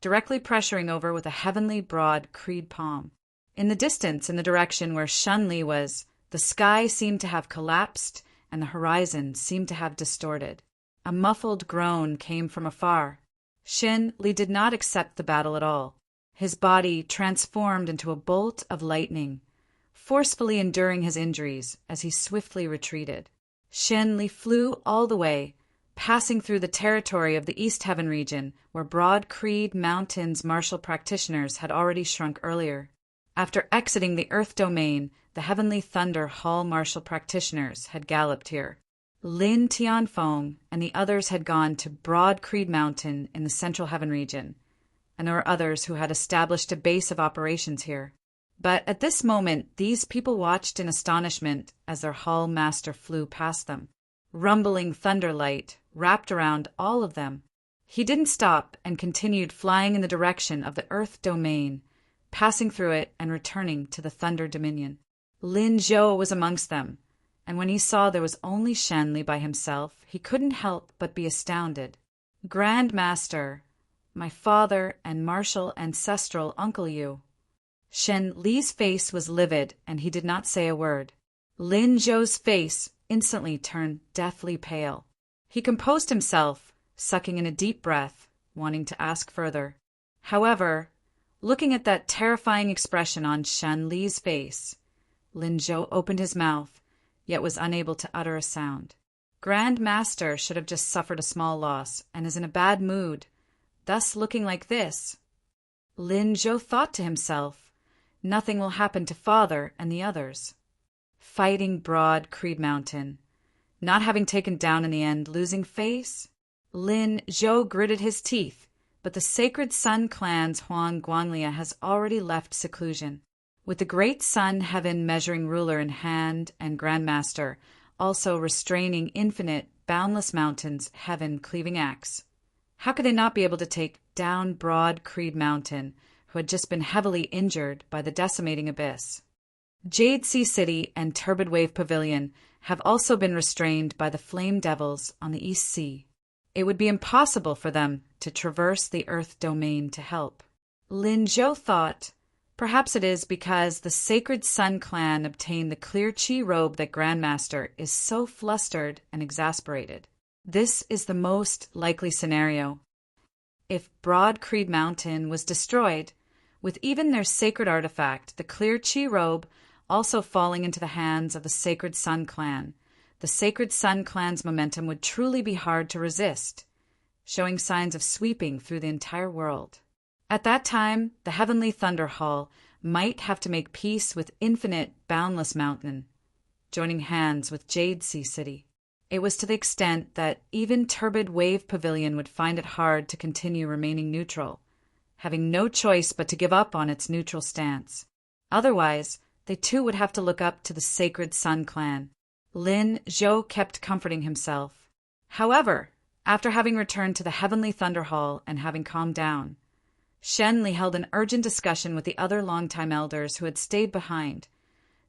directly pressuring over with a heavenly broad creed palm. In the distance, in the direction where Shen Li was, the sky seemed to have collapsed and the horizon seemed to have distorted. A muffled groan came from afar. Shen Li did not accept the battle at all. His body transformed into a bolt of lightning, forcefully enduring his injuries as he swiftly retreated. Shen Li flew all the way, passing through the territory of the East Heaven region, where Broad Creed Mountain's martial practitioners had already shrunk earlier. After exiting the Earth domain, the Heavenly Thunder Hall martial practitioners had galloped here. Lin Tianfeng and the others had gone to Broad Creed Mountain in the Central Heaven region, and there were others who had established a base of operations here. But at this moment, these people watched in astonishment as their hall master flew past them. Rumbling thunderlight wrapped around all of them. He didn't stop and continued flying in the direction of the Earth domain, passing through it and returning to the Thunder Dominion. Lin Zhou was amongst them, and when he saw there was only Shen Li by himself, he couldn't help but be astounded. Grand Master, my father and martial ancestral Uncle Yu. Shen Li's face was livid, and he did not say a word. Lin Zhou's face instantly turned deathly pale. He composed himself, sucking in a deep breath, wanting to ask further. However, looking at that terrifying expression on Shen Li's face, Lin Zhou opened his mouth, yet was unable to utter a sound. Grand Master should have just suffered a small loss, and is in a bad mood, thus looking like this. Lin Zhou thought to himself, nothing will happen to father and the others. Fighting Broad Creed Mountain, not having taken down in the end, losing face? Lin Zhou gritted his teeth, but the Sacred Sun clan's Huang Guanglia has already left seclusion. With the great Sun Heaven measuring ruler in hand and Grandmaster also restraining infinite, boundless mountains, heaven cleaving axe. How could they not be able to take down Broad Creed Mountain, who had just been heavily injured by the decimating abyss? Jade Sea City and Turbid Wave Pavilion have also been restrained by the Flame Devils on the East Sea. It would be impossible for them to traverse the Earth domain to help. Lin Zhou thought, perhaps it is because the Sacred Sun clan obtained the clear Qi robe that Grandmaster is so flustered and exasperated. This is the most likely scenario. If Broad Creed Mountain was destroyed, with even their sacred artifact, the clear Qi robe, also falling into the hands of the Sacred Sun clan, the Sacred Sun clan's momentum would truly be hard to resist, showing signs of sweeping through the entire world. At that time, the Heavenly Thunder Hall might have to make peace with Infinite Boundless Mountain, joining hands with Jade Sea City. It was to the extent that even Turbid Wave Pavilion would find it hard to continue remaining neutral, having no choice but to give up on its neutral stance. Otherwise, they too would have to look up to the Sacred Sun clan. Lin Zhou kept comforting himself. However, after having returned to the Heavenly Thunder Hall and having calmed down, Shen Li held an urgent discussion with the other longtime elders who had stayed behind.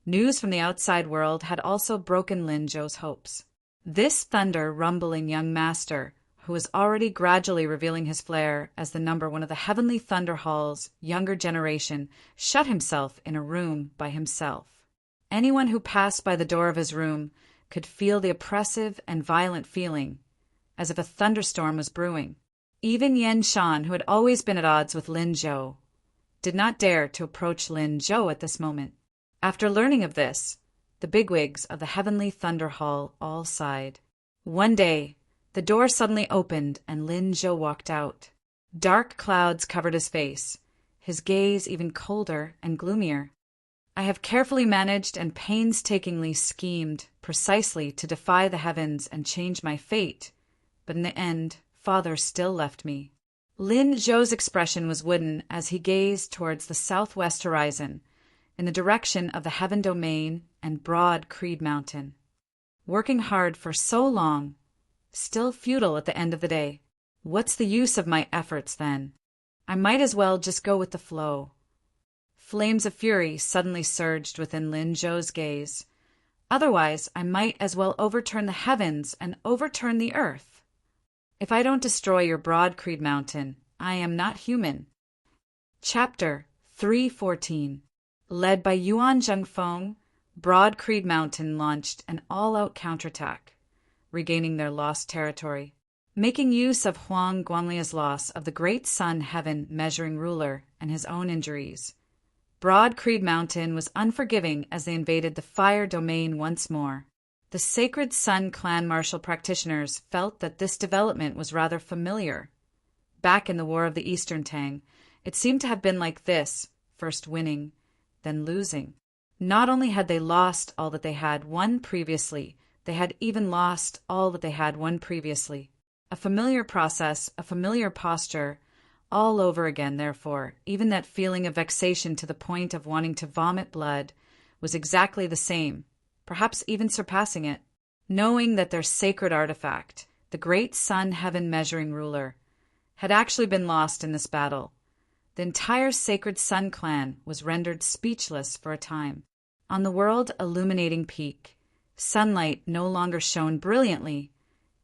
News from the outside world had also broken Lin Zhou's hopes. This thunder-rumbling young master, who was already gradually revealing his flair as the number one of the Heavenly Thunder Hall's younger generation, shut himself in a room by himself. Anyone who passed by the door of his room could feel the oppressive and violent feeling, as if a thunderstorm was brewing. Even Yan Shan, who had always been at odds with Lin Zhou, did not dare to approach Lin Zhou at this moment. After learning of this, the bigwigs of the Heavenly Thunder Hall all sighed. One day, the door suddenly opened and Lin Zhou walked out. Dark clouds covered his face, his gaze even colder and gloomier. I have carefully managed and painstakingly schemed precisely to defy the heavens and change my fate, but in the end, Father still left me. Lin Zhou's expression was wooden as he gazed towards the southwest horizon, in the direction of the Heaven Domain and Broad Creed Mountain. Working hard for so long, still futile at the end of the day. What's the use of my efforts then? I might as well just go with the flow. Flames of fury suddenly surged within Lin Zhou's gaze. Otherwise, I might as well overturn the heavens and overturn the earth. If I don't destroy your Broad Creed Mountain, I am not human. Chapter 314. Led by Yuan Zhengfeng, Broad Creed Mountain launched an all-out counterattack, regaining their lost territory. Making use of Huang Guanglia's loss of the great Sun Heaven measuring ruler and his own injuries, Broad Creed Mountain was unforgiving as they invaded the fire domain once more. The Sacred Sun clan martial practitioners felt that this development was rather familiar. Back in the War of the Eastern Tang, it seemed to have been like this, first winning, then losing. Not only had they lost all that they had won previously, they had even lost all that they had won previously. A familiar process, a familiar posture, all over again, therefore. Even that feeling of vexation to the point of wanting to vomit blood was exactly the same, perhaps even surpassing it. Knowing that their sacred artifact, the great Sun Heaven measuring ruler, had actually been lost in this battle, the entire Sacred Sun clan was rendered speechless for a time. On the world-illuminating peak, sunlight no longer shone brilliantly,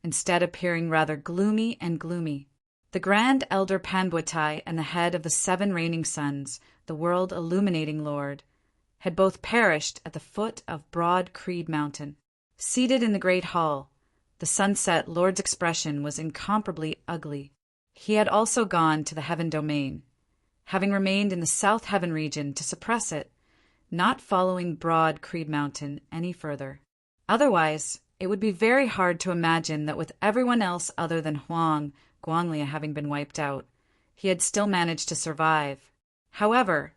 instead appearing rather gloomy and gloomy. The Grand Elder Panbuetai and the head of the 7 reigning suns, the world-illuminating Lord, had both perished at the foot of Broad Creed Mountain. Seated in the great hall, the Sunset Lord's expression was incomparably ugly. He had also gone to the Heaven Domain, having remained in the South Heaven region to suppress it, not following Broad Creed Mountain any further. Otherwise, it would be very hard to imagine that with everyone else other than Huang Guanglia having been wiped out, he had still managed to survive. However,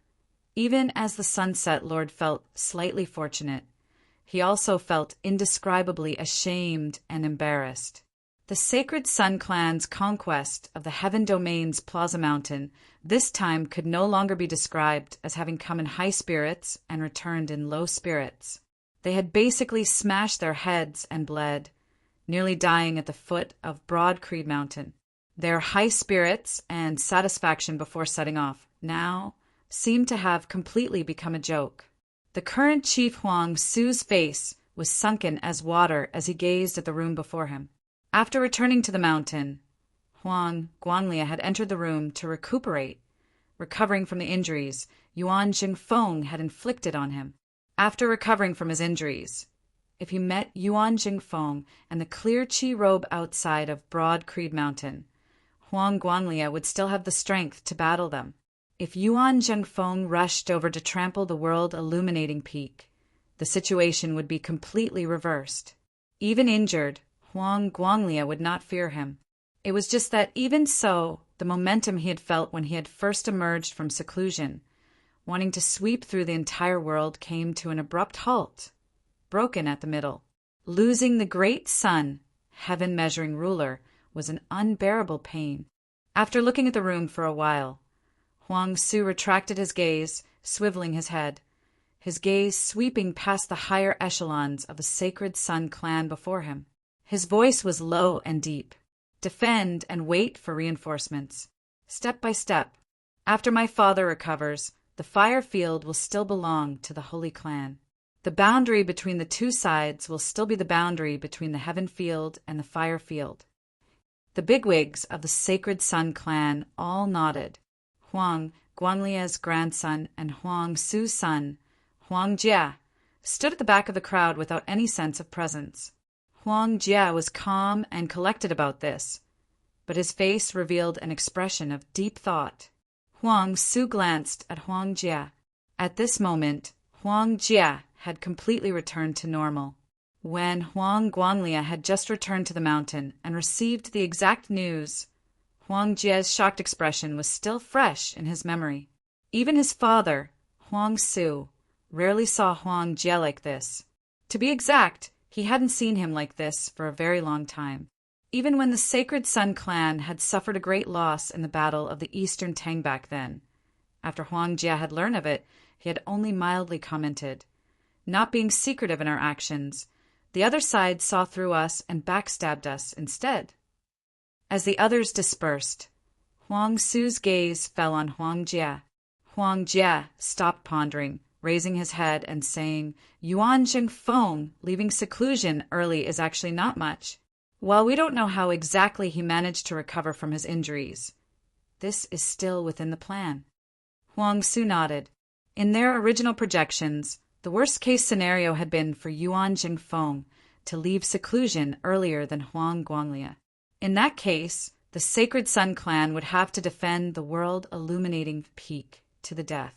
even as the Sunset Lord felt slightly fortunate, he also felt indescribably ashamed and embarrassed. The The Sacred Sun Clan's conquest of the Heaven Domain's Plaza Mountain this time could no longer be described as having come in high spirits and returned in low spirits. They had basically smashed their heads and bled, nearly dying at the foot of Broad Creed Mountain. Their high spirits and satisfaction before setting off now seemed to have completely become a joke. The current Chief Huang Su's face was sunken as water as he gazed at the room before him. After returning to the mountain, Huang Guanlia had entered the room to recuperate, recovering from the injuries Yuan Jingfeng had inflicted on him. After recovering from his injuries, if he met Yuan Jingfeng and the clear qi robe outside of Broad Creed Mountain, Huang Guanlia would still have the strength to battle them. If Yuan Jingfeng rushed over to trample the world-illuminating peak, the situation would be completely reversed. Even injured, Huang Guanlia would not fear him. It was just that even so, the momentum he had felt when he had first emerged from seclusion, wanting to sweep through the entire world, came to an abrupt halt, broken at the middle. Losing the great sun, heaven-measuring ruler, was an unbearable pain. After looking at the room for a while, Huang Su retracted his gaze, swiveling his head, his gaze sweeping past the higher echelons of the Sacred Sun clan before him. His voice was low and deep. Defend and wait for reinforcements. Step by step. After my father recovers, the fire field will still belong to the Holy Clan. The boundary between the two sides will still be the boundary between the Heaven Field and the Fire Field. The bigwigs of the Sacred Sun clan all nodded. Huang Guanlia's grandson and Huang Su's son, Huang Jia, stood at the back of the crowd without any sense of presence. Huang Jia was calm and collected about this, but his face revealed an expression of deep thought. Huang Su glanced at Huang Jia. At this moment, Huang Jia had completely returned to normal. When Huang Guanlia had just returned to the mountain and received the exact news, Huang Jia's shocked expression was still fresh in his memory. Even his father, Huang Su, rarely saw Huang Jia like this. To be exact, he hadn't seen him like this for a very long time. Even when the Sacred Sun clan had suffered a great loss in the Battle of the Eastern Tang back then, after Huang Jia had learned of it, he had only mildly commented, "Not being secretive in our actions, the other side saw through us and backstabbed us instead." As the others dispersed, Huang Su's gaze fell on Huang Jia. Huang Jia stopped pondering, raising his head and saying, "Yuan Jingfeng leaving seclusion early is actually not much. While we don't know how exactly he managed to recover from his injuries, this is still within the plan." Huang Su nodded. In their original projections, the worst-case scenario had been for Yuan Jingfeng to leave seclusion earlier than Huang Guanlia. In that case, the Sacred Sun clan would have to defend the world-illuminating peak to the death.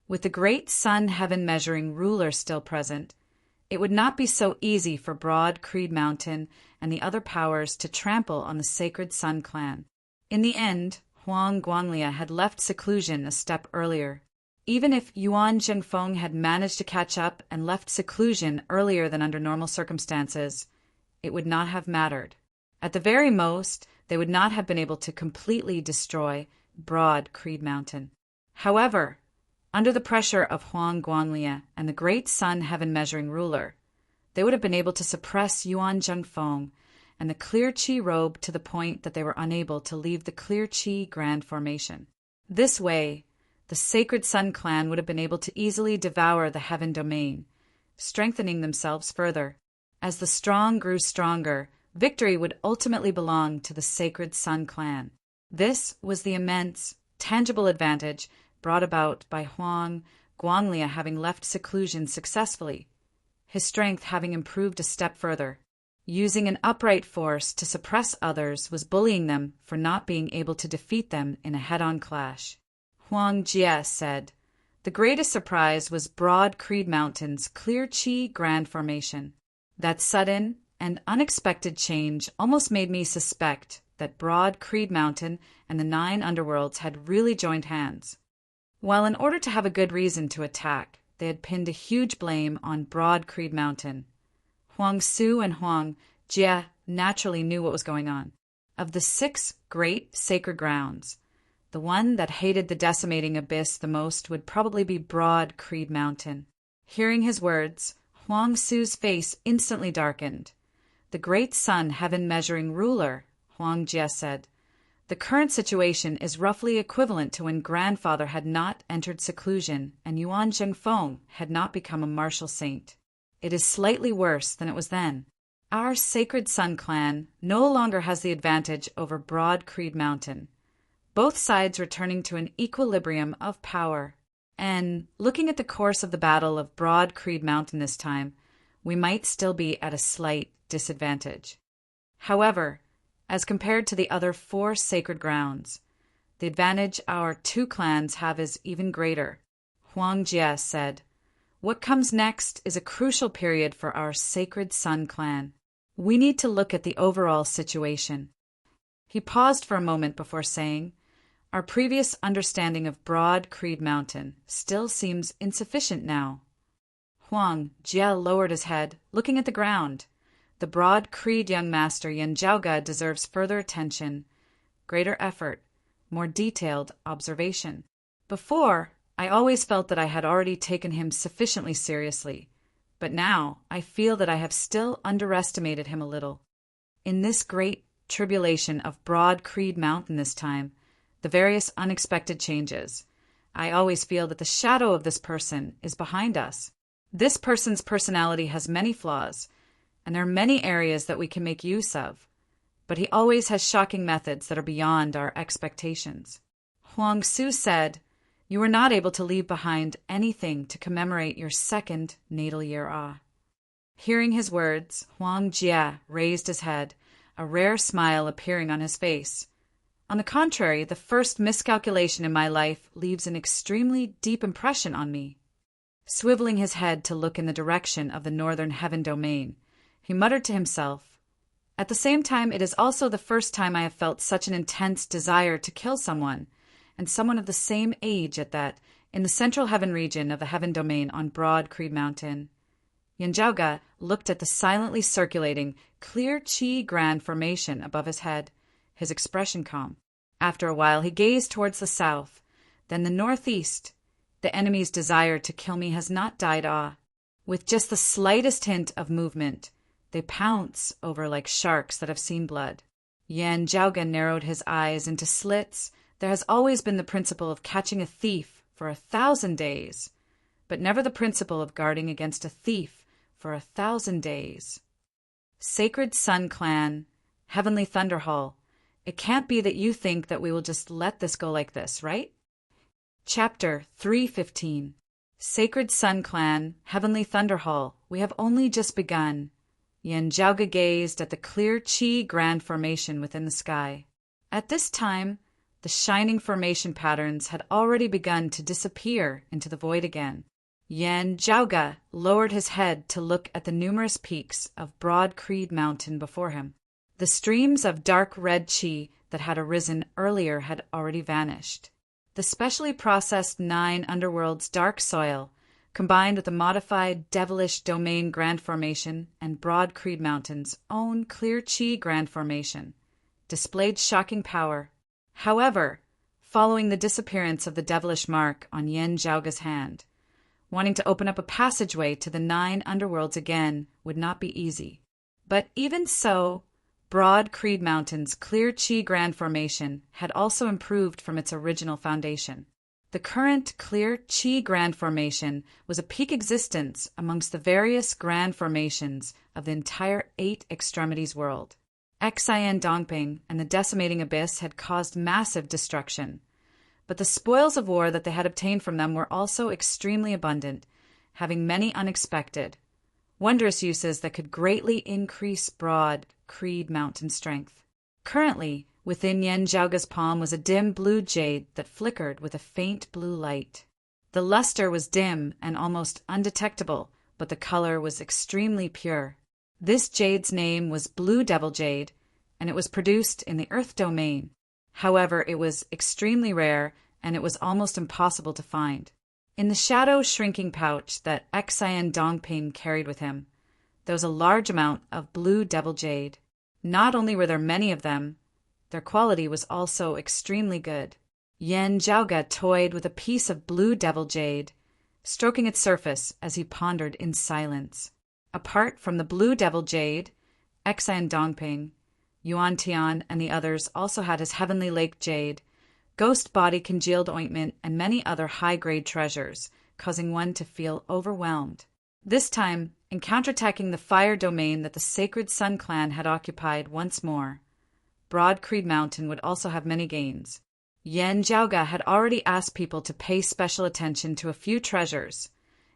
With the great sun heaven-measuring ruler still present, it would not be so easy for Broad Creed Mountain and the other powers to trample on the Sacred Sun clan. In the end, Huang Guanlia had left seclusion a step earlier. Even if Yuan Jingfeng had managed to catch up and left seclusion earlier than under normal circumstances, it would not have mattered. At the very most, they would not have been able to completely destroy Broad Creed Mountain. However, under the pressure of Huang Guanlia and the great sun heaven-measuring ruler, they would have been able to suppress Yuan Jingfeng and the clear qi robe to the point that they were unable to leave the clear qi grand formation. This way, the Sacred Sun clan would have been able to easily devour the heaven domain, strengthening themselves further. As the strong grew stronger, victory would ultimately belong to the Sacred Sun clan. This was the immense, tangible advantage brought about by Huang Guanlia having left seclusion successfully, his strength having improved a step further. Using an upright force to suppress others was bullying them for not being able to defeat them in a head-on clash. Huang Jia said, "The greatest surprise was Broad Creed Mountain's clear qi grand formation. That sudden and unexpected change almost made me suspect that Broad Creed Mountain and the 9 underworlds had really joined hands. While in order to have a good reason to attack, they had pinned a huge blame on Broad Creed Mountain. Huang Su and Huang Jia naturally knew what was going on. Of the 6 great sacred grounds, the one that hated the decimating abyss the most would probably be Broad Creed Mountain. Hearing his words, Huang Su's face instantly darkened. The great sun heaven-measuring ruler, Huang Jie said, the current situation is roughly equivalent to when grandfather had not entered seclusion and Yuan Zhengfeng had not become a martial saint. It is slightly worse than it was then. Our Sacred Sun clan no longer has the advantage over Broad Creed Mountain, both sides returning to an equilibrium of power. And looking at the course of the battle of Broad Creed Mountain this time, we might still be at a slight disadvantage. However, as compared to the other 4 sacred grounds, the advantage our 2 clans have is even greater. Huang Jie said, "What comes next is a crucial period for our Sacred Sun clan. We need to look at the overall situation." He paused for a moment before saying, "Our previous understanding of Broad Creed Mountain still seems insufficient now." Huang Jie lowered his head, looking at the ground. The Broad Creed young master Yan Zhaoga deserves further attention, greater effort, more detailed observation. Before, I always felt that I had already taken him sufficiently seriously, but now I feel that I have still underestimated him a little. In this great tribulation of Broad Creed Mountain this time, the various unexpected changes, I always feel that the shadow of this person is behind us. This person's personality has many flaws, and there are many areas that we can make use of, but he always has shocking methods that are beyond our expectations. Huang Su said, "You were not able to leave behind anything to commemorate your 2nd natal year. Hearing his words, Huang Jie raised his head, a rare smile appearing on his face. "On the contrary, the first miscalculation in my life leaves an extremely deep impression on me." Swiveling his head to look in the direction of the northern heaven domain, he muttered to himself, "At the same time, it is also the first time I have felt such an intense desire to kill someone, and someone of the same age at that, in the central heaven region of the heaven domain on Broad Creed Mountain." Yan Zhaoga looked at the silently circulating, clear qi grand formation above his head, his expression calm. After a while, he gazed towards the south, then the northeast. "The enemy's desire to kill me has not died. With just the slightest hint of movement, they pounce over like sharks that have seen blood." Yan Zhaoga narrowed his eyes into slits. "There has always been the principle of catching a thief for 1,000 days, but never the principle of guarding against a thief for 1,000 days. Sacred Sun Clan, Heavenly Thunder Hall, it can't be that you think that we will just let this go like this, right?" Chapter 315. Sacred Sun Clan, Heavenly Thunder Hall, we have only just begun. Yan Zhaoga gazed at the clear qi grand formation within the sky. At this time, the shining formation patterns had already begun to disappear into the void again. Yan Zhaoga lowered his head to look at the numerous peaks of Broad Creed Mountain before him. The streams of dark red qi that had arisen earlier had already vanished. The specially processed 9 underworlds dark soil, combined with the modified devilish domain grand formation and Broad Creed Mountain's own clear qi grand formation, displayed shocking power. However, following the disappearance of the devilish mark on Yan Zhaoga's hand, wanting to open up a passageway to the 9 underworlds again would not be easy. But even so, Broad Creed Mountain's clear qi grand formation had also improved from its original foundation. The current clear qi grand formation was a peak existence amongst the various grand formations of the entire 8 extremities world. Xian Dongping and the decimating abyss had caused massive destruction, but the spoils of war that they had obtained from them were also extremely abundant, having many unexpected, wondrous uses that could greatly increase Broad Creed Mountain strength. Currently, within Yan Zhaoga's palm was a dim blue jade that flickered with a faint blue light. The luster was dim and almost undetectable, but the color was extremely pure. This jade's name was Blue Devil Jade, and it was produced in the Earth domain. However, it was extremely rare, and it was almost impossible to find. In the shadow shrinking pouch that Xian Dongping carried with him, there was a large amount of Blue Devil Jade. Not only were there many of them, their quality was also extremely good. Yan Zhaoga toyed with a piece of blue devil jade, stroking its surface as he pondered in silence. Apart from the blue devil jade, Xan Dongping, Yuan Tian, and the others also had his heavenly lake jade, ghost body congealed ointment, and many other high-grade treasures, causing one to feel overwhelmed. This time, in counterattacking the fire domain that the Sacred Sun clan had occupied once more, Broad Creed Mountain would also have many gains. Yan Zhaoga had already asked people to pay special attention to a few treasures,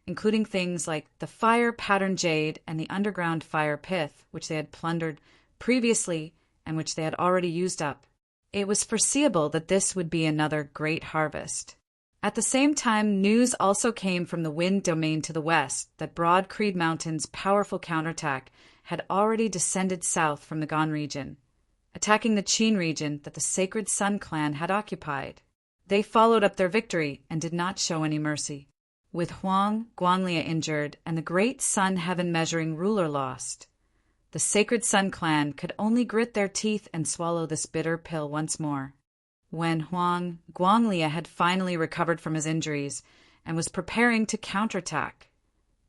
including things like the fire pattern jade and the underground fire pith, which they had plundered previously and which they had already used up. It was foreseeable that this would be another great harvest. At the same time, news also came from the wind domain to the west that Broad Creed Mountain's powerful counterattack had already descended south from the Gan region, attacking the Qin region that the Sacred Sun clan had occupied. They followed up their victory and did not show any mercy. With Huang Guanglia injured and the great Sun Heaven measuring ruler lost, the Sacred Sun clan could only grit their teeth and swallow this bitter pill once more. When Huang Guanglia had finally recovered from his injuries and was preparing to counterattack,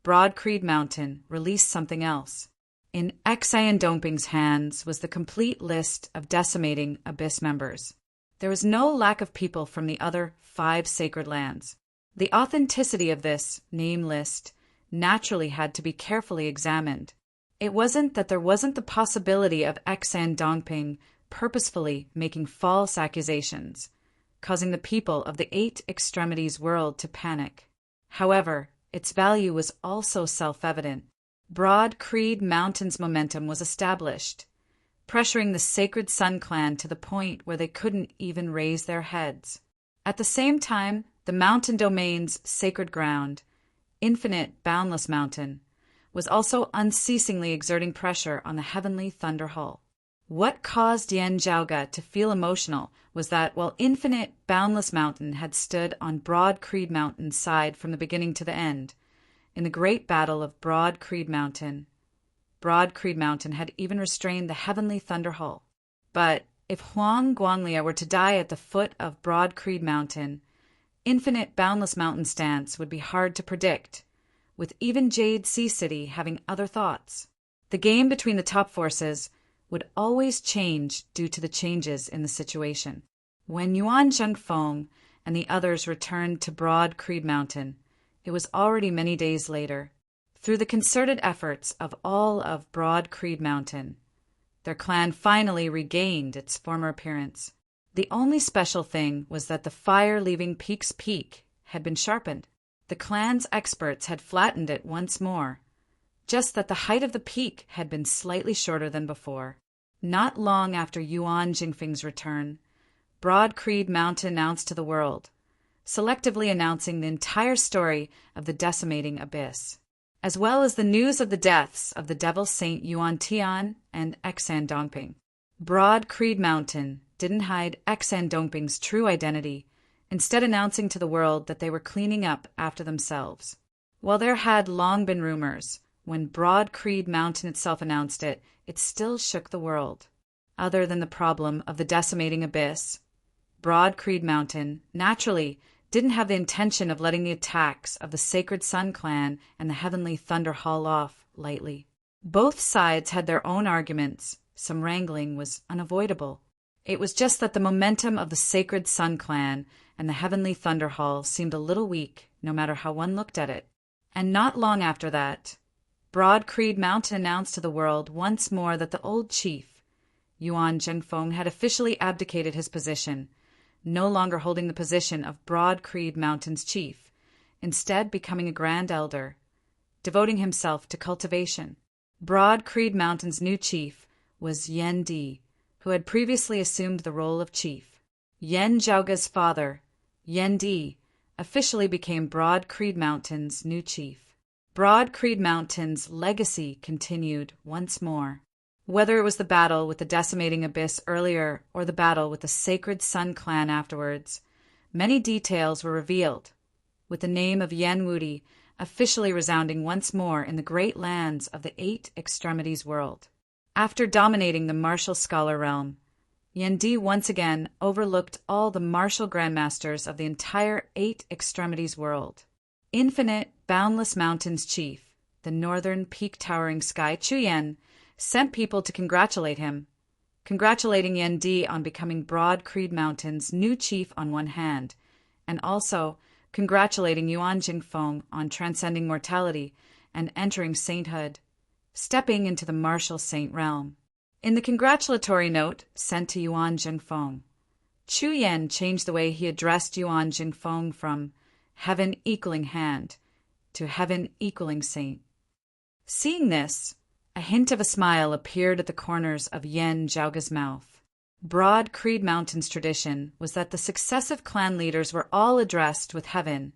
Broad Creed Mountain released something else. In Xan Dongping's hands was the complete list of decimating Abyss members. There was no lack of people from the other 5 sacred lands. The authenticity of this name list naturally had to be carefully examined. It wasn't that there wasn't the possibility of Xan Dongping purposefully making false accusations, causing the people of the 8 Extremities world to panic. However, its value was also self-evident. Broad Creed Mountain's momentum was established, pressuring the Sacred Sun clan to the point where they couldn't even raise their heads. At the same time, the mountain domain's sacred ground, Infinite Boundless Mountain, was also unceasingly exerting pressure on the heavenly Thunder Hall. What caused Yan Zhaoga to feel emotional was that while Infinite Boundless Mountain had stood on Broad Creed Mountain's side from the beginning to the end, in the great battle of Broad Creed Mountain had even restrained the heavenly Thunder Hall. But if Huang Guanglia were to die at the foot of Broad Creed Mountain, Infinite Boundless Mountain's stance would be hard to predict, with even Jade Sea City having other thoughts. The game between the top forces would always change due to the changes in the situation. When Yuan Zhengfeng and the others returned to Broad Creed Mountain, it was already many days later. Through the concerted efforts of all of Broad Creed Mountain, their clan finally regained its former appearance. The only special thing was that the fire leaving Peak's peak had been sharpened. The clan's experts had flattened it once more, just that the height of the peak had been slightly shorter than before. Not long after Yuan Jingfeng's return, Broad Creed Mountain announced to the world, selectively announcing the entire story of the decimating abyss, as well as the news of the deaths of the Devil Saint Yuan Tian and Xan Dongping. Broad Creed Mountain didn't hide Xan Dongping's true identity, instead announcing to the world that they were cleaning up after themselves. While there had long been rumors, when Broad Creed Mountain itself announced it, it still shook the world. Other than the problem of the decimating abyss, Broad Creed Mountain, naturally, didn't have the intention of letting the attacks of the Sacred Sun clan and the Heavenly Thunder Hall off lightly. Both sides had their own arguments. Some wrangling was unavoidable. It was just that the momentum of the Sacred Sun clan and the Heavenly Thunder Hall seemed a little weak, no matter how one looked at it. And not long after that, Broad Creed Mountain announced to the world once more that the old chief, Yuan Zhengfeng, had officially abdicated his position, no longer holding the position of Broad Creed Mountain's chief, instead becoming a grand elder, devoting himself to cultivation. Broad Creed Mountain's new chief was Yan Di, who had previously assumed the role of chief. Yan Zhaoga's father, Yan Di, officially became Broad Creed Mountain's new chief. Broad Creed Mountain's legacy continued once more. Whether it was the battle with the decimating abyss earlier or the battle with the Sacred Sun clan afterwards, many details were revealed, with the name of Yan Wudi officially resounding once more in the great lands of the 8 Extremities world. After dominating the martial scholar realm, Yendi once again overlooked all the martial grandmasters of the entire Eight Extremities world. Infinite, boundless mountains chief, the northern peak-towering sky Chuyen, sent people to congratulate him, congratulating Yendi on becoming Broad Creed Mountain's new chief on one hand, and also congratulating Yuan Jingfeng on transcending mortality and entering sainthood, stepping into the martial saint realm. In the congratulatory note sent to Yuan Jingfeng, Chu Yan changed the way he addressed Yuan Jingfeng from heaven equaling hand to heaven equaling saint. Seeing this, a hint of a smile appeared at the corners of Yen Zhaoga's mouth. Broad Creed Mountain's tradition was that the successive clan leaders were all addressed with heaven,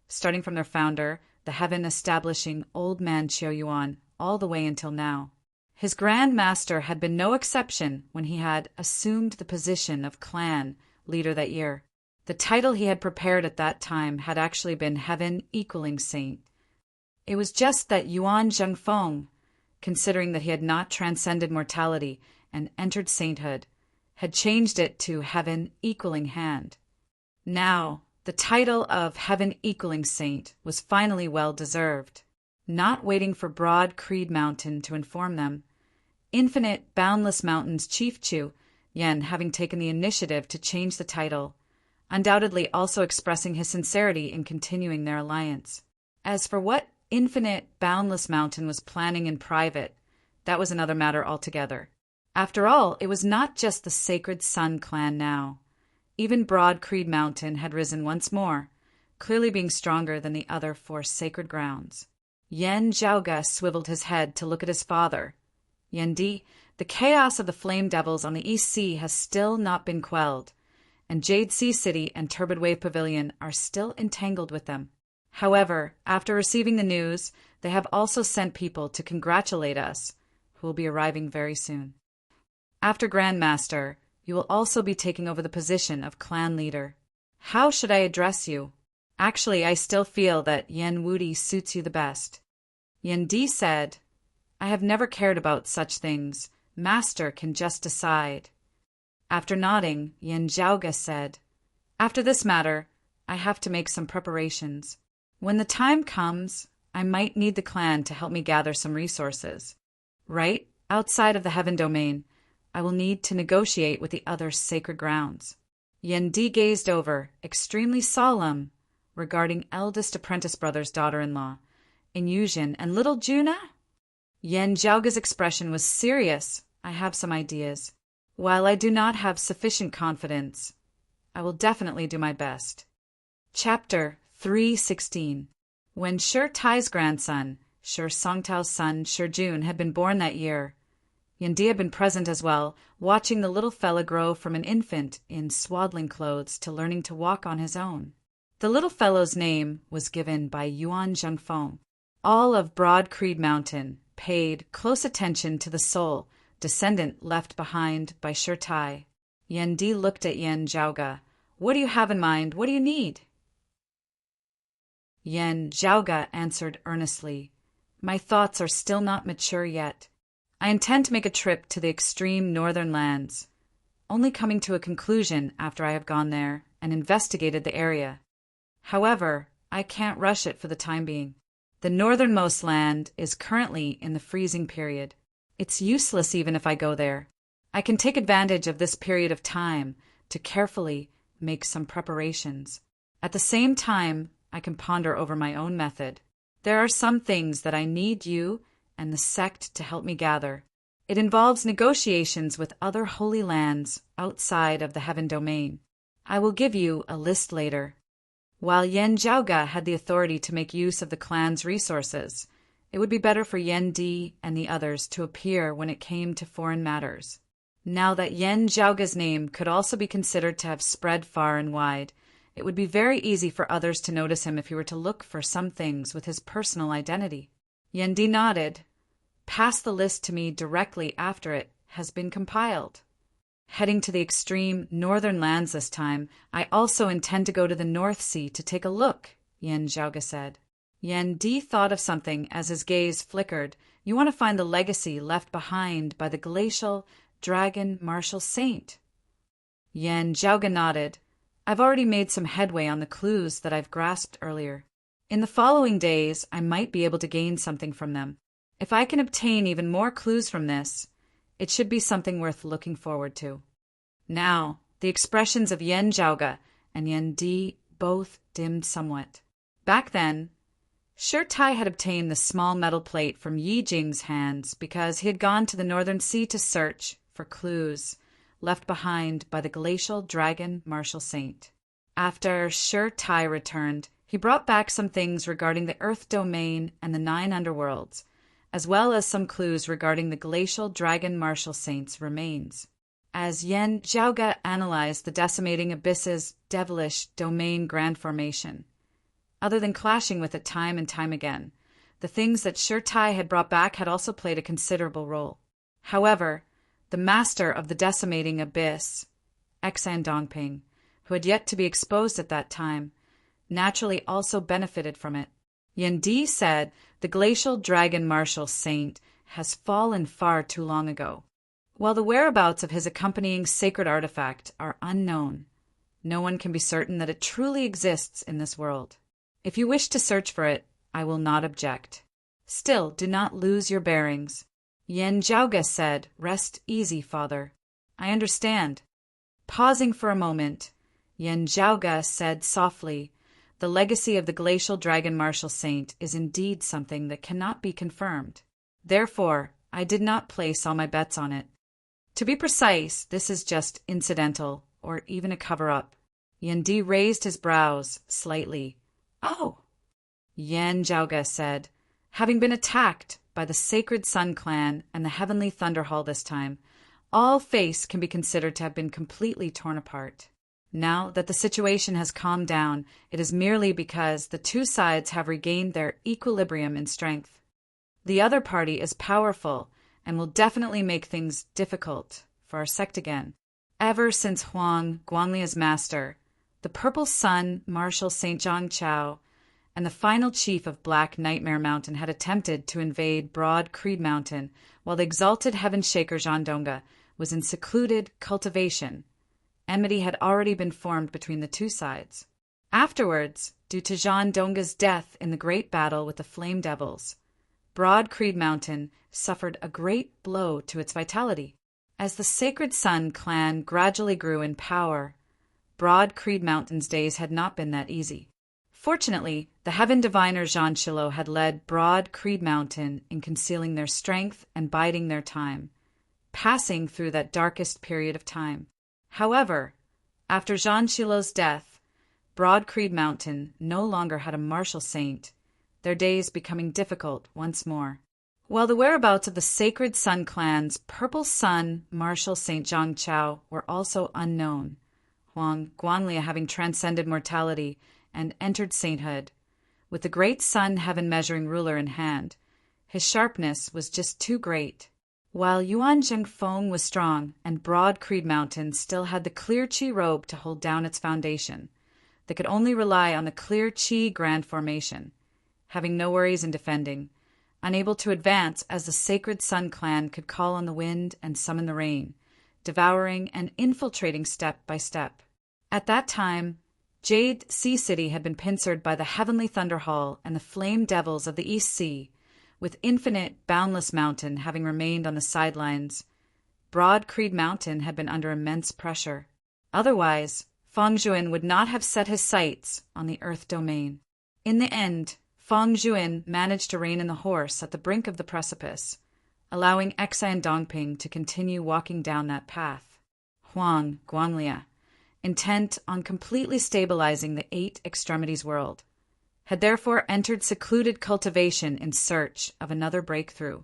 starting from their founder, the heaven-establishing old man Qiu Yuan, all the way until now. His Grand Master had been no exception when he had assumed the position of clan leader that year. The title he had prepared at that time had actually been Heaven Equaling Saint. It was just that Yuan Zhengfeng, considering that he had not transcended mortality and entered sainthood, had changed it to Heaven Equaling Hand. Now, the title of Heaven Equaling Saint was finally well deserved. Not waiting for Broad Creed Mountain to inform them, Infinite Boundless Mountain's Chief Chu Yen having taken the initiative to change the title, undoubtedly also expressing his sincerity in continuing their alliance. As for what Infinite Boundless Mountain was planning in private, that was another matter altogether. After all, it was not just the Sacred Sun clan now. Even Broad Creed Mountain had risen once more, clearly being stronger than the other four sacred grounds. Yen Zhaoga swiveled his head to look at his father. Yendi, the chaos of the Flame Devils on the East Sea has still not been quelled, and Jade Sea City and Turbid Wave Pavilion are still entangled with them. However, after receiving the news, they have also sent people to congratulate us, who will be arriving very soon. After Grand Master, you will also be taking over the position of clan leader. How should I address you? Actually, I still feel that Yen Wudi suits you the best. Yendi said, I have never cared about such things. Master can just decide. After nodding, Yen Zhaoga said, After this matter, I have to make some preparations. When the time comes, I might need the clan to help me gather some resources. Right outside of the heaven domain, I will need to negotiate with the other sacred grounds. Yendi gazed over, extremely solemn, regarding eldest apprentice brother's daughter-in-law, Inyushin, and little Juna? Yen Zhaoga's expression was serious. I have some ideas. While I do not have sufficient confidence, I will definitely do my best. Chapter 3:16. When Shi Tai's grandson, Shi Songtao's son, Shi Jun, had been born that year, Yendi had been present as well, watching the little fella grow from an infant in swaddling clothes to learning to walk on his own. The little fellow's name was given by Yuan Zhengfeng. All of Broad Creed Mountain paid close attention to the soul, descendant left behind by Shi Tai. Yendi looked at Yen Zhaoga. What do you have in mind? What do you need? Yen Zhaoga answered earnestly, My thoughts are still not mature yet. I intend to make a trip to the extreme northern lands, only coming to a conclusion after I have gone there and investigated the area. However, I can't rush it for the time being. The northernmost land is currently in the freezing period. It's useless even if I go there. I can take advantage of this period of time to carefully make some preparations. At the same time, I can ponder over my own method. There are some things that I need you and the sect to help me gather. It involves negotiations with other holy lands outside of the heaven domain. I will give you a list later. While Yen Zhaoga had the authority to make use of the clan's resources, it would be better for Yen Di and the others to appear when it came to foreign matters. Now that Yen Zhaoga's name could also be considered to have spread far and wide, it would be very easy for others to notice him if he were to look for some things with his personal identity. Yen Di nodded. Pass the list to me directly after it has been compiled. Heading to the extreme northern lands this time, I also intend to go to the North Sea to take a look, Yen Zhaoga said. Yen Di thought of something as his gaze flickered. You want to find the legacy left behind by the glacial dragon martial saint. Yen Zhaoga nodded. I've already made some headway on the clues that I've grasped earlier. In the following days, I might be able to gain something from them. If I can obtain even more clues from this, it should be something worth looking forward to. Now, the expressions of Yen Zhaoga and Yen Di both dimmed somewhat. Back then, Shi Tai had obtained the small metal plate from Yi Jing's hands because he had gone to the Northern Sea to search for clues left behind by the glacial dragon martial saint. After Shi Tai returned, he brought back some things regarding the Earth domain and the 9 underworlds, as well as some clues regarding the glacial dragon martial saint's remains. As Yen Zhaoga analyzed the decimating abyss's devilish domain grand formation, other than clashing with it time and time again, the things that Shi Tai had brought back had also played a considerable role. However, the master of the decimating abyss, Xan Dongping, who had yet to be exposed at that time, naturally also benefited from it. Yen Di said the glacial dragon martial saint has fallen far too long ago. While the whereabouts of his accompanying sacred artifact are unknown, no one can be certain that it truly exists in this world. If you wish to search for it, I will not object. Still, do not lose your bearings. Yen Zhaoga said, Rest easy, father. I understand. Pausing for a moment, Yen Zhaoga said softly, The legacy of the glacial dragon martial saint is indeed something that cannot be confirmed. Therefore, I did not place all my bets on it. To be precise, this is just incidental, or even a cover-up. Yen Di raised his brows slightly. Oh! Yen Zhaoga said, Having been attacked by the Sacred Sun Clan and the Heavenly Thunder Hall this time, all face can be considered to have been completely torn apart. Now that the situation has calmed down, it is merely because the two sides have regained their equilibrium in strength. The other party is powerful and will definitely make things difficult for our sect again. Ever since Huang, Guanglia's master, the Purple Sun, Marshal St. Zhang Chao, and the final chief of Black Nightmare Mountain had attempted to invade Broad Creed Mountain while the exalted Heaven Shaker Zhan Donga was in secluded cultivation, enmity had already been formed between the two sides. Afterwards, due to Zhan Donga's death in the great battle with the Flame Devils, Broad Creed Mountain suffered a great blow to its vitality. As the Sacred Sun clan gradually grew in power, Broad Creed Mountain's days had not been that easy. Fortunately, the Heaven Diviner Zhan Shilo had led Broad Creed Mountain in concealing their strength and biding their time, passing through that darkest period of time. However, after Zhan Shilo's death, Broad Creed Mountain no longer had a martial saint, their days becoming difficult once more. While the whereabouts of the Sacred Sun clan's Purple Sun Marshal St. Zhang Chao were also unknown, Huang Guanlia having transcended mortality and entered sainthood, with the great sun heaven measuring ruler in hand, his sharpness was just too great. While Yuan Zhengfeng was strong and Broad Creed Mountain still had the clear Qi robe to hold down its foundation, they could only rely on the clear Qi grand formation, having no worries in defending, unable to advance as the Sacred Sun clan could call on the wind and summon the rain, devouring and infiltrating step by step. At that time, Jade Sea City had been pincered by the Heavenly Thunder Hall and the Flame Devils of the East Sea, with Infinite Boundless Mountain having remained on the sidelines. Broad Creed Mountain had been under immense pressure. Otherwise, Feng Zhuan would not have set his sights on the Earth domain. In the end, Feng Zhuan managed to rein in the horse at the brink of the precipice, allowing Xan Dongping to continue walking down that path. Huang Guanlia, intent on completely stabilizing the Eight Extremities world, had therefore entered secluded cultivation in search of another breakthrough.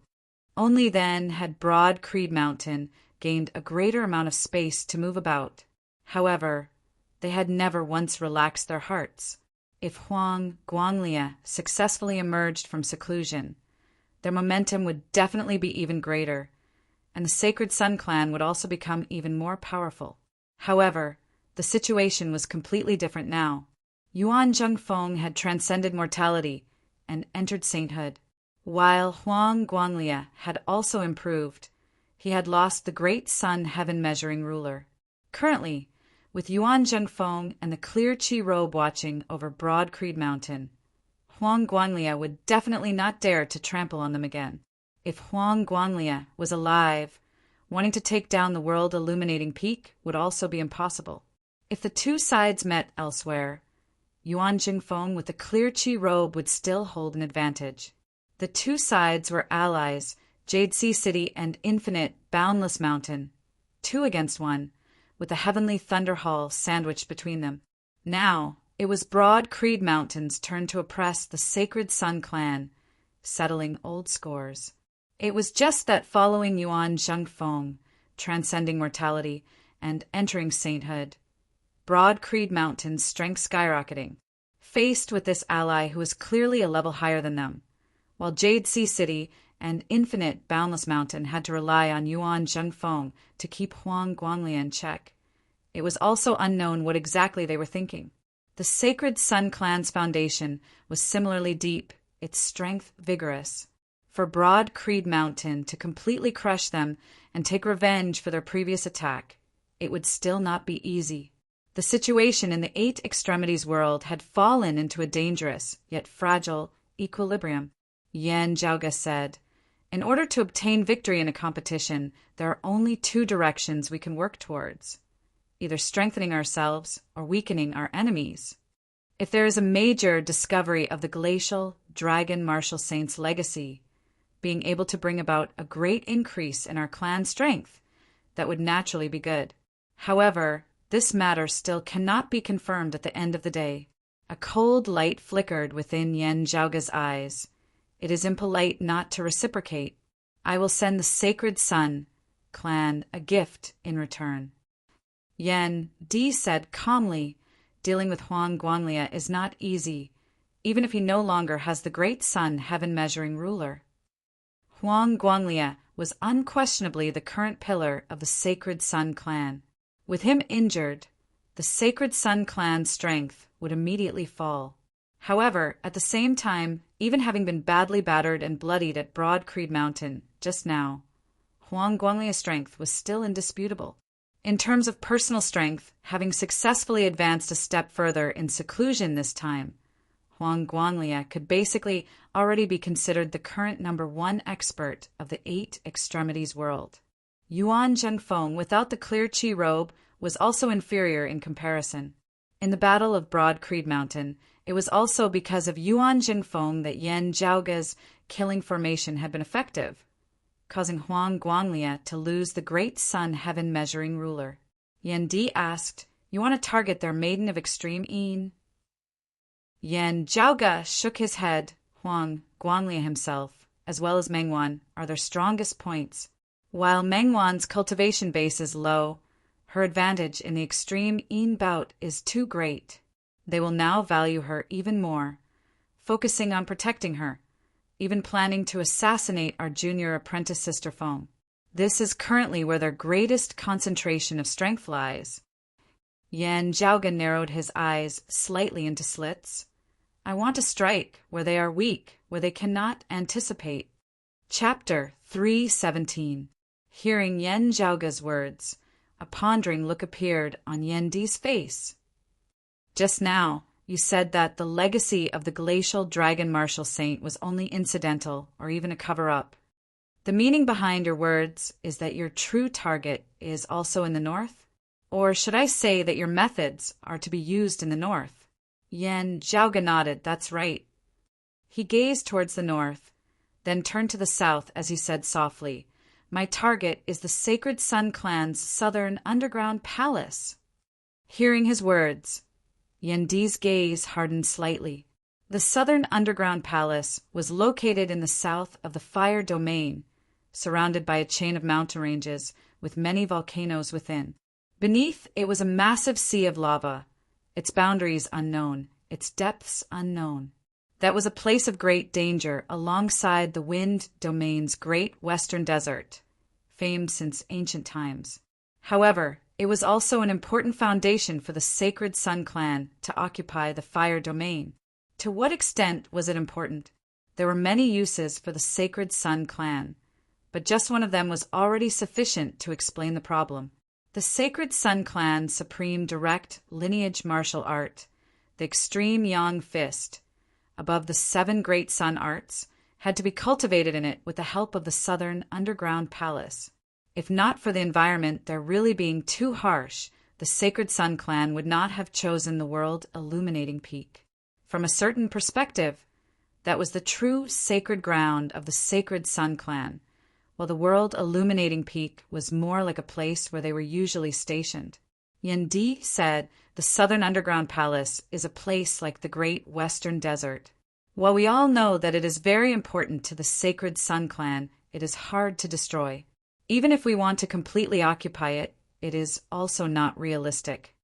Only then had Broad Creed Mountain gained a greater amount of space to move about. However, they had never once relaxed their hearts. If Huang Guanlia successfully emerged from seclusion, their momentum would definitely be even greater, and the Sacred Sun clan would also become even more powerful. However, the situation was completely different now. Yuan Zhengfeng had transcended mortality, and entered sainthood. While Huang Guanglia had also improved, he had lost the great sun heaven-measuring ruler. Currently, with Yuan Zhengfeng and the clear Qi robe watching over Broad Creed Mountain, Huang Guanglia would definitely not dare to trample on them again. If Huang Guanglia was alive, wanting to take down the world-illuminating peak would also be impossible. If the two sides met elsewhere, Yuan Jingfeng with the clear Qi robe would still hold an advantage. The two sides were allies, Jade Sea City and Infinite Boundless Mountain, 2 against 1, with the heavenly Thunder Hall sandwiched between them. Now, it was Broad Creed Mountain's turn to oppress the Sacred Sun clan, settling old scores. It was just that following Yuan Zhengfeng, transcending mortality, and entering sainthood, Broad Creed Mountain's strength skyrocketing, faced with this ally who was clearly a level higher than them, while Jade Sea City and Infinite Boundless Mountain had to rely on Yuan Zhengfeng to keep Huang Guanglia in check. It was also unknown what exactly they were thinking. The Sacred Sun clan's foundation was similarly deep, its strength vigorous. For Broad Creed Mountain to completely crush them and take revenge for their previous attack, it would still not be easy. The situation in the 8 Extremities world had fallen into a dangerous, yet fragile, equilibrium. Yan Zhaoge said, "In order to obtain victory in a competition, there are only 2 directions we can work towards, either strengthening ourselves or weakening our enemies. If there is a major discovery of the glacial dragon martial saint's legacy, being able to bring about a great increase in our clan strength, that would naturally be good. However, this matter still cannot be confirmed at the end of the day." A cold light flickered within Yan Zhaoge's eyes. "It is impolite not to reciprocate. I will send the Sacred Sun clan a gift in return." Yan Di said calmly, "Dealing with Huang Guanglia is not easy, even if he no longer has the great sun heaven-measuring ruler." Huang Guanglia was unquestionably the current pillar of the Sacred Sun clan. With him injured, the Sacred Sun clan's strength would immediately fall. However, at the same time, even having been badly battered and bloodied at Broad Creed Mountain just now, Huang Guanglia's strength was still indisputable. In terms of personal strength, having successfully advanced a step further in seclusion this time, Huang Guanglia could basically already be considered the current #1 expert of the 8 Extremities world. Yuan Zhengfeng, without the clear Qi robe, was also inferior in comparison. In the Battle of Broad Creed Mountain, it was also because of Yuan Zhengfeng that Yan Zhaoge's killing formation had been effective, causing Huang Guanglia to lose the great sun heaven-measuring ruler. Yan Di asked, "You want to target their Maiden of Extreme Yin?" Yan Zhaoge shook his head. Huang Guanglia himself, as well as Mengwan, are their strongest points. While Mengwan's cultivation base is low, her advantage in the extreme Yin bout is too great. They will now value her even more, focusing on protecting her, even planning to assassinate our junior apprentice sister Feng. This is currently where their greatest concentration of strength lies. Yan Zhaoge narrowed his eyes slightly into slits. "I want to strike where they are weak, where they cannot anticipate." Chapter 317. Hearing Yan Zhaoge's words, a pondering look appeared on Yan Di's face. "Just now, you said that the legacy of the glacial dragon martial saint was only incidental or even a cover-up. The meaning behind your words is that your true target is also in the north? Or should I say that your methods are to be used in the north?" Yan Zhaoge nodded. "That's right." He gazed towards the north, then turned to the south as he said softly, "My target is the Sacred Sun clan's southern underground palace." Hearing his words, Yan Di's gaze hardened slightly. The southern underground palace was located in the south of the Fire Domain, surrounded by a chain of mountain ranges with many volcanoes within. Beneath it was a massive sea of lava, its boundaries unknown, its depths unknown. That was a place of great danger alongside the Wind Domain's great western desert, famed since ancient times. However, it was also an important foundation for the Sacred Sun clan to occupy the Fire Domain. To what extent was it important? There were many uses for the Sacred Sun clan, but just one of them was already sufficient to explain the problem. The Sacred Sun clan's supreme direct lineage martial art, the extreme Yang fist, above the 7 great sun arts, had to be cultivated in it with the help of the southern underground palace. If not for the environment there really being too harsh, the Sacred Sun clan would not have chosen the world illuminating peak. From a certain perspective, that was the true sacred ground of the Sacred Sun clan, while the world illuminating peak was more like a place where they were usually stationed. Yendi said the southern underground palace is a place like the great western desert. While we all know that it is very important to the Sacred Sun clan, it is hard to destroy. Even if we want to completely occupy it, it is also not realistic.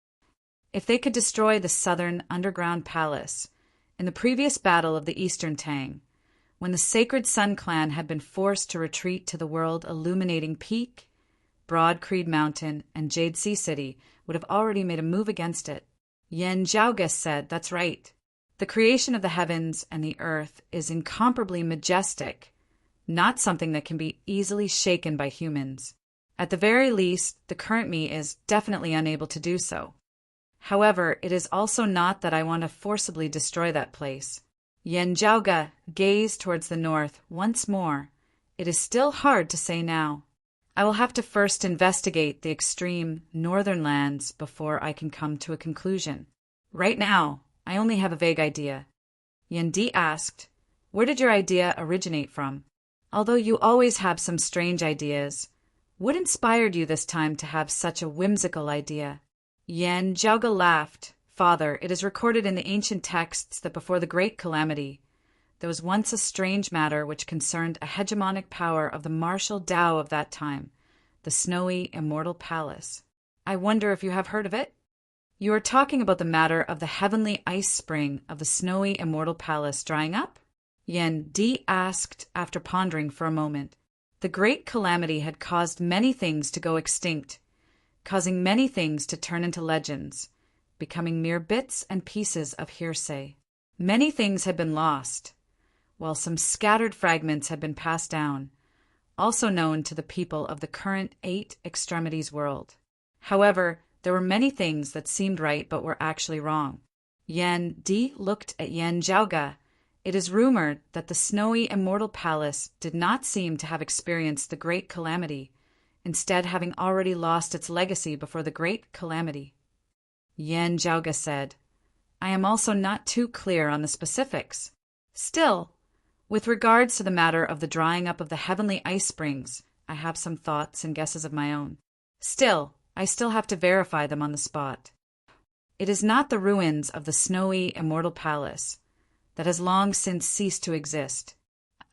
If they could destroy the southern underground palace, in the previous battle of the Eastern Tang, when the Sacred Sun clan had been forced to retreat to the world illuminating peak, Broad Creed Mountain and Jade Sea City would have already made a move against it. Yen Zhaoge said, "That's right. The creation of the heavens and the earth is incomparably majestic, not something that can be easily shaken by humans. At the very least, the current me is definitely unable to do so. However, it is also not that I want to forcibly destroy that place." Yen Zhaoge gazed towards the north once more. "It is still hard to say now. I will have to first investigate the extreme northern lands before I can come to a conclusion. Right now, I only have a vague idea." Yendi asked, "Where did your idea originate from? Although you always have some strange ideas, what inspired you this time to have such a whimsical idea?" Yen Zhaoge laughed. "Father, it is recorded in the ancient texts that before the Great Calamity, there was once a strange matter which concerned a hegemonic power of the martial Tao of that time, the snowy immortal palace. I wonder if you have heard of it? You are talking about the matter of the heavenly ice spring of the snowy immortal palace drying up?" Yen Di asked after pondering for a moment. The Great Calamity had caused many things to go extinct, causing many things to turn into legends, becoming mere bits and pieces of hearsay. Many things had been lost, while some scattered fragments had been passed down, also known to the people of the current 8 extremities world. However, there were many things that seemed right but were actually wrong. Yen Di looked at Yen Zhaoge. It is rumored that the snowy immortal palace did not seem to have experienced the Great Calamity, instead having already lost its legacy before the Great Calamity. Yen Zhaoge said, "I am also not too clear on the specifics. Still, with regards to the matter of the drying up of the heavenly ice springs, I have some thoughts and guesses of my own. Still, I still have to verify them on the spot. It is not the ruins of the snowy immortal palace that has long since ceased to exist.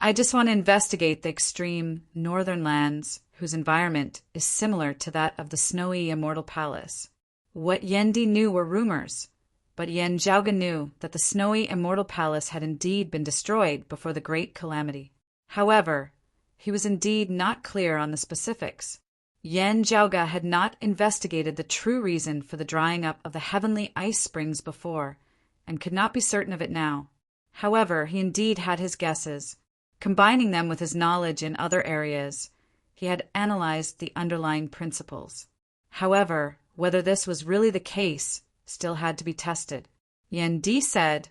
I just want to investigate the extreme northern lands whose environment is similar to that of the snowy immortal palace." What Yendi knew were rumors, but Yen Zhaoge knew that the snowy immortal palace had indeed been destroyed before the Great Calamity. However, he was indeed not clear on the specifics. Yen Zhaoge had not investigated the true reason for the drying up of the heavenly ice springs before, and could not be certain of it now. However, he indeed had his guesses. Combining them with his knowledge in other areas, he had analyzed the underlying principles. However, whether this was really the case still had to be tested. Yen Di said,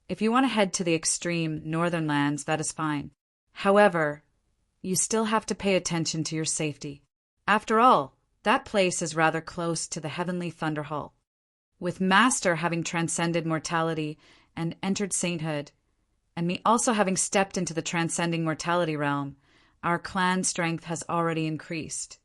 "If you want to head to the extreme northern lands, that is fine. However, you still have to pay attention to your safety. After all, that place is rather close to the heavenly Thunder Hall. With Master having transcended mortality and entered sainthood, and me also having stepped into the transcending mortality realm, our clan strength has already increased,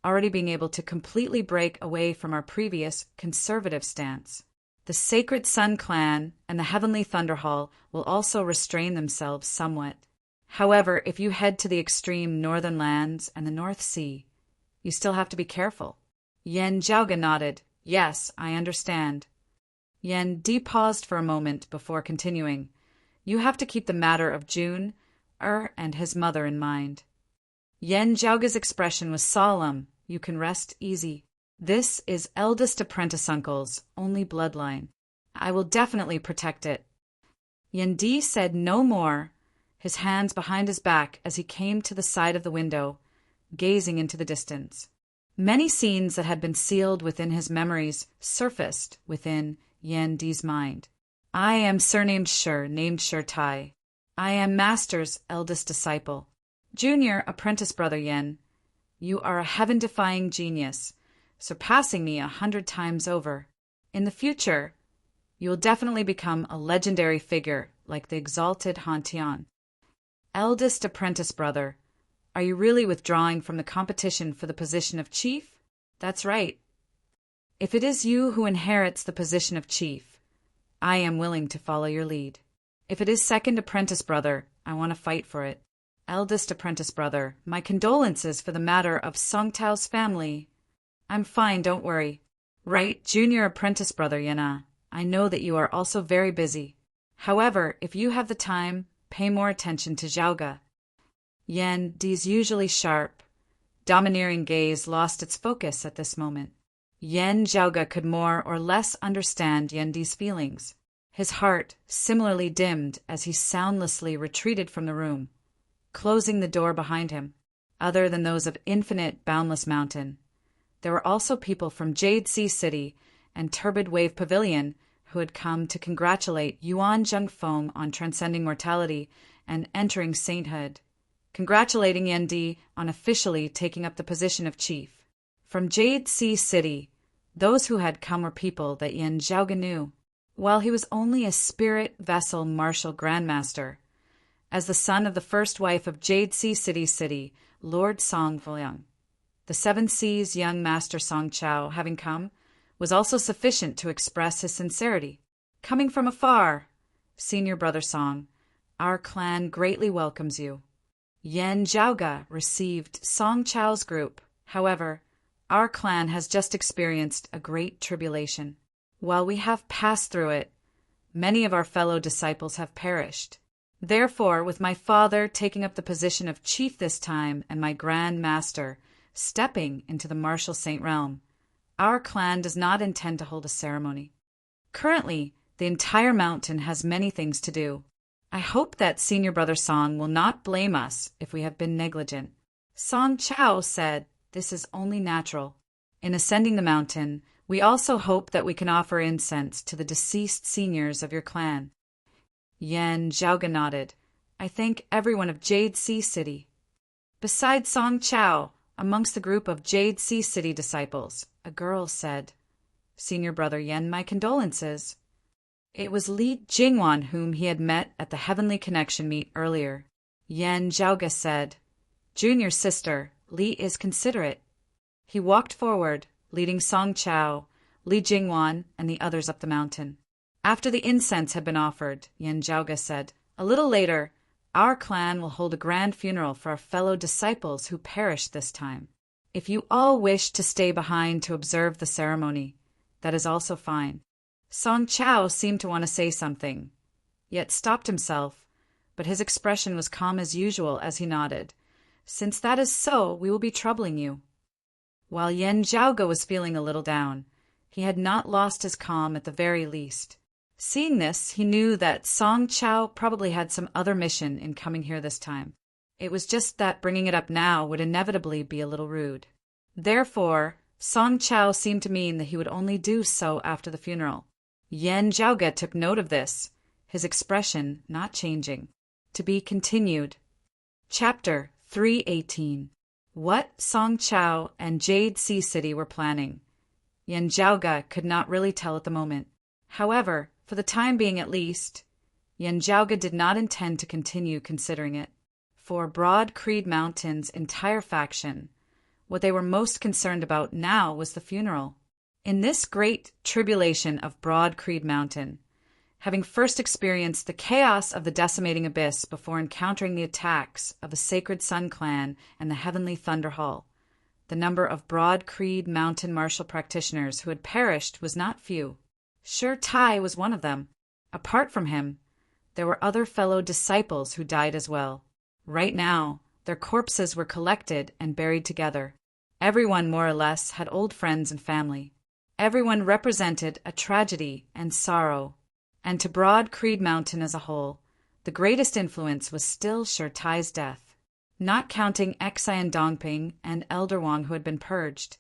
already being able to completely break away from our previous conservative stance. The Sacred Sun clan and the Heavenly Thunder Hall will also restrain themselves somewhat. However, if you head to the extreme northern lands and the North Sea, you still have to be careful." Yen Zhaoge nodded. "Yes, I understand." Yen Di paused for a moment before continuing. "You have to keep the matter of June, and his mother in mind." Yen Zhaoge's expression was solemn. "You can rest easy. This is eldest apprentice uncle's only bloodline. I will definitely protect it." Yen Di said no more, his hands behind his back as he came to the side of the window, gazing into the distance. Many scenes that had been sealed within his memories surfaced within Yen Di's mind. I am surnamed Shur, named Shur Tai. I am Master's eldest disciple. Junior apprentice brother Yen, you are a heaven-defying genius, surpassing me 100 times over. In the future, you will definitely become a legendary figure like the exalted Han Tian. Eldest apprentice brother, are you really withdrawing from the competition for the position of chief? That's right. If it is you who inherits the position of chief, I am willing to follow your lead. If it is second apprentice brother, I want to fight for it. Eldest apprentice brother, my condolences for the matter of Song Tao's family. I'm fine, don't worry. Right, junior apprentice brother Yana, I know that you are also very busy. However, if you have the time, pay more attention to Zhaoga. Yen Di's usually sharp, domineering gaze lost its focus at this moment. Yen Zhaoga could more or less understand Yen Di's feelings. His heart similarly dimmed as he soundlessly retreated from the room, closing the door behind him. Other than those of Infinite Boundless Mountain, there were also people from Jade Sea City and Turbid Wave Pavilion who had come to congratulate Yuan Zhengfeng on transcending mortality and entering sainthood, congratulating Yen Di on officially taking up the position of chief. From Jade Sea City, those who had come were people that Yen Zhaoga knew. While he was only a spirit vessel martial grandmaster, as the son of the first wife of Jade Sea City, Lord Song Vuliang, the Seven Seas young master Song Chao, having come, was also sufficient to express his sincerity. Coming from afar, senior brother Song, our clan greatly welcomes you. Yen Zhaoga received Song Chao's group. However, our clan has just experienced a great tribulation. While we have passed through it, many of our fellow disciples have perished. Therefore, with my father taking up the position of chief this time and my Grand Master stepping into the martial saint realm, our clan does not intend to hold a ceremony. Currently, the entire mountain has many things to do. I hope that senior brother Song will not blame us if we have been negligent. Song Chao said, this is only natural. In ascending the mountain, we also hope that we can offer incense to the deceased seniors of your clan. Yen Zhaoga nodded. I thank everyone of Jade Sea City. Besides Song Chao, amongst the group of Jade Sea City disciples, a girl said, Senior brother Yen, my condolences. It was Li Jingwan whom he had met at the Heavenly Connection meet earlier. Yen Zhaoga said, Junior sister, Li is considerate. He walked forward, leading Song Chao, Li Jingwan, and the others up the mountain. After the incense had been offered, Yen Zhaoga said, a little later, our clan will hold a grand funeral for our fellow disciples who perished this time. If you all wish to stay behind to observe the ceremony, that is also fine. Song Chao seemed to want to say something, yet stopped himself, but his expression was calm as usual as he nodded. Since that is so, we will be troubling you. While Yen Zhaoga was feeling a little down, he had not lost his calm at the very least. Seeing this, he knew that Song Chao probably had some other mission in coming here this time. It was just that bringing it up now would inevitably be a little rude. Therefore, Song Chao seemed to mean that he would only do so after the funeral. Yen Zhaoga took note of this, his expression not changing. To be continued. Chapter 318. What Song Chao and Jade Sea City were planning, Yen Zhaoga could not really tell at the moment. However, for the time being at least, Yen Zhaoga did not intend to continue considering it. For Broad Creed Mountain's entire faction, what they were most concerned about now was the funeral. In this great tribulation of Broad Creed Mountain, having first experienced the chaos of the decimating abyss before encountering the attacks of the Sacred Sun Clan and the Heavenly Thunder Hall, the number of Broad Creed Mountain martial practitioners who had perished was not few. Shur Tai was one of them. Apart from him, there were other fellow disciples who died as well. Right now, their corpses were collected and buried together. Everyone, more or less, had old friends and family. Everyone represented a tragedy and sorrow. And to Broad Creed Mountain as a whole, the greatest influence was still Shi Tai's death. Not counting Xi Dongping and Elder Wang who had been purged,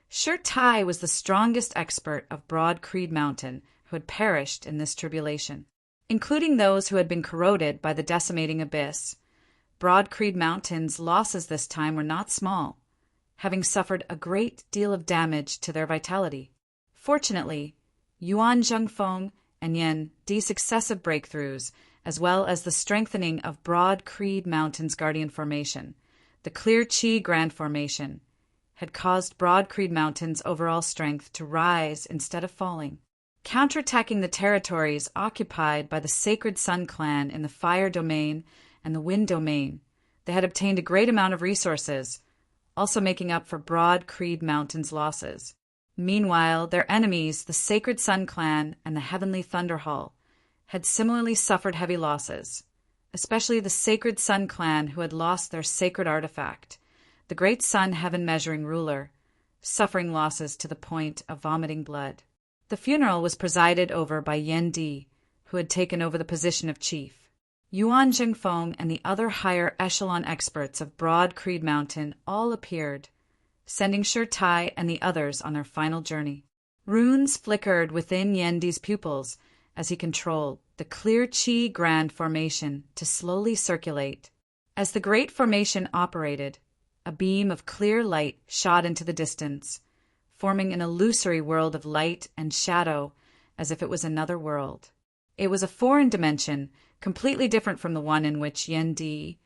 Shi Tai was the strongest expert of Broad Creed Mountain who had perished in this tribulation. Including those who had been corroded by the decimating abyss, Broad Creed Mountain's losses this time were not small, having suffered a great deal of damage to their vitality. Fortunately, Yuan Zhengfeng and Yan Di's successive breakthroughs, as well as the strengthening of Broad Creed Mountain's Guardian Formation, the Clear Qi Grand Formation, had caused Broad Creed Mountain's overall strength to rise instead of falling. Counterattacking the territories occupied by the Sacred Sun Clan in the Fire Domain and the Wind Domain, they had obtained a great amount of resources, also making up for Broad Creed Mountain's losses. Meanwhile, their enemies, the Sacred Sun Clan and the Heavenly Thunder Hall, had similarly suffered heavy losses, especially the Sacred Sun Clan who had lost their sacred artifact, the Great Sun Heaven Measuring Ruler, suffering losses to the point of vomiting blood. The funeral was presided over by Yan Di, who had taken over the position of chief. Yuan Zhengfeng and the other higher echelon experts of Broad Creed Mountain all appeared, sending Shi Tai and the others on their final journey. Runes flickered within Yan Di's pupils as he controlled the Clear Qi Grand Formation to slowly circulate. As the Great Formation operated, a beam of clear light shot into the distance, forming an illusory world of light and shadow as if it was another world. It was a foreign dimension, completely different from the one in which Yan Di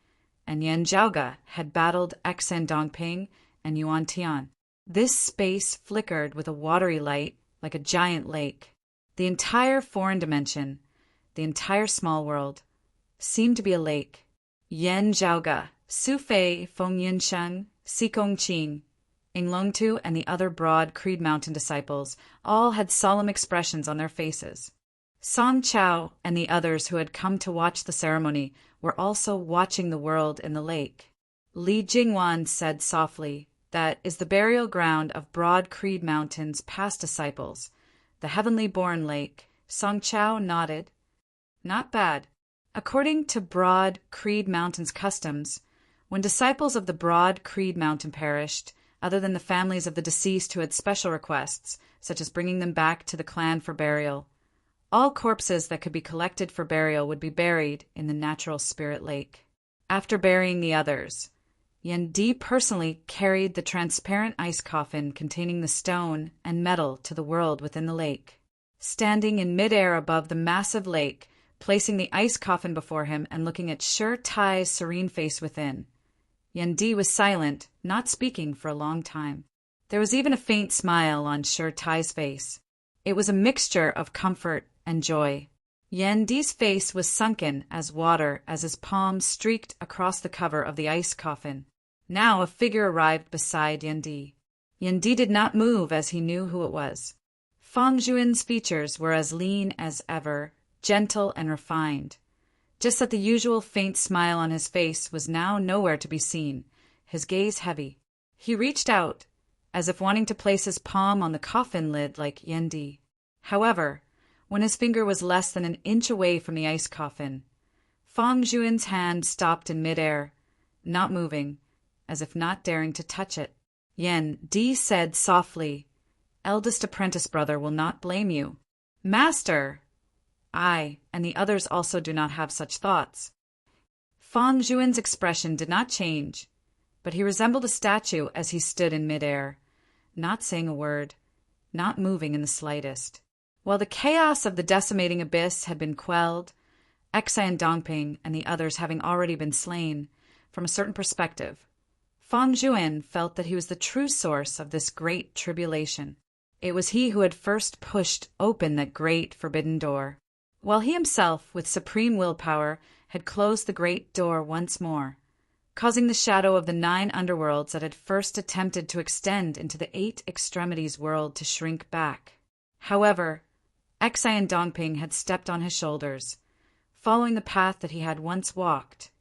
and Yan Zhaoge had battled Xen Dongping and Yuan Tian. This space flickered with a watery light like a giant lake. The entire foreign dimension, the entire small world, seemed to be a lake. Yan Zhaoge, Su Fei, Feng Yinshen, Si Gongqing, Ing Longtu, and the other Broad Creed Mountain disciples all had solemn expressions on their faces. Song Chao and the others who had come to watch the ceremony were also watching the world in the lake. Li Jingwan said softly, "That is the burial ground of Broad Creed Mountain's past disciples, the Heavenly Born Lake." Song Chao nodded. "Not bad. According to Broad Creed Mountain's customs, when disciples of the Broad Creed Mountain perished, other than the families of the deceased who had special requests, such as bringing them back to the clan for burial, all corpses that could be collected for burial would be buried in the natural spirit lake. After burying the others, Yan Di personally carried the transparent ice coffin containing the stone and metal to the world within the lake. Standing in midair above the massive lake, placing the ice coffin before him and looking at Shi Tai's serene face within, Yan Di was silent, not speaking for a long time. There was even a faint smile on Shi Tai's face. It was a mixture of comfort and joy. Yan Di's face was sunken as water as his palms streaked across the cover of the ice coffin. Now a figure arrived beside Yan Di. Yan Di did not move as he knew who it was. Fang Zhuan's features were as lean as ever, gentle and refined. Just that the usual faint smile on his face was now nowhere to be seen, his gaze heavy. He reached out, as if wanting to place his palm on the coffin lid like Yan Di. However, when his finger was less than an inch away from the ice coffin, Fang Zhuan's hand stopped in midair, not moving, as if not daring to touch it. Yan Di said softly, "Eldest apprentice brother will not blame you." "Master!" "I and the others also do not have such thoughts." Fang Zhuan's expression did not change, but he resembled a statue as he stood in midair, not saying a word, not moving in the slightest. While the chaos of the decimating abyss had been quelled, Xi Dongping and the others having already been slain, from a certain perspective, Fang Zhuan felt that he was the true source of this great tribulation. It was he who had first pushed open that great forbidden door, while he himself, with supreme willpower, had closed the great door once more, causing the shadow of the 9 underworlds that had first attempted to extend into the 8 extremities world to shrink back. However, Xi Dongping had stepped on his shoulders, following the path that he had once walked,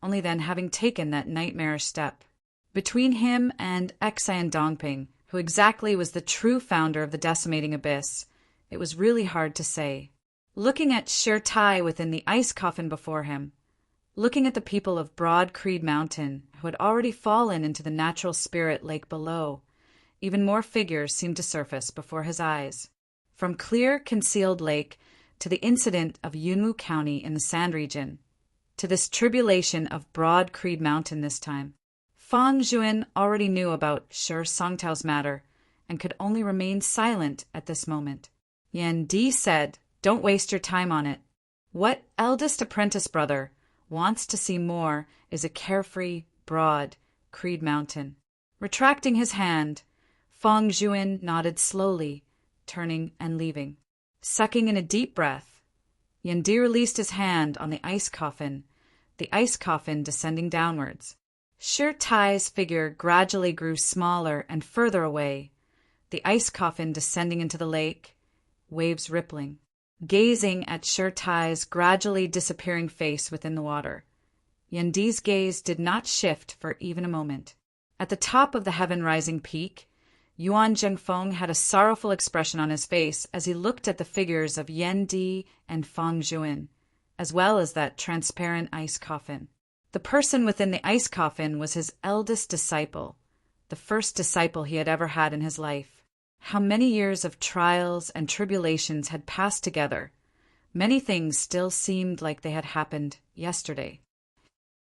only then having taken that nightmarish step. Between him and Xi Dongping, who exactly was the true founder of the decimating abyss, it was really hard to say. looking at Shirtai within the ice coffin before him, looking at the people of Broad Creed Mountain who had already fallen into the natural spirit lake below. Even more figures seemed to surface before his eyes. From clear, concealed lake to the incident of Yunmu County in the Sand region, to this tribulation of Broad Creed Mountain this time. Fang Juan already knew about Shi Songtao's matter and could only remain silent at this moment. Yan Di said, "Don't waste your time on it. What eldest apprentice brother wants to see more is a carefree, broad Creed Mountain." Retracting his hand, Fang Juan nodded slowly, turning and leaving. Sucking in a deep breath, Yan Di released his hand on the ice coffin descending downwards. Shirtai's figure gradually grew smaller and further away, the ice coffin descending into the lake, waves rippling. Gazing at Shirtai's gradually disappearing face within the water, Yan Di's gaze did not shift for even a moment. At the top of the heaven-rising peak, Yuan Zhengfeng had a sorrowful expression on his face as he looked at the figures of Yan Di and Fang Juan, as well as that transparent ice coffin. The person within the ice coffin was his eldest disciple, the first disciple he had ever had in his life. How many years of trials and tribulations had passed together. Many things still seemed like they had happened yesterday.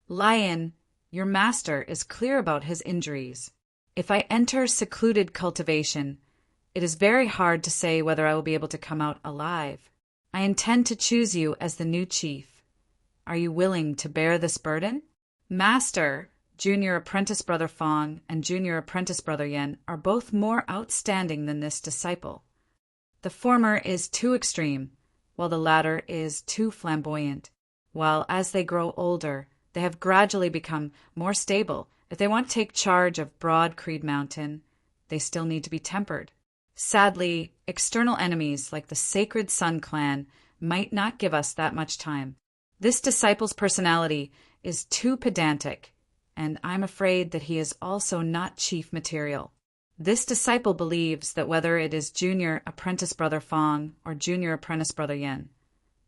"Lion, your master is clear about his injuries. If I enter secluded cultivation, it is very hard to say whether I will be able to come out alive. I intend to choose you as the new chief. Are you willing to bear this burden?" Master, Junior Apprentice Brother Fang, and Junior Apprentice Brother Yan are both more outstanding than this disciple. The former is too extreme, while the latter is too flamboyant. While as they grow older, they have gradually become more stable. If they want to take charge of Broad Creed Mountain, they still need to be tempered. Sadly, external enemies like the Sacred Sun clan might not give us that much time. This disciple's personality is too pedantic, and I'm afraid that he is also not chief material. This disciple believes that whether it is Junior Apprentice Brother Fang or Junior Apprentice Brother Yan,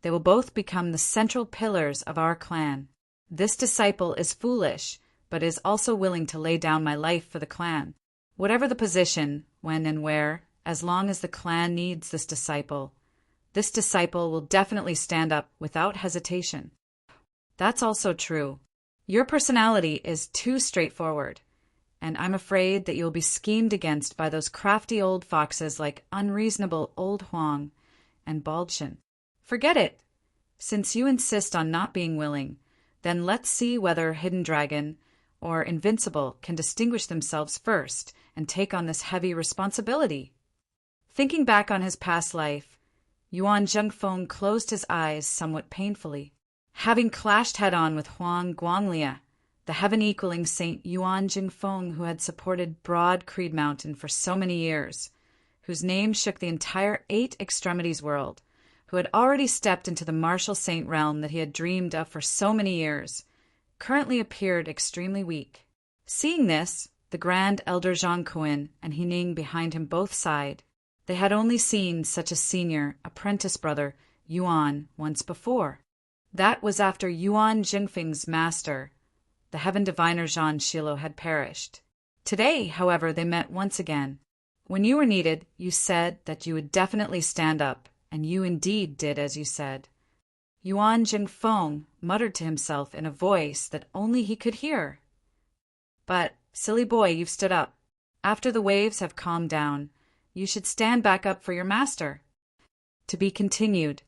they will both become the central pillars of our clan. This disciple is foolish, but is also willing to lay down my life for the clan. Whatever the position, when and where, as long as the clan needs this disciple will definitely stand up without hesitation. That's also true. Your personality is too straightforward, and I'm afraid that you'll be schemed against by those crafty old foxes like unreasonable old Huang and Baldshin. Forget it. Since you insist on not being willing, then let's see whether Hidden Dragon or Invincible can distinguish themselves first and take on this heavy responsibility. Thinking back on his past life, Yuan Zhengfeng closed his eyes somewhat painfully. Having clashed head-on with Huang Guanglia, the heaven-equaling Saint Yuan Jingfeng who had supported Broad Creed Mountain for so many years, whose name shook the entire Eight Extremities world, who had already stepped into the martial saint realm that he had dreamed of for so many years, currently appeared extremely weak. Seeing this, the Grand Elder Zhang Kuan and Hining behind him both sighed. They had only seen such a senior, apprentice brother, Yuan, once before. That was after Yuan Jingfeng's master, the heaven diviner Zhan Shilo, had perished. Today, however, they met once again. When you were needed, you said that you would definitely stand up, and you indeed did as you said. Yuan Jingfeng muttered to himself in a voice that only he could hear. "But, silly boy, you've stood up. After the waves have calmed down, you should stand back up for your master." To be continued.